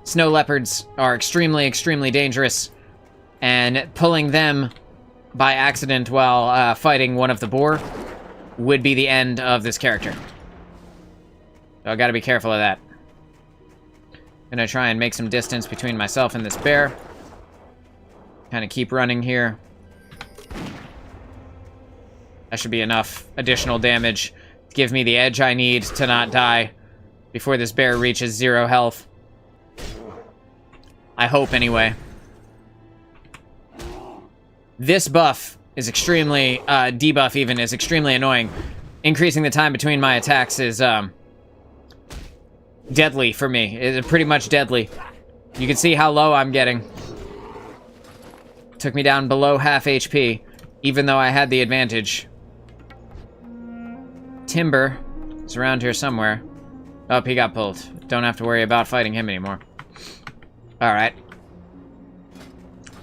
Speaker 1: snow leopards are extremely, extremely dangerous, and pulling them by accident while fighting one of the boar would be the end of this character. So I gotta be careful of that. Gonna try and make some distance between myself and this bear. Kind of keep running here. That should be enough additional damage to give me the edge I need to not die before this bear reaches 0 health. I hope, anyway. This buff is extremely, debuff even, is extremely annoying. Increasing the time between my attacks is, deadly for me. It's pretty much deadly. You can see how low I'm getting. Took me down below half HP, even though I had the advantage. Timber is around here somewhere. Oh, he got pulled. Don't have to worry about fighting him anymore. Alright.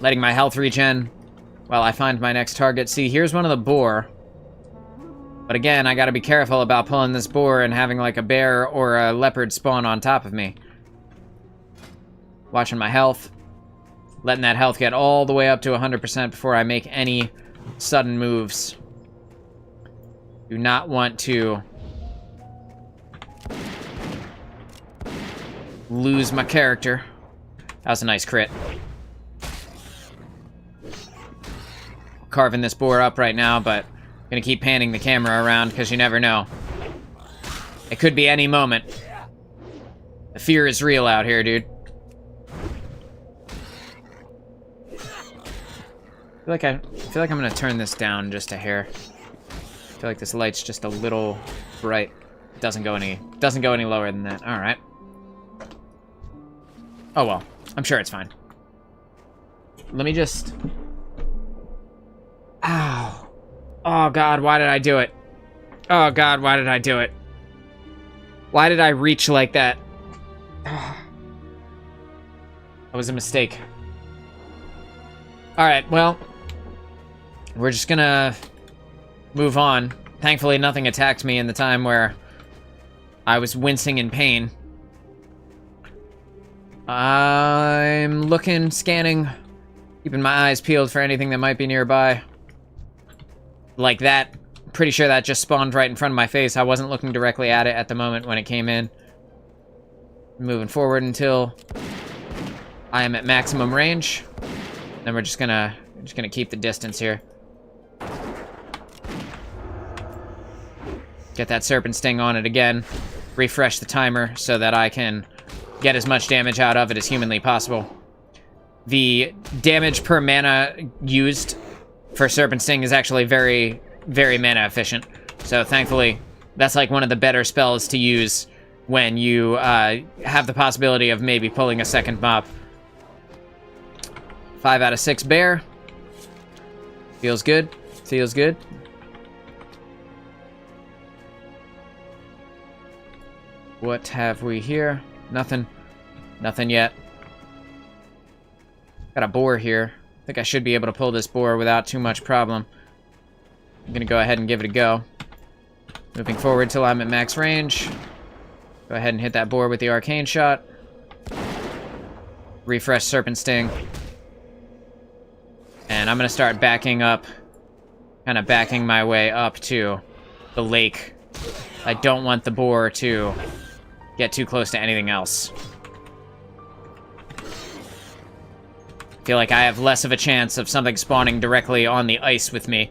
Speaker 1: Letting my health regen while I find my next target. See, here's one of the boar. But again, I gotta be careful about pulling this boar and having like a bear or a leopard spawn on top of me. Watching my health. Letting that health get all the way up to 100% before I make any sudden moves. Do not want to lose my character. That was a nice crit. Carving this boar up right now, but I'm gonna keep panning the camera around because you never know. It could be any moment. The fear is real out here, dude. I feel like I'm gonna turn this down just a hair. I feel like this light's just a little bright. It doesn't go any lower than that. All right. Oh well, I'm sure it's fine. Let me just. Ow. Oh God, why did I do it? Oh God, why did I do it? Why did I reach like that? That was a mistake. All right, well, we're just gonna move on. Thankfully, nothing attacked me in the time where I was wincing in pain. I'm looking, scanning, keeping my eyes peeled for anything that might be nearby. Like that. Pretty sure that just spawned right in front of my face. I wasn't looking directly at it at the moment when it came in. Moving forward until I am at maximum range. Then we're just gonna keep the distance here. Get that Serpent Sting on it again. Refresh the timer so that I can get as much damage out of it as humanly possible. the damage per mana used for Serpent Sting is actually very, very mana efficient. So thankfully, that's like one of the better spells to use when you have the possibility of maybe pulling a second mob. 5 out of 6 bear. Feels good. Feels good. What have we here? Nothing. Nothing yet. Got a boar here. I think I should be able to pull this boar without too much problem. I'm gonna go ahead and give it a go. Moving forward till I'm at max range. Go ahead and hit that boar with the arcane shot. Refresh Serpent Sting. And I'm gonna start backing up. Kind of backing my way up to the lake. I don't want the boar to get too close to anything else. I feel like I have less of a chance of something spawning directly on the ice with me.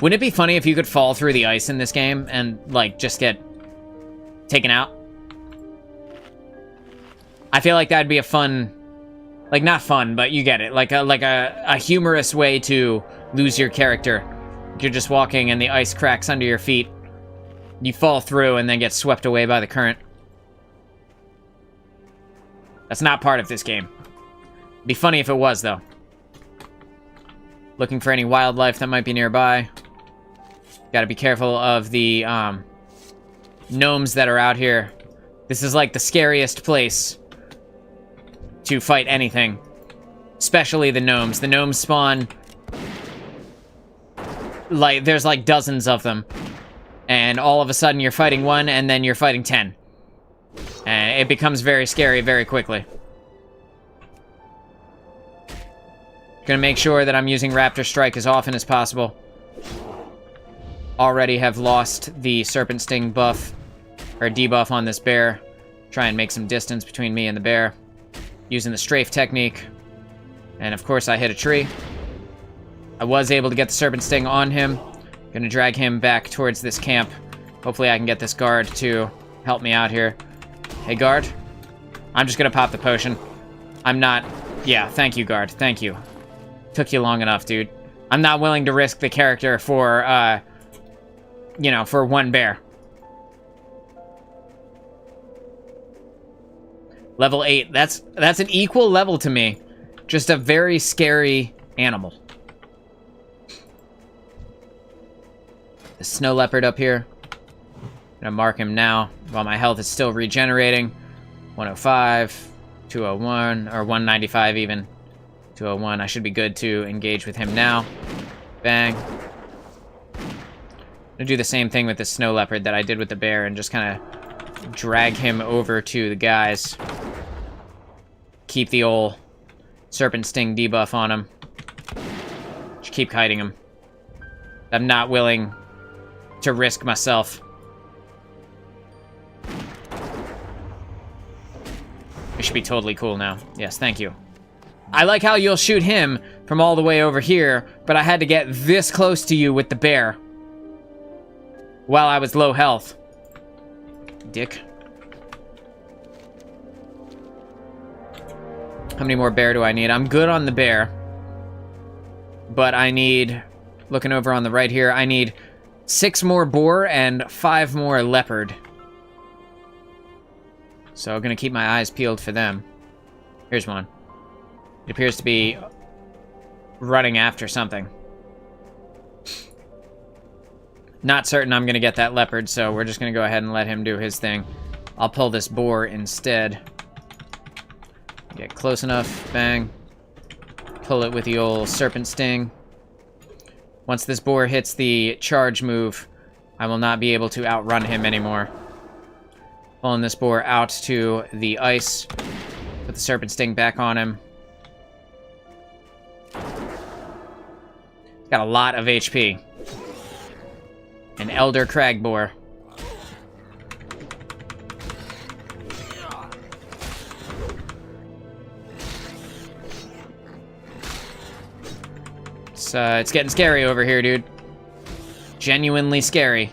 Speaker 1: Wouldn't it be funny if you could fall through the ice in this game and, like, just get taken out? I feel like that'd be a fun, like, not fun, but you get it. Like a humorous way to lose your character. You're just walking and the ice cracks under your feet. You fall through and then get swept away by the current. That's not part of this game. It'd be funny if it was, though. Looking for any wildlife that might be nearby. Gotta be careful of the gnomes that are out here. This is like the scariest place to fight anything. Especially the gnomes. The gnomes spawn... like, there's like dozens of them. And all of a sudden you're fighting one, and then you're fighting 10. And it becomes very scary very quickly. Gonna make sure that I'm using Raptor Strike as often as possible. Already have lost the Serpent Sting buff, or debuff on this bear. Try and make some distance between me and the bear. Using the strafe technique. And of course I hit a tree. I was able to get the Serpent Sting on him. Gonna drag him back towards this camp. Hopefully I can get this guard to help me out here. Hey, guard. I'm just gonna pop the potion. I'm not... yeah, thank you, guard. Thank you. Took you long enough, dude. I'm not willing to risk the character for, you know, for one bear. Level 8. That's an equal level to me. Just a very scary animal. The snow leopard up here. Gonna mark him now while my health is still regenerating. 105, 201, or 195 even. 201. I should be good to engage with him now. Bang. I'm gonna do the same thing with the snow leopard that I did with the bear and just kind of drag him over to the guys. Keep the old Serpent Sting debuff on him. Just keep kiting him. I'm not willing to risk myself. It should be totally cool now. Yes, thank you. I like how you'll shoot him from all the way over here, but I had to get this close to you with the bear while I was low health. Dick. How many more bear do I need? I'm good on the bear, but I need, looking over on the right here, I need 6 more boar and 5 more leopard. So I'm gonna keep my eyes peeled for them. Here's one. It appears to be running after something. Not certain I'm gonna get that leopard, so we're just gonna go ahead and let him do his thing. I'll pull this boar instead. Get close enough, bang. Pull it with the old Serpent Sting. Once this boar hits the charge move, I will not be able to outrun him anymore. Pulling this boar out to the ice. Put the Serpent Sting back on him. Got a lot of HP. An Elder Crag Boar. It's getting scary over here, dude. Genuinely scary.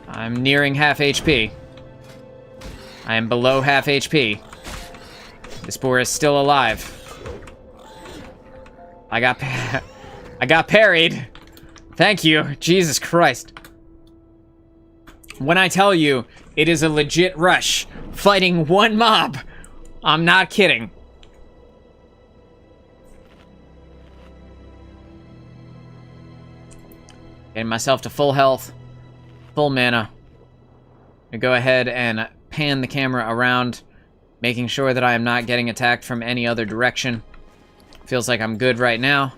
Speaker 1: I'm nearing half HP. I am below half HP. This boar is still alive. I got parried. Thank you. Jesus Christ. When I tell you it is a legit rush fighting one mob, I'm not kidding. Getting myself to full health, full mana. I go ahead and pan the camera around, making sure that I am not getting attacked from any other direction. Feels like I'm good right now.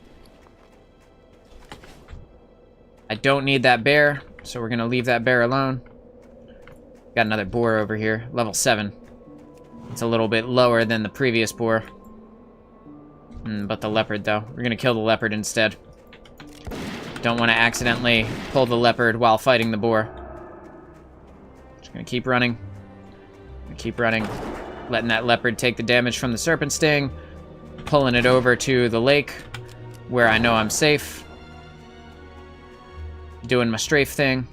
Speaker 1: I don't need that bear, so we're gonna leave that bear alone. Got another boar over here, level 7. It's a little bit lower than the previous boar. But the leopard, though. We're gonna kill the leopard instead. Don't want to accidentally pull the leopard while fighting the boar. Just gonna keep running. Keep running. Letting that leopard take the damage from the serpent sting. Pulling it over to the lake, where I know I'm safe. Doing my strafe thing.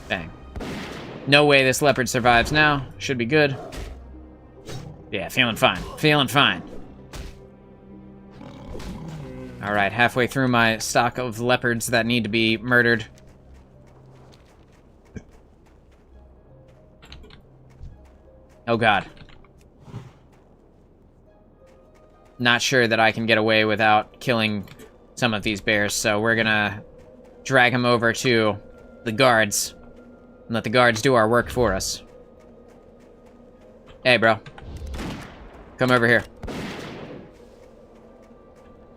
Speaker 1: Bang. No way this leopard survives now. Should be good. Yeah, feeling fine. Feeling fine. Alright, halfway through my stock of leopards that need to be murdered. Oh god. Not sure that I can get away without killing some of these bears, so we're gonna drag them over to the guards and let the guards do our work for us. Hey, bro. Come over here.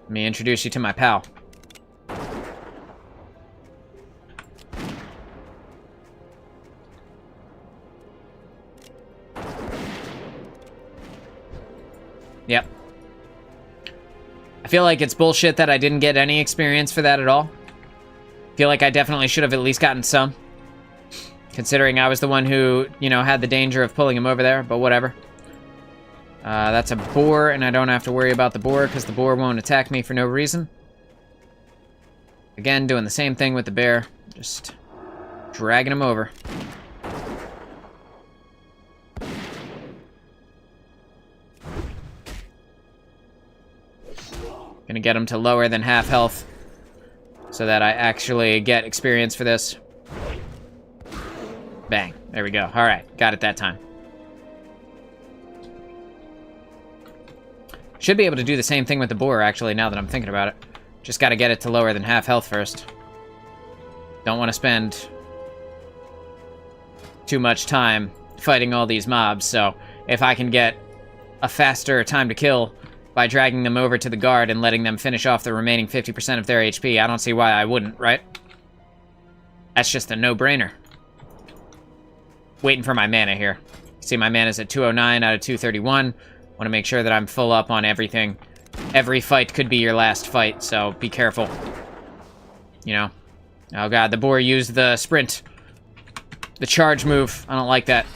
Speaker 1: Let me introduce you to my pal. Yep. I feel like it's bullshit that I didn't get any experience for that at all. Feel like I definitely should have at least gotten some. Considering I was the one who, you know, had the danger of pulling him over there, but whatever. That's a boar, and I don't have to worry about the boar, because the boar won't attack me for no reason. Again, doing the same thing with the bear. Just dragging him over. Gonna get him to lower than half health, so that I actually get experience for this. Bang. There we go. Alright, got it that time. Should be able to do the same thing with the boar, actually, now that I'm thinking about it. Just gotta get it to lower than half health first. Don't want to spend too much time fighting all these mobs, so if I can get a faster time to kill by dragging them over to the guard and letting them finish off the remaining 50% of their HP, I don't see why I wouldn't, right? That's just a no-brainer. Waiting for my mana here. See, my mana's at 209 out of 231. Want to make sure that I'm full up on everything. Every fight could be your last fight, so be careful. You know? Oh god, the boar used the sprint. The charge move. I don't like that.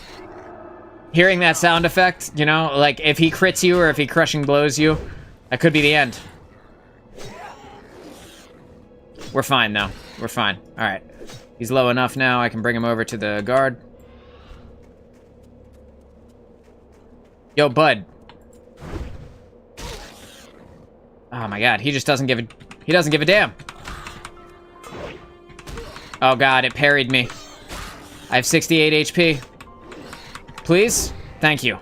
Speaker 1: Hearing that sound effect, you know, like if he crits you or if he crushing blows you, that could be the end. We're fine, though. We're fine. Alright. He's low enough now, I can bring him over to the guard. Yo, bud. Oh my god, he just doesn't give a damn. Oh god, it parried me. I have 68 HP. Please? Thank you.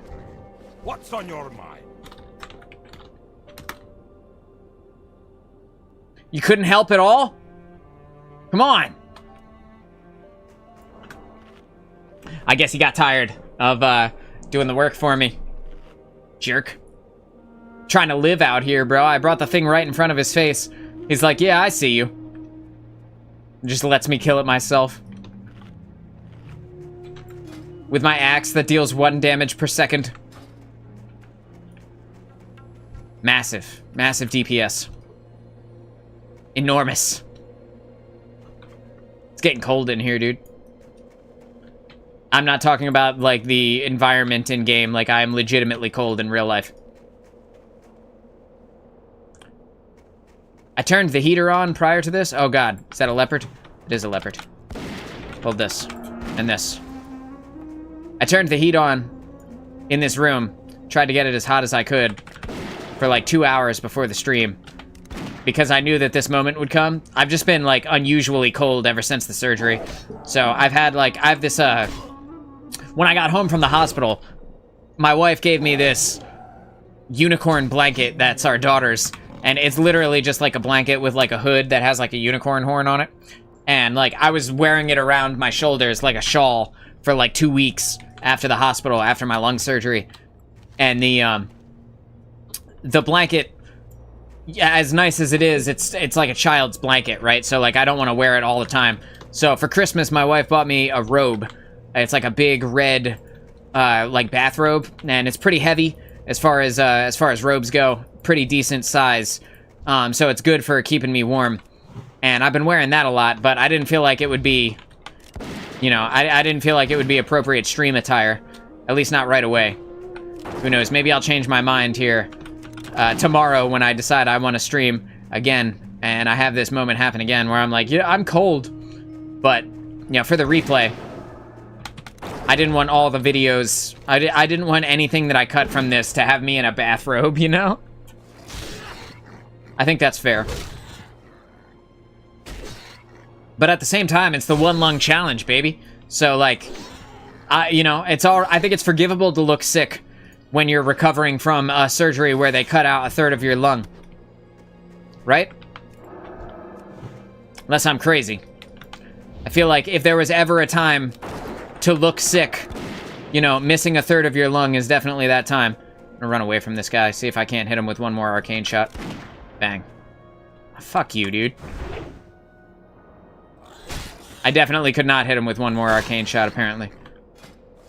Speaker 3: What's on your mind?
Speaker 1: You couldn't help at all? Come on. I guess he got tired of doing the work for me. Jerk. Trying to live out here, bro. I brought the thing right in front of his face. He's like, yeah, I see you. Just lets me kill it myself. With my axe that deals 1 damage per second. Massive. Massive DPS. Enormous. It's getting cold in here, dude. I'm not talking about, like, the environment in-game. Like, I am legitimately cold in real life. I turned the heater on prior to this. Oh, God. Is that a leopard? It is a leopard. Hold this. And this. I turned the heat on in this room, tried to get it as hot as I could for like 2 hours before the stream, because I knew that this moment would come. I've just been like unusually cold ever since the surgery. So I have this, when I got home from the hospital, my wife gave me this unicorn blanket that's our daughter's, and it's literally just like a blanket with like a hood that has like a unicorn horn on it. And like I was wearing it around my shoulders like a shawl for like 2 weeks after the hospital, after my lung surgery. And the blanket, as nice as it is, it's like a child's blanket, right? So like I don't want to wear it all the time. So for Christmas, my wife bought me a robe. It's like a big red like bathrobe, and it's pretty heavy as far as robes go. Pretty decent size. So it's good for keeping me warm. And I've been wearing that a lot, but I didn't feel like it would be, you know, I didn't feel like it would be appropriate stream attire. At least not right away. Who knows, maybe I'll change my mind here tomorrow when I decide I want to stream again, and I have this moment happen again where I'm like, yeah, I'm cold. But, you know, for the replay, I didn't want all the videos, I didn't want anything that I cut from this to have me in a bathrobe, you know? I think that's fair. But at the same time, it's the one lung challenge, baby. So, like, you know, I think it's forgivable to look sick when you're recovering from a surgery where they cut out a third of your lung. Right? Unless I'm crazy. I feel like if there was ever a time to look sick, you know, missing a third of your lung is definitely that time. I'm gonna run away from this guy, see if I can't hit him with one more arcane shot. Bang. Fuck you, dude. I definitely could not hit him with one more arcane shot, apparently.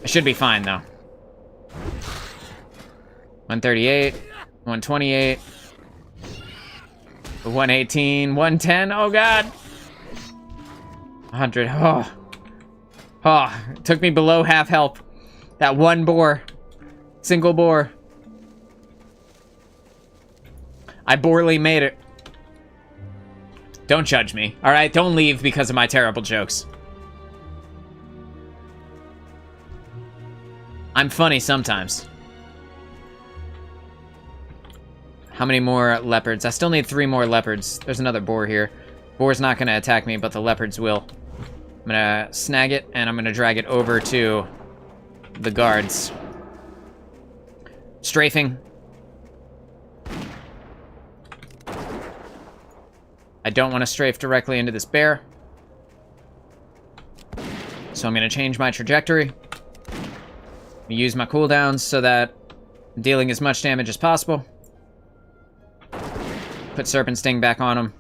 Speaker 1: I should be fine, though. 138, 128, 118, 110, oh god! 100, oh. Oh, it took me below half health. That one bore. Single bore. I barely made it. Don't judge me, alright? Don't leave because of my terrible jokes. I'm funny sometimes. How many more leopards? I still need 3 more leopards. There's another boar here. Boar's not going to attack me, but the leopards will. I'm going to snag it, and I'm going to drag it over to the guards. Strafing. I don't want to strafe directly into this bear. So I'm going to change my trajectory. Use my cooldowns so that I'm dealing as much damage as possible. Put Serpent Sting back on him.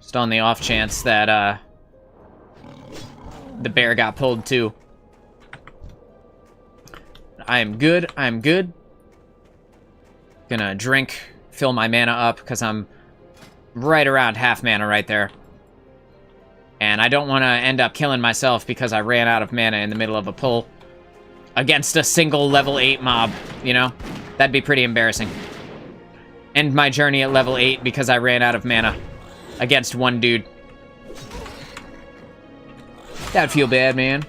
Speaker 1: Just on the off chance that the bear got pulled too. I am good. I am good. Gonna drink, fill my mana up, because I'm right around half mana right there. And I don't want to end up killing myself because I ran out of mana in the middle of a pull against a single level 8 mob, you know? That'd be pretty embarrassing. End my journey at level 8 because I ran out of mana against one dude. That'd feel bad, man.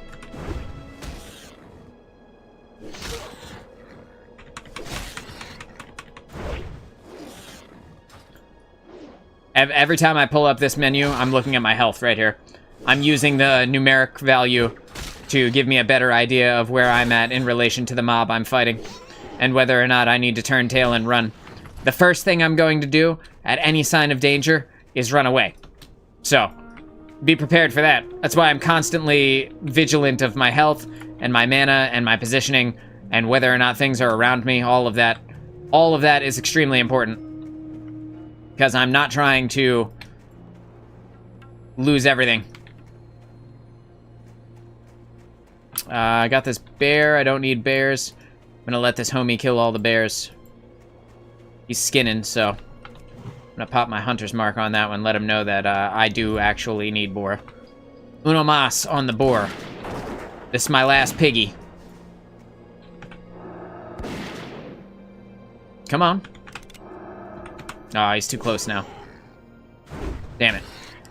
Speaker 1: Every time I pull up this menu, I'm looking at my health right here. I'm using the numeric value to give me a better idea of where I'm at in relation to the mob I'm fighting, and whether or not I need to turn tail and run. The first thing I'm going to do at any sign of danger is run away. So, be prepared for that. That's why I'm constantly vigilant of my health and my mana and my positioning and whether or not things are around me. All of that is extremely important. Because I'm not trying to lose everything. I got this bear. I don't need bears. I'm gonna let this homie kill all the bears. He's skinning, so I'm gonna pop my hunter's mark on that one. Let him know that I do actually need boar. Uno mas on the boar. This is my last piggy. Come on. Oh, he's too close now. Damn it.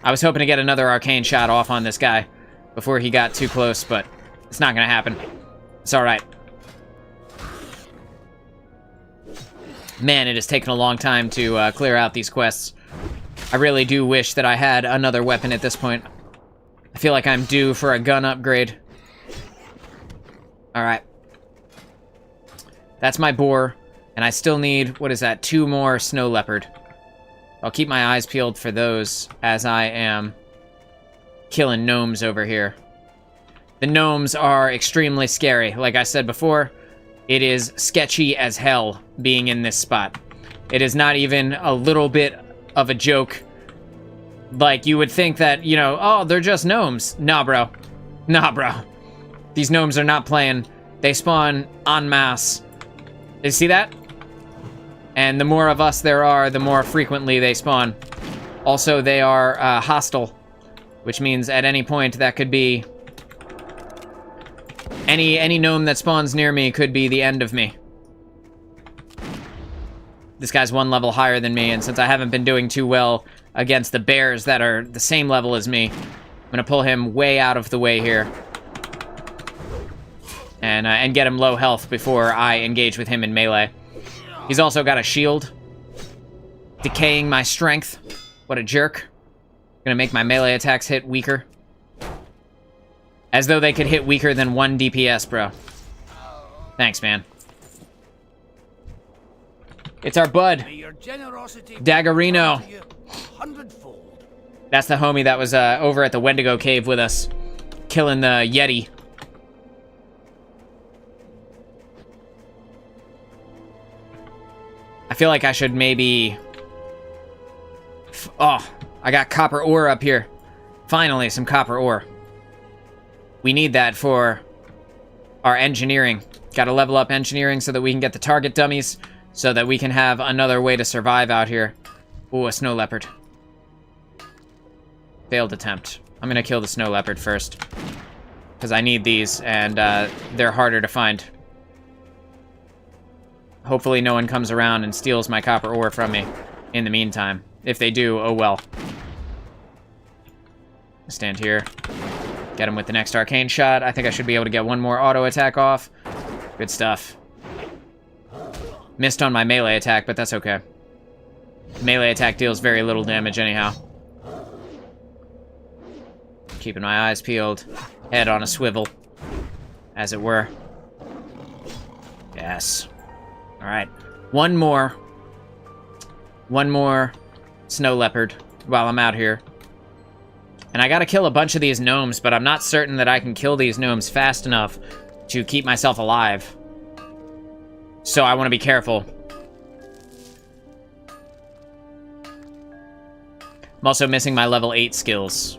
Speaker 1: I was hoping to get another arcane shot off on this guy before he got too close, but it's not gonna happen. It's alright. Man, it has taken a long time to clear out these quests. I really do wish that I had another weapon at this point. I feel like I'm due for a gun upgrade. Alright. That's my boar, and I still need, what is that, 2 more snow leopard. I'll keep my eyes peeled for those as I am killing gnomes over here. The gnomes are extremely scary. Like I said before, it is sketchy as hell being in this spot. It is not even a little bit of a joke. Like, you would think that, you know, oh, they're just gnomes. Nah, bro. Nah, bro. These gnomes are not playing. They spawn en masse. You see that? And the more of us there are, the more frequently they spawn. Also, they are hostile, which means at any point that could be... Any gnome that spawns near me could be the end of me. This guy's 1 level higher than me, and since I haven't been doing too well against the bears that are the same level as me, I'm gonna pull him way out of the way here. And get him low health before I engage with him in melee. He's also got a shield. Decaying my strength. What a jerk. Gonna make my melee attacks hit weaker. As though they could hit weaker than 1 DPS, bro. Thanks, man. It's our bud. Daggerino. That's the homie that was over at the Wendigo cave with us. Killing the Yeti. I feel like I should maybe... Oh, I got copper ore up here. Finally, some copper ore. We need that for our engineering. Gotta level up engineering so that we can get the target dummies, so that we can have another way to survive out here. Ooh, a snow leopard. Failed attempt. I'm gonna kill the snow leopard first, because I need these, and they're harder to find. Hopefully no one comes around and steals my copper ore from me in the meantime. If they do, oh well. Stand here. Get him with the next arcane shot. I think I should be able to get 1 more auto attack off. Good stuff. Missed on my melee attack, but that's okay. Melee attack deals very little damage anyhow. Keeping my eyes peeled. Head on a swivel, as it were. Yes. Alright. 1 more. 1 more snow leopard while I'm out here. And I gotta kill a bunch of these gnomes, but I'm not certain that I can kill these gnomes fast enough to keep myself alive. So I want to be careful. I'm also missing my level 8 skills,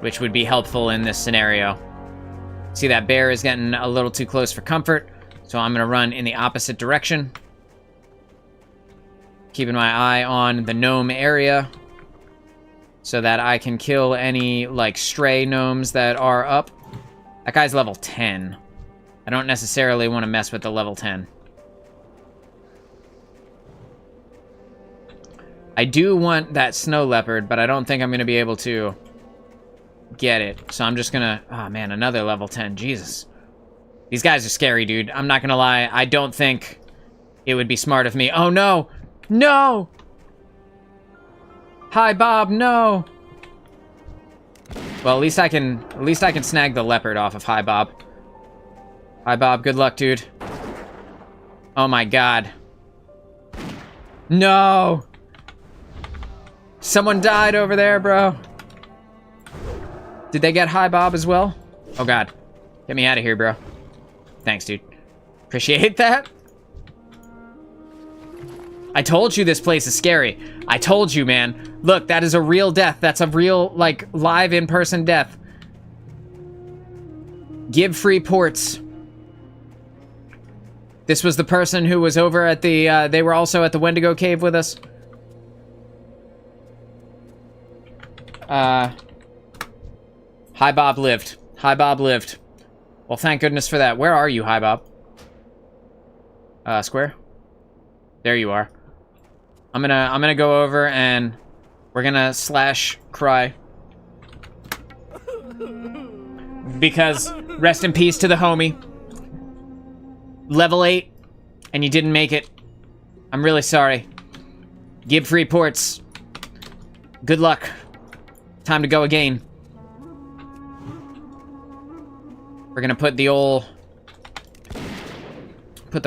Speaker 1: which would be helpful in this scenario. See, that bear is getting a little too close for comfort, so I'm gonna run in the opposite direction. Keeping my eye on the gnome area, so that I can kill any, like, stray gnomes that are up. That guy's level 10. I don't necessarily want to mess with the level 10. I do want that snow leopard, but I don't think I'm going to be able to get it. So I'm just going to... Oh, man, another level 10. Jesus. These guys are scary, dude. I'm not going to lie. I don't think it would be smart of me. Oh, no! No! Hi, Bob, no! Well, at least I can snag the leopard off of Hi, Bob. Hi, Bob, good luck, dude. Oh my god. No! Someone died over there, bro. Did they get Hi, Bob as well? Oh god. Get me out of here, bro. Thanks, dude. Appreciate that. I told you this place is scary. I told you, man. Look, that is a real death. That's a real, like, live in-person death. Give free ports. This was the person who was over at the, they were also at the Wendigo cave with us. Hi, Bob lived. Hi, Bob lived. Well, thank goodness for that. Where are you, Hi, Bob? Square? There you are. I'm gonna go over and we're gonna slash cry. Because rest in peace to the homie. level 8 and you didn't make it, I'm really sorry. Give free ports. Good luck. Time to go again. We're gonna put the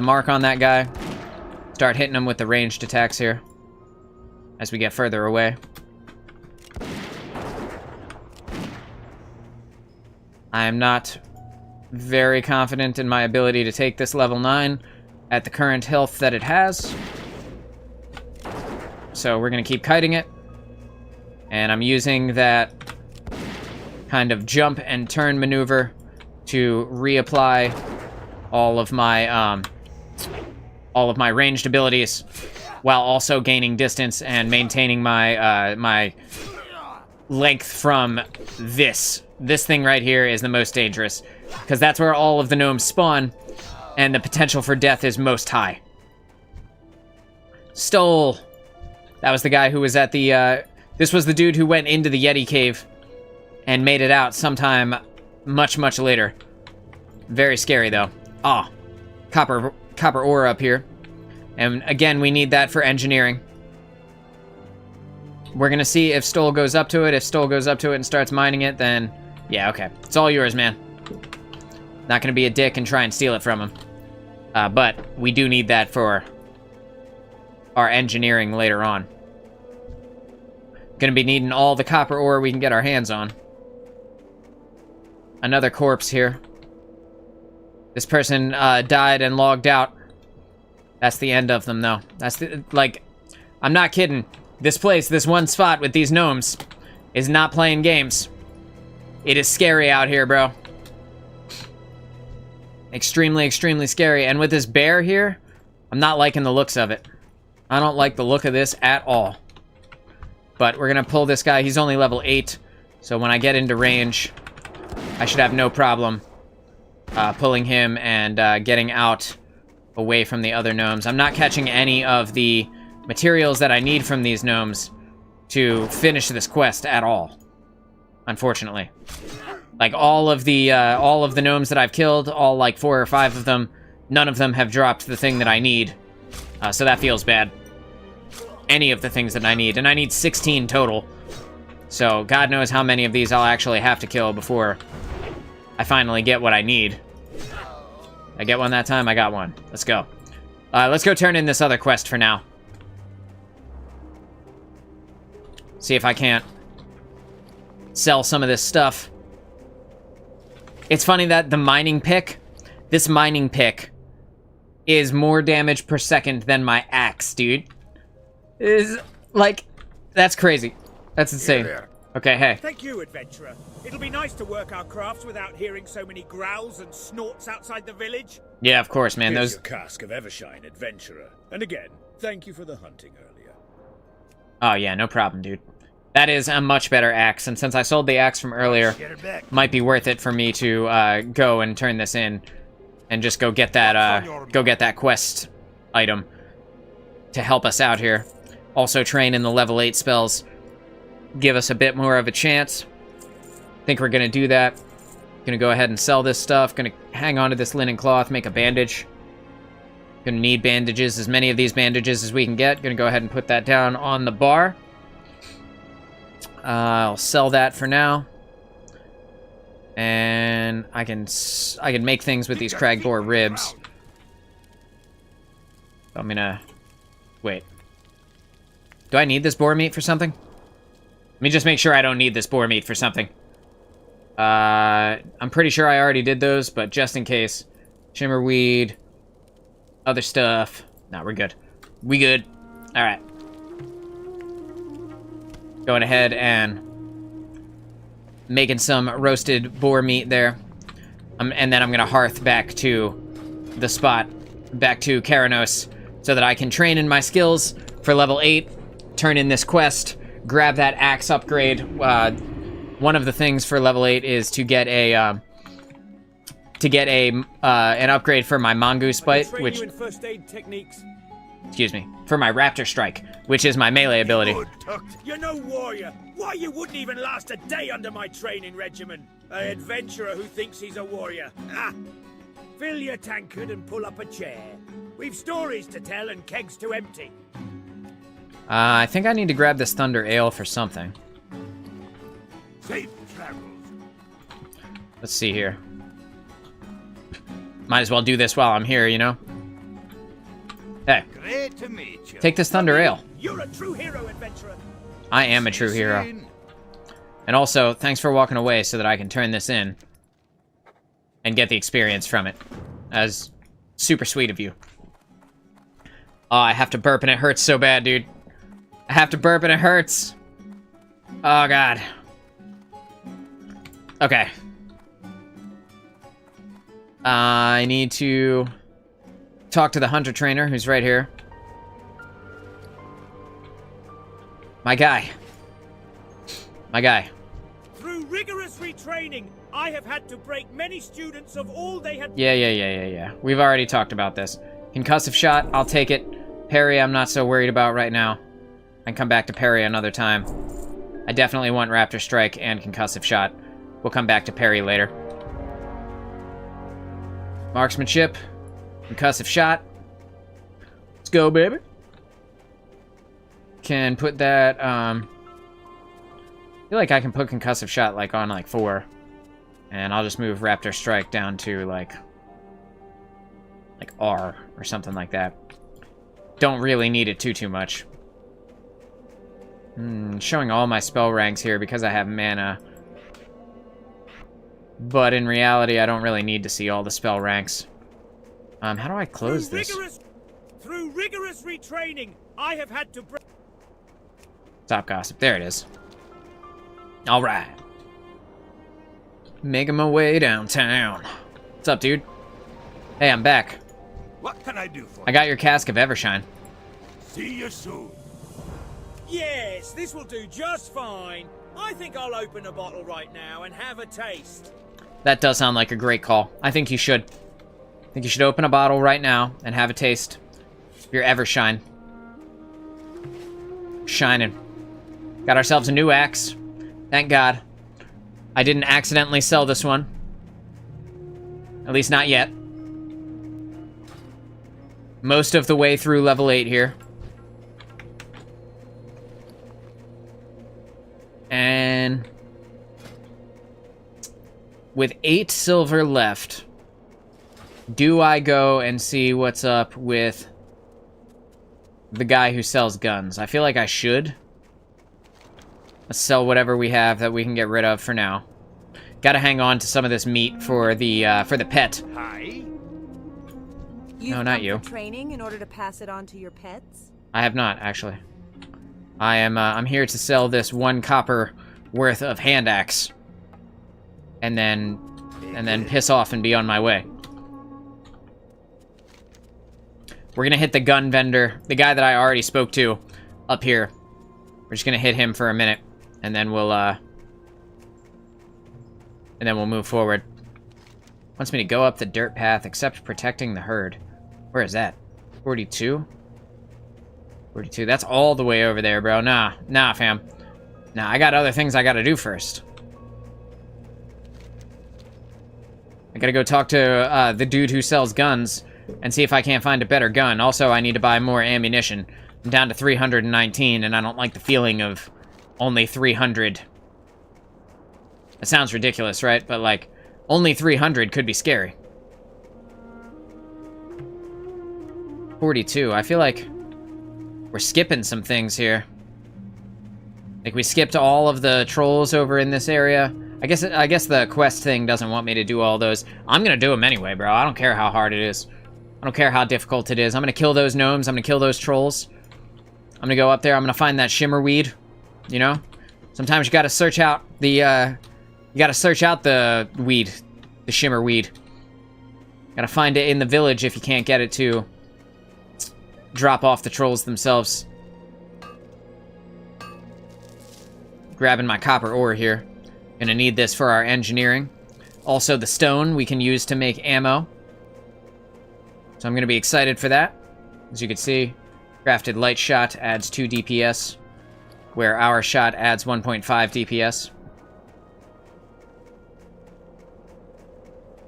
Speaker 1: mark on that guy. Start hitting him with the ranged attacks here as we get further away. I am not very confident in my ability to take this level 9 at the current health that it has. So we're gonna keep kiting it. And I'm using that kind of jump and turn maneuver to reapply all of my ranged abilities while also gaining distance and maintaining my my length from this. This thing right here is the most dangerous because that's where all of the gnomes spawn and the potential for death is most high. Stole. That was the guy who was at the this was the dude who went into the Yeti cave and made it out sometime much, much later. Very scary, though. Ah, copper ore up here. And again, we need that for engineering. We're gonna see if Stoll goes up to it. If Stoll goes up to it and starts mining it, then yeah, okay. It's all yours, man. Not gonna be a dick and try and steal it from him. But we do need that for our engineering later on. Gonna be needing all the copper ore we can get our hands on. Another corpse here. This person died and logged out. That's the end of them, though. That's the, like, I'm not kidding. This place, this one spot with these gnomes, is not playing games. It is scary out here, bro. Extremely, extremely scary. And with this bear here, I'm not liking the looks of it. I don't like the look of this at all. But we're gonna pull this guy. He's only level 8, so when I get into range, I should have no problem pulling him and getting out away from the other gnomes. I'm not catching any of the materials that I need from these gnomes to finish this quest at all, unfortunately. Like all of the gnomes that I've killed, all like 4 or 5 of them, none of them have dropped the thing that I need, so that feels bad. Any of the things that I need, and I need 16 total. So God knows how many of these I'll actually have to kill before I finally get what I need. I get one that time? I got one. Let's go. Let's go turn in this other quest for now. See if I can't sell some of this stuff. It's funny that the mining pick, this mining pick, is more damage per second than my axe, dude. Is like, that's crazy. That's insane. Okay, hey.
Speaker 5: Thank you, adventurer. It'll be nice to work our crafts without hearing so many growls and snorts outside the village.
Speaker 1: Yeah, of course, man.
Speaker 5: Here's
Speaker 1: Those
Speaker 5: your cask of Evershine, adventurer. And again, thank you for the hunting earlier.
Speaker 1: Oh yeah, no problem, dude. That is a much better axe, and since I sold the axe from earlier, might be worth it for me to go and turn this in, and just go get that quest item to help us out here. Also train in the level 8 spells, give us a bit more of a chance. Think we're gonna do that. Gonna go ahead and sell this stuff. Gonna hang on to this linen cloth, make a bandage. Gonna need bandages, as many of these bandages as we can get. Gonna go ahead and put that down on the bar. I'll sell that for now. And I can make things with these cragboar ribs. I'm gonna wait. Do I need this boar meat for something? Let me just make sure I don't need this boar meat for something. I'm pretty sure I already did those, but just in case. Shimmerweed. Other stuff. No, we're good. We good. Alright. Going ahead and making some roasted boar meat there. And then I'm gonna hearth back to the spot. Back to Karanos. So that I can train in my skills for level 8. Turn in this quest. Grab that axe upgrade. One of the things for level 8 is to get an upgrade for my mongoose bite, which
Speaker 5: you in first aid techniques.
Speaker 1: excuse me, for my raptor strike, which is my melee ability.
Speaker 5: You're no warrior. Why, you wouldn't even last a day under my training regimen. An adventurer who thinks he's a warrior. Ah. Fill your tankard and pull up a chair. We've stories to tell and kegs to empty.
Speaker 1: I think I need to grab this Thunder Ale for something.
Speaker 3: Safe travels.
Speaker 1: Let's see here. Might as well do this while I'm here, you know? Hey,
Speaker 3: Great to meet you.
Speaker 1: take this Thunder Ale.
Speaker 5: You're a true hero, adventurer.
Speaker 1: I am a true hero. And also, thanks for walking away so that I can turn this in and get the experience from it. That's super sweet of you. Oh, I have to burp and it hurts so bad, dude. I have to burp and it hurts. Oh, God. Okay. I need to talk to the hunter trainer who's right here. My guy. My guy.
Speaker 5: Through rigorous retraining, I have had to break many students of all they had.
Speaker 1: Yeah. We've already talked about this. Concussive shot, I'll take it. Parry, I'm not so worried about right now. I can come back to parry another time. I definitely want Raptor Strike and concussive shot. We'll come back to parry later. Marksmanship. Concussive shot. Let's go, baby. Can put that, I feel like I can put concussive shot, like, on, like, 4. And I'll just move Raptor Strike down to, like R or something like that. Don't really need it too much. Showing all my spell ranks here because I have mana. But in reality, I don't really need to see all the spell ranks. How do I close this?
Speaker 5: Through rigorous retraining, I have had to break.
Speaker 1: Stop gossip. There it is. All right. Making my way downtown. What's up, dude? Hey, I'm back.
Speaker 3: What can I do for
Speaker 1: I got your cask of Evershine.
Speaker 3: you? See you soon.
Speaker 5: Yes, this will do just fine. I think I'll open a bottle right now and have a taste.
Speaker 1: That does sound like a great call. I think you should. I think you should open a bottle right now and have a taste. Your Evershine. Shining. Got ourselves a new axe. Thank God. I didn't accidentally sell this one. At least not yet. Most of the way through level 8 here. And with 8 silver left, do I go and see what's up with the guy who sells guns? I feel like I should. Let's sell whatever we have that we can get rid of for now. Gotta hang on to some of this meat for the pet.
Speaker 3: Hi.
Speaker 6: You've
Speaker 1: not
Speaker 6: come
Speaker 1: you.
Speaker 6: for training in order to pass it on to your pets?
Speaker 1: I have not, actually. I'm here to sell this 1 copper worth of hand axe. And then piss off and be on my way. We're gonna hit the gun vendor, the guy that I already spoke to, up here. We're just gonna hit him for a minute, and then we'll move forward. Wants me to go up the dirt path, except protecting the herd. Where is that? 42? 42, that's all the way over there, bro. Nah, fam. Nah, I got other things I gotta do first. I gotta go talk to the dude who sells guns and see if I can't find a better gun. Also, I need to buy more ammunition. I'm down to 319, and I don't like the feeling of only 300. It sounds ridiculous, right? But, like, only 300 could be scary. 42, I feel like we're skipping some things here. Like, we skipped all of the trolls over in this area. I guess the quest thing doesn't want me to do all those. I'm gonna do them anyway, bro. I don't care how hard it is. I don't care how difficult it is. I'm gonna kill those gnomes. I'm gonna kill those trolls. I'm gonna go up there. I'm gonna find that shimmer weed. You know? Sometimes you gotta search out the, you gotta search out the weed. The shimmer weed. Gotta find it in the village if you can't get it to drop off the trolls themselves. Grabbing my copper ore here. Gonna need this for our engineering. Also, the stone we can use to make ammo. So I'm gonna be excited for that. As you can see, crafted light shot adds 2 DPS, where our shot adds 1.5 DPS.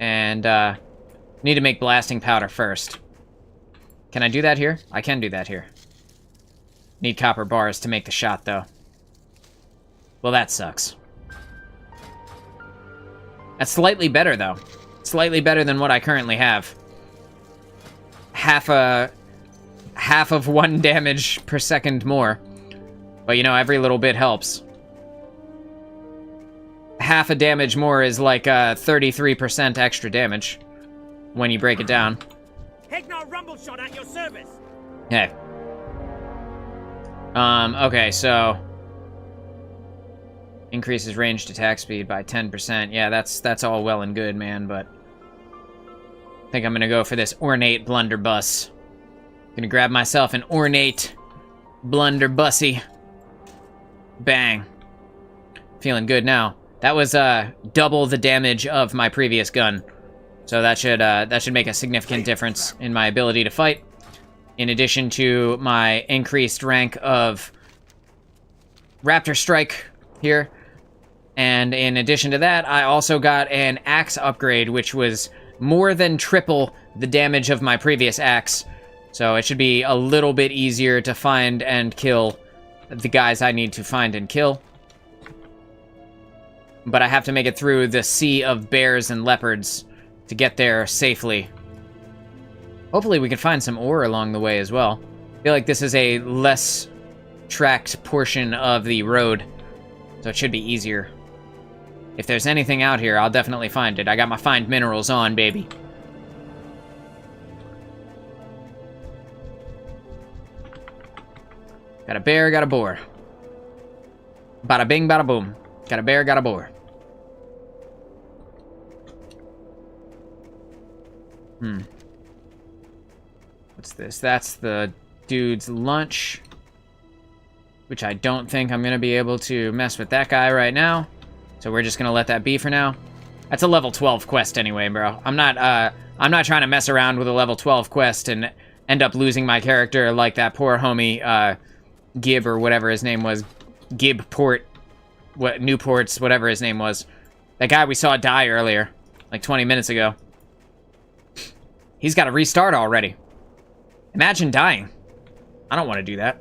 Speaker 1: And Need to make blasting powder first. Can I do that here? I can do that here. Need copper bars to make the shot, though. Well, that sucks. That's slightly better, though. Slightly better than what I currently have. Half of 1 damage per second more. But, you know, every little bit helps. Half a damage more is like 33% extra damage when you break it down.
Speaker 5: Hegnar Rumbleshot at your service.
Speaker 1: Hey. Okay, so increases ranged attack speed by 10%. Yeah, that's all well and good, man, but I think I'm gonna go for this ornate blunderbuss. Gonna grab myself an ornate blunderbussy. Bang. Feeling good now. That was double the damage of my previous gun. So that should make a significant difference in my ability to fight. In addition to my increased rank of Raptor Strike here. And in addition to that, I also got an axe upgrade, which was more than triple the damage of my previous axe. So it should be a little bit easier to find and kill the guys I need to find and kill. But I have to make it through the sea of bears and leopards to get there safely. Hopefully we can find some ore along the way as well. I feel like this is a less tracked portion of the road, so it should be easier. If there's anything out here, I'll definitely find it. I got my find minerals on, baby. Got a bear, got a boar. Bada bing, bada boom. Got a bear, got a boar. What's this? That's the dude's lunch. Which I don't think I'm gonna be able to mess with that guy right now. So we're just gonna let that be for now. That's a level 12 quest anyway, bro. I'm not trying to mess around with a level 12 quest and end up losing my character like that poor homie, Gib or whatever his name was. Newports, whatever his name was. That guy we saw die earlier, like 20 minutes ago. He's got to restart already. Imagine dying. I don't want to do that.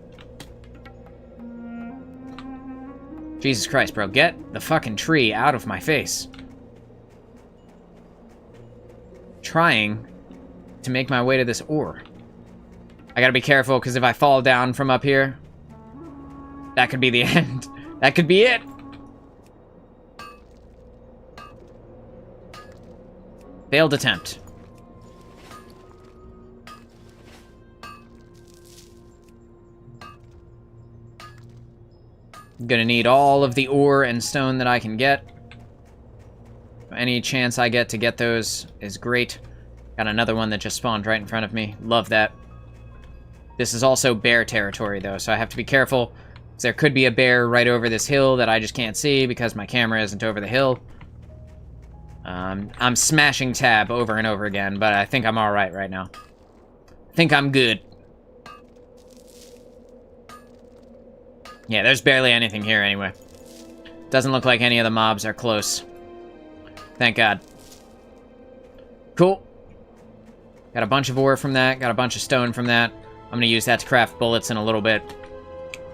Speaker 1: Jesus Christ, bro. Get the fucking tree out of my face. Trying to make my way to this ore. I gotta be careful, because if I fall down from up here, that could be the end. That could be it. Failed attempt. I'm gonna need all of the ore and stone that I can get. Any chance I get to get those is great. Got another one that just spawned right in front of me. Love that. This is also bear territory, though, so I have to be careful. There could be a bear right over this hill that I just can't see because my camera isn't over the hill. I'm smashing tab over and over again, but I think I'm alright right now. I think I'm good. Yeah, there's barely anything here anyway. Doesn't look like any of the mobs are close. Thank God. Cool. Got a bunch of ore from that, got a bunch of stone from that. I'm gonna use that to craft bullets in a little bit.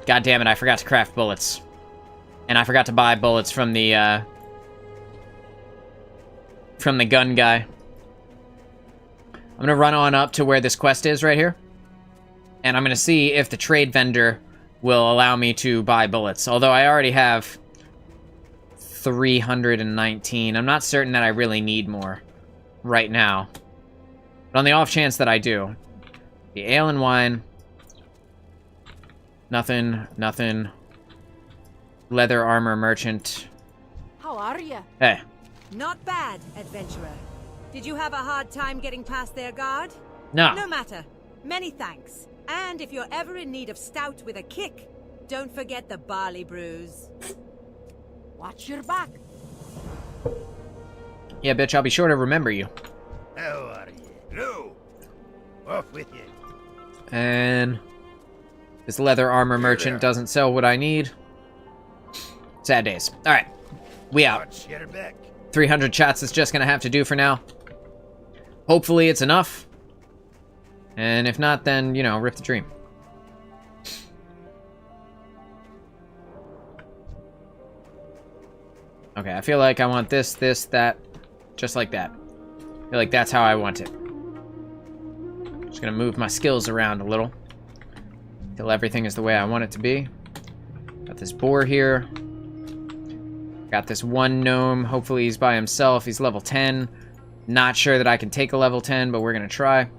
Speaker 1: God damn it, I forgot to craft bullets. And I forgot to buy bullets from the gun guy. I'm gonna run on up to where this quest is right here. And I'm gonna see if the trade vendor will allow me to buy bullets. Although I already have 319. I'm not certain that I really need more right now. But on the off chance that I do. The ale and wine. Nothing, nothing. Leather armor merchant.
Speaker 6: How are you?
Speaker 1: Hey.
Speaker 6: Not bad, adventurer. Did you have a hard time getting past their guard?
Speaker 1: No.
Speaker 6: No matter. Many thanks. And if you're ever in need of stout with a kick, don't forget the barley brews. Watch your back.
Speaker 1: Yeah, bitch, I'll be sure to remember you.
Speaker 3: How are you? No. Off with you.
Speaker 1: And this leather armor merchant doesn't sell what I need. Sad days. Alright. We out.
Speaker 3: Watch your back.
Speaker 1: 300 shots is just gonna have to do for now. Hopefully it's enough. And if not, then, you know, rip the dream. Okay, I feel like I want this, this, that. Just like that. I feel like that's how I want it. Just gonna move my skills around a little. Till everything is the way I want it to be. Got this boar here. Got this one gnome. Hopefully he's by himself. He's level 10. Not sure that I can take a level 10, but we're gonna try.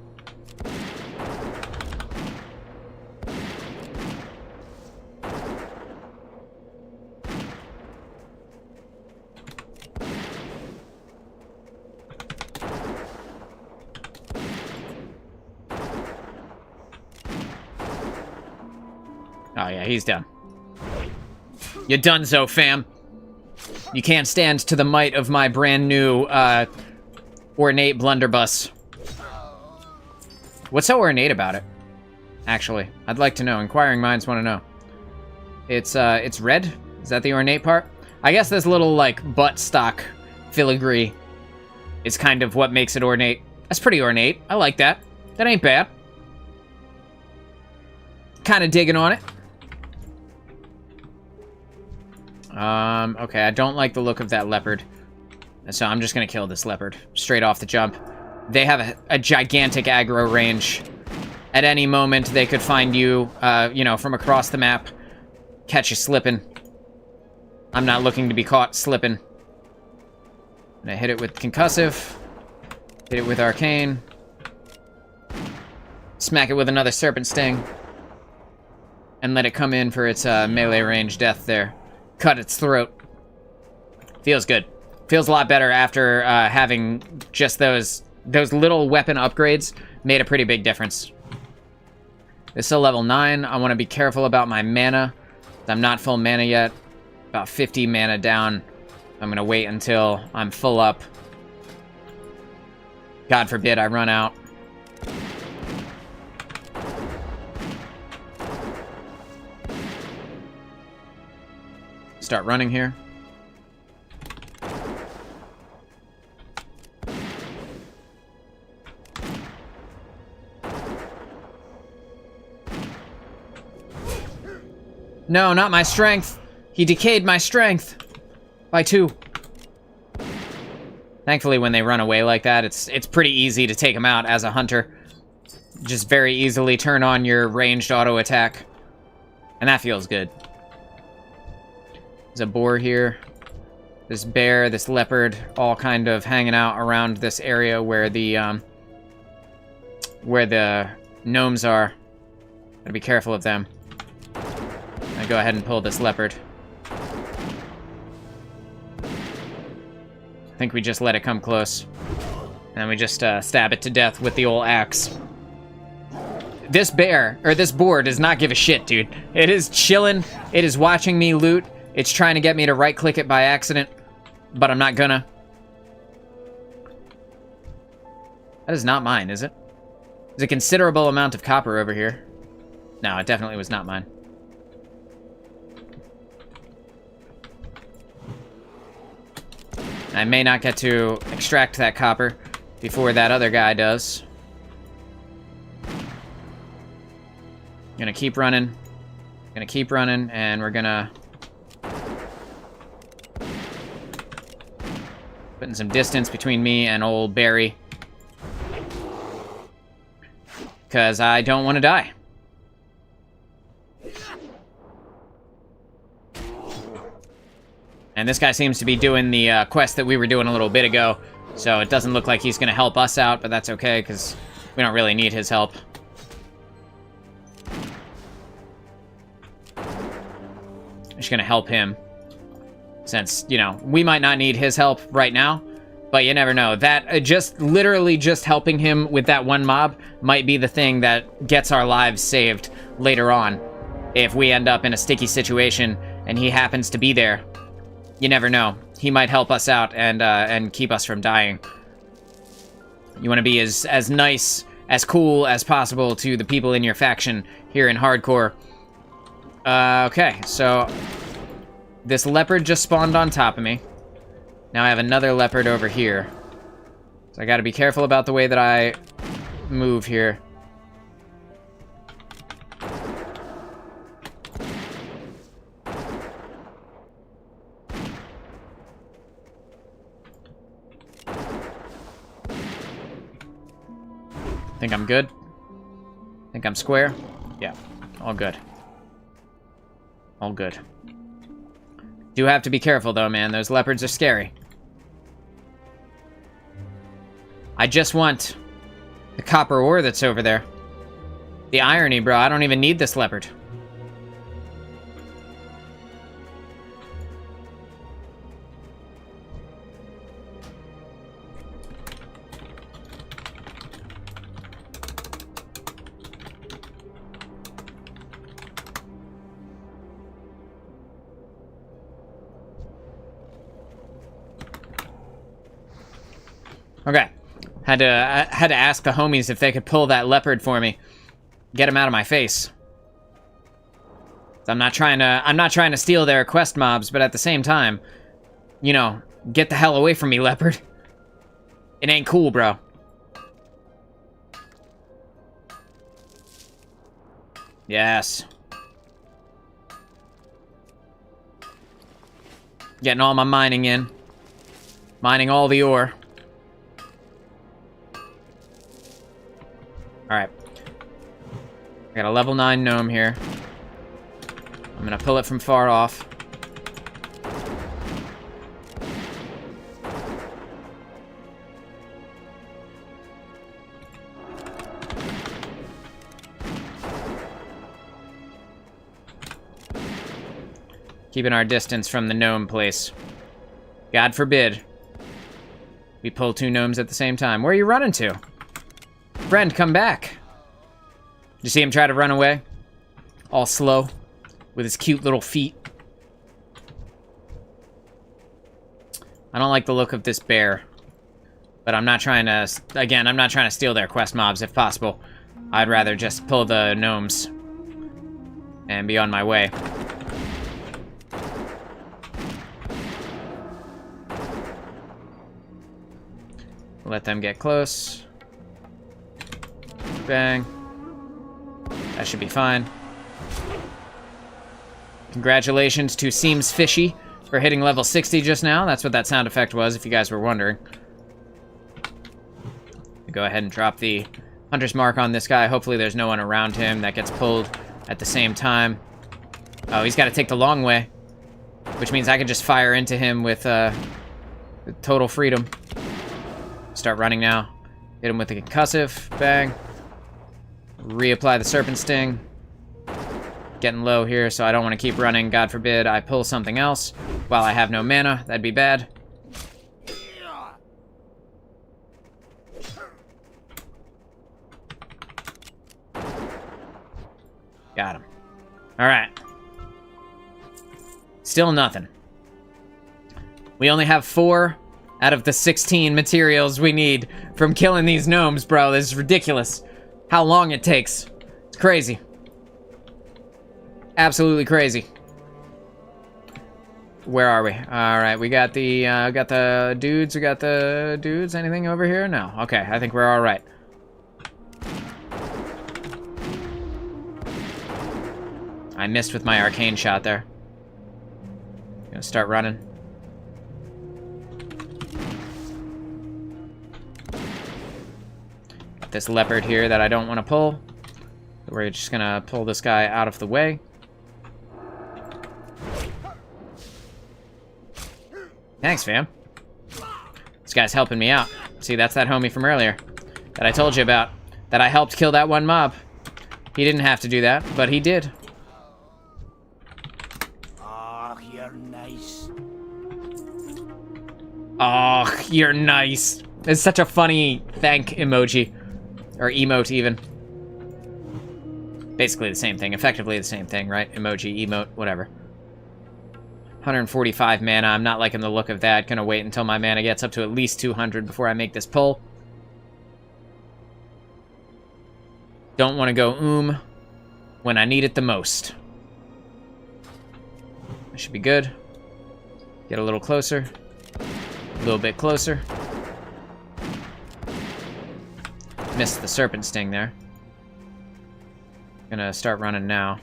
Speaker 1: Oh yeah, he's done. You're donezo, fam. You can't stand to the might of my brand new, ornate blunderbuss. What's so ornate about it? Actually, I'd like to know. Inquiring minds want to know. It's red? Is that the ornate part? I guess this little, like, buttstock filigree is kind of what makes it ornate. That's pretty ornate. I like that. That ain't bad. Kind of digging on it. Okay, I don't like the look of that leopard. So I'm just gonna kill this leopard straight off the jump. They have a gigantic aggro range. At any moment, they could find you, you know, from across the map. Catch you slipping. I'm not looking to be caught slipping. I'm gonna hit it with concussive. Hit it with arcane. Smack it with another serpent sting. And let it come in for its melee range death there. Cut its throat. Feels good. Feels a lot better after having just those little weapon upgrades. Made a pretty big difference. It's still level 9. I want to be careful about my mana. I'm not full mana yet. About 50 mana down. I'm going to wait until I'm full up. God forbid I run out. Start running here. No, not my strength. He decayed my strength by 2. Thankfully, when they run away like that, it's pretty easy to take them out as a hunter. Just very easily turn on your ranged auto attack. And that feels good. There's a boar here. This bear, this leopard, all kind of hanging out around this area where the gnomes are. Gotta be careful of them. I go ahead and pull this leopard. I think we just let it come close. And we just stab it to death with the old axe. This bear, or this boar, does not give a shit, dude. It is chilling. It is watching me loot. It's trying to get me to right-click it by accident, but I'm not gonna. That is not mine, is it? There's a considerable amount of copper over here. No, it definitely was not mine. I may not get to extract that copper before that other guy does. Gonna keep running. Gonna keep running, and we're gonna... putting some distance between me and old Barry. Because I don't want to die. And this guy seems to be doing the quest that we were doing a little bit ago. So it doesn't look like he's going to help us out, but that's okay, because we don't really need his help. I'm just going to help him. Since, you know, we might not need his help right now, but you never know. That, literally just helping him with that one mob might be the thing that gets our lives saved later on. If we end up in a sticky situation and he happens to be there, you never know. He might help us out and keep us from dying. You want to be as nice, as cool as possible to the people in your faction here in Hardcore. Okay, so... this leopard just spawned on top of me. Now I have another leopard over here. So I gotta be careful about the way that I move here. Think I'm good? Think I'm square? Yeah, all good. All good. Do have to be careful though, man. Those leopards are scary. I just want the copper ore that's over there. The irony, bro. I don't even need this leopard. Okay. I had to ask the homies if they could pull that leopard for me. Get him out of my face. I'm not trying to steal their quest mobs, but at the same time, you know, get the hell away from me, leopard. It ain't cool, bro. Yes. Getting all my mining in. Mining all the ore. Alright. I got a level 9 gnome here. I'm gonna pull it from far off. Keeping our distance from the gnome place. God forbid we pull 2 gnomes at the same time. Where are you running to? Friend, come back. Did you see him try to run away? All slow, with his cute little feet. I don't like the look of this bear. But I'm not trying to, again, I'm not trying to steal their quest mobs if possible. I'd rather just pull the gnomes and be on my way. Let them get close. Bang. That should be fine. Congratulations to Seems Fishy for hitting level 60 just now. That's what that sound effect was, if you guys were wondering. Go ahead and drop the hunter's mark on this guy. Hopefully there's no one around him that gets pulled at the same time. Oh, he's got to take the long way, which means I can just fire into him with total freedom. Start running now. Hit him with the concussive. Bang. Reapply the serpent sting. Getting low here, so I don't want to keep running. God forbid I pull something else while I have no mana. That'd be bad. Got him. Alright. Still nothing. We only have 4 out of the 16 materials we need from killing these gnomes, bro. This is ridiculous. How long it takes. It's crazy. Absolutely crazy. Where are we? Alright, we got the dudes. We got the dudes. Anything over here? No. Okay, I think we're alright. I missed with my arcane shot there. Gonna start running. Got this leopard here that I don't want to pull. We're just gonna pull this guy out of the way. Thanks, fam. This guy's helping me out. See, that's that homie from earlier that I told you about. That I helped kill that one mob. He didn't have to do that, but he did.
Speaker 3: Ah, you're nice.
Speaker 1: Oh, you're nice. It's such a funny thank emoji. Or emote, even. Basically the same thing. Effectively the same thing, right? Emoji, emote, whatever. 145 mana. I'm not liking the look of that. Gonna wait until my mana gets up to at least 200 before I make this pull. Don't want to go when I need it the most. I should be good. Get a little closer. A little bit closer. missed the serpent sting there. Gonna start running now.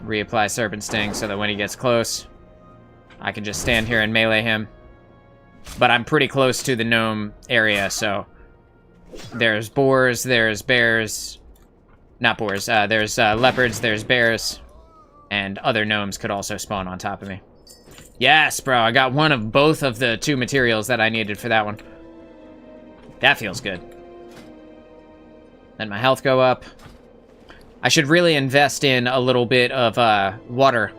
Speaker 1: Reapply serpent sting so that when he gets close, I can just stand here and melee him. But I'm pretty close to the gnome area, so there's boars, there's bears, not boars, there's leopards, there's bears, and other gnomes could also spawn on top of me. Yes, bro, I got one of both of the 2 materials that I needed for that one. That feels good. Let my health go up. I should really invest in a little bit of water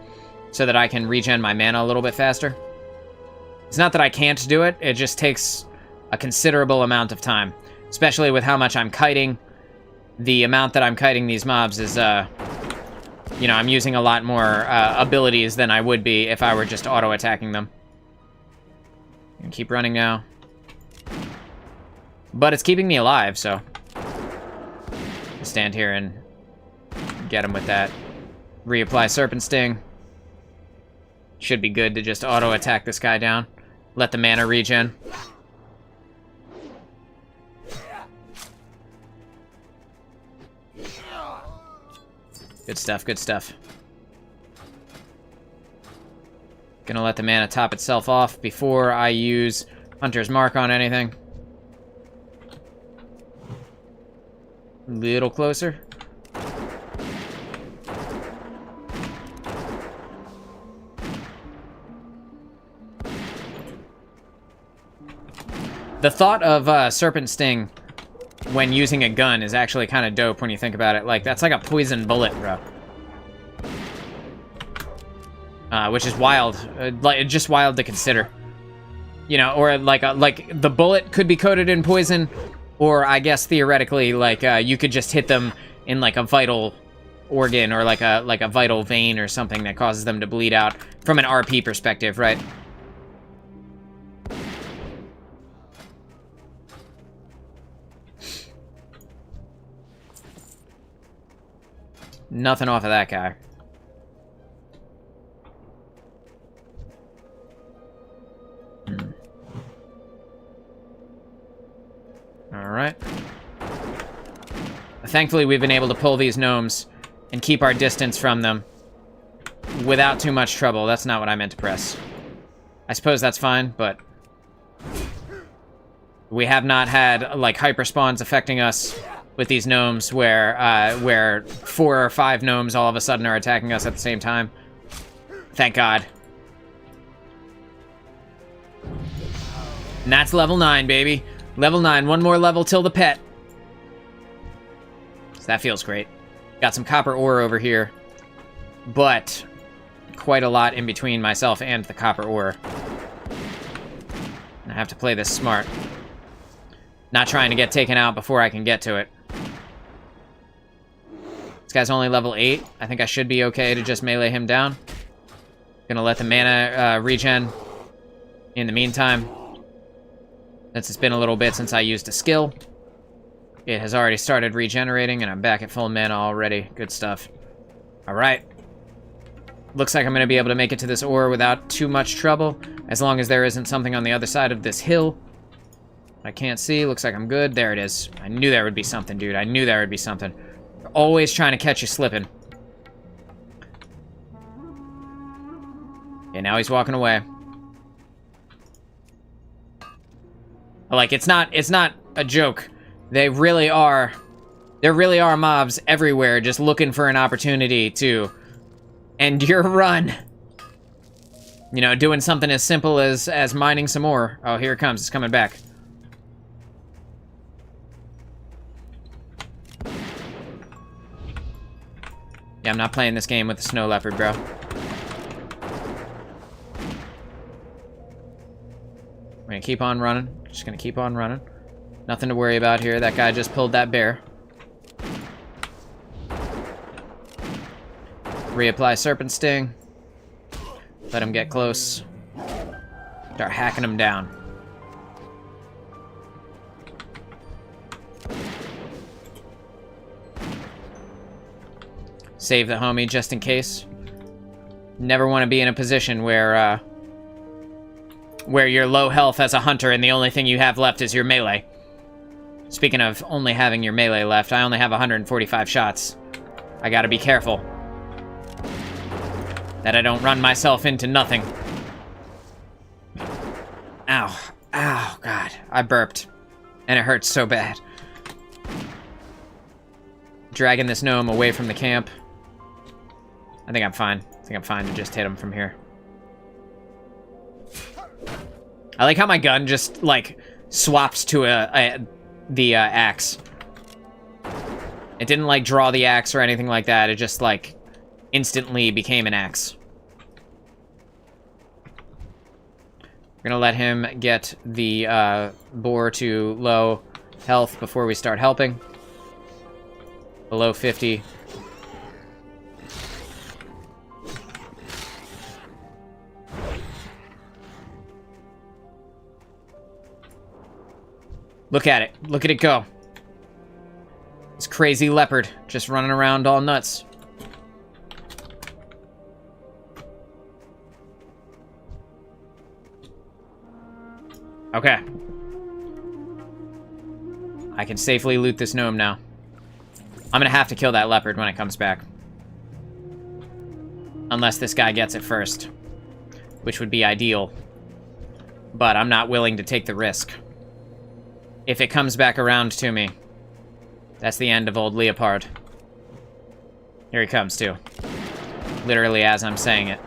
Speaker 1: so that I can regen my mana a little bit faster. It's not that I can't do it, it just takes a considerable amount of time. Especially with how much I'm kiting. The amount that I'm kiting these mobs is, you know, I'm using a lot more abilities than I would be if I were just auto-attacking them. And keep running now. But it's keeping me alive, so... stand here and get him with that. Reapply Serpent Sting. Should be good to just auto-attack this guy down. Let the mana regen. Good stuff, good stuff. Gonna let the mana top itself off before I use Hunter's Mark on anything. Little closer. The thought of Serpent Sting when using a gun is actually kind of dope when you think about it. Like, that's like a poison bullet, bro. Which is wild. Like, just wild to consider. You know, or like the bullet could be coated in poison, or I guess theoretically, like, you could just hit them in like a vital organ or like a vital vein or something that causes them to bleed out from an RP perspective, right? Nothing off of that guy. Alright. Thankfully, we've been able to pull these gnomes and keep our distance from them without too much trouble. That's not what I meant to press. I suppose that's fine, but we have not had, like, hyperspawns affecting us with these gnomes where 4 or 5 gnomes all of a sudden are attacking us at the same time. Thank God. And that's level 9, baby. Level 9, one more level till the pet. So that feels great. Got some copper ore over here, but quite a lot in between myself and the copper ore. I have to play this smart. Not trying to get taken out before I can get to it. This guy's only level 8. I think I should be okay to just melee him down. Gonna let the mana regen in the meantime. Since it's been a little bit since I used a skill. It has already started regenerating, and I'm back at full mana already. Good stuff. Alright. Looks like I'm gonna be able to make it to this ore without too much trouble, as long as there isn't something on the other side of this hill. I can't see. Looks like I'm good. There it is. I knew there would be something, dude. I knew there would be something. They're always trying to catch you slipping. Okay, now he's walking away. Like, it's not a joke. There really are mobs everywhere just looking for an opportunity to end your run. You know, doing something as simple as mining some ore. Oh, here it comes. It's coming back. Yeah, I'm not playing this game with the snow leopard, bro. We're gonna keep on running. Just gonna keep on running. Nothing to worry about here. That guy just pulled that bear. Reapply Serpent Sting. Let him get close. Start hacking him down. Save the homie just in case. Never want to be in a position where where you're low health as a hunter and the only thing you have left is your melee. Speaking of only having your melee left, I only have 145 shots. I gotta be careful that I don't run myself into nothing. Ow. Ow, God. I burped. And it hurts so bad. Dragging this gnome away from the camp. I think I'm fine. I think I'm fine to just hit him from here. I like how my gun just, like, swaps to the axe. It didn't, like, draw the axe or anything like that. It just, like, instantly became an axe. We're gonna let him get the boar to low health before we start helping. Below 50. Look at it. Look at it go. This crazy leopard just running around all nuts. Okay. I can safely loot this gnome now. I'm gonna have to kill that leopard when it comes back. Unless this guy gets it first. Which would be ideal. But I'm not willing to take the risk. If it comes back around to me, that's the end of old Leopard. Here he comes, too. Literally as I'm saying it.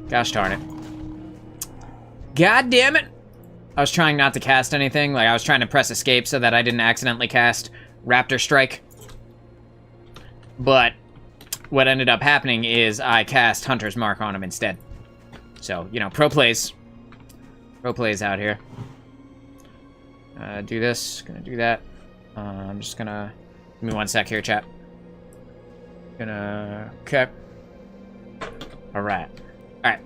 Speaker 1: Gosh darn it. God damn it! I was trying not to cast anything. Like, I was trying to press escape so that I didn't accidentally cast Raptor Strike. But what ended up happening is I cast Hunter's Mark on him instead. So, you know, pro plays. Pro plays out here. Do this. Gonna do that. I'm just gonna... Give me one sec here, chat. Gonna... Okay. Alright. Alright.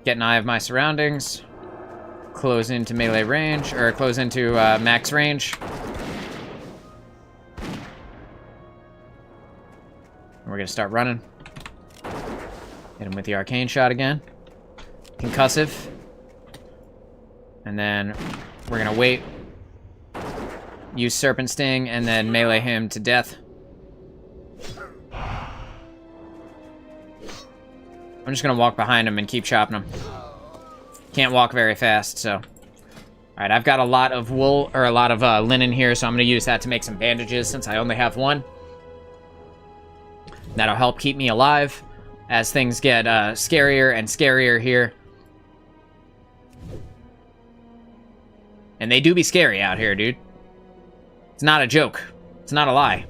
Speaker 1: Get an eye of my surroundings. Close into melee range, or close into max range. And we're gonna start running. Hit him with the arcane shot again. Concussive. And then we're gonna wait. Use Serpent Sting, and then melee him to death. I'm just gonna walk behind him and keep chopping him. Can't walk very fast, so. Alright, I've got a lot of wool, or a lot of linen here, so I'm gonna use that to make some bandages since I only have one. That'll help keep me alive as things get scarier and scarier here. And they do be scary out here, dude. It's not a joke. It's not a lie.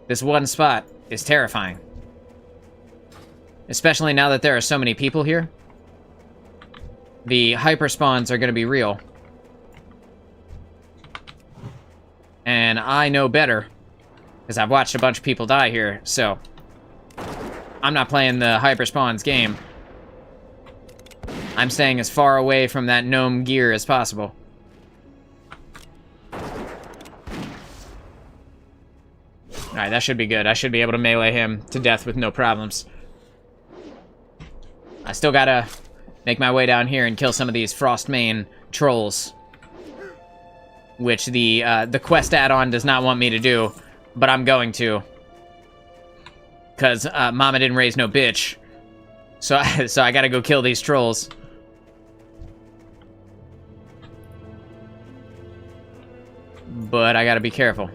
Speaker 1: This one spot is terrifying. Especially now that there are so many people here. The hyperspawns are going to be real. And I know better, because I've watched a bunch of people die here, so I'm not playing the hyperspawns game. I'm staying as far away from that gnome gear as possible. Alright, that should be good. I should be able to melee him to death with no problems. I still gotta make my way down here and kill some of these Frostmane trolls. Which the quest add-on does not want me to do, but I'm going to. Because Mama didn't raise no bitch. So I gotta go kill these trolls. But I gotta be careful.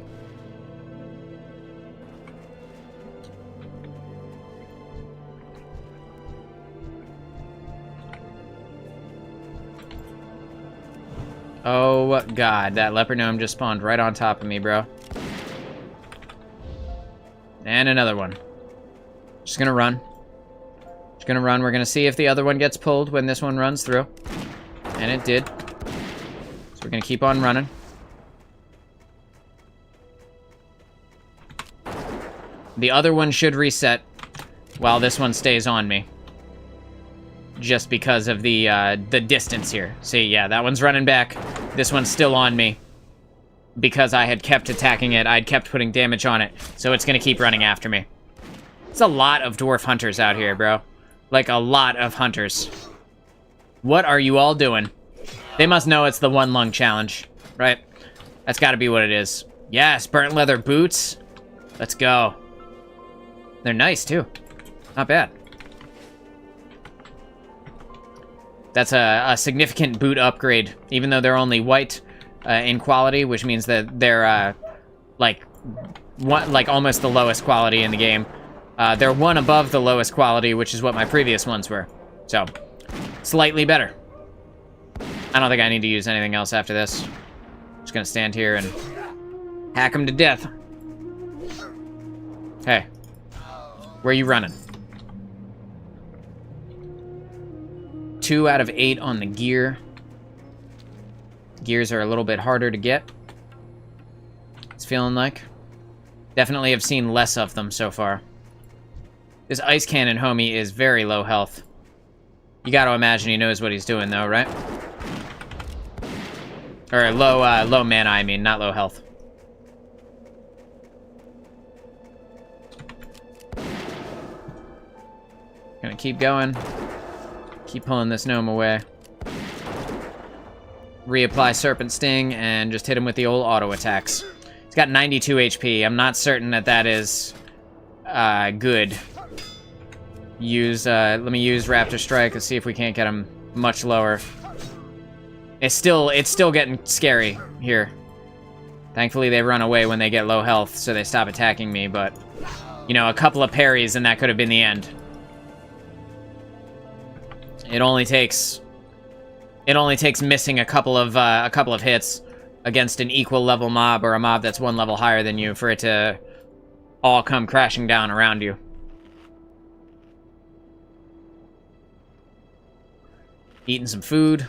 Speaker 1: Oh, God. That leopard gnome just spawned right on top of me, bro. And another one. Just gonna run. Just gonna run. We're gonna see if the other one gets pulled when this one runs through. And it did. So we're gonna keep on running. The other one should reset while this one stays on me. Just because of the distance here. See, yeah, that one's running back. This one's still on me. Because I had kept attacking it, I'd kept putting damage on it, so it's gonna keep running after me. It's a lot of dwarf hunters out here, bro. Like, a lot of hunters. What are you all doing? They must know it's the one lung challenge, right? That's gotta be what it is. Yes, burnt leather boots. Let's go. They're nice, too. Not bad. That's a significant boot upgrade, even though they're only white in quality, which means that they're like almost the lowest quality in the game. They're one above the lowest quality, which is what my previous ones were. So, slightly better. I don't think I need to use anything else after this. Just gonna stand here and hack them to death. Hey, where are you running? 2 out of 8 on the gear. Gears are a little bit harder to get. It's feeling like. Definitely have seen less of them so far. This ice cannon homie is very low health. You gotta imagine he knows what he's doing though, right? Or low mana, I mean, not low health. Gonna keep going. Keep pulling this gnome away. Reapply Serpent Sting and just hit him with the old auto attacks. He's got 92 HP. I'm not certain that that is good. Let me use Raptor Strike and see if we can't get him much lower. It's still getting scary here. Thankfully they run away when they get low health, so they stop attacking me, but you know, a couple of parries and that could have been the end. It only takes missing a couple of hits against an equal level mob or a mob that's one level higher than you for it to all come crashing down around you. Eating some food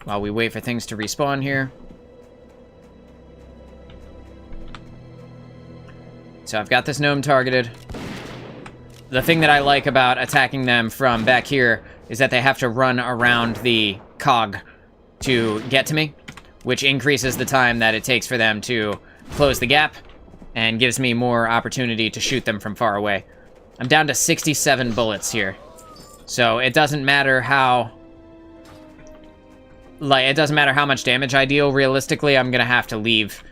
Speaker 1: while we wait for things to respawn here. So I've got this gnome targeted. The thing that I like about attacking them from back here is that they have to run around the cog to get to me, which increases the time that it takes for them to close the gap and gives me more opportunity to shoot them from far away. I'm down to 67 bullets here. So it doesn't matter how much damage I deal. Realistically, I'm gonna have to leave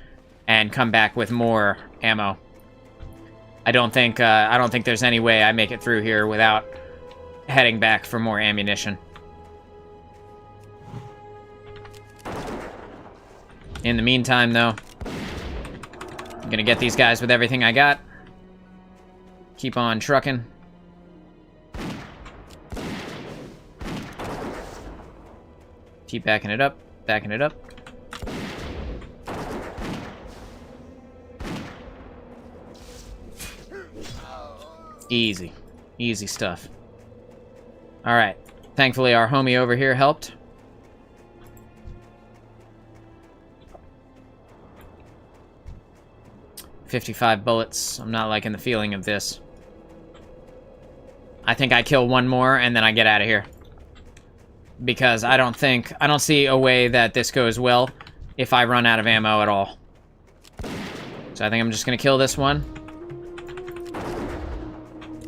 Speaker 1: and come back with more ammo. I don't think there's any way I make it through here without heading back for more ammunition. In the meantime, though, I'm gonna get these guys with everything I got. Keep on trucking. Keep backing it up, backing it up. Easy. Easy stuff. Alright. Thankfully, our homie over here helped. $55 bullets. I'm not liking the feeling of this. I think I kill one more and then I get out of here. Because I don't see a way that this goes well if I run out of ammo at all. So I think I'm just gonna kill this one.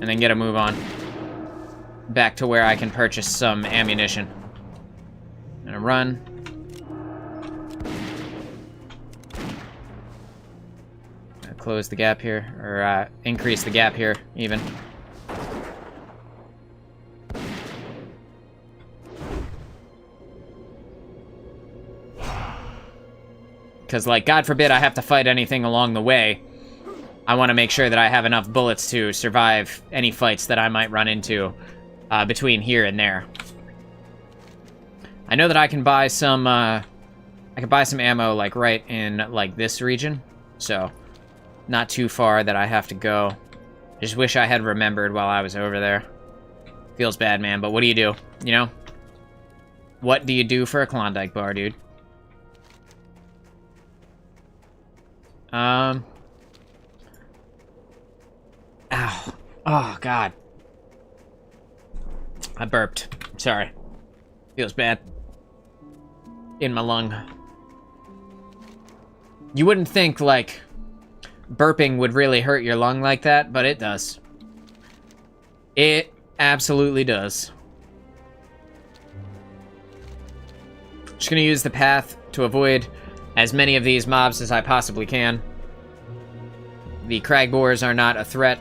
Speaker 1: And then get a move on. Back to where I can purchase some ammunition. I'm gonna run. Gonna close the gap here, or increase the gap here, even. Because, like, God forbid I have to fight anything along the way. I want to make sure that I have enough bullets to survive any fights that I might run into between here and there. I know that I can buy some ammo, like, right in, like, this region. So, not too far that I have to go. I just wish I had remembered while I was over there. Feels bad, man, but what do you do? You know? What do you do for a Klondike bar, dude? Ow. Oh, God. I burped. Sorry. Feels bad. In my lung. You wouldn't think, like, burping would really hurt your lung like that, but it does. It absolutely does. Just gonna use the path to avoid as many of these mobs as I possibly can. The crag boars are not a threat,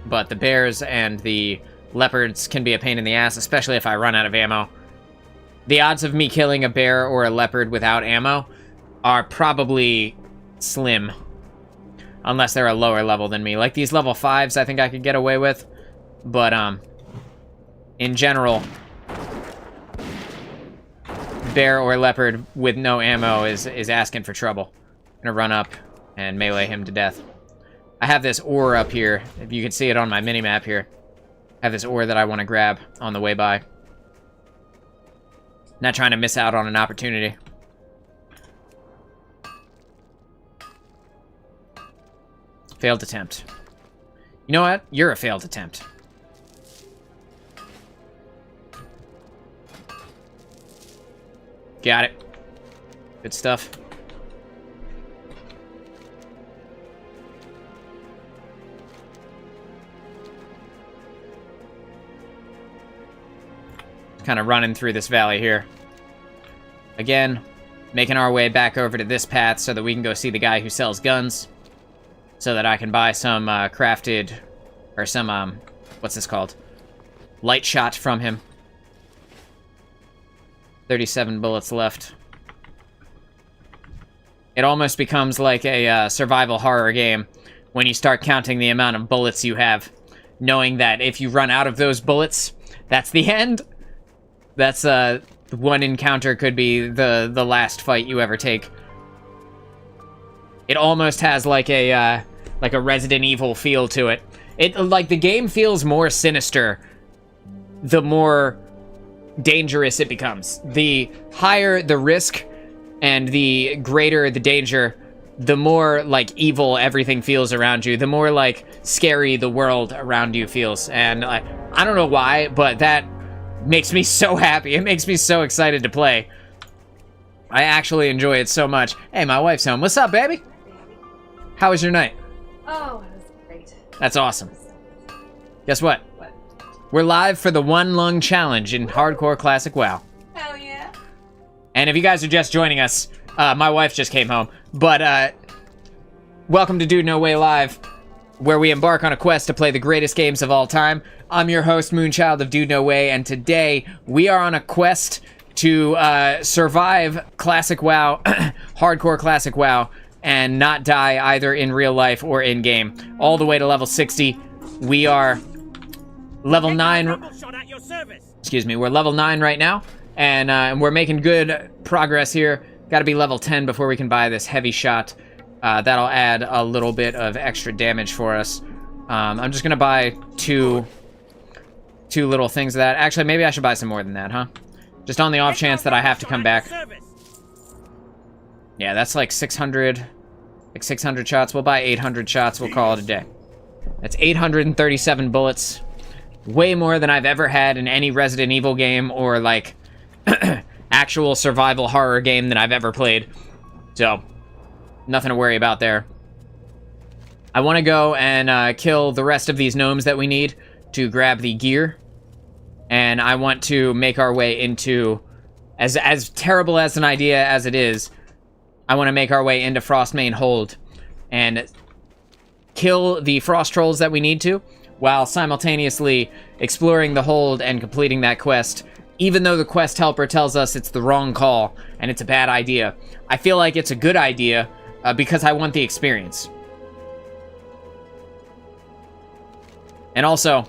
Speaker 1: but the bears and the leopards can be a pain in the ass, especially if I run out of ammo. The odds of me killing a bear or a leopard without ammo are probably slim. Unless they're a lower level than me. Like these level 5s I think I could get away with. But, in general, bear or leopard with no ammo is asking for trouble. I'm gonna run up and melee him to death. I have this ore up here. If you can see it on my minimap here. I have this ore that I want to grab on the way by. Not trying to miss out on an opportunity. Failed attempt. You know what? You're a failed attempt. Got it. Good stuff. Kind of running through this valley here. Again, making our way back over to this path so that we can go see the guy who sells guns. So that I can buy some crafted, or some, what's this called? Light shot from him. 37 bullets left. It almost becomes like a survival horror game when you start counting the amount of bullets you have, knowing that if you run out of those bullets, that's the end. That's one encounter could be the last fight you ever take. It almost has like a Resident Evil feel to it. It like the game feels more sinister the more dangerous it becomes. The higher the risk and the greater the danger, the more like evil everything feels around you, the more like scary the world around you feels. And I don't know why, but that makes me so happy. It makes me so excited to play. I actually enjoy it so much. Hey, my wife's home. What's up, baby? How was your night?
Speaker 7: Oh, it was great.
Speaker 1: That's awesome. Guess what?
Speaker 7: What?
Speaker 1: We're live for the One Lung Challenge in Hardcore Classic WoW.
Speaker 7: Hell yeah.
Speaker 1: And if you guys are just joining us, my wife just came home. But, welcome to DudeNoWay Live, where we embark on a quest to play the greatest games of all time. I'm your host, Moonchild of DudeNoWay, and today we are on a quest to survive Classic WoW, Hardcore Classic WoW, and not die either in real life or in-game. All the way to level 60. We are level 9... Excuse me, we're level 9 right now, and we're making good progress here. Gotta be level 10 before we can buy this heavy shot. That'll add a little bit of extra damage for us. I'm just gonna buy two little things of that. Actually, maybe I should buy some more than that, huh? Just on the off chance that I have to come back. Yeah, that's like 600 shots. We'll buy 800 shots. We'll call it a day. That's 837 bullets. Way more than I've ever had in any Resident Evil game or, like, actual survival horror game that I've ever played. So, nothing to worry about there. I want to go and kill the rest of these gnomes that we need to grab the gear. And I want to make our way into, as terrible as an idea as it is, I want to make our way into Frostmane Hold and kill the frost trolls that we need to, while simultaneously exploring the hold and completing that quest, even though the quest helper tells us it's the wrong call and it's a bad idea. I feel like it's a good idea because I want the experience. And also,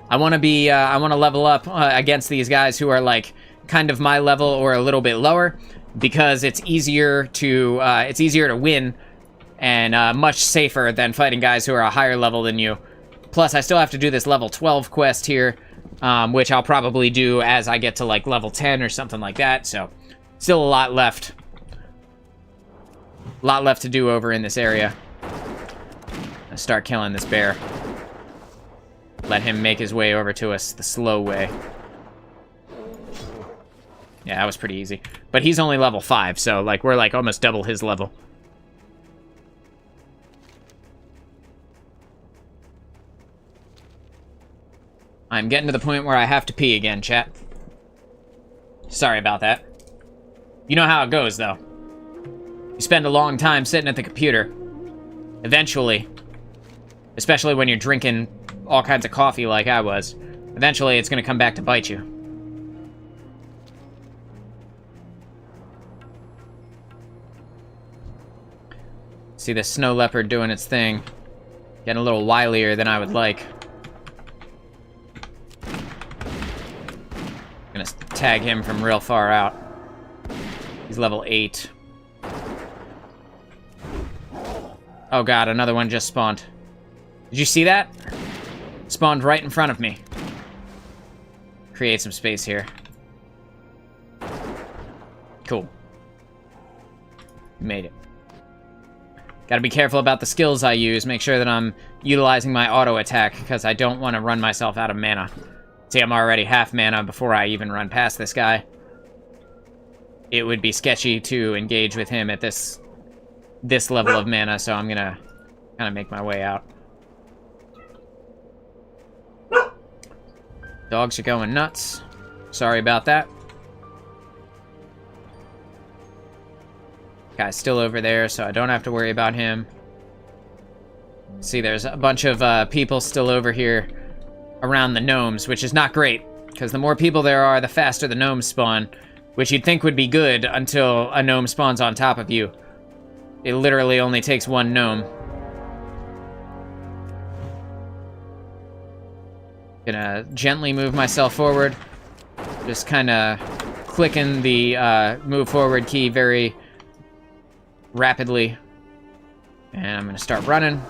Speaker 1: I want to level up against these guys who are like kind of my level or a little bit lower, because it's easier to win and much safer than fighting guys who are a higher level than you. Plus, I still have to do this level 12 quest here, which I'll probably do as I get to like level 10 or something like that. So, still a lot left. A lot left to do over in this area. Let's start killing this bear. Let him make his way over to us the slow way. Yeah, that was pretty easy. But he's only level 5, so like we're like almost double his level. I'm getting to the point where I have to pee again, chat. Sorry about that. You know how it goes, though. You spend a long time sitting at the computer. Eventually, especially when you're drinking all kinds of coffee like I was, eventually it's going to come back to bite you. See this snow leopard doing its thing. Getting a little wilier than I would like. Gonna tag him from real far out. He's level 8. Oh god, another one just spawned. Did you see that? Spawned right in front of me. Create some space here. Cool. Made it. Gotta be careful about the skills I use. Make sure that I'm utilizing my auto attack, because I don't want to run myself out of mana. See, I'm already half mana before I even run past this guy. It would be sketchy to engage with him at this level of mana, so I'm gonna kind of make my way out. Dogs are going nuts. Sorry about that. Guy's still over there, so I don't have to worry about him. See, there's a bunch of people still over here around the gnomes, which is not great, because the more people there are, the faster the gnomes spawn, which you'd think would be good until a gnome spawns on top of you. It literally only takes one gnome. Gonna gently move myself forward. Just kind of clicking the move forward key very rapidly. And I'm gonna start running.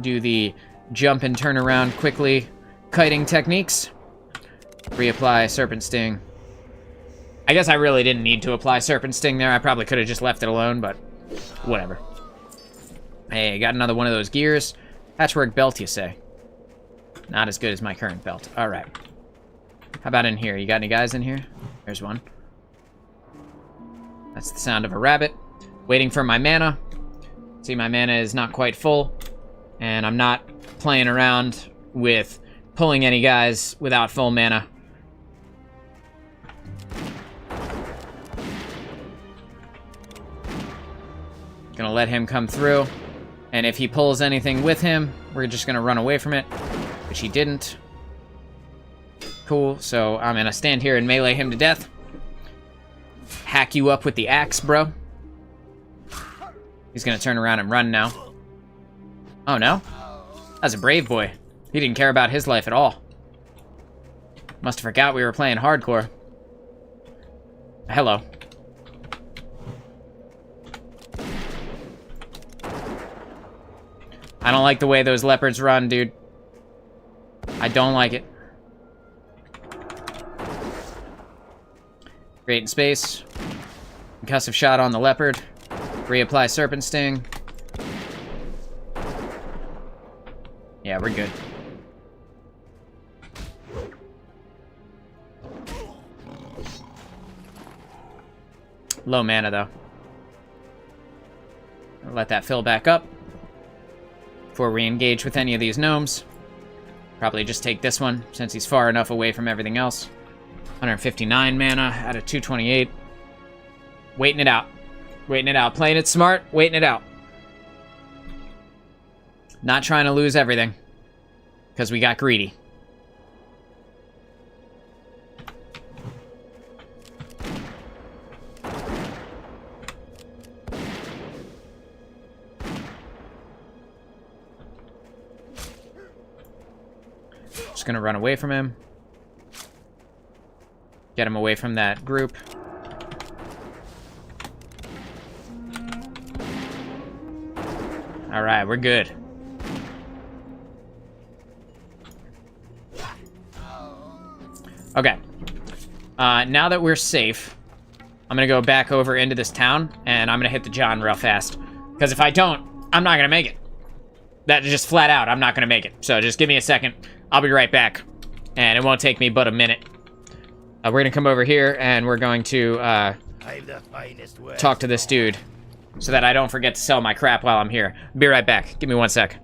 Speaker 1: Do the jump and turn around quickly kiting techniques. Reapply Serpent Sting. I guess I really didn't need to apply Serpent Sting there. I probably could have just left it alone, but whatever. Hey, got another one of those gears. Patchwork belt, you say? Not as good as my current belt. All right. How about in here? You got any guys in here? There's one. That's the sound of a rabbit. Waiting for my mana. See, my mana is not quite full, and I'm not playing around with pulling any guys without full mana. Gonna let him come through, and if he pulls anything with him, we're just gonna run away from it, which he didn't. Cool, so I'm gonna stand here and melee him to death. Hack you up with the axe, bro. He's gonna turn around and run now. Oh no? That's a brave boy. He didn't care about his life at all. Must have forgot we were playing hardcore. Hello. I don't like the way those leopards run, dude. I don't like it. Creating space. Concussive shot on the leopard. Reapply Serpent Sting. Yeah, we're good. Low mana, though. I'll let that fill back up before we engage with any of these gnomes. Probably just take this one, since he's far enough away from everything else. 159 mana out of 228. Waiting it out. Waiting it out. Playing it smart, waiting it out. Not trying to lose everything, because we got greedy. Just gonna run away from him. Get him away from that group. All right, we're good. Okay. Now that we're safe, I'm gonna go back over into this town, and I'm gonna hit the John real fast. Because if I don't, I'm not gonna make it. That just flat out, I'm not gonna make it. So just give me a second. I'll be right back. And it won't take me but a minute. We're gonna come over here and we're going to talk to this dude so that I don't forget to sell my crap while I'm here. Be right back. Give me 1 sec.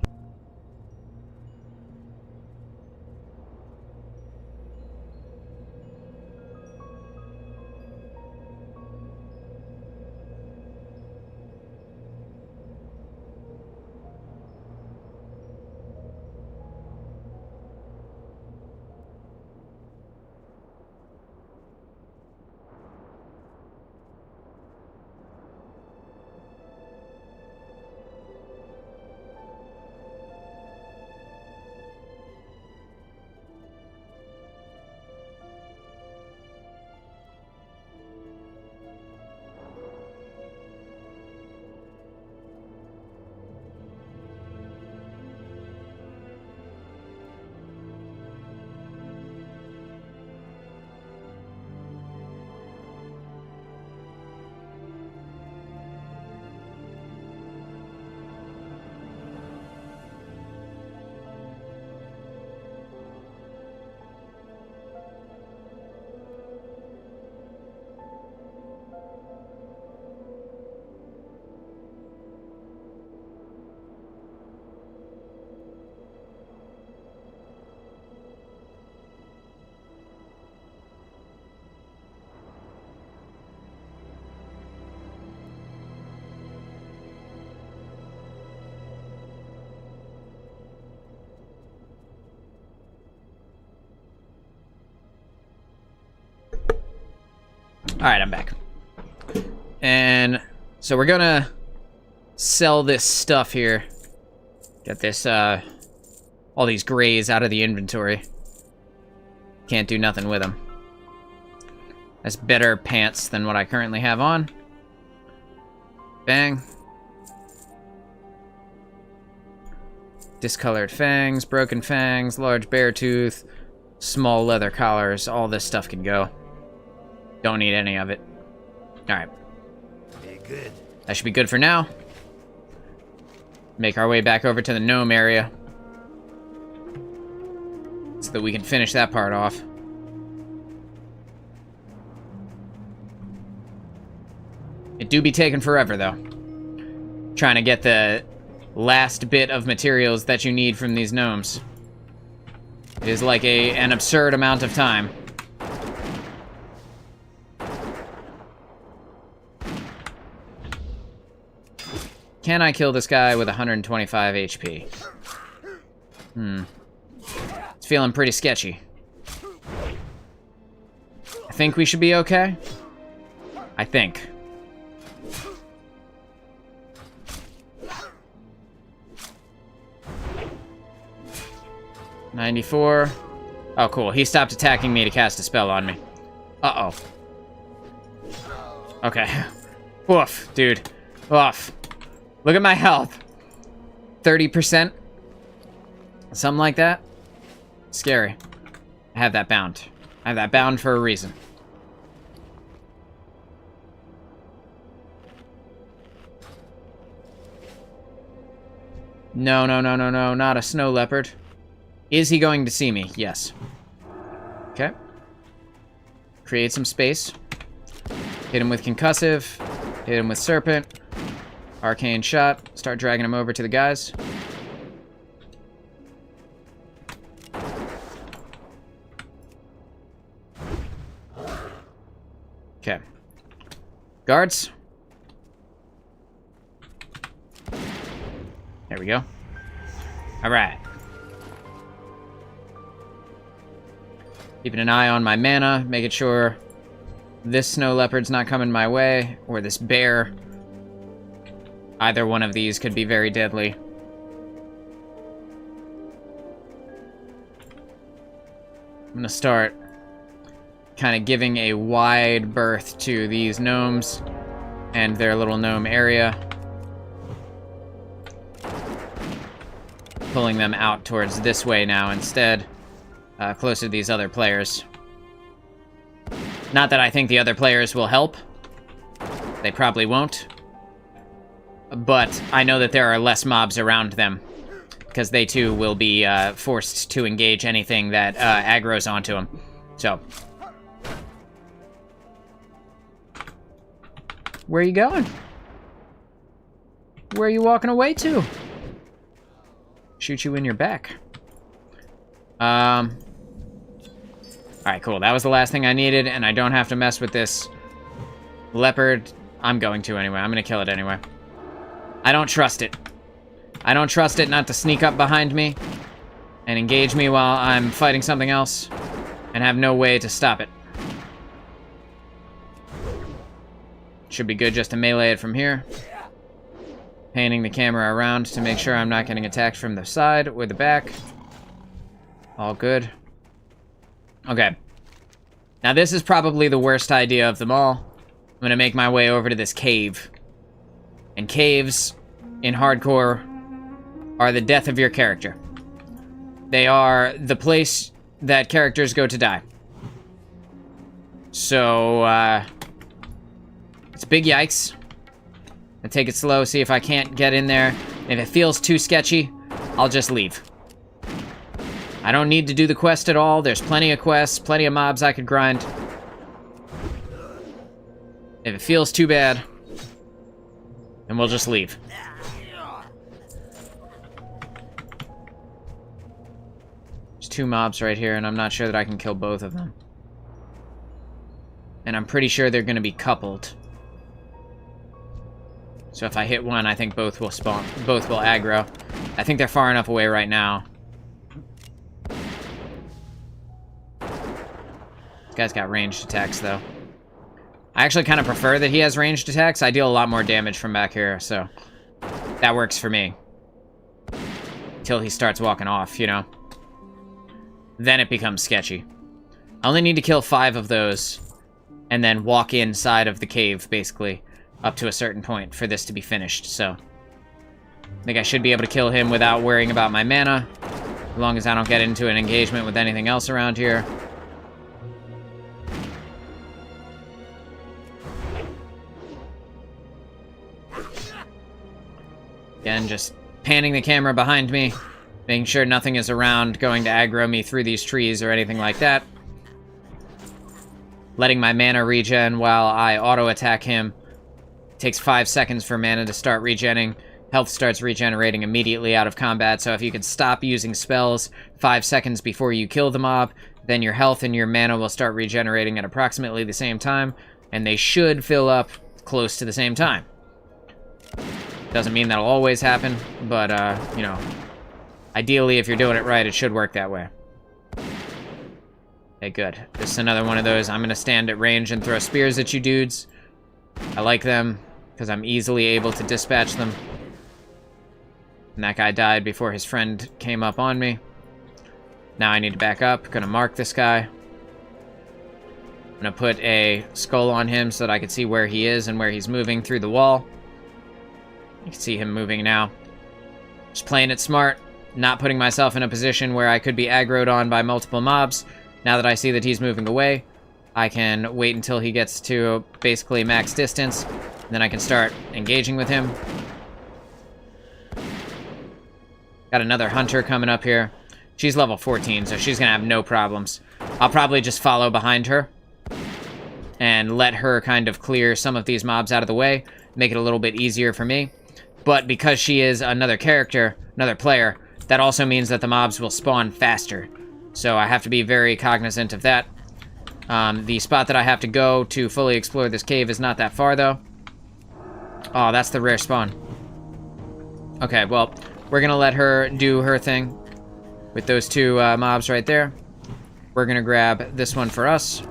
Speaker 1: All right, I'm back. And so we're gonna sell this stuff here. Get this, all these grays out of the inventory. Can't do nothing with them. That's better pants than what I currently have on. Bang. Discolored fangs, broken fangs, large bear tooth, small leather collars. All this stuff can go. Don't need any of it. Alright.
Speaker 3: Good.
Speaker 1: That should be good for now. Make our way back over to the gnome area. So that we can finish that part off. It do be taking forever, though. Trying to get the last bit of materials that you need from these gnomes. It is like an absurd amount of time. Can I kill this guy with 125 HP? It's feeling pretty sketchy. I think we should be okay. I think. $94. Oh, cool. He stopped attacking me to cast a spell on me. Uh-oh. Okay. Woof, dude. Woof. Look at my health. 30%. Something like that. Scary. I have that bound. I have that bound for a reason. No, no, no, no, no. Not a snow leopard. Is he going to see me? Yes. Okay. Create some space. Hit him with concussive. Hit him with serpent. Arcane shot. Start dragging him over to the guys. Okay. Guards. There we go. All right. Keeping an eye on my mana, making sure this snow leopard's not coming my way, or this bear. Either one of these could be very deadly. I'm gonna start kind of giving a wide berth to these gnomes and their little gnome area. Pulling them out towards this way now instead, closer to these other players. Not that I think the other players will help. They probably won't. But I know that there are less mobs around them. because they too will be forced to engage anything that aggroes onto them. So, where are you going? Where are you walking away to? Shoot you in your back. Alright, cool. That was the last thing I needed, and I don't have to mess with this leopard. I'm going to anyway. I'm going to kill it anyway. I don't trust it. I don't trust it not to sneak up behind me and engage me while I'm fighting something else and have no way to stop it. Should be good just to melee it from here. Panning the camera around to make sure I'm not getting attacked from the side or the back. All good. Okay. Now this is probably the worst idea of them all. I'm gonna make my way over to this cave. And caves in hardcore are the death of your character. They are the place that characters go to die. So, it's a big yikes. I'll take it slow, see if I can't get in there. If it feels too sketchy, I'll just leave. I don't need to do the quest at all. There's plenty of quests, plenty of mobs I could grind. If it feels too bad, then we'll just leave. There's 2 mobs right here, and I'm not sure that I can kill both of them. And I'm pretty sure they're going to be coupled. So if I hit one, I think both will spawn. Both will aggro. I think they're far enough away right now. This guy's got ranged attacks, though. I actually kind of prefer that he has ranged attacks. I deal a lot more damage from back here, so that works for me. Until he starts walking off, you know. Then it becomes sketchy. I only need to kill 5 of those, and then walk inside of the cave, basically, up to a certain point for this to be finished, so I think I should be able to kill him without worrying about my mana, as long as I don't get into an engagement with anything else around here. Again, just panning the camera behind me, making sure nothing is around going to aggro me through these trees or anything like that. Letting my mana regen while I auto-attack him. It takes 5 seconds for mana to start regenning. Health starts regenerating immediately out of combat, so if you can stop using spells 5 seconds before you kill the mob, then your health and your mana will start regenerating at approximately the same time, and they should fill up close to the same time. Doesn't mean that'll always happen, but, you know, ideally, if you're doing it right, it should work that way. Okay, good. This is another one of those. I'm gonna stand at range and throw spears at you dudes. I like them, because I'm easily able to dispatch them. And that guy died before his friend came up on me. Now I need to back up. Gonna mark this guy. I'm gonna put a skull on him so that I can see where he is and where he's moving through the wall. You can see him moving now. Just playing it smart, not putting myself in a position where I could be aggroed on by multiple mobs. Now that I see that he's moving away, I can wait until he gets to basically max distance, and then I can start engaging with him. Got another hunter coming up here. She's level 14, so she's gonna have no problems. I'll probably just follow behind her and let her kind of clear some of these mobs out of the way, make it a little bit easier for me. But because she is another character, another player, that also means that the mobs will spawn faster. So I have to be very cognizant of that. The spot that I have to go to fully explore this cave is not that far, though. Oh, that's the rare spawn. Okay, well, we're gonna let her do her thing with those 2 mobs right there. We're gonna grab this one for us.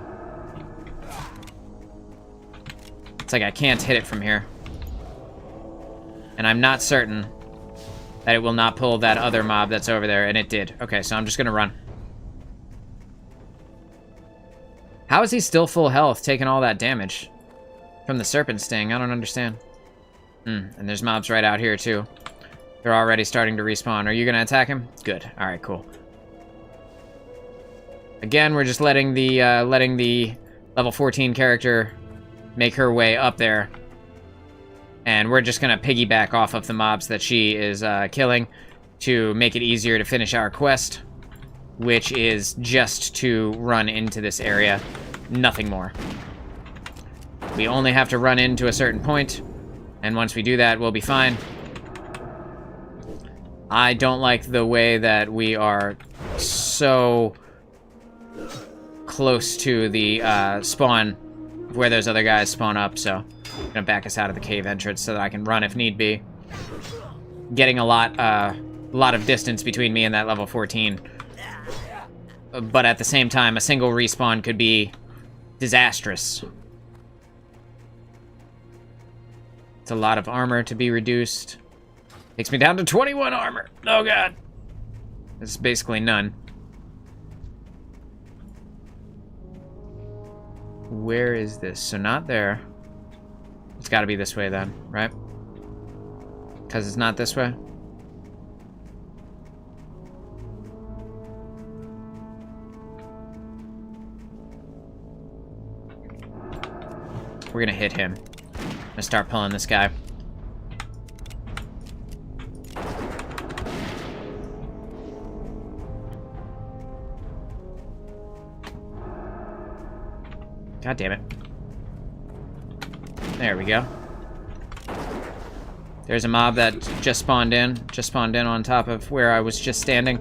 Speaker 1: It's like I can't hit it from here. And I'm not certain that it will not pull that other mob that's over there, and it did. Okay, so I'm just gonna run. How is he still full health, taking all that damage from the serpent sting? I don't understand. And there's mobs right out here, too. They're already starting to respawn. Are you gonna attack him? Good. Alright, cool. Again, we're just letting the level 14 character make her way up there. And we're just gonna piggyback off of the mobs that she is killing to make it easier to finish our quest, which is just to run into this area, nothing more. We only have to run into a certain point, and once we do that, we'll be fine. I don't like the way that we are so close to the spawn where those other guys spawn up, so I'm gonna back us out of the cave entrance so that I can run if need be. Getting a lot of distance between me and that level 14. But at the same time, a single respawn could be disastrous. It's a lot of armor to be reduced. Takes me down to 21 armor. Oh god. This is basically none. Where is this? So not there. It's gotta be this way then, right? Because it's not this way? We're gonna hit him. I'm gonna start pulling this guy. God damn it. There we go. There's a mob that just spawned in on top of where I was just standing.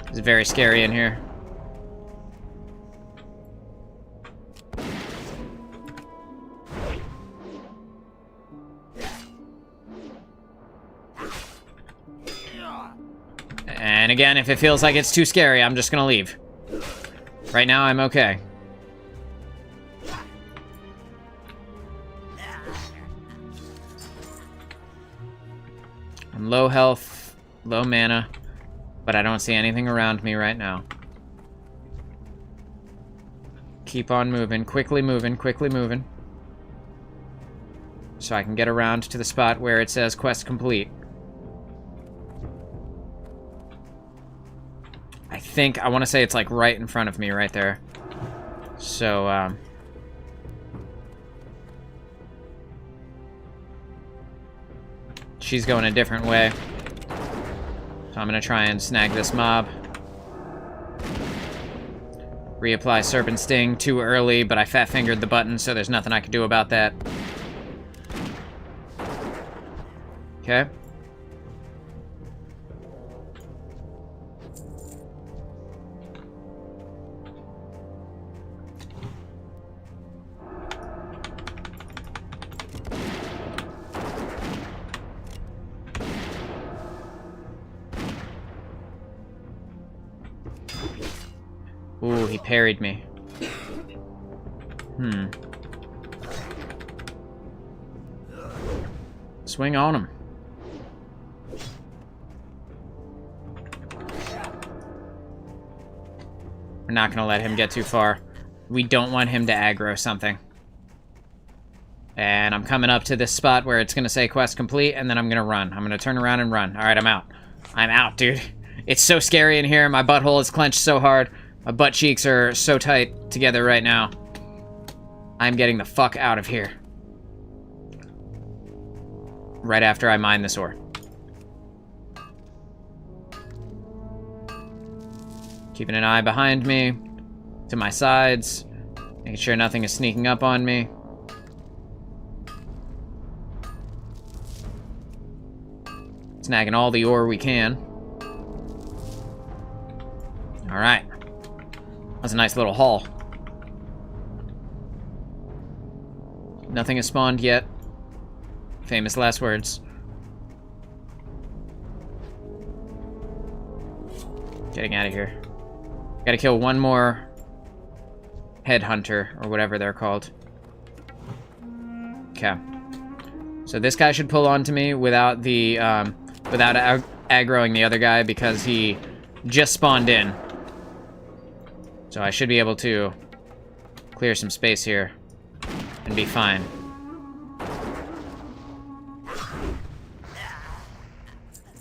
Speaker 1: It's very scary in here. And again, if it feels like it's too scary, I'm just gonna leave. Right now, I'm okay. I'm low health, low mana, but I don't see anything around me right now. Keep on moving, quickly moving, quickly moving. So I can get around to the spot where it says quest complete. I want to say it's like right in front of me right there. So, she's going a different way. So I'm going to try and snag this mob. Reapply Serpent Sting too early, but I fat-fingered the button, so there's nothing I can do about that. Okay. Ooh, he parried me. Swing on him. We're not gonna let him get too far. We don't want him to aggro something. And I'm coming up to this spot where it's gonna say quest complete, and then I'm gonna run. I'm gonna turn around and run. Alright, I'm out. I'm out, dude. It's so scary in here. My butthole is clenched so hard. My butt cheeks are so tight together right now. I'm getting the fuck out of here. Right after I mine this ore. Keeping an eye behind me, to my sides, making sure nothing is sneaking up on me. Snagging all the ore we can. Alright. That's a nice little haul. Nothing has spawned yet. Famous last words. Getting out of here. Gotta kill one more headhunter, or whatever they're called. Okay. So this guy should pull onto me without the, without aggroing the other guy, because he just spawned in. So I should be able to clear some space here and be fine.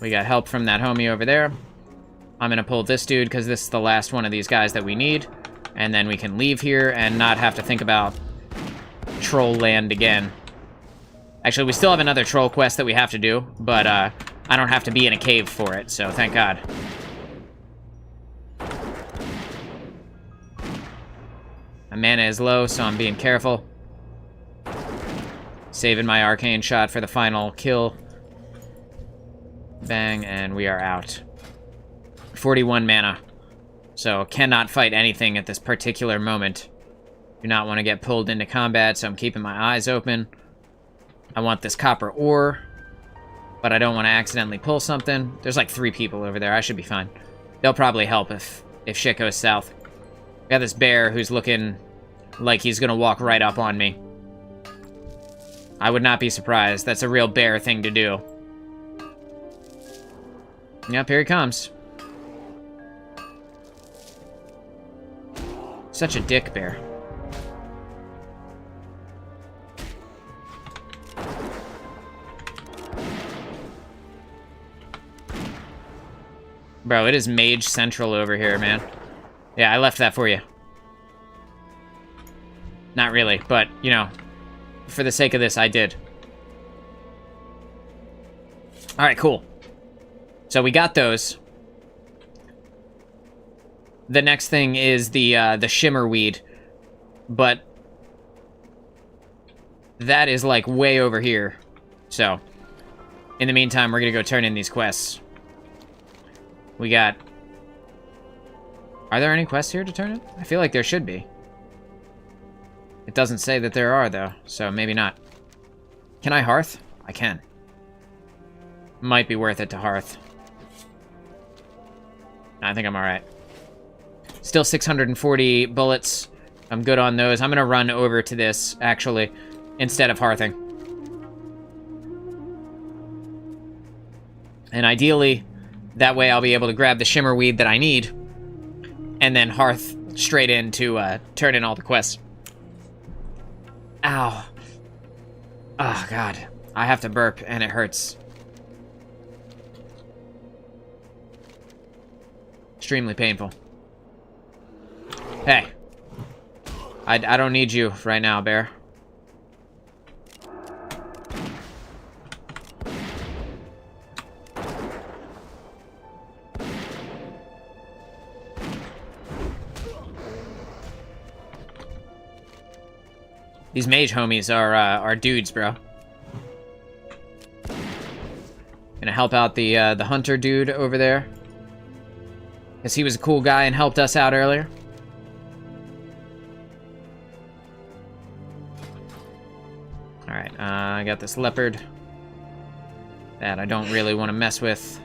Speaker 1: We got help from that homie over there. I'm gonna pull this dude because this is the last one of these guys that we need. And then we can leave here and not have to think about troll land again. Actually, we still have another troll quest that we have to do, but I don't have to be in a cave for it, so thank God. My mana is low, so I'm being careful. Saving my arcane shot for the final kill. Bang, and we are out. 41 mana. So, cannot fight anything at this particular moment. Do not want to get pulled into combat, so I'm keeping my eyes open. I want this copper ore, but I don't want to accidentally pull something. There's like 3 people over there. I should be fine. They'll probably help if shit goes south. We got this bear who's looking like he's gonna walk right up on me. I would not be surprised. That's a real bear thing to do. Yep, here he comes. Such a dick bear. Bro, it is Mage Central over here, man. Yeah, I left that for you. Not really, but, you know, for the sake of this, I did. Alright, cool. So we got those. The next thing is the shimmer weed, but that is, like, way over here. So, in the meantime, we're gonna go turn in these quests. We got... Are there any quests here to turn in? I feel like there should be. It doesn't say that there are, though, so maybe not. Can I hearth? I can. Might be worth it to hearth. I think I'm alright. Still 640 bullets. I'm good on those. I'm gonna run over to this, actually, instead of hearthing. And ideally, that way I'll be able to grab the shimmer weed that I need, and then hearth straight in to turn in all the quests. Ow. Oh, God. I have to burp, and it hurts. Extremely painful. Hey. I don't need you right now, bear. These mage homies are dudes, bro. Gonna help out the hunter dude over there, because he was a cool guy and helped us out earlier. All right, I got this leopard that I don't really want to mess with.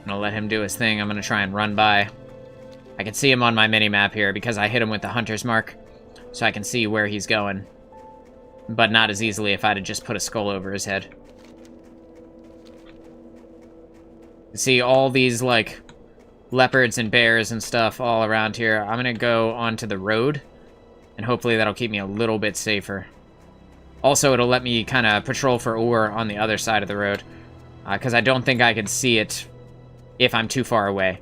Speaker 1: I'm gonna let him do his thing. I'm gonna try and run by. I can see him on my mini-map here because I hit him with the hunter's mark, so I can see where he's going. But not as easily if I'd have just put a skull over his head. You see all these, like, leopards and bears and stuff all around here. I'm gonna go onto the road, and hopefully that'll keep me a little bit safer. Also, it'll let me kind of patrol for ore on the other side of the road, because I don't think I can see it if I'm too far away.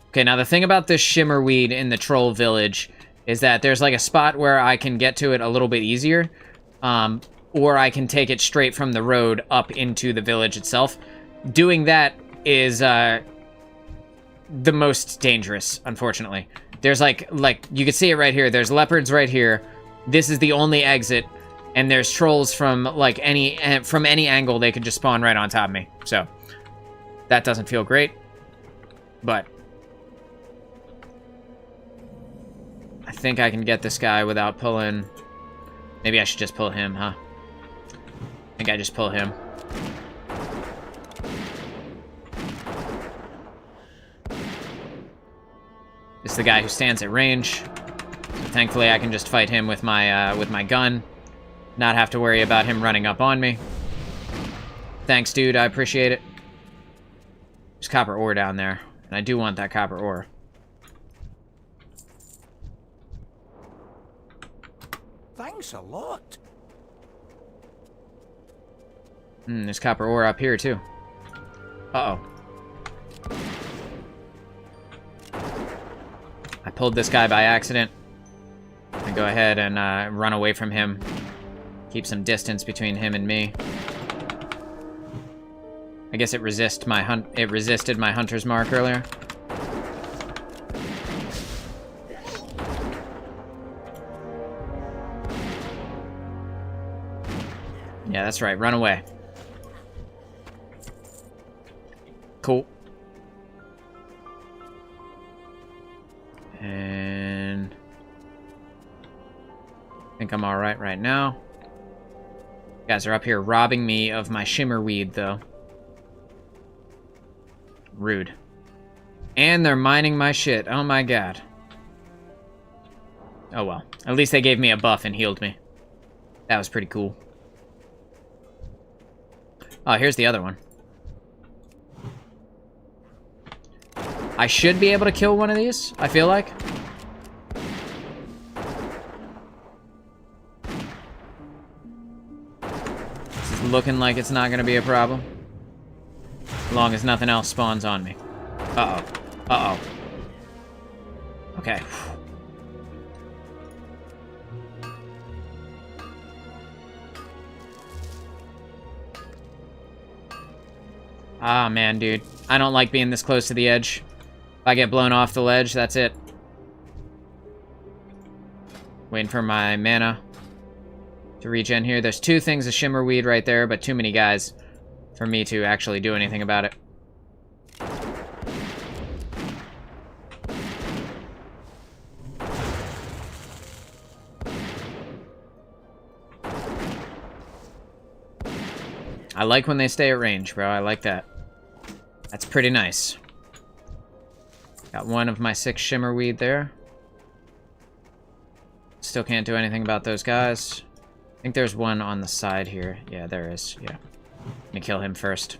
Speaker 1: Okay, now the thing about this shimmerweed in the troll village is that there's like a spot where I can get to it a little bit easier, or I can take it straight from the road up into the village itself. Doing that is the most dangerous, unfortunately. There's like you can see it right here. There's leopards right here. This is the only exit, and there's trolls from like any angle. They could just spawn right on top of me. So that doesn't feel great, but I think I can get this guy without pulling. Maybe I should just pull him, huh? I think I just pull him. This is the guy who stands at range. So thankfully, I can just fight him with my gun. Not have to worry about him running up on me. Thanks, dude. I appreciate it. There's copper ore down there, and I do want that copper ore.
Speaker 3: Thanks a lot.
Speaker 1: There's copper ore up here, too. Uh-oh. I pulled this guy by accident. I go ahead and run away from him. Keep some distance between him and me. I guess it resisted my hunter's mark earlier. Yeah, that's right. Run away. Cool. And I think I'm alright right now. You guys are up here robbing me of my shimmerweed, though. Rude. And they're mining my shit. Oh my god. Oh well. At least they gave me a buff and healed me. That was pretty cool. Oh, here's the other one. I should be able to kill one of these, I feel like. This is looking like it's not going to be a problem. As long as nothing else spawns on me. Uh-oh. Uh-oh. Okay. Ah, man, dude. I don't like being this close to the edge. If I get blown off the ledge, that's it. Waiting for my mana to regen here. There's 2 things of shimmerweed right there, but too many guys for me to actually do anything about it. I like when they stay at range, bro. I like that. That's pretty nice. Got one of my 6 shimmerweed there. Still can't do anything about those guys. I think there's one on the side here. Yeah, there is. Yeah. Let me kill him first.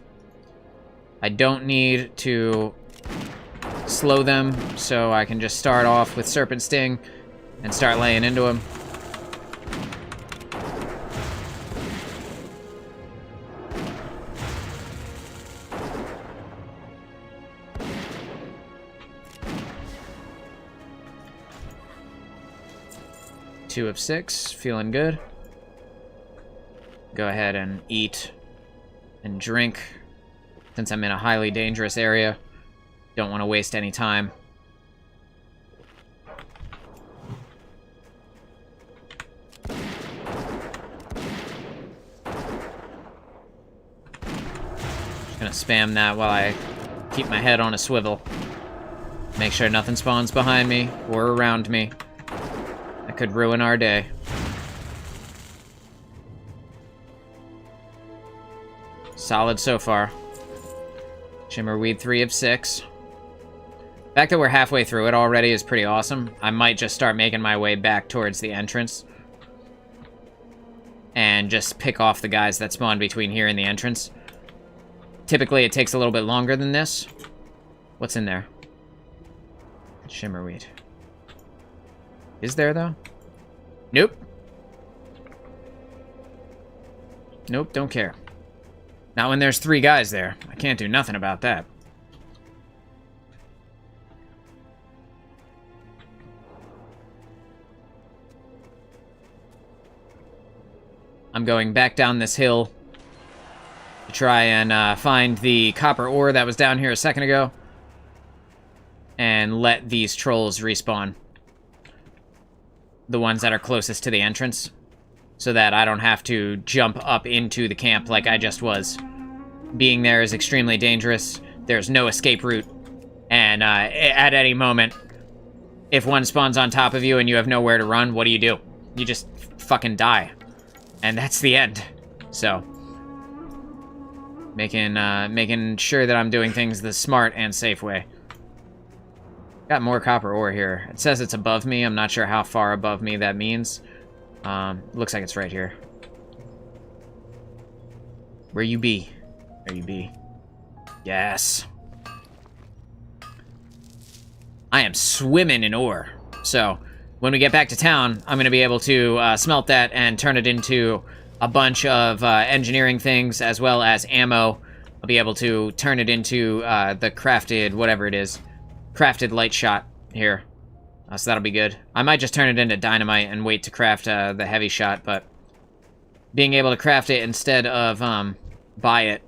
Speaker 1: I don't need to slow them, so I can just start off with Serpent Sting and start laying into him. Two of 6, feeling good. Go ahead and eat and drink. Since I'm in a highly dangerous area, don't want to waste any time. Just gonna spam that while I keep my head on a swivel. Make sure nothing spawns behind me or around me. That could ruin our day. Solid so far. Shimmerweed 3 of 6. The fact that we're halfway through it already is pretty awesome. I might just start making my way back towards the entrance. And just pick off the guys that spawn between here and the entrance. Typically it takes a little bit longer than this. What's in there? Shimmerweed. Is there, though? Nope. Nope, don't care. Not when there's 3 guys there. I can't do nothing about that. I'm going back down this hill to try and find the copper ore that was down here a second ago. And let these trolls respawn. The ones that are closest to the entrance, so that I don't have to jump up into the camp like I just was. Being there is extremely dangerous. There's no escape route, and at any moment, if one spawns on top of you and you have nowhere to run, what do? You just fucking die, and that's the end. So, making sure that I'm doing things the smart and safe way. Got more copper ore here. It says it's above me. I'm not sure how far above me that means. Looks like it's right here. Where you be? Where you be? Yes. I am swimming in ore. So, when we get back to town, I'm going to be able to smelt that and turn it into a bunch of engineering things as well as ammo. I'll be able to turn it into the crafted, whatever it is. Crafted light shot here. So that'll be good. I might just turn it into dynamite and wait to craft the heavy shot, but being able to craft it instead of buy it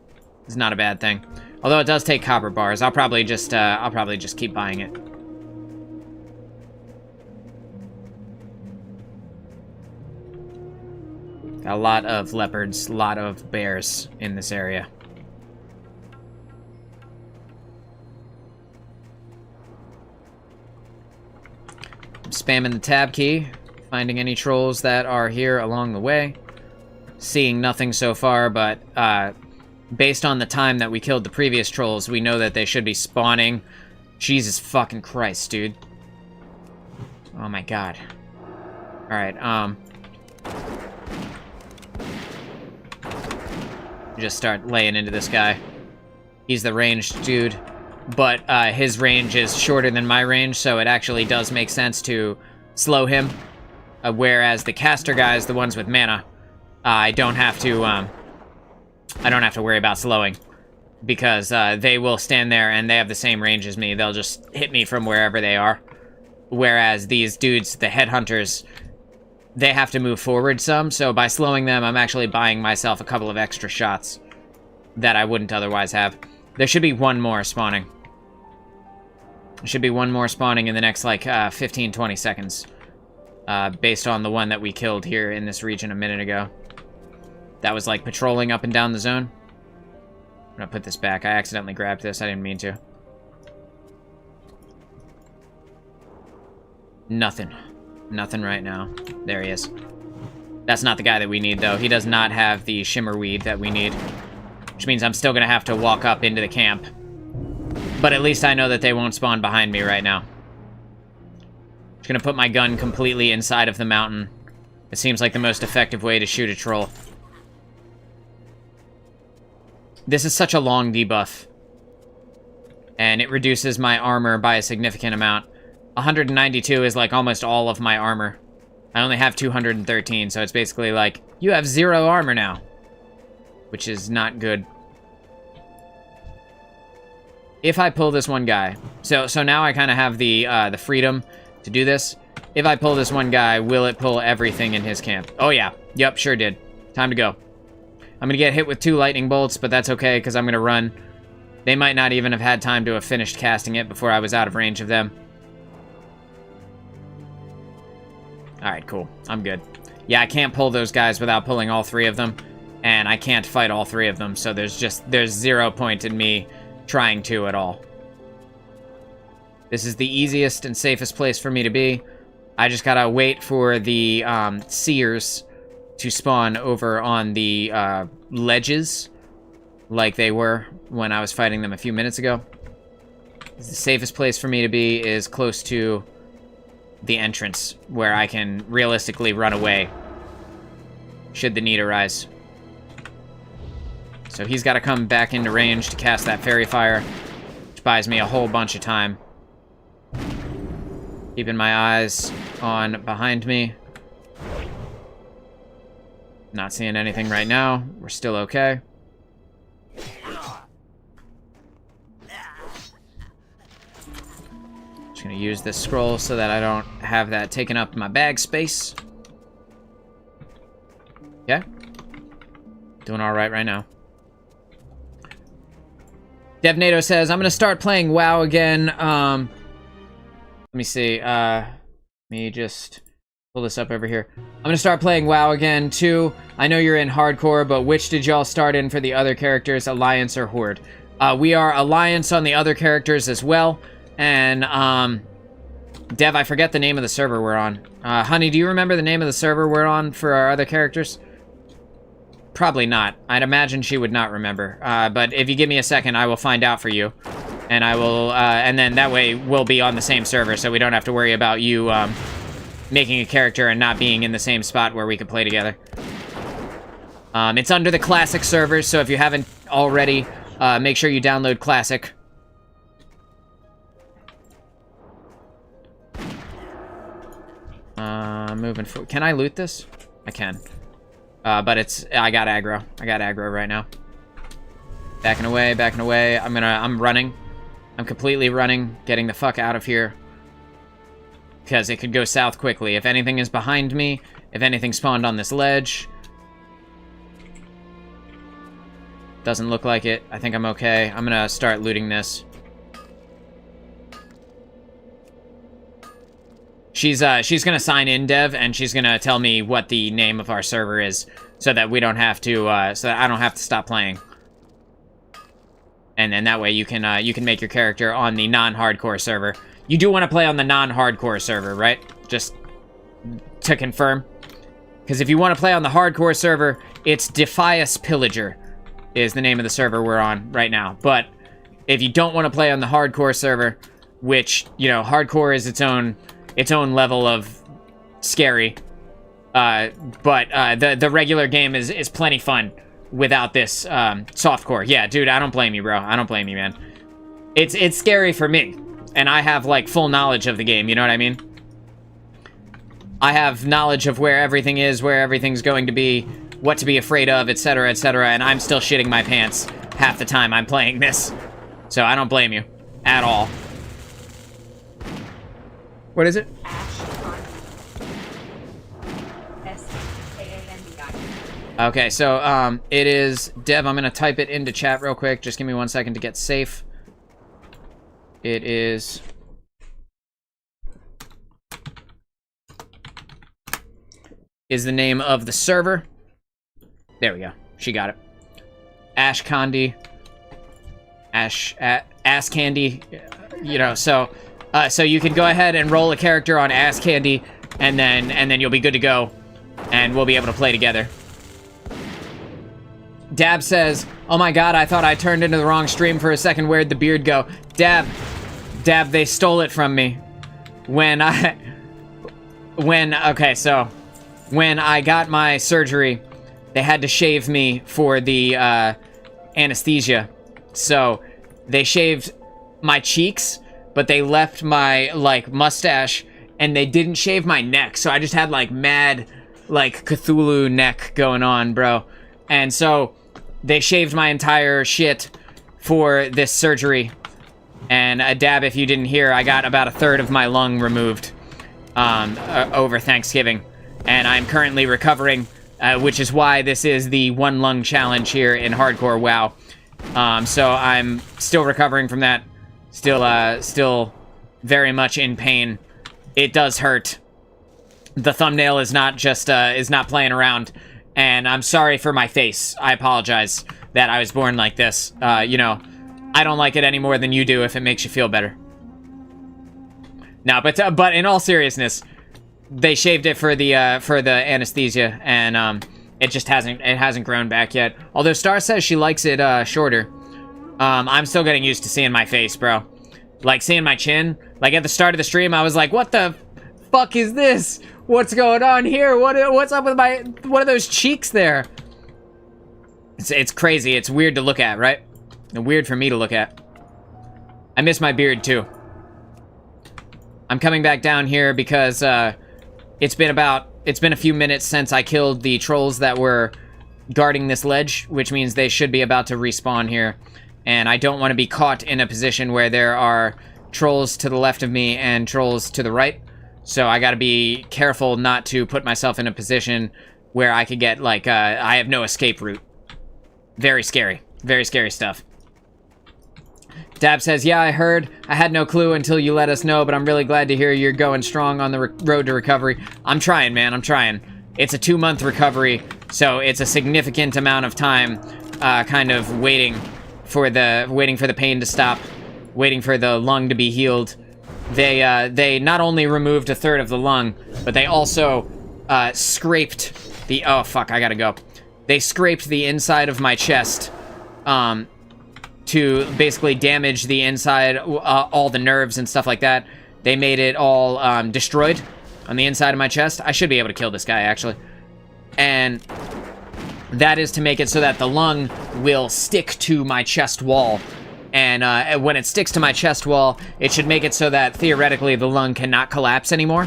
Speaker 1: is not a bad thing. Although it does take copper bars. I'll probably just keep buying it. Got a lot of leopards, a lot of bears in this area. I'm spamming the tab key, finding any trolls that are here along the way. Seeing nothing so far, but based on the time that we killed the previous trolls, we know that they should be spawning. Jesus fucking Christ, dude. Oh my god. Alright, just start laying into this guy. He's the ranged dude, but his range is shorter than my range, so it actually does make sense to slow him. Whereas the caster guys, the ones with mana, I don't have to worry about slowing, because they will stand there and they have the same range as me. They'll just hit me from wherever they are. Whereas these dudes, the headhunters, they have to move forward some, so by slowing them, I'm actually buying myself a couple of extra shots that I wouldn't otherwise have. There should be one more spawning. There should be one more spawning in the next, like, 15-20 seconds. Based on the one that we killed here in this region a minute ago. That was, like, patrolling up and down the zone. I'm gonna put this back. I accidentally grabbed this. I didn't mean to. Nothing. Nothing right now. There he is. That's not the guy that we need, though. He does not have the shimmer weed that we need. Which means I'm still gonna have to walk up into the camp. But at least I know that they won't spawn behind me right now. Just gonna put my gun completely inside of the mountain. It seems like the most effective way to shoot a troll. This is such a long debuff. And it reduces my armor by a significant amount. 192 is like almost all of my armor. I only have 213, so it's basically like, you have 0 armor now. Which is not good. If I pull this one guy, so now I kind of have the freedom to do this. If I pull this one guy, will it pull everything in his camp? Oh yeah, yep, sure did. Time to go. I'm gonna get hit with 2 lightning bolts, but that's okay, because I'm gonna run. They might not even have had time to have finished casting it before I was out of range of them. Alright, cool. I'm good. Yeah, I can't pull those guys without pulling all 3 of them, and I can't fight all 3 of them, so there's 0 point in me trying to at all. This is the easiest and safest place for me to be. I just gotta wait for the seers to spawn over on the ledges, like they were when I was fighting them a few minutes ago. The safest place for me to be is close to the entrance, where I can realistically run away, should the need arise. So he's got to come back into range to cast that fairy fire, which buys me a whole bunch of time. Keeping my eyes on behind me. Not seeing anything right now. We're still okay. Just gonna use this scroll so that I don't have that taking up my bag space. Okay. Doing alright right now. DevNado says, I'm gonna start playing WoW again. Let me see. Let me just pull this up over here. I'm gonna start playing WoW again, too. I know you're in hardcore, but which did y'all start in for the other characters, Alliance or Horde? We are Alliance on the other characters as well. And, Dev, I forget the name of the server we're on. Honey, do you remember the name of the server we're on for our other characters? Probably not. I'd imagine she would not remember. But if you give me a second, I will find out for you. And I will, and then that way we'll be on the same server, so we don't have to worry about you, making a character and not being in the same spot where we could play together. It's under the Classic servers, so if you haven't already, make sure you download Classic. Moving forward. Can I loot this? I can. But I got aggro. I got aggro right now. Backing away, backing away. I'm running. I'm completely running, getting the fuck out of here. because it could go south quickly. If anything is behind me, if anything spawned on this ledge. Doesn't look like it. I think I'm okay. I'm gonna start looting this. She's gonna sign in, Dev, and she's gonna tell me what the name of our server is, so that we don't have to, so that I don't have to stop playing. And then that way you can make your character on the non-hardcore server. You do want to play on the non-hardcore server, right? Just to confirm. Because if you want to play on the hardcore server, it's Defias Pillager is the name of the server we're on right now. But if you don't want to play on the hardcore server, which, you know, hardcore is its own level of scary, but the regular game is plenty fun without this softcore. Yeah, dude, I don't blame you, bro. I don't blame you, man. It's scary for me, and I have like full knowledge of the game, you know what I mean? I have knowledge of where everything is, where everything's going to be, what to be afraid of, etc., etc., and I'm still shitting my pants half the time I'm playing this. So I don't blame you at all. What is it? Okay, so it is Dev. I'm gonna type it into chat real quick. Just give me 1 second to get safe. It is the name of the server. There we go. She got it. Ash Candy. Ass Candy. You know, so you can go ahead and roll a character on Ass Candy, and then you'll be good to go, and we'll be able to play together. Dab says, "Oh my god, I thought I turned into the wrong stream for a second. Where'd the beard go?" Dab, they stole it from me. When I got my surgery, they had to shave me for the anesthesia. So they shaved my cheeks, but they left my like mustache, and they didn't shave my neck. So I just had like mad like Cthulhu neck going on, bro. And so they shaved my entire shit for this surgery. And Dab, if you didn't hear, I got about 1/3 of my lung removed over Thanksgiving. And I'm currently recovering, which is why this is the 1 lung challenge here in Hardcore WoW. So I'm still recovering from that. Still very much in pain. It does hurt. The thumbnail is not just, is not playing around. And I'm sorry for my face. I apologize that I was born like this. You know, I don't like it any more than you do if it makes you feel better. No, but in all seriousness, they shaved it for the anesthesia, and it just hasn't grown back yet. Although Star says she likes it shorter. I'm still getting used to seeing my face, bro. Like seeing my chin. Like at the start of the stream, I was like, "What the fuck is this? What's going on here? What's up with my? What are those cheeks there?" It's crazy. It's weird to look at, right? And weird for me to look at. I miss my beard too. I'm coming back down here because it's been a few minutes since I killed the trolls that were guarding this ledge, which means they should be about to respawn here. And I don't want to be caught in a position where there are trolls to the left of me and trolls to the right. So I gotta be careful not to put myself in a position where I could get, like, I have no escape route. Very scary. Very scary stuff. Dab says, "Yeah, I heard. I had no clue until you let us know, but I'm really glad to hear you're going strong on the road to recovery." I'm trying, man. I'm trying. It's a 2-month recovery, so it's a significant amount of time kind of waiting for the pain to stop, waiting for the lung to be healed. They not only removed 1/3 of the lung, but they also scraped the... Oh, fuck, I gotta go. They scraped the inside of my chest to basically damage the inside, all the nerves and stuff like that. They made it all destroyed on the inside of my chest. I should be able to kill this guy, actually. And that is to make it so that the lung will stick to my chest wall. And when it sticks to my chest wall, it should make it so that, theoretically, the lung cannot collapse anymore.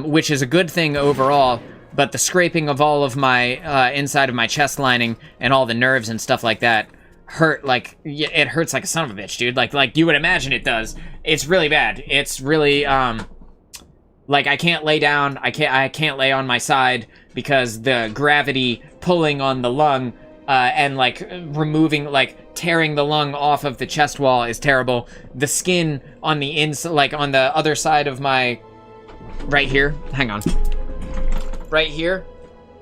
Speaker 1: Which is a good thing overall, but the scraping of all of my inside of my chest lining and all the nerves and stuff like that hurt, like, it hurts like a son of a bitch, dude. Like you would imagine it does. It's really bad. It's really, Like, I can't lay down. I can't lay on my side because the gravity pulling on the lung and, like, removing, like, tearing the lung off of the chest wall is terrible. The skin on the inside, like, on the other side of my... Right here. Hang on. Right here.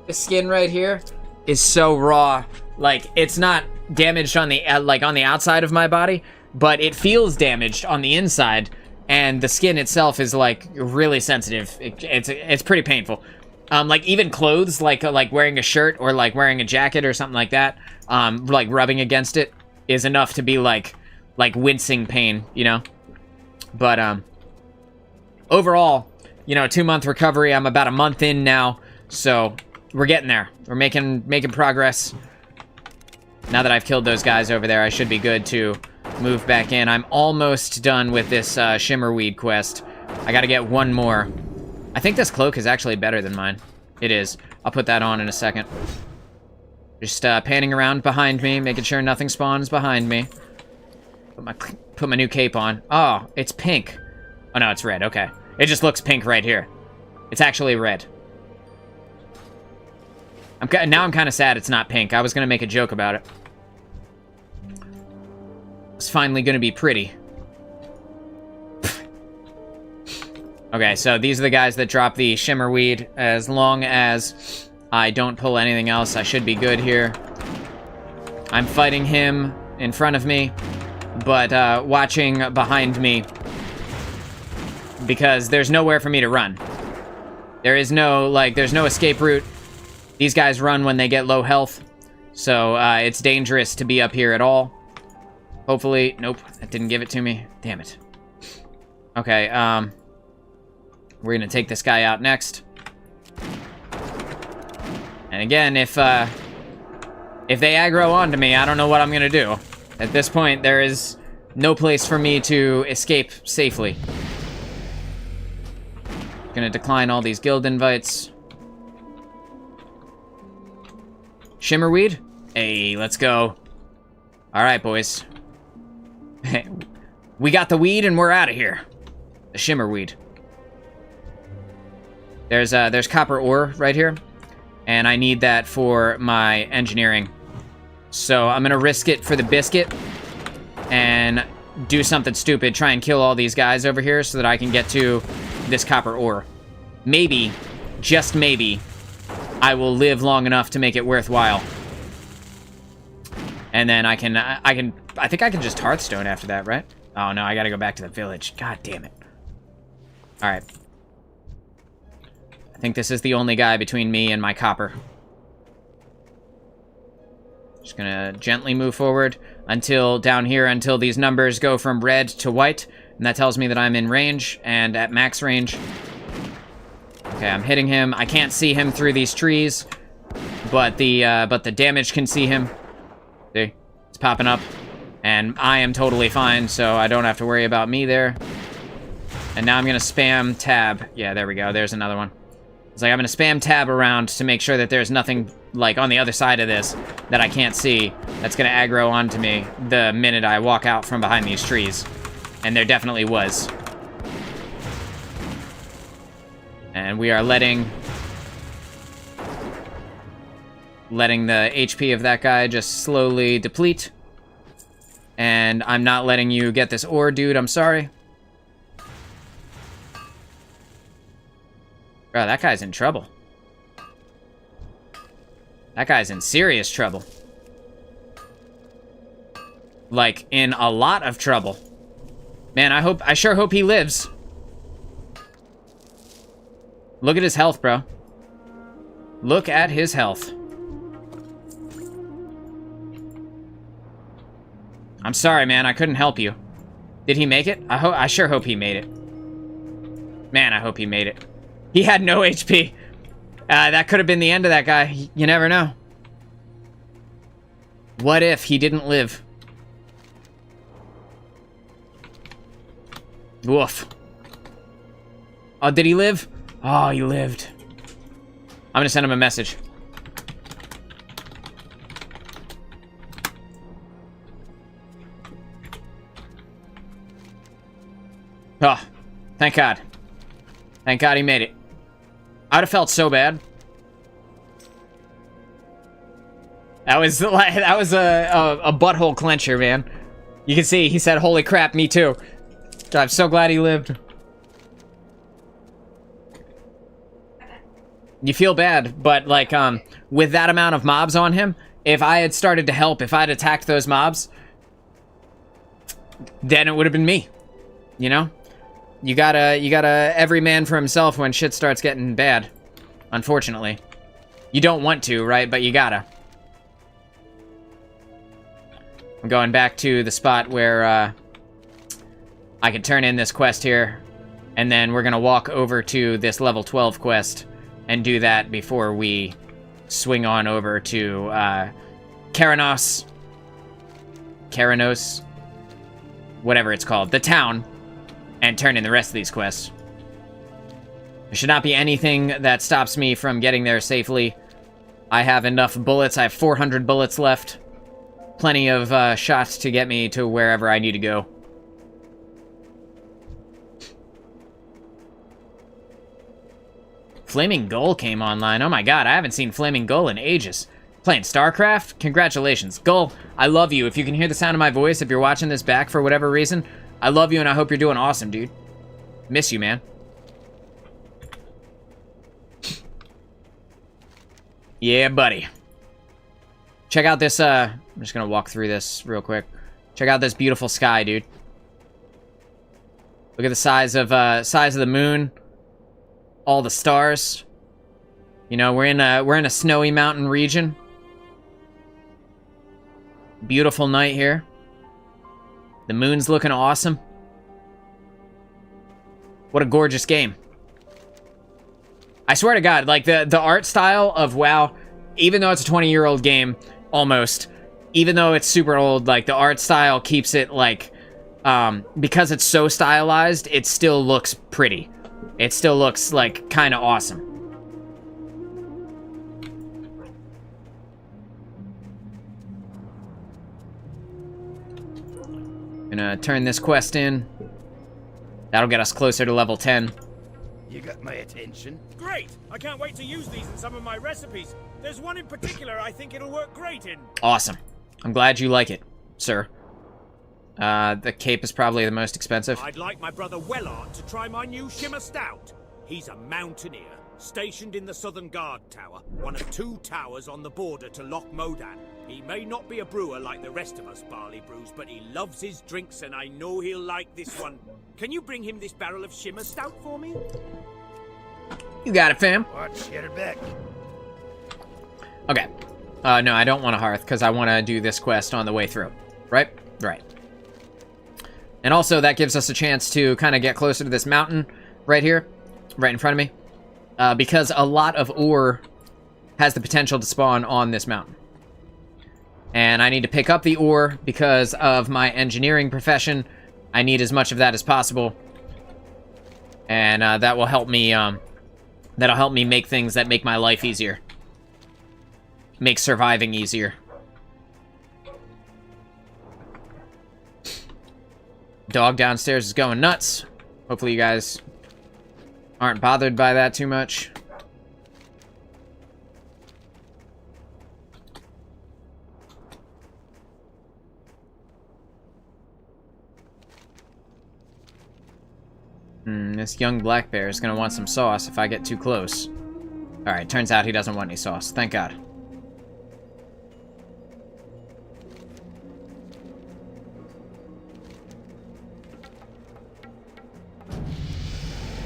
Speaker 1: The skin right here is so raw. Like, it's not damaged on the, like, on the outside of my body, but it feels damaged on the inside, and the skin itself is, like, really sensitive. It's pretty painful. Like, even clothes, like wearing a shirt or, like, wearing a jacket or something like that, like, rubbing against it is enough to be, like wincing pain, you know? But, overall, you know, 2-month recovery. I'm about a month in now, so we're getting there. We're making progress. Now that I've killed those guys over there, I should be good to move back in. I'm almost done with this Shimmerweed quest. I gotta get one more. I think this cloak is actually better than mine. It is. I'll put that on in a second. Just panning around behind me, making sure nothing spawns behind me. Put my new cape on. Oh, it's pink. Oh no, it's red. Okay. It just looks pink right here. It's actually red. Now I'm kind of sad it's not pink. I was gonna make a joke about it. It's finally gonna be pretty. Okay, so these are the guys that drop the Shimmerweed. As long as I don't pull anything else, I should be good here. I'm fighting him in front of me, but watching behind me, because there's nowhere for me to run. There is no, like, there's no escape route. These guys run when they get low health, so it's dangerous to be up here at all. Hopefully, nope, that didn't give it to me. Damn it. Okay, we're gonna take this guy out next. And again, if they aggro onto me, I don't know what I'm gonna do. At this point, there is no place for me to escape safely. Gonna decline all these guild invites. Shimmerweed? Hey, let's go. Alright, boys. We got the weed and we're out of here. The Shimmerweed. There's copper ore right here, and I need that for my engineering. So I'm gonna risk it for the biscuit and do something stupid, try and kill all these guys over here so that I can get to this copper ore. Maybe, just maybe, I will live long enough to make it worthwhile. And then I think I can just Hearthstone after that, right? Oh no, I gotta go back to the village. God damn it. Alright. I think this is the only guy between me and my copper. Just gonna gently move forward until down here, until these numbers go from red to white, and that tells me that I'm in range and at max range. Okay, I'm hitting him. I can't see him through these trees, but the damage can see him. See, it's popping up, and I am totally fine, so I don't have to worry about me there. And now I'm gonna spam tab. Yeah, there we go. There's another one. It's like I'm gonna spam tab around to make sure that there's nothing, like, on the other side of this that I can't see that's gonna aggro onto me the minute I walk out from behind these trees. And there definitely was. And we are letting the HP of that guy just slowly deplete. And I'm not letting you get this ore, dude. I'm sorry. Bro, that guy's in trouble. That guy's in serious trouble. Like, in a lot of trouble. Man, I sure hope he lives. Look at his health, bro. Look at his health. I'm sorry, man. I couldn't help you. Did he make it? I sure hope he made it. Man, I hope he made it. He had no HP. That could have been the end of that guy. You never know. What if he didn't live? Woof. Oh, did he live? Oh, he lived. I'm gonna send him a message. Oh, thank God. Thank God he made it. I would have felt so bad. That was like, that was a butthole clencher, man. You can see he said, "Holy crap, me too." I'm so glad he lived. You feel bad, but like with that amount of mobs on him, if I had started to help, if I'd attacked those mobs, then it would have been me. You know? You gotta every man for himself when shit starts getting bad. Unfortunately. You don't want to, right? But you gotta. I'm going back to the spot where I can turn in this quest here, and then we're gonna walk over to this level 12 quest and do that before we swing on over to Karanos, whatever it's called, the town, and turn in the rest of these quests. There should not be anything that stops me from getting there safely. I have enough bullets. I have 400 bullets left. Plenty of shots to get me to wherever I need to go. Flaming Gull came online. Oh my god, I haven't seen Flaming Gull in ages. Playing StarCraft? Congratulations. Gull, I love you. If you can hear the sound of my voice, if you're watching this back for whatever reason, I love you and I hope you're doing awesome, dude. Miss you, man. Yeah, buddy. Check out this, I'm just gonna walk through this real quick. Check out this beautiful sky, dude. Look at the size of the moon. All the stars. You know, we're in a snowy mountain region. Beautiful night here. The moon's looking awesome. What a gorgeous game. I swear to God, like the art style of WoW, even though it's a 20-year-old game, almost, even though it's super old, like the art style keeps it like, because it's so stylized, it still looks pretty. It still looks like kind of awesome. Gonna turn this quest in. That'll get us closer to level 10.
Speaker 3: You got my attention.
Speaker 5: Great! I can't wait to use these in some of my recipes. There's one in particular I think it'll work great in.
Speaker 1: Awesome. I'm glad you like it, sir. The cape is probably the most expensive.
Speaker 5: I'd like my brother Wellard to try my new Shimmer Stout. He's a mountaineer, stationed in the Southern Guard Tower, one of 2 towers on the border to Loch Modan. He may not be a brewer like the rest of us Barley Brews, but he loves his drinks and I know he'll like this one. Can you bring him this barrel of Shimmer Stout for me?
Speaker 1: You got it, fam.
Speaker 3: Watch, get her back.
Speaker 1: Okay. No, I don't want a hearth, because I want to do this quest on the way through. Right? Right. And also, that gives us a chance to kind of get closer to this mountain right here, right in front of me, because a lot of ore has the potential to spawn on this mountain. And I need to pick up the ore because of my engineering profession. I need as much of that as possible. And that will help me, that'll help me make things that make my life easier. Make surviving easier. Dog downstairs is going nuts. Hopefully you guys aren't bothered by that too much. This young black bear is going to want some sauce if I get too close. Alright, turns out he doesn't want any sauce. Thank God.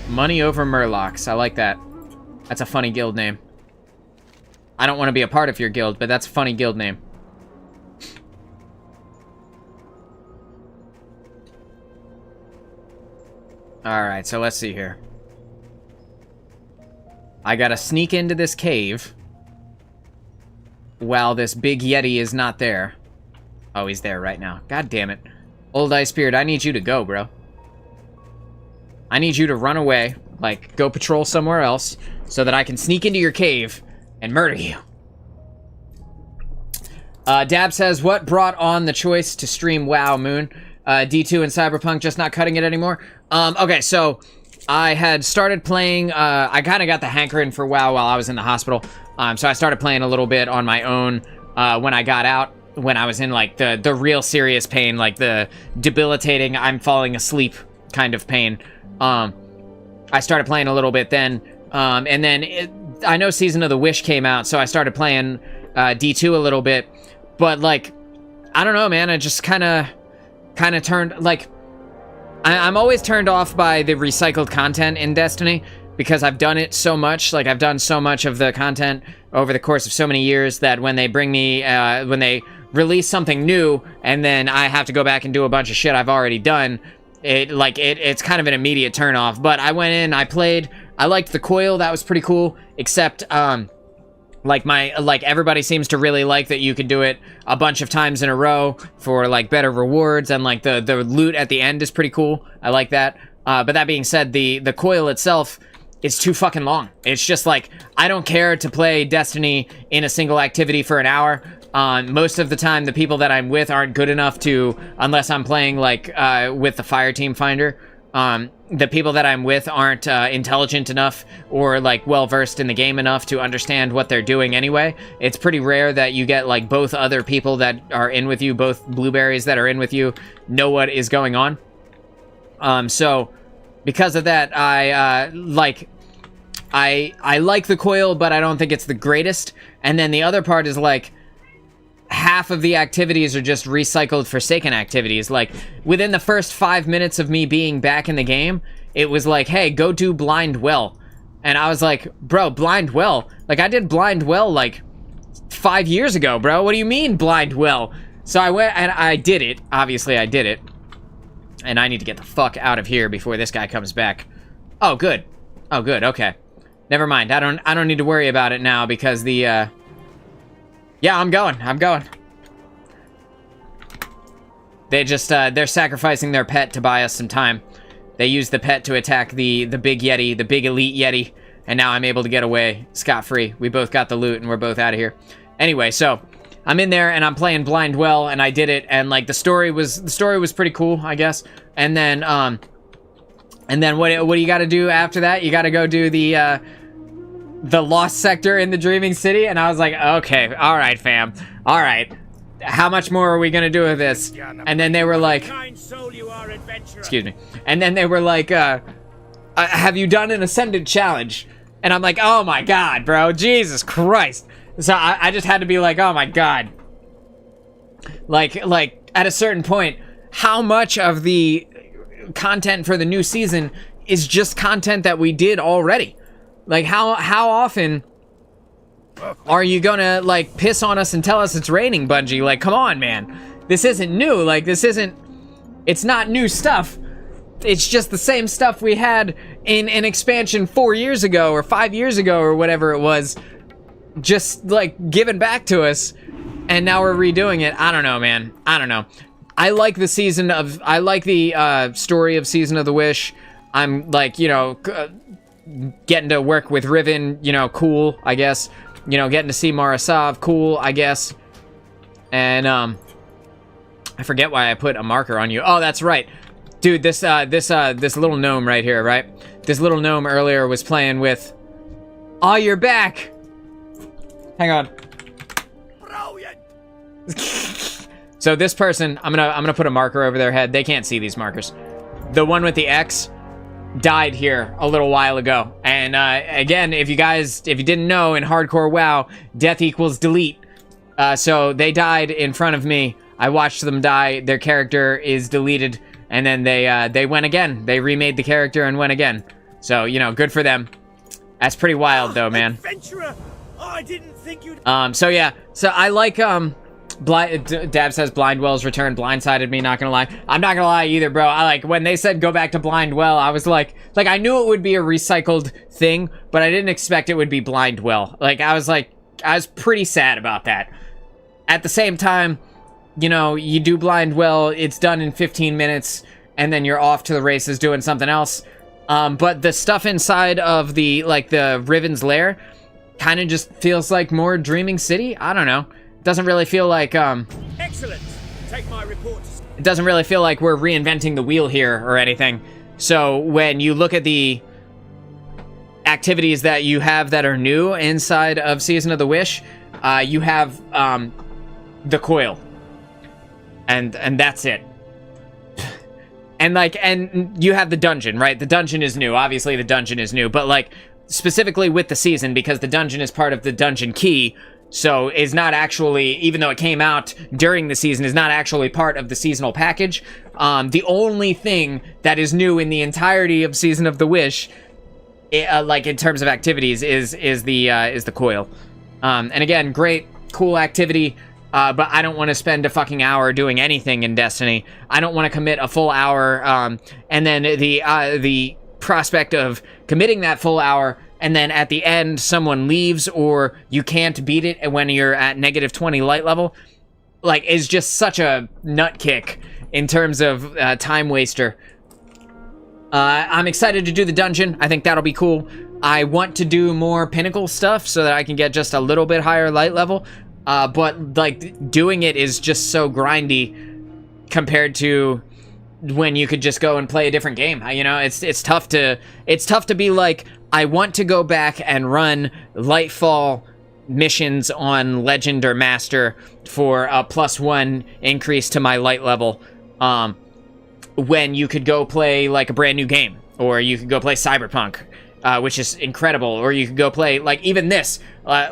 Speaker 1: Money over Murlocs. I like that. That's a funny guild name. I don't want to be a part of your guild, but that's a funny guild name. Alright, so let's see here. I gotta sneak into this cave while this big Yeti is not there. Oh, he's there right now. God damn it. Old Ice Beard, I need you to go, bro. I need you to run away, like, go patrol somewhere else, so that I can sneak into your cave and murder you. Dab says, what brought on the choice to stream WoW, Moon? D2 and Cyberpunk just not cutting it anymore? Okay, so I had started playing, I kind of got the hankering for WoW while I was in the hospital. So I started playing a little bit on my own when I got out, when I was in like the real serious pain, like the debilitating, I'm falling asleep kind of pain. I started playing a little bit then, and then I know Season of the Wish came out, so I started playing D2 a little bit, but like, I don't know, man, I just kind of turned, like, I'm always turned off by the recycled content in Destiny, because I've done it so much. Like, I've done so much of the content over the course of so many years that when they bring me, when they release something new, and then I have to go back and do a bunch of shit I've already done, it's kind of an immediate turnoff. But I went in, I played, I liked the coil, that was pretty cool, except, like everybody seems to really like that you can do it a bunch of times in a row for like better rewards, and like the loot at the end is pretty cool. I like that. But that being said, the coil itself is too fucking long. It's just like, I don't care to play Destiny in a single activity for an hour. Most of the time, the people that I'm with aren't good enough to, unless I'm playing like with the fire team finder. The people that I'm with aren't intelligent enough or like well-versed in the game enough to understand what they're doing anyway. It's pretty rare that you get like both other people that are in with you, both blueberries that are in with you, know what is going on. So because of that, I like the coil, but I don't think it's the greatest. And then the other part is like, half of the activities are just recycled Forsaken activities. Like, within the first 5 minutes of me being back in the game, it was like, hey, go do Blind Well. And I was like, bro, Blind Well? Like, I did Blind Well, like, 5 years ago, bro. What do you mean, Blind Well? So I went, and I did it. Obviously, I did it. And I need to get the fuck out of here before this guy comes back. Oh, good. Oh, good, okay. Never mind. I don't need to worry about it now, because the, yeah, I'm going. They just, they're sacrificing their pet to buy us some time. They used the pet to attack the big Yeti, the big elite Yeti, and now I'm able to get away scot-free. We both got the loot, and we're both out of here. Anyway, so, I'm in there, and I'm playing Blind Well, and I did it, and, like, the story was pretty cool, I guess. And then what do you gotta do after that? You gotta go do the Lost Sector in the Dreaming City, and I was like, okay, alright, fam, alright, how much more are we gonna do with this? And then they were like, excuse me, and then they were like, have you done an Ascendant challenge? And I'm like, oh my god, bro, Jesus Christ. So I just had to be like, oh my god. Like, at a certain point, how much of the content for the new season is just content that we did already? Like, how often are you gonna, like, piss on us and tell us it's raining, Bungie? Like, come on, man. This isn't new. Like, it's not new stuff. It's just the same stuff we had in an expansion 4 years ago or 5 years ago or whatever it was, just, like, given back to us, and now we're redoing it. I don't know, man. I don't know. I like the story of Season of the Wish. I'm, like, you know, getting to work with Riven, you know, cool, I guess. You know, getting to see Marasav, cool, I guess. And, I forget why I put a marker on you. Oh, that's right. Dude, this little gnome right here, right? This little gnome earlier was playing with... Oh, you're back! Hang on.
Speaker 5: Brilliant.
Speaker 1: So this person, I'm gonna put a marker over their head. They can't see these markers. The one with the X died here a little while ago. And again, if you didn't know, in hardcore WoW, death equals delete. So they died in front of me. I watched them die. Their character is deleted, and then they went again. They remade the character and went again. So, you know, good for them. That's pretty wild, though, man.
Speaker 5: Adventurer! Oh, I didn't think you'd...
Speaker 1: So yeah. So I like, Dab says Blind Well's return blindsided me, not gonna lie. I'm not gonna lie either, bro. I like, when they said go back to Blind Well, I was like, I knew it would be a recycled thing, but I didn't expect it would be Blind Well. Like, I was pretty sad about that. At the same time, you know, you do Blind Well, it's done in 15 minutes, and then you're off to the races doing something else. But the stuff inside of the Riven's Lair kind of just feels like more Dreaming City. I don't know. It doesn't really feel like,
Speaker 5: Excellent. Take my report.
Speaker 1: It doesn't really feel like we're reinventing the wheel here or anything. So when you look at the activities that you have that are new inside of Season of the Wish, you have the coil, and that's it. And you have the dungeon, right? The dungeon is new. Obviously, the dungeon is new, but like specifically with the season, because the dungeon is part of the dungeon key, so is not actually, even though it came out during the season, is not actually part of the seasonal package. The only thing that is new in the entirety of Season of the Wish, like in terms of activities, is the coil. And again, great, cool activity. But I don't want to spend a fucking hour doing anything in Destiny. I don't want to commit a full hour, and then the prospect of committing that full hour, and then at the end someone leaves or you can't beat it when you're at negative 20 light level, like, is just such a nut kick in terms of time waster. I'm excited to do the dungeon. I think that'll be cool. I want to do more pinnacle stuff so that I can get just a little bit higher light level. But like doing it is just so grindy compared to when you could just go and play a different game. You know, it's tough to be like, I want to go back and run Lightfall missions on Legend or Master for a +1 increase to my light level, when you could go play like a brand new game, or you could go play Cyberpunk, which is incredible, or you could go play like even this,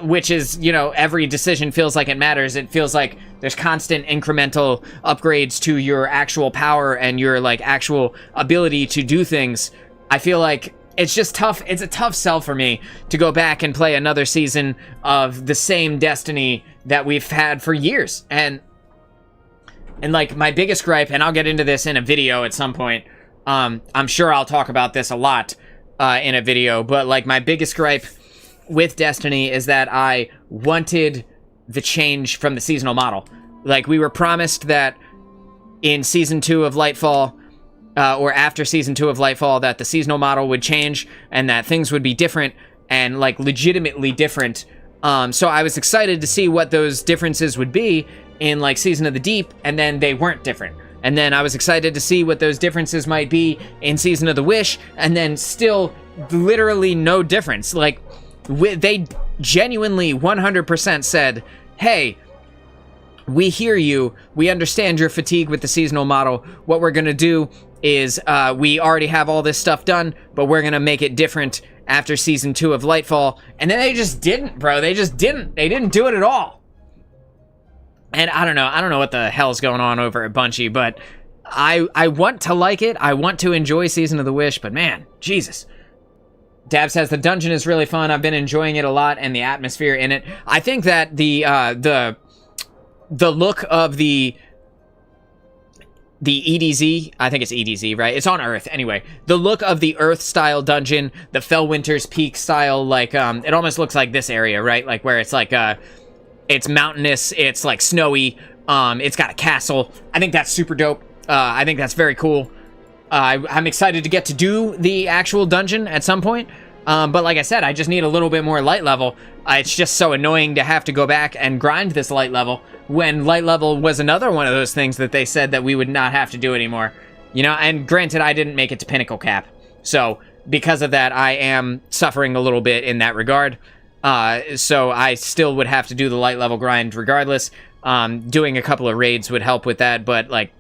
Speaker 1: which is, you know, every decision feels like it matters. It feels like there's constant incremental upgrades to your actual power and your like actual ability to do things. I feel like it's just tough. It's a tough sell for me to go back and play another season of the same Destiny that we've had for years. And like my biggest gripe, and I'll get into this in a video at some point, I'm sure I'll talk about this a lot in a video, but like my biggest gripe with Destiny is that I wanted the change from the seasonal model. Like, we were promised that in Season 2 of Lightfall, or after Season 2 of Lightfall, that the seasonal model would change and that things would be different, and like legitimately different. So I was excited to see what those differences would be in like Season of the Deep, and then they weren't different. And then I was excited to see what those differences might be in Season of the Wish, and then still literally no difference. Like, they genuinely 100% said, hey, we hear you, we understand your fatigue with the seasonal model. What we're gonna do is, we already have all this stuff done, but we're gonna make it different after Season 2 of Lightfall. And then they just didn't, bro. They just didn't. They didn't do it at all. And I don't know what the hell's going on over at Bungie, but I want to like it. I want to enjoy Season of the Wish, but man, Jesus. Dab says the dungeon is really fun. I've been enjoying it a lot, and the atmosphere in it. I think that the look of the EDZ, I think it's EDZ, right? It's on Earth, anyway. The look of the Earth-style dungeon, the Fellwinter's Peak style, like, it almost looks like this area, right? Like, where it's like, it's mountainous, it's like snowy, it's got a castle. I think that's super dope. I think that's very cool. I'm excited to get to do the actual dungeon at some point. But like I said, I just need a little bit more light level. It's just so annoying to have to go back and grind this light level when light level was another one of those things that they said that we would not have to do anymore. You know, and granted, I didn't make it to Pinnacle Cap. So because of that, I am suffering a little bit in that regard. So I still would have to do the light level grind regardless. Doing a couple of raids would help with that, but like,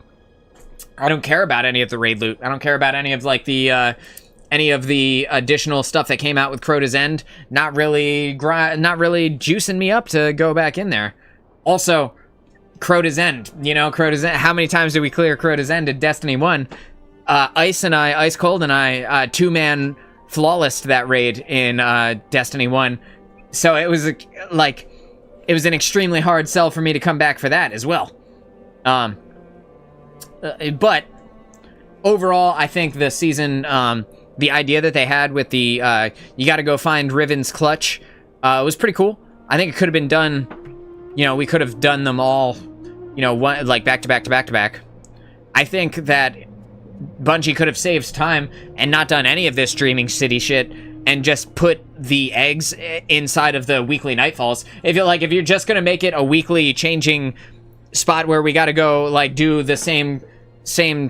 Speaker 1: I don't care about any of the raid loot. I don't care about any of like the additional stuff that came out with Crota's End. Not really juicing me up to go back in there. Also, Crota's End. You know, Crota's End. How many times did we clear Crota's End in Destiny 1? Ice Cold and I, two-man flawless that raid in Destiny 1. So it was like, it was an extremely hard sell for me to come back for that as well. But overall, I think the season, the idea that they had with the you got to go find Riven's clutch was pretty cool. I think it could have been done. You know, we could have done them all, you know, one like back to back to back to back. I think that Bungie could have saved time and not done any of this Dreaming City shit and just put the eggs inside of the weekly Nightfalls. If you're just gonna make it a weekly changing spot where we got to go like do the same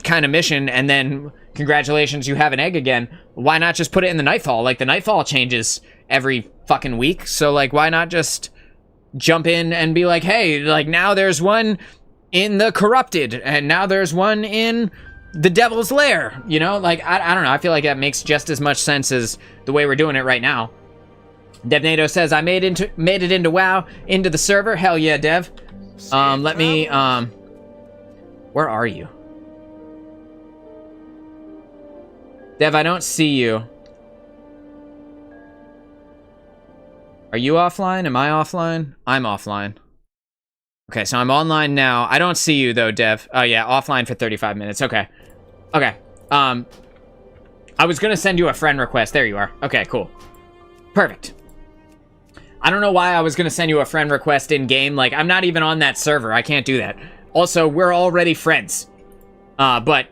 Speaker 1: kind of mission, and then congratulations, you have an egg again. Why not just put it in the Nightfall? Like, the Nightfall changes every fucking week, so, like, why not just jump in and be like, hey, like, now there's one in the Corrupted, and now there's one in the Devil's Lair, you know? Like, I don't know, I feel like that makes just as much sense as the way we're doing it right now. DevNado says, I made it into WoW, into the server. Hell yeah, Dev. Let me, where are you? Dev, I don't see you. Are you offline? Am I offline? I'm offline. Okay, so I'm online now. I don't see you, though, Dev. Oh, yeah, offline for 35 minutes. Okay. Okay. I was gonna send you a friend request. There you are. Okay, cool. Perfect. I don't know why I was gonna send you a friend request in-game. Like, I'm not even on that server. I can't do that. Also, we're already friends. But...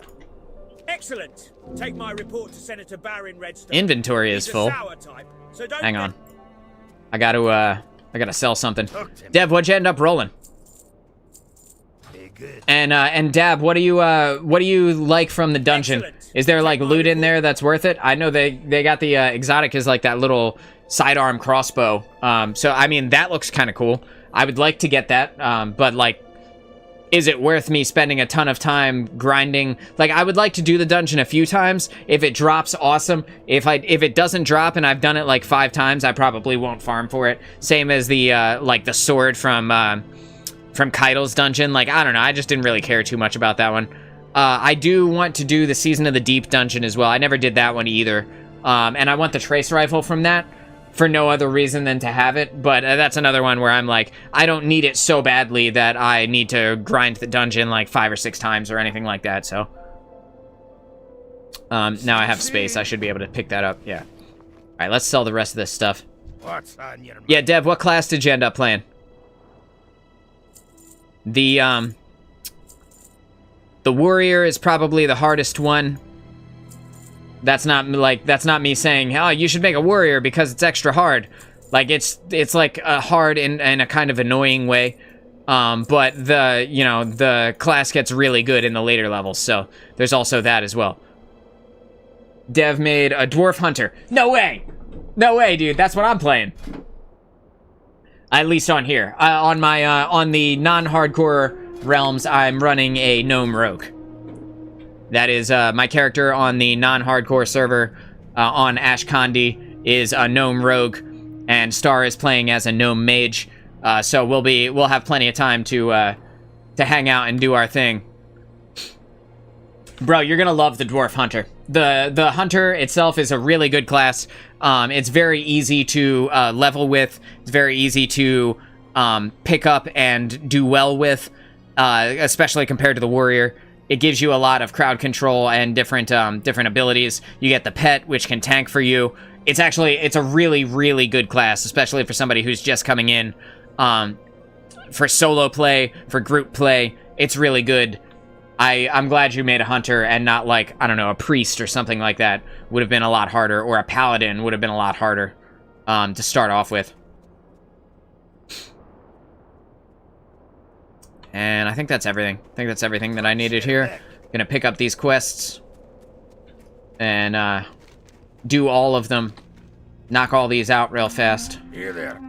Speaker 5: Excellent. Take my report to Senator Baron Redstone.
Speaker 1: Inventory is full.
Speaker 5: Type, so don't
Speaker 1: Hang on. I gotta sell something. Dev, what'd you end up rolling?
Speaker 3: Good.
Speaker 1: And Dab, what do you like from the dungeon?
Speaker 5: Excellent.
Speaker 1: Is there like loot in there that's worth it? I know they got the exotic is like that little sidearm crossbow. So I mean that looks kind of cool. I would like to get that. But like, is it worth me spending a ton of time grinding? Like, I would like to do the dungeon a few times. If it drops, awesome. If it doesn't drop and I've done it like 5 times, I probably won't farm for it. Same as the like the sword from Keidel's dungeon. Like, I don't know, I just didn't really care too much about that one. I do want to do the Season of the Deep dungeon as well. I never did that one either. And I want the trace rifle from that for no other reason than to have it. But that's another one where I'm like, I don't need it so badly that I need to grind the dungeon like 5 or 6 times or anything like that, so. Now I have space. I should be able to pick that up, yeah. Alright, let's sell the rest of this stuff.
Speaker 3: What's on your mind?
Speaker 1: Yeah, Dev, what class did you end up playing? The warrior is probably the hardest one. That's not me saying, oh, you should make a warrior because it's extra hard. Like, it's like a hard in a kind of annoying way. But the class gets really good in the later levels, so there's also that as well. Dev made a dwarf hunter. No way! No way, dude. That's what I'm playing. At least on here. On the non-hardcore realms, I'm running a gnome rogue. That is, my character on the non-hardcore server on Ashkandi is a gnome rogue, and Star is playing as a gnome mage. So we'll have plenty of time to hang out and do our thing. Bro, you're gonna love the dwarf hunter. The hunter itself is a really good class. It's very easy to level with. It's very easy to pick up and do well with, especially compared to the warrior. It gives you a lot of crowd control and different abilities. You get the pet, which can tank for you. It's a really, really good class, especially for somebody who's just coming in. For solo play, for group play, it's really good. I'm glad you made a hunter and not like, I don't know, a priest or something like that. Would have been a lot harder, or a paladin would have been a lot harder to start off with. And I think that's everything. I think that's everything that I needed here. Gonna pick up these quests and do all of them. Knock all these out real fast.
Speaker 3: Here there.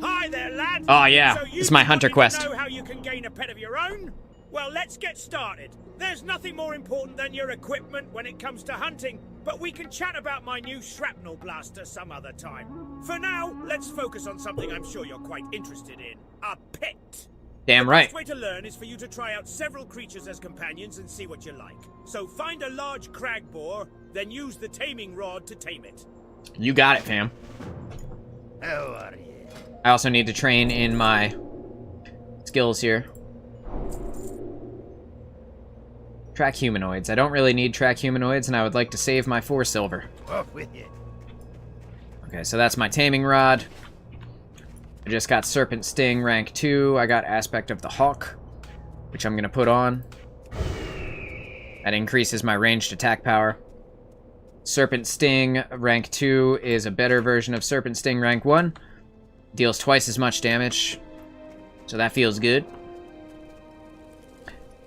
Speaker 5: Hi there, lad.
Speaker 1: Oh yeah,
Speaker 5: So
Speaker 1: this is my hunter quest.
Speaker 5: Know how you can gain a pet of your own? Well, let's get started. There's nothing more important than your equipment when it comes to hunting, but we can chat about my new shrapnel blaster some other time. For now, let's focus on something I'm sure you're quite interested in. A pet.
Speaker 1: Damn right.
Speaker 5: The best way to learn is for you to try out several creatures as companions and see what you like. So find a large crag boar, then use the taming rod to tame it.
Speaker 1: You got it, fam.
Speaker 3: How are you?
Speaker 1: I also need to train in my skills here. Track humanoids. I don't really need track humanoids, and I would like to save my 4 silver.
Speaker 3: Off with you.
Speaker 1: Okay, so that's my taming rod. I just got Serpent Sting rank 2. I got Aspect of the Hawk, which I'm gonna put on. That increases my ranged attack power. Serpent Sting rank 2 is a better version of Serpent Sting rank 1. Deals twice as much damage, so that feels good.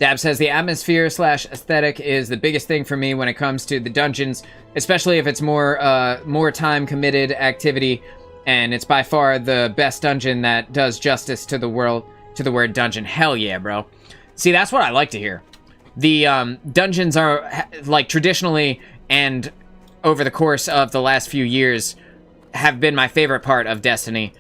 Speaker 1: Dab says the atmosphere / aesthetic is the biggest thing for me when it comes to the dungeons, especially if it's more time committed activity, and it's by far the best dungeon that does justice to the word dungeon. Hell yeah, bro. See, that's what I like to hear. The dungeons are like traditionally and over the course of the last few years have been my favorite part of Destiny.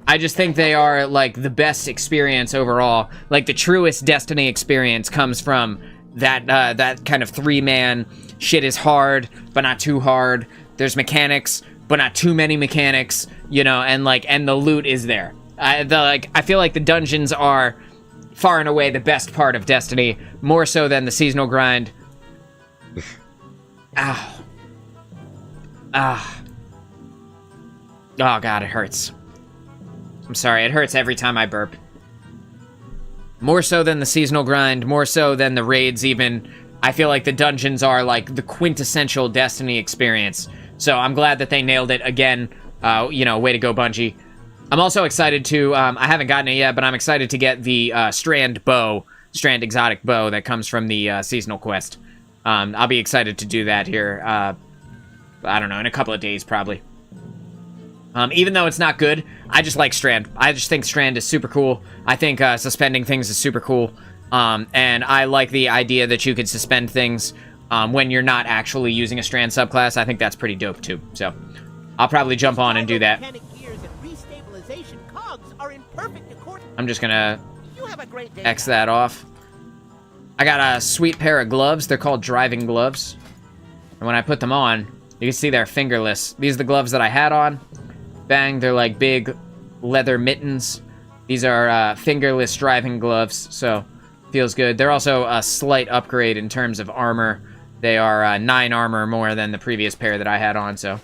Speaker 1: I just think they are, like, the best experience overall. Like, the truest Destiny experience comes from that kind of three-man, shit is hard, but not too hard. There's mechanics, but not too many mechanics, you know, and the loot is there. I feel like the dungeons are far and away the best part of Destiny, more so than the seasonal grind. Ow. Ah. Oh, God, it hurts. I'm sorry, it hurts every time I burp. More so than the seasonal grind, more so than the raids even. I feel like the dungeons are like the quintessential Destiny experience. So I'm glad that they nailed it again. You know, way to go, Bungie. I'm also excited to, I haven't gotten it yet, but I'm excited to get the Strand exotic bow that comes from the seasonal quest. I'll be excited to do that here, I don't know, in a couple of days probably. Even though it's not good, I just like Strand. I just think Strand is super cool. I think suspending things is super cool. And I like the idea that you could suspend things when you're not actually using a Strand subclass. I think that's pretty dope too. So I'll probably jump on and do that. I'm just gonna X that off. I got a sweet pair of gloves. They're called driving gloves. And when I put them on, you can see they're fingerless. These are the gloves that I had on. Bang, they're like big leather mittens. These are fingerless driving gloves, so feels good. They're also a slight upgrade in terms of armor. They are 9 armor more than the previous pair that I had on, so.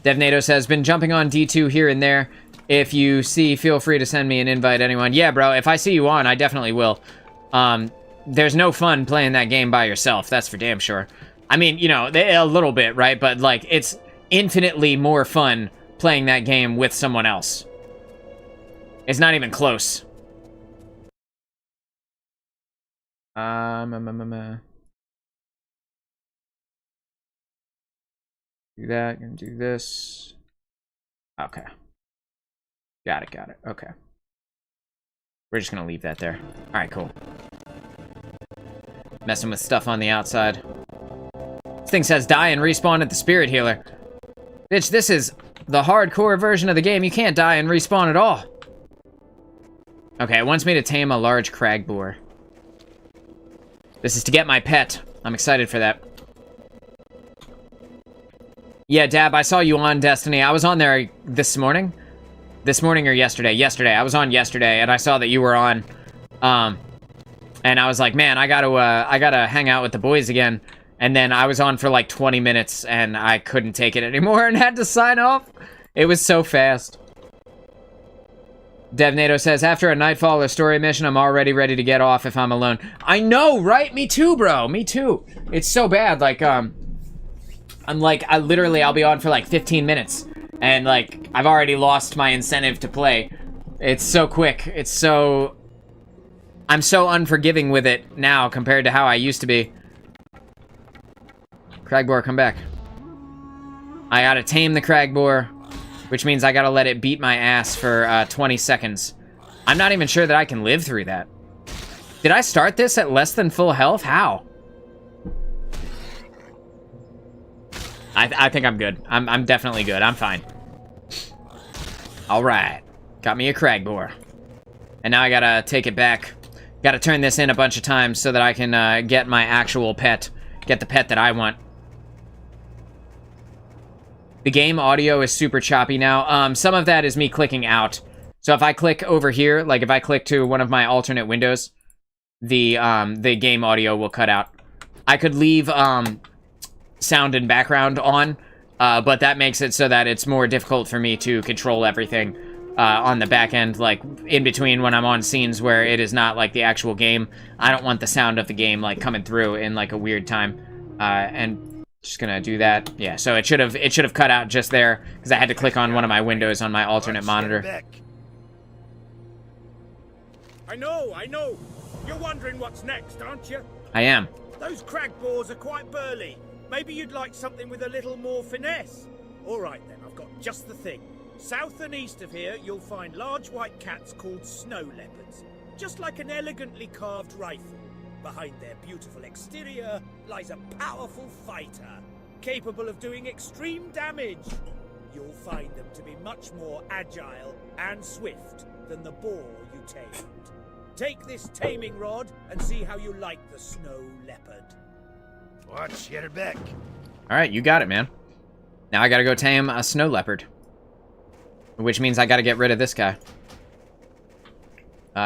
Speaker 1: DevNado says, been jumping on D2 here and there. If you see, feel free to send me an invite, anyone. Yeah, bro, if I see you on, I definitely will. There's no fun playing that game by yourself, that's for damn sure. I mean, you know, a little bit, right? But, like, it's infinitely more fun playing that game with someone else. It's not even close. Do that, and do this. Okay. Got it, okay. We're just gonna leave that there. Alright, cool. Messing with stuff on the outside. This thing says die and respawn at the spirit healer. Bitch, this is the hardcore version of the game. You can't die and respawn at all. Okay, it wants me to tame a large crag boar. This is to get my pet. I'm excited for that. Yeah, Dab, I saw you on Destiny. I was on there this morning. This morning or yesterday? Yesterday. I was on yesterday, and I saw that you were on. And I was like, man, I gotta hang out with the boys again. And then I was on for like 20 minutes, and I couldn't take it anymore and had to sign off. It was so fast. DevNado says, after a Nightfall or story mission, I'm already ready to get off if I'm alone. I know, right? Me too, bro. Me too. It's so bad. Like, I'm like, I'll be on for like 15 minutes. And like, I've already lost my incentive to play. It's so quick. It's so... I'm so unforgiving with it now compared to how I used to be. Cragboar, come back. I gotta tame the Cragboar, which means I gotta let it beat my ass for 20 seconds. I'm not even sure that I can live through that. Did I start this at less than full health? How? I think I'm good. I'm definitely good. I'm fine. Alright. Got me a Cragboar. And now I gotta take it back. Gotta turn this in a bunch of times so that I can get my actual pet. Get the pet that I want. The game audio is super choppy now. Some of that is me clicking out. So if I click over here, like if I click to one of my alternate windows, the game audio will cut out. I could leave sound and background on, but that makes it so that it's more difficult for me to control everything on the back end, like in between when I'm on scenes where it is not like the actual game. I don't want the sound of the game like coming through in like a weird time, and just gonna do that. Yeah, so it should have cut out just there because I had to click on one of my windows on my alternate monitor.
Speaker 5: I know. You're wondering what's next, aren't you?
Speaker 1: I am.
Speaker 5: Those crag boars are quite burly. Maybe you'd like something with a little more finesse. All right then, I've got just the thing. South and east of here, you'll find large white cats called snow leopards. Just like an elegantly carved rifle. Behind their beautiful exterior lies a powerful fighter, capable of doing extreme damage. You'll find them to be much more agile and swift than the boar you tamed. Take this taming rod and see how you like the snow leopard.
Speaker 3: Watch your back.
Speaker 1: Alright, you got it, man. Now I gotta go tame a snow leopard. Which means I gotta get rid of this guy.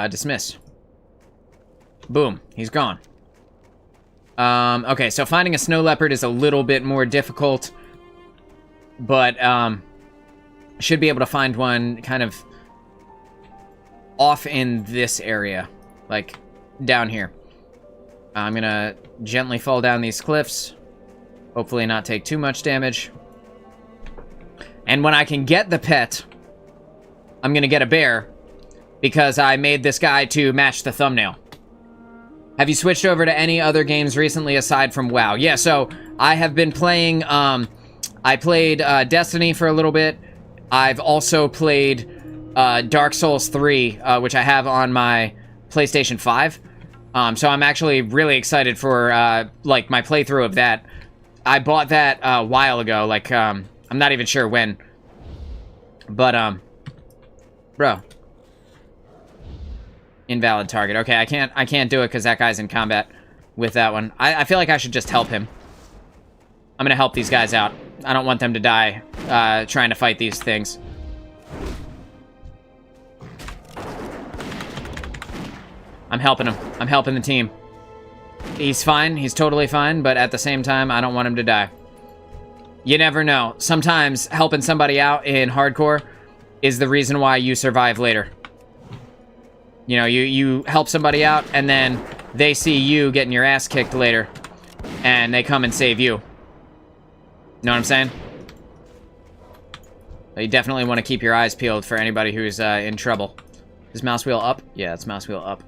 Speaker 1: Dismiss. Boom. He's gone. Okay, so finding a snow leopard is a little bit more difficult. But, should be able to find one kind of off in this area. Like, down here. I'm gonna gently fall down these cliffs. Hopefully not take too much damage. And when I can get the pet, I'm gonna get a bear. Because I made this guy to match the thumbnail. Have you switched over to any other games recently aside from WoW? Yeah, so I have been playing, I played Destiny for a little bit. I've also played Dark Souls 3, which I have on my PlayStation 5. So I'm actually really excited for, like, my playthrough of that. I bought that a while ago, like, I'm not even sure when. But, bro. Invalid target. Okay, I can't do it because that guy's in combat with that one. I feel like I should just help him. I'm gonna help these guys out. I don't want them to die trying to fight these things. I'm helping him. I'm helping the team. He's fine. He's totally fine, but at the same time, I don't want him to die. You never know. Sometimes helping somebody out in hardcore is the reason why you survive later. You know, you help somebody out, and then they see you getting your ass kicked later, and they come and save you. Know what I'm saying? So you definitely want to keep your eyes peeled for anybody who's in trouble. Is mouse wheel up? Yeah, it's mouse wheel up.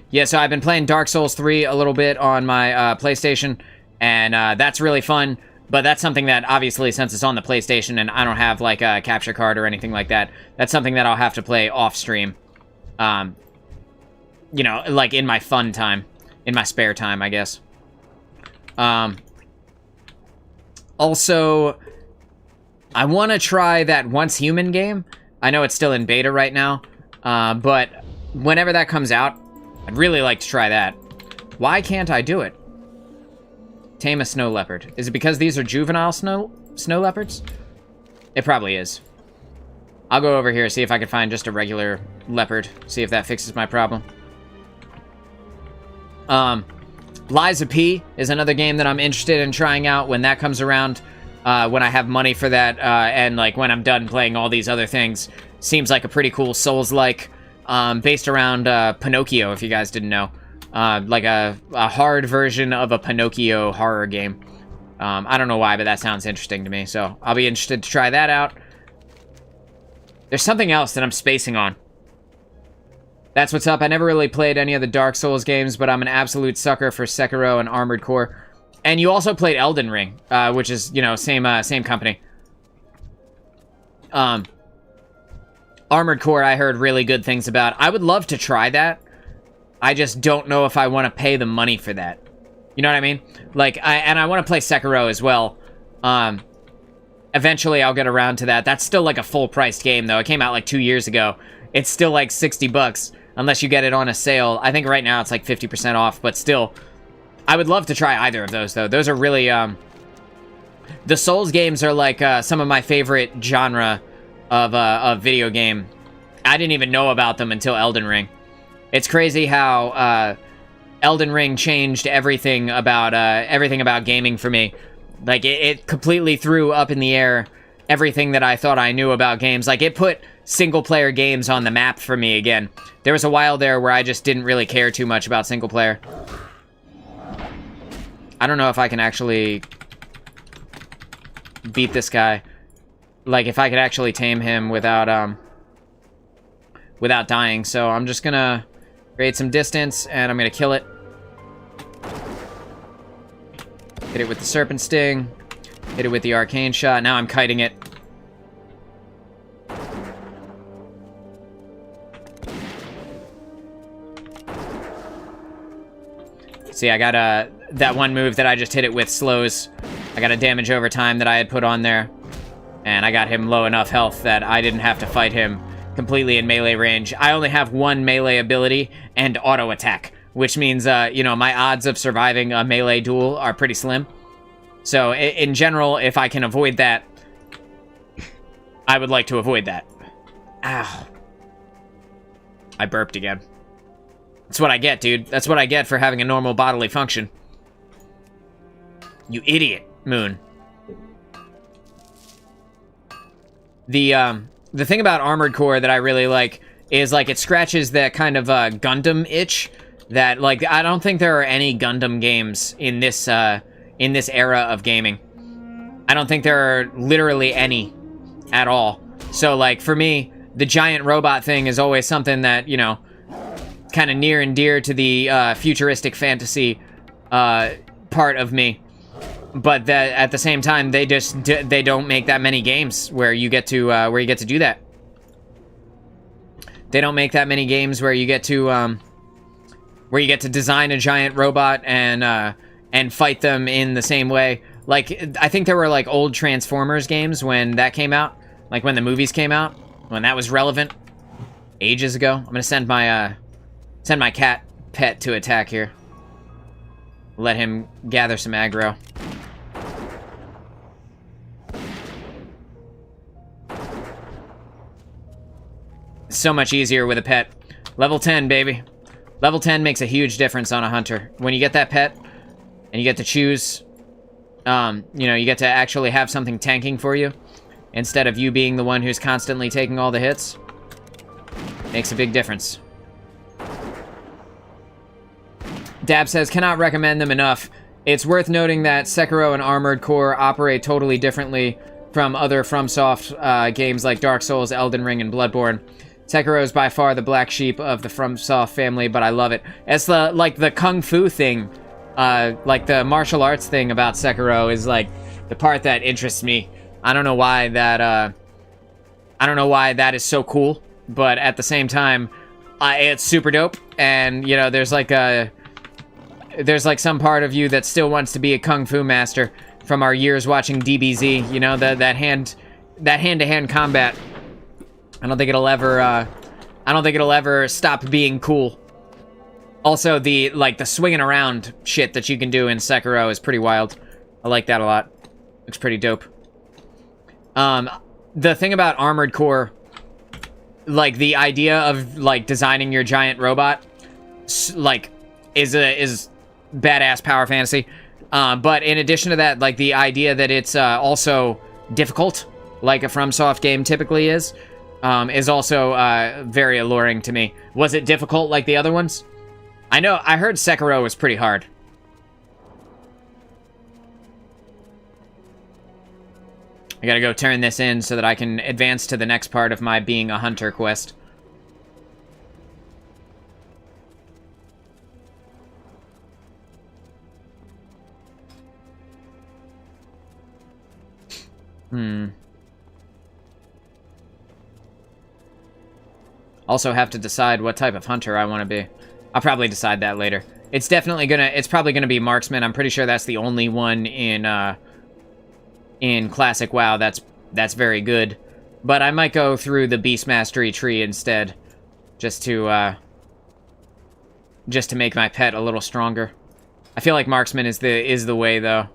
Speaker 1: Yeah, so I've been playing Dark Souls 3 a little bit on my PlayStation, and that's really fun. But that's something that, obviously, since it's on the PlayStation and I don't have, like, a capture card or anything like that, that's something that I'll have to play off-stream. You know, like, in my fun time. In my spare time, I guess. Also, I want to try that Once Human game. I know it's still in beta right now, but whenever that comes out, I'd really like to try that. Why can't I do it? Tame a snow leopard. Is it because these are juvenile snow leopards? It probably is. I'll go over here, see if I can find just a regular leopard. See if that fixes my problem. Liza P is another game that I'm interested in trying out when that comes around. When I have money for that, and like when I'm done playing all these other things. Seems like a pretty cool Souls-like, based around Pinocchio, if you guys didn't know. Like a hard version of a Pinocchio horror game. I don't know why, but that sounds interesting to me, so I'll be interested to try that out. There's something else that I'm spacing on. That's what's up. I never really played any of the Dark Souls games, but I'm an absolute sucker for Sekiro and Armored Core. And you also played Elden Ring, which is, you know, same company. Armored Core, I heard really good things about. I would love to try that. I just don't know if I want to pay the money for that. You know what I mean? Like, I want to play Sekiro as well. Eventually, I'll get around to that. That's still like a full-priced game, though. It came out like 2 years ago. It's still like $60, unless you get it on a sale. I think right now it's like 50% off, but still. I would love to try either of those, though. Those are really, the Souls games are like some of my favorite genre of video game. I didn't even know about them until Elden Ring. It's crazy how Elden Ring changed everything about gaming for me. Like, it completely threw up in the air everything that I thought I knew about games. Like, it put single-player games on the map for me again. There was a while there where I just didn't really care too much about single-player. I don't know if I can actually beat this guy. Like, if I could actually tame him without dying. So I'm just gonna Create some distance, and I'm gonna kill it. Hit it with the Serpent Sting. Hit it with the Arcane Shot. Now I'm kiting it. See, I got that one move that I just hit it with slows. I got a damage over time that I had put on there. And I got him low enough health that I didn't have to fight him completely in melee range. I only have one melee ability and auto attack, which means, you know, my odds of surviving a melee duel are pretty slim. So, in general, if I can avoid that, I would like to avoid that. Ow. I burped again. That's what I get, dude. That's what I get for having a normal bodily function. You idiot, Moon. The thing about Armored Core that I really like is, like, it scratches that kind of Gundam itch that, like, I don't think there are any Gundam games in this era of gaming. I don't think there are literally any at all. So, like, for me, the giant robot thing is always something that, you know, kind of near and dear to the futuristic fantasy part of me. But that at the same time, they don't make that many games where you get to do that. They don't make that many games where you get to design a giant robot and fight them in the same way. Like, I think there were, like, old Transformers games when that came out, like when the movies came out, when that was relevant ages ago. I'm gonna send my cat pet to attack here. Let him gather some aggro. So much easier with a pet. Level 10, baby. Level 10 makes a huge difference on a hunter. When you get that pet, and you get to choose, you know, you get to actually have something tanking for you, instead of you being the one who's constantly taking all the hits, makes a big difference. Dab says, cannot recommend them enough. It's worth noting that Sekiro and Armored Core operate totally differently from other FromSoft games like Dark Souls, Elden Ring, and Bloodborne. Sekiro is by far the black sheep of the FromSoft family, but I love it. It's the Kung Fu thing, like the martial arts thing about Sekiro is like the part that interests me. I don't know why that is so cool, but at the same time, it's super dope. And you know, there's like some part of you that still wants to be a Kung Fu master from our years watching DBZ. You know, that hand-to-hand combat. I don't think it'll ever stop being cool. Also, the swinging around shit that you can do in Sekiro is pretty wild. I like that a lot. Looks pretty dope. The thing about Armored Core, like the idea of like designing your giant robot, like is badass power fantasy. But in addition to that, like the idea that it's also difficult, like a FromSoft game typically is also very alluring to me. Was it difficult like the other ones? I heard Sekiro was pretty hard. I gotta go turn this in so that I can advance to the next part of my being a hunter quest. Also have to decide what type of hunter I want to be. I'll probably decide that later. It's probably gonna be marksman. I'm pretty sure that's the only one in classic WoW that's very good. But I might go through the beast mastery tree instead, just to make my pet a little stronger. I feel like marksman is the way though.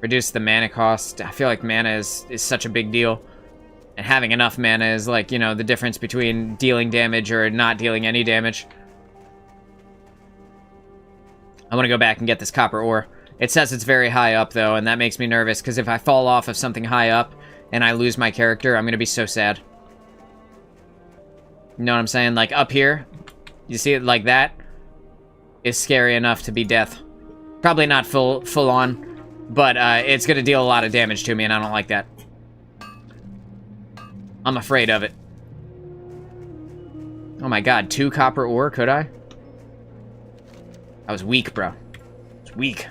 Speaker 1: Reduce the mana cost. I feel like mana is such a big deal. And having enough mana is like, you know, the difference between dealing damage or not dealing any damage. I want to go back and get this copper ore. It says it's very high up, though, and that makes me nervous, because if I fall off of something high up and I lose my character, I'm going to be so sad. You know what I'm saying? Like, up here, you see it like that? Is scary enough to be death. Probably not full on, but it's going to deal a lot of damage to me, and I don't like that. I'm afraid of it. Oh my god, 2 copper ore, could I? I was weak, bro. I was weak.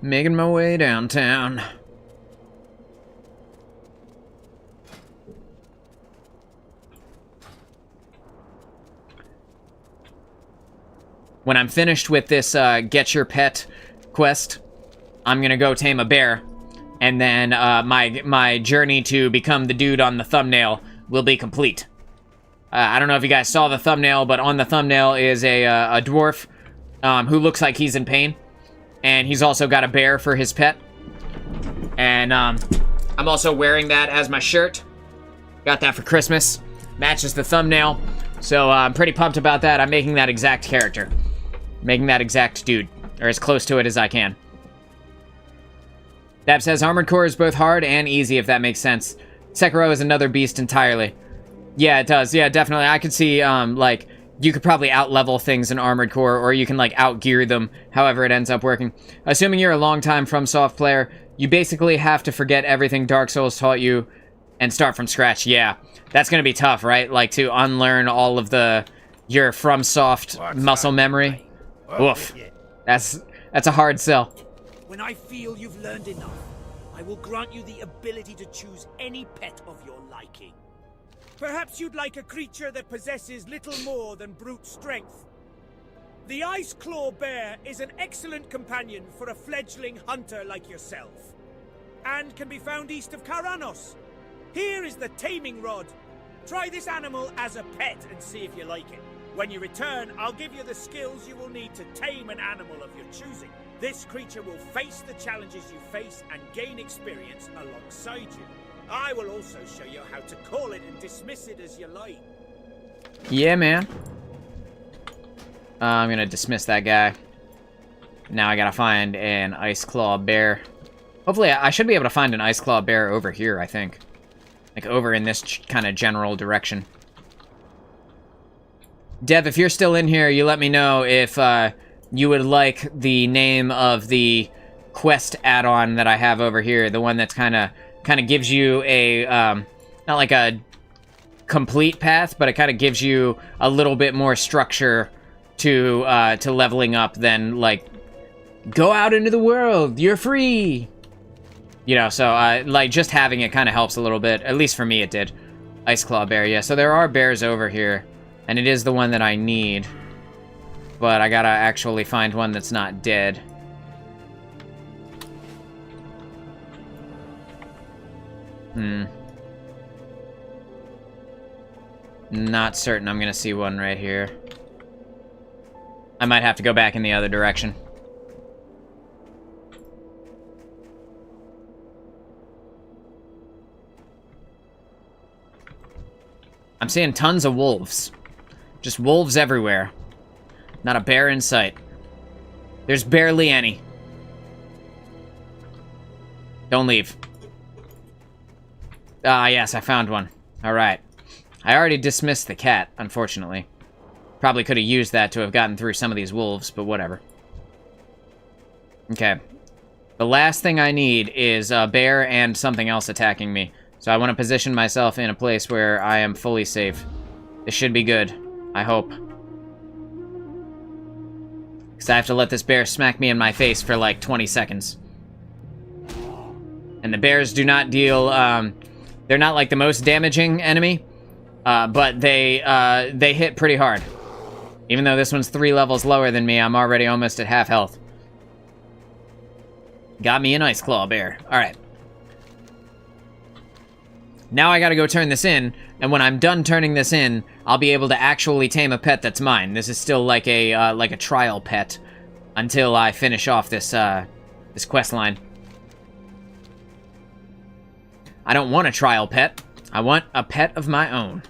Speaker 1: Making my way downtown. When I'm finished with this get your pet quest, I'm gonna go tame a bear, and then my journey to become the dude on the thumbnail will be complete. I don't know if you guys saw the thumbnail, but on the thumbnail is a dwarf who looks like he's in pain, and he's also got a bear for his pet. And I'm also wearing that as my shirt. Got that for Christmas. Matches the thumbnail, so I'm pretty pumped about that. I'm making that exact character. Making that exact dude, or as close to it as I can. Dab says, Armored Core is both hard and easy, if that makes sense. Sekiro is another beast entirely. Yeah, it does. Yeah, definitely. I could see, like, you could probably out-level things in Armored Core, or you can, like, out-gear them, however it ends up working. Assuming you're a long-time FromSoft player, you basically have to forget everything Dark Souls taught you and start from scratch. Yeah, that's gonna be tough, right? Like, to unlearn all of your FromSoft muscle memory. Oof. That's a hard sell.
Speaker 2: When I feel you've learned enough, I will grant you the ability to choose any pet of your liking. Perhaps you'd like a creature that possesses little more than brute strength. The Ice Claw Bear is an excellent companion for a fledgling hunter like yourself, and can be found east of Karanos. Here is the taming rod. Try this animal as a pet and see if you like it. When you return, I'll give you the skills you will need to tame an animal of your choosing. This creature will face the challenges you face and gain experience alongside you. I will also show you how to call it and dismiss it as you like.
Speaker 1: Yeah, man. I'm gonna dismiss that guy. Now I gotta find an Ice Claw Bear. Hopefully, I should be able to find an Ice Claw Bear over here, I think. Like, over in this kind of general direction. Dev, if you're still in here, you let me know if you would like the name of the quest add-on that I have over here. The one that's kind of gives you a, not like a complete path, but it kind of gives you a little bit more structure to leveling up than, like, go out into the world, you're free! You know, so, like, just having it kind of helps a little bit. At least for me, it did. Ice Claw Bear, yeah. So there are bears over here. And it is the one that I need. But I gotta actually find one that's not dead. Not certain I'm gonna see one right here. I might have to go back in the other direction. I'm seeing tons of wolves. Just wolves everywhere. Not a bear in sight. There's barely any. Don't leave. Ah, yes, I found one. Alright. I already dismissed the cat, unfortunately. Probably could have used that to have gotten through some of these wolves, but whatever. Okay. The last thing I need is a bear and something else attacking me. So I want to position myself in a place where I am fully safe. This should be good. I hope. Because I have to let this bear smack me in my face for like 20 seconds. And the bears do not deal, they're not like the most damaging enemy, but they hit pretty hard. Even though this one's 3 levels lower than me, I'm already almost at half health. Got me an Ice Claw Bear. Alright. Now I gotta go turn this in, and when I'm done turning this in, I'll be able to actually tame a pet that's mine. This is still like a trial pet until I finish off this this quest line. I don't want a trial pet. I want a pet of my own.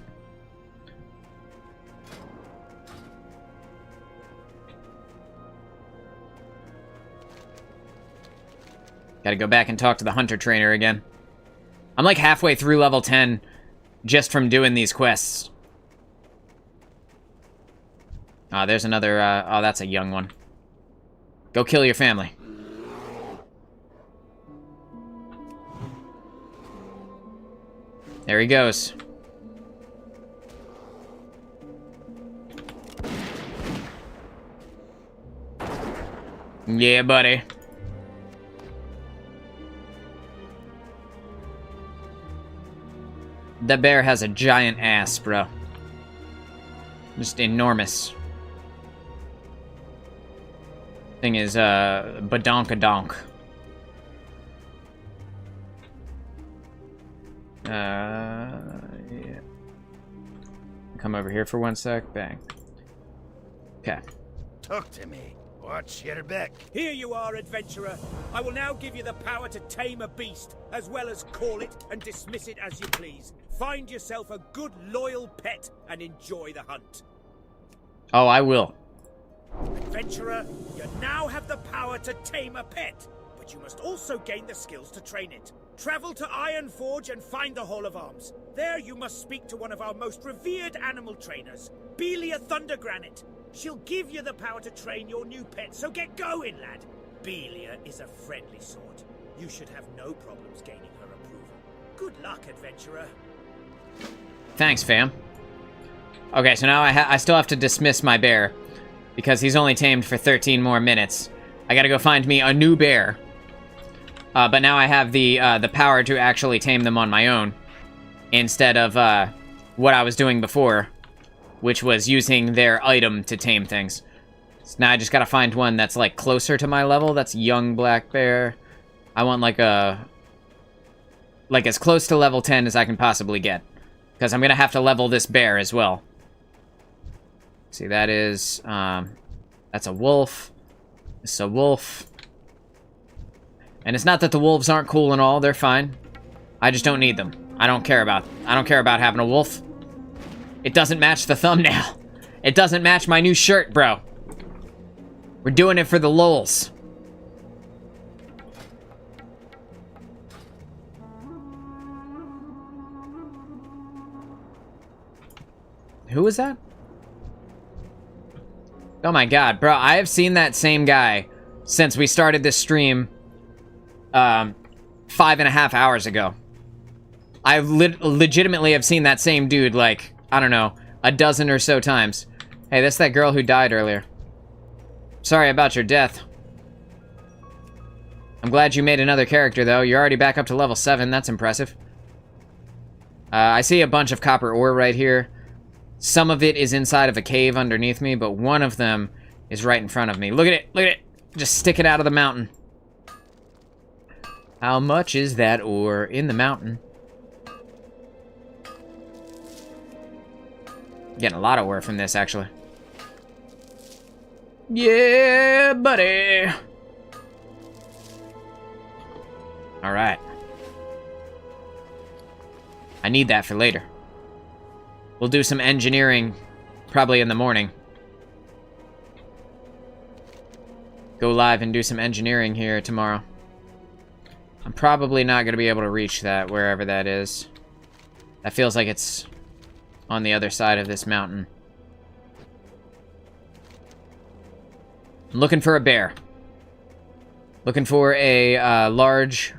Speaker 1: Gotta go back and talk to the hunter trainer again. I'm like halfway through level 10 just from doing these quests. Oh, there's another, oh, that's a young one. Go kill your family. There he goes. Yeah, buddy. That bear has a giant ass, bro. Just enormous. Thing is, badonkadonk. Yeah. Come over here for 1 sec. Bang. Okay.
Speaker 3: Talk to me. Watch your back.
Speaker 5: Here you are, adventurer. I will now give you the power to tame a beast, as well as call it and dismiss it as you please. Find yourself a good, loyal pet and enjoy the hunt.
Speaker 1: Oh, I will.
Speaker 5: Adventurer, you now have the power to tame a pet, but you must also gain the skills to train it. Travel to Ironforge and find the Hall of Arms. There you must speak to one of our most revered animal trainers, Belia Thundergranite. She'll give you the power to train your new pet, so get going, lad. Belia is a friendly sort. You should have no problems gaining her approval. Good luck, adventurer.
Speaker 1: Thanks, fam. Okay, so now I still have to dismiss my bear, because he's only tamed for 13 more minutes. I gotta go find me a new bear. But now I have the power to actually tame them on my own, instead of what I was doing before, which was using their item to tame things. So now I just gotta find one that's, like, closer to my level. That's young black bear. I want, like, as close to level 10 as I can possibly get, because I'm gonna have to level this bear as well. See, that is, that's a wolf. This is a wolf. And it's not that the wolves aren't cool and all, they're fine. I just don't need them. I don't care about having a wolf. It doesn't match the thumbnail. It doesn't match my new shirt, bro. We're doing it for the lols. Who was that? Oh my god, bro, I have seen that same guy since we started this stream 5.5 hours ago. I legitimately have seen that same dude, like, I don't know, a dozen or so times. Hey, that's that girl who died earlier. Sorry about your death. I'm glad you made another character, though. You're already back up to level 7. That's impressive. I see a bunch of copper ore right here. Some of it is inside of a cave underneath me, but one of them is right in front of me. Look at it! Look at it! Just stick it out of the mountain. How much is that ore in the mountain? Getting a lot of ore from this, actually. Yeah, buddy! Alright. I need that for later. We'll do some engineering, probably in the morning. Go live and do some engineering here tomorrow. I'm probably not going to be able to reach that, wherever that is. That feels like it's on the other side of this mountain. I'm looking for a bear. Looking for a large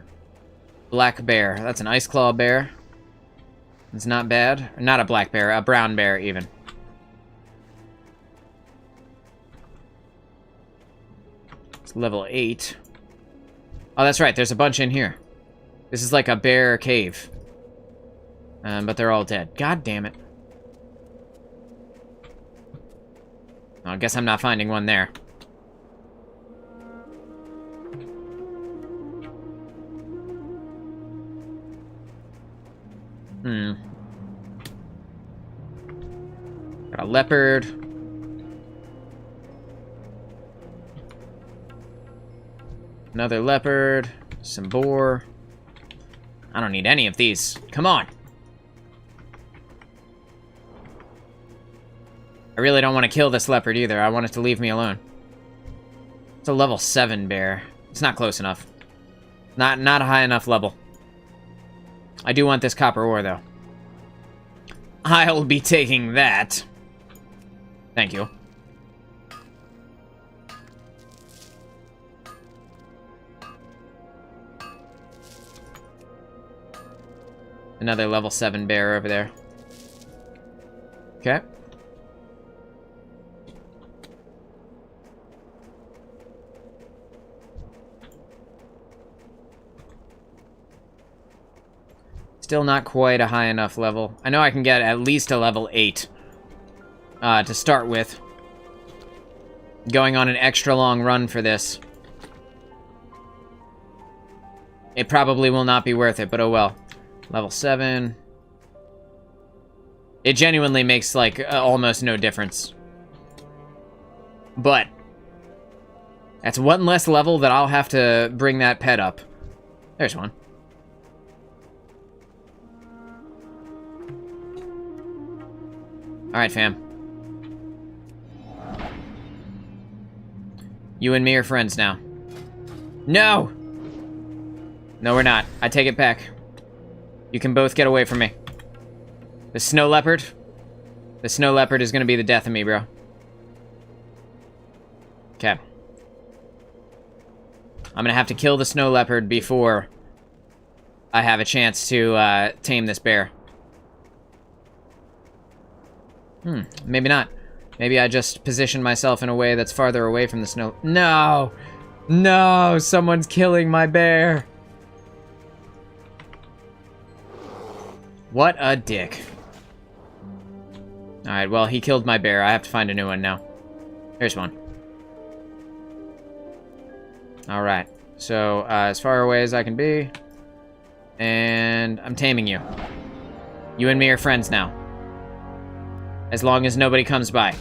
Speaker 1: black bear. That's an ice claw bear. It's not bad. Not a black bear, a brown bear, even. It's level 8. Oh, that's right, there's a bunch in here. This is like a bear cave. But they're all dead. God damn it. Oh, I guess I'm not finding one there. Got a leopard. Another leopard. Some boar. I don't need any of these. Come on. I really don't want to kill this leopard either. I want it to leave me alone. It's a level 7 bear. It's not close enough. Not a high enough level. I do want this copper ore, though. I'll be taking that. Thank you. Another level 7 bear over there. Okay. Still not quite a high enough level. I know I can get at least a level 8 to start with. Going on an extra long run for this. It probably will not be worth it, but oh well. Level 7. It genuinely makes, like, almost no difference. But that's one less level that I'll have to bring that pet up. There's one. Alright, fam. You and me are friends now. No! No, we're not. I take it back. You can both get away from me. The snow leopard? The snow leopard is gonna be the death of me, bro. Okay. I'm gonna have to kill the snow leopard before I have a chance to tame this bear. Maybe not. Maybe I just position myself in a way that's farther away from the snow. No! No! Someone's killing my bear! What a dick. Alright, well, he killed my bear. I have to find a new one now. Here's one. Alright. So, as far away as I can be. And I'm taming you. You and me are friends now. As long as nobody comes by.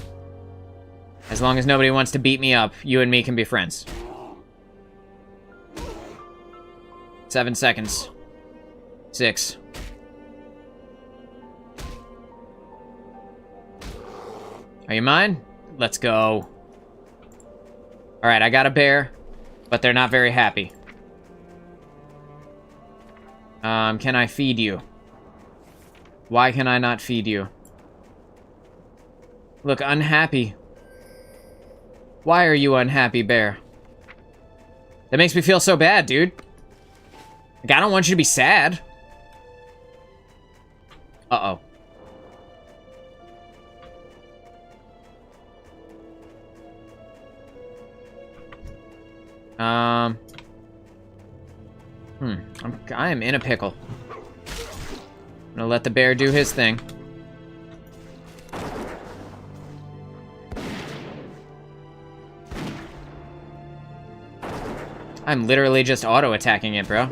Speaker 1: As long as nobody wants to beat me up, you and me can be friends. 7 seconds. 6. Are you mine? Let's go. Alright, I got a bear, but they're not very happy. Can I feed you? Why can I not feed you? Look, unhappy. Why are you unhappy, bear? That makes me feel so bad, dude. Like, I don't want you to be sad. Uh-oh. I am in a pickle. I'm gonna let the bear do his thing. I'm literally just auto-attacking it, bro.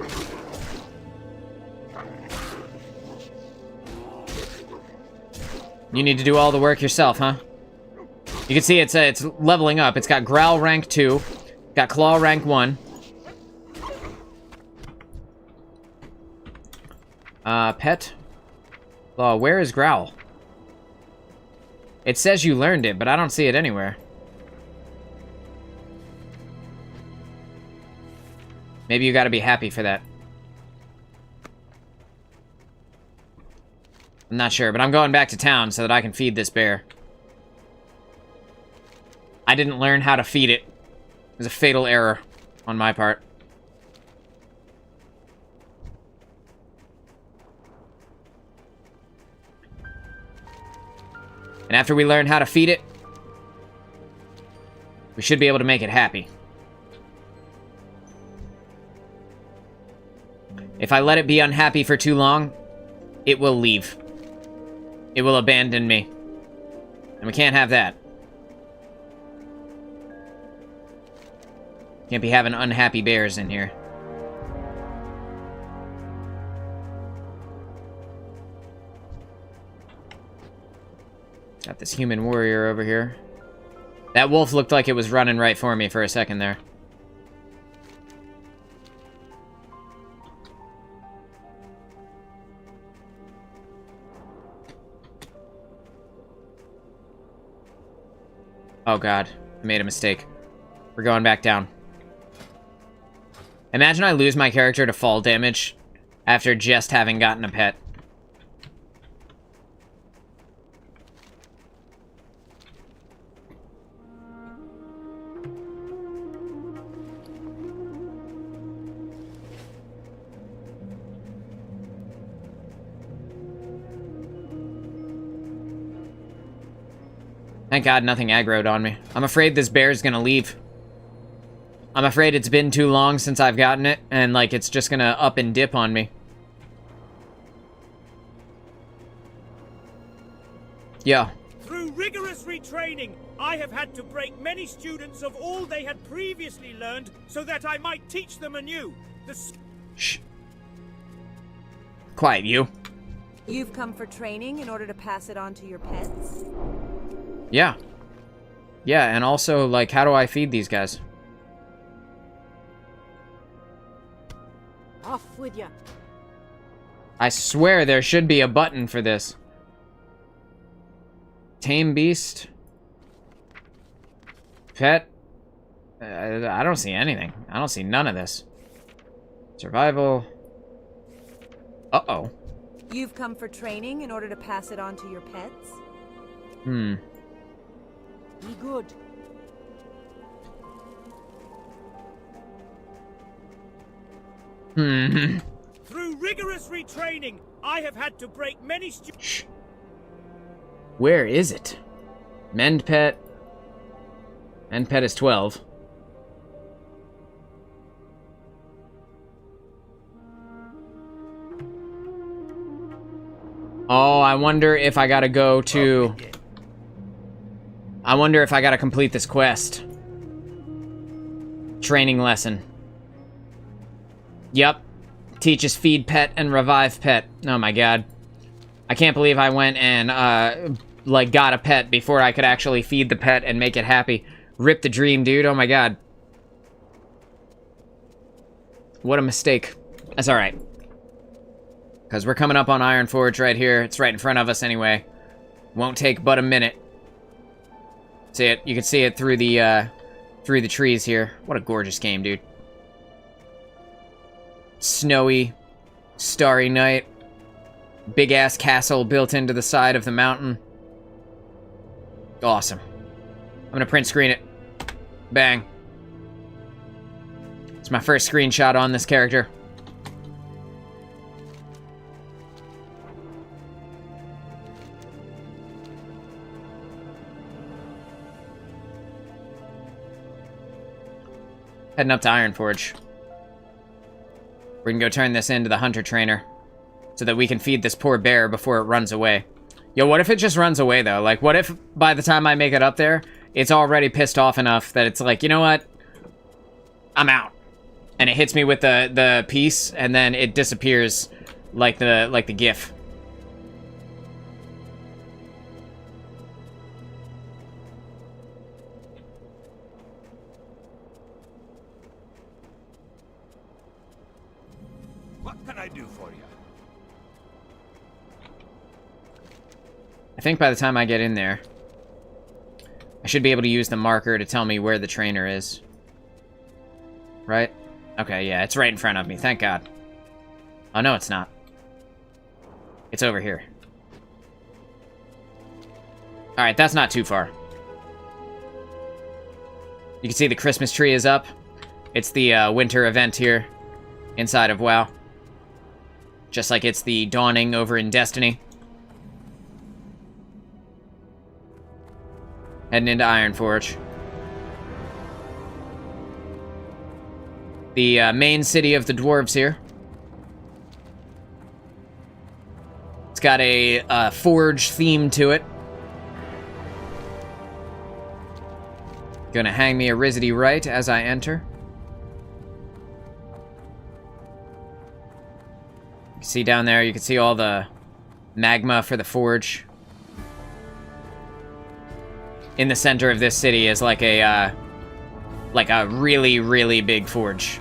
Speaker 1: You need to do all the work yourself, huh? You can see it's leveling up. It's got Growl rank 2, got Claw rank 1. Pet? Where is Growl? It says you learned it, but I don't see it anywhere. Maybe you gotta be happy for that. I'm not sure, but I'm going back to town so that I can feed this bear. I didn't learn how to feed it. It was a fatal error on my part. And after we learn how to feed it, we should be able to make it happy. If I let it be unhappy for too long, it will leave. It will abandon me. And we can't have that. Can't be having unhappy bears in here. Got this human warrior over here. That wolf looked like it was running right for me for a second there. Oh god, I made a mistake. We're going back down. Imagine I lose my character to fall damage after just having gotten a pet. Thank God nothing aggroed on me. I'm afraid this bear's gonna leave. I'm afraid it's been too long since I've gotten it, and, like, it's just gonna up and dip on me. Yeah.
Speaker 5: Through rigorous retraining, I have had to break many students of all they had previously learned so that I might teach them anew.
Speaker 1: Shh. Quiet, you.
Speaker 6: You've come for training in order to pass it on to your pets?
Speaker 1: Yeah. Yeah, and also, like, how do I feed these guys?
Speaker 6: Off with ya.
Speaker 1: I swear there should be a button for this. Tame beast. Pet. I don't see anything. I don't see none of this. Survival. Uh-oh.
Speaker 6: You've come for training in order to pass it on to your pets?
Speaker 1: Hmm.
Speaker 6: Be good.
Speaker 1: Hmm.
Speaker 5: Through rigorous retraining, I have had to break many
Speaker 1: Shh. Where is it? Mend pet. Mend pet is 12. Oh, I wonder if I gotta go to... I wonder if I gotta complete this quest. Training lesson. Yep. Teaches feed pet and revive pet. Oh my god. I can't believe I went and, like, got a pet before I could actually feed the pet and make it happy. Rip the dream, dude. Oh my god. What a mistake. That's alright. Because we're coming up on Ironforge right here. It's right in front of us anyway. Won't take but a minute. See it? You can see it through the trees here. What a gorgeous game, dude. Snowy, starry night. Big-ass castle built into the side of the mountain. Awesome. I'm gonna print screen it. Bang. It's my first screenshot on this character. Heading up to Ironforge. We're gonna go turn this into the hunter trainer so that we can feed this poor bear before it runs away. Yo, what if it just runs away, though? Like, what if by the time I make it up there, it's already pissed off enough that it's like, you know what? I'm out. And it hits me with the piece, and then it disappears like the GIF.
Speaker 3: What can I do for you?
Speaker 1: I think by the time I get in there, I should be able to use the marker to tell me where the trainer is. Right? Okay, yeah, it's right in front of me, thank God. Oh, no, it's not. It's over here. Alright, that's not too far. You can see the Christmas tree is up. It's the winter event here inside of WoW. Just like it's the dawning over in Destiny. Heading into Ironforge. The main city of the dwarves here. It's got a forge theme to it. Gonna hang me a Rizzity right as I enter. You can see down there, you can see all the magma for the forge. In the center of this city is like a really, really big forge.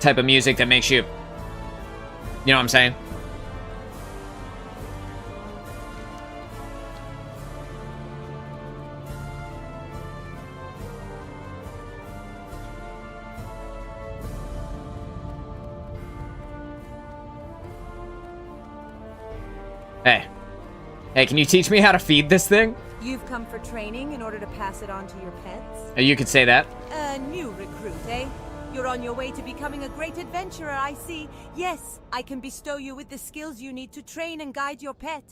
Speaker 1: Type of music that makes you... You know what I'm saying? Hey. Hey, can you teach me how to feed this thing?
Speaker 6: You've come for training in order to pass it on to your pets?
Speaker 1: You could say that.
Speaker 6: A new recruit, eh? You're on your way to becoming a great adventurer, I see. Yes, I can bestow you with the skills you need to train and guide your pet.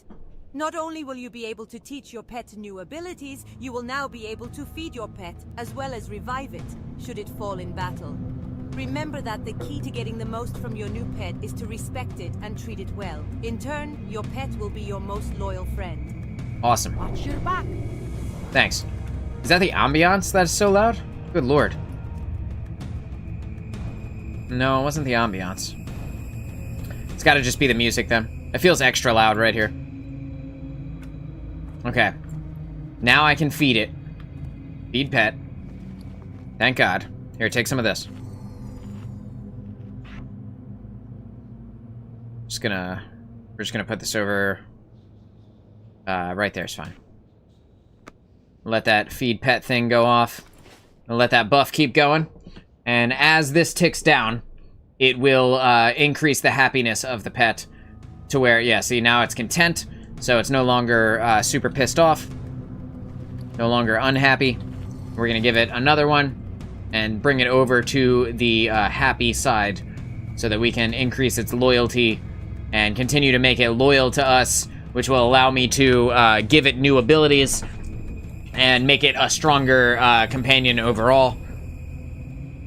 Speaker 6: Not only will you be able to teach your pet new abilities, you will now be able to feed your pet, as well as revive it, should it fall in battle. Remember that the key to getting the most from your new pet is to respect it and treat it well. In turn, your pet will be your most loyal friend.
Speaker 1: Awesome.
Speaker 6: Watch your back.
Speaker 1: Thanks. Is that the ambiance that's so loud? Good lord. No, it wasn't the ambiance. It's gotta just be the music then. It feels extra loud right here. Okay. Now I can feed it. Feed pet. Thank God. Here, take some of this. We're just gonna put this over... right there is fine. Let that feed pet thing go off. And let that buff keep going. And as this ticks down, it will increase the happiness of the pet to where, yeah, see, now it's content. So it's no longer super pissed off. No longer unhappy. We're going to give it another one and bring it over to the happy side so that we can increase its loyalty and continue to make it loyal to us, which will allow me to give it new abilities and make it a stronger companion overall.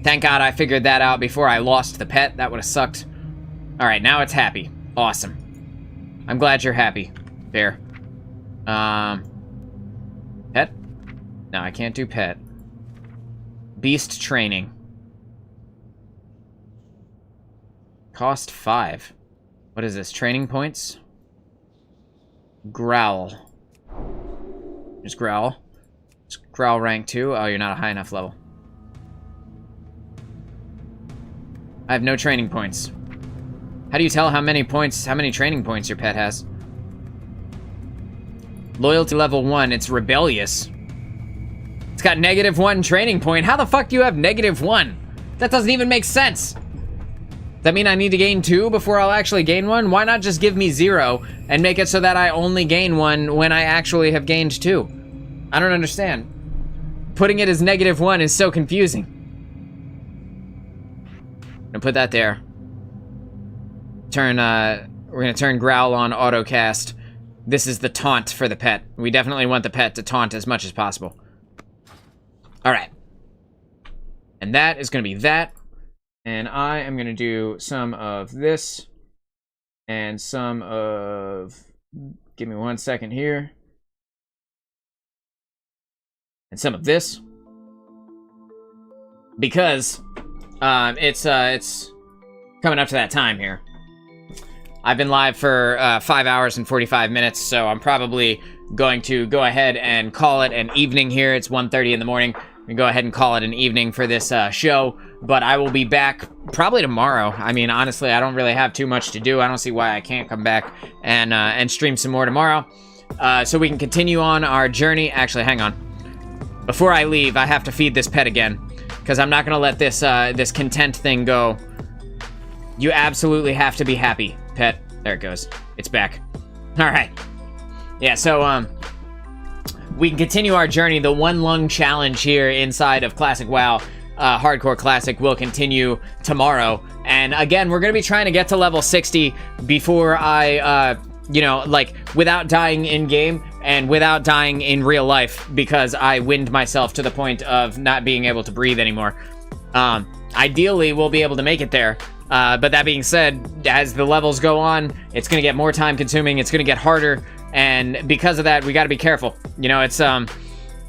Speaker 1: Thank God I figured that out before I lost the pet. That would have sucked. All right, now it's happy. Awesome. I'm glad you're happy. Fair. Pet? No, I can't do pet. Beast training. Cost 5. What is this? Training points? Growl. Just growl. Just growl rank 2. Oh, you're not a high enough level. I have no training points. How do you tell how many training points your pet has? Loyalty level 1, it's rebellious. It's got -1 training point. How the fuck do you have -1? That doesn't even make sense. Does that mean I need to gain 2 before I'll actually gain 1? Why not just give me 0 and make it so that I only gain 1 when I actually have gained 2? I don't understand. Putting it as -1 is so confusing. I'm gonna put that there. We're gonna turn Growl on autocast. This is the taunt for the pet. We definitely want the pet to taunt as much as possible. Alright. And that is gonna be that. And I am gonna do some of this. And some of... Give me 1 second here. And some of this. Because... it's coming up to that time here. I've been live for 5 hours and 45 minutes, so I'm probably going to go ahead and call it an evening here. It's 1:30 in the morning. We go ahead and call it an evening for this show, but I will be back probably tomorrow. I mean, honestly, I don't really have too much to do. I don't see why I can't come back and stream some more tomorrow, so we can continue on our journey. Actually, hang on. Before I leave, I have to feed this pet again. Because I'm not going to let this this content thing go. You absolutely have to be happy, pet. There it goes. It's back. All right. Yeah, so we can continue our journey. The one lung challenge here inside of Classic WoW, Hardcore Classic, will continue tomorrow. And again, we're going to be trying to get to level 60 before I, you know, like, without dying in-game and without dying in real life, because I wind myself to the point of not being able to breathe anymore. Ideally, we'll be able to make it there. But that being said, as the levels go on, it's going to get more time consuming. It's going to get harder. And because of that, we got to be careful. You know, it's an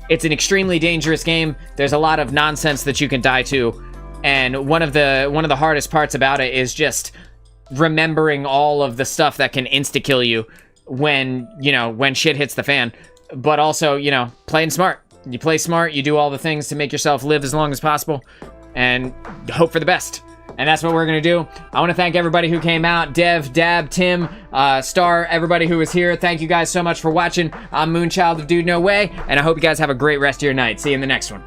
Speaker 1: extremely dangerous game. There's a lot of nonsense that you can die to. And one of the hardest parts about it is just remembering all of the stuff that can insta-kill you when shit hits the fan. But also, you know, playing smart. You play smart, you do all the things to make yourself live as long as possible, and hope for the best. And that's what we're going to do. I want to thank everybody who came out. Dev, Dab, Tim, Star, everybody who was here. Thank you guys so much for watching. I'm Moonchild of DudeNoWay, and I hope you guys have a great rest of your night. See you in the next one.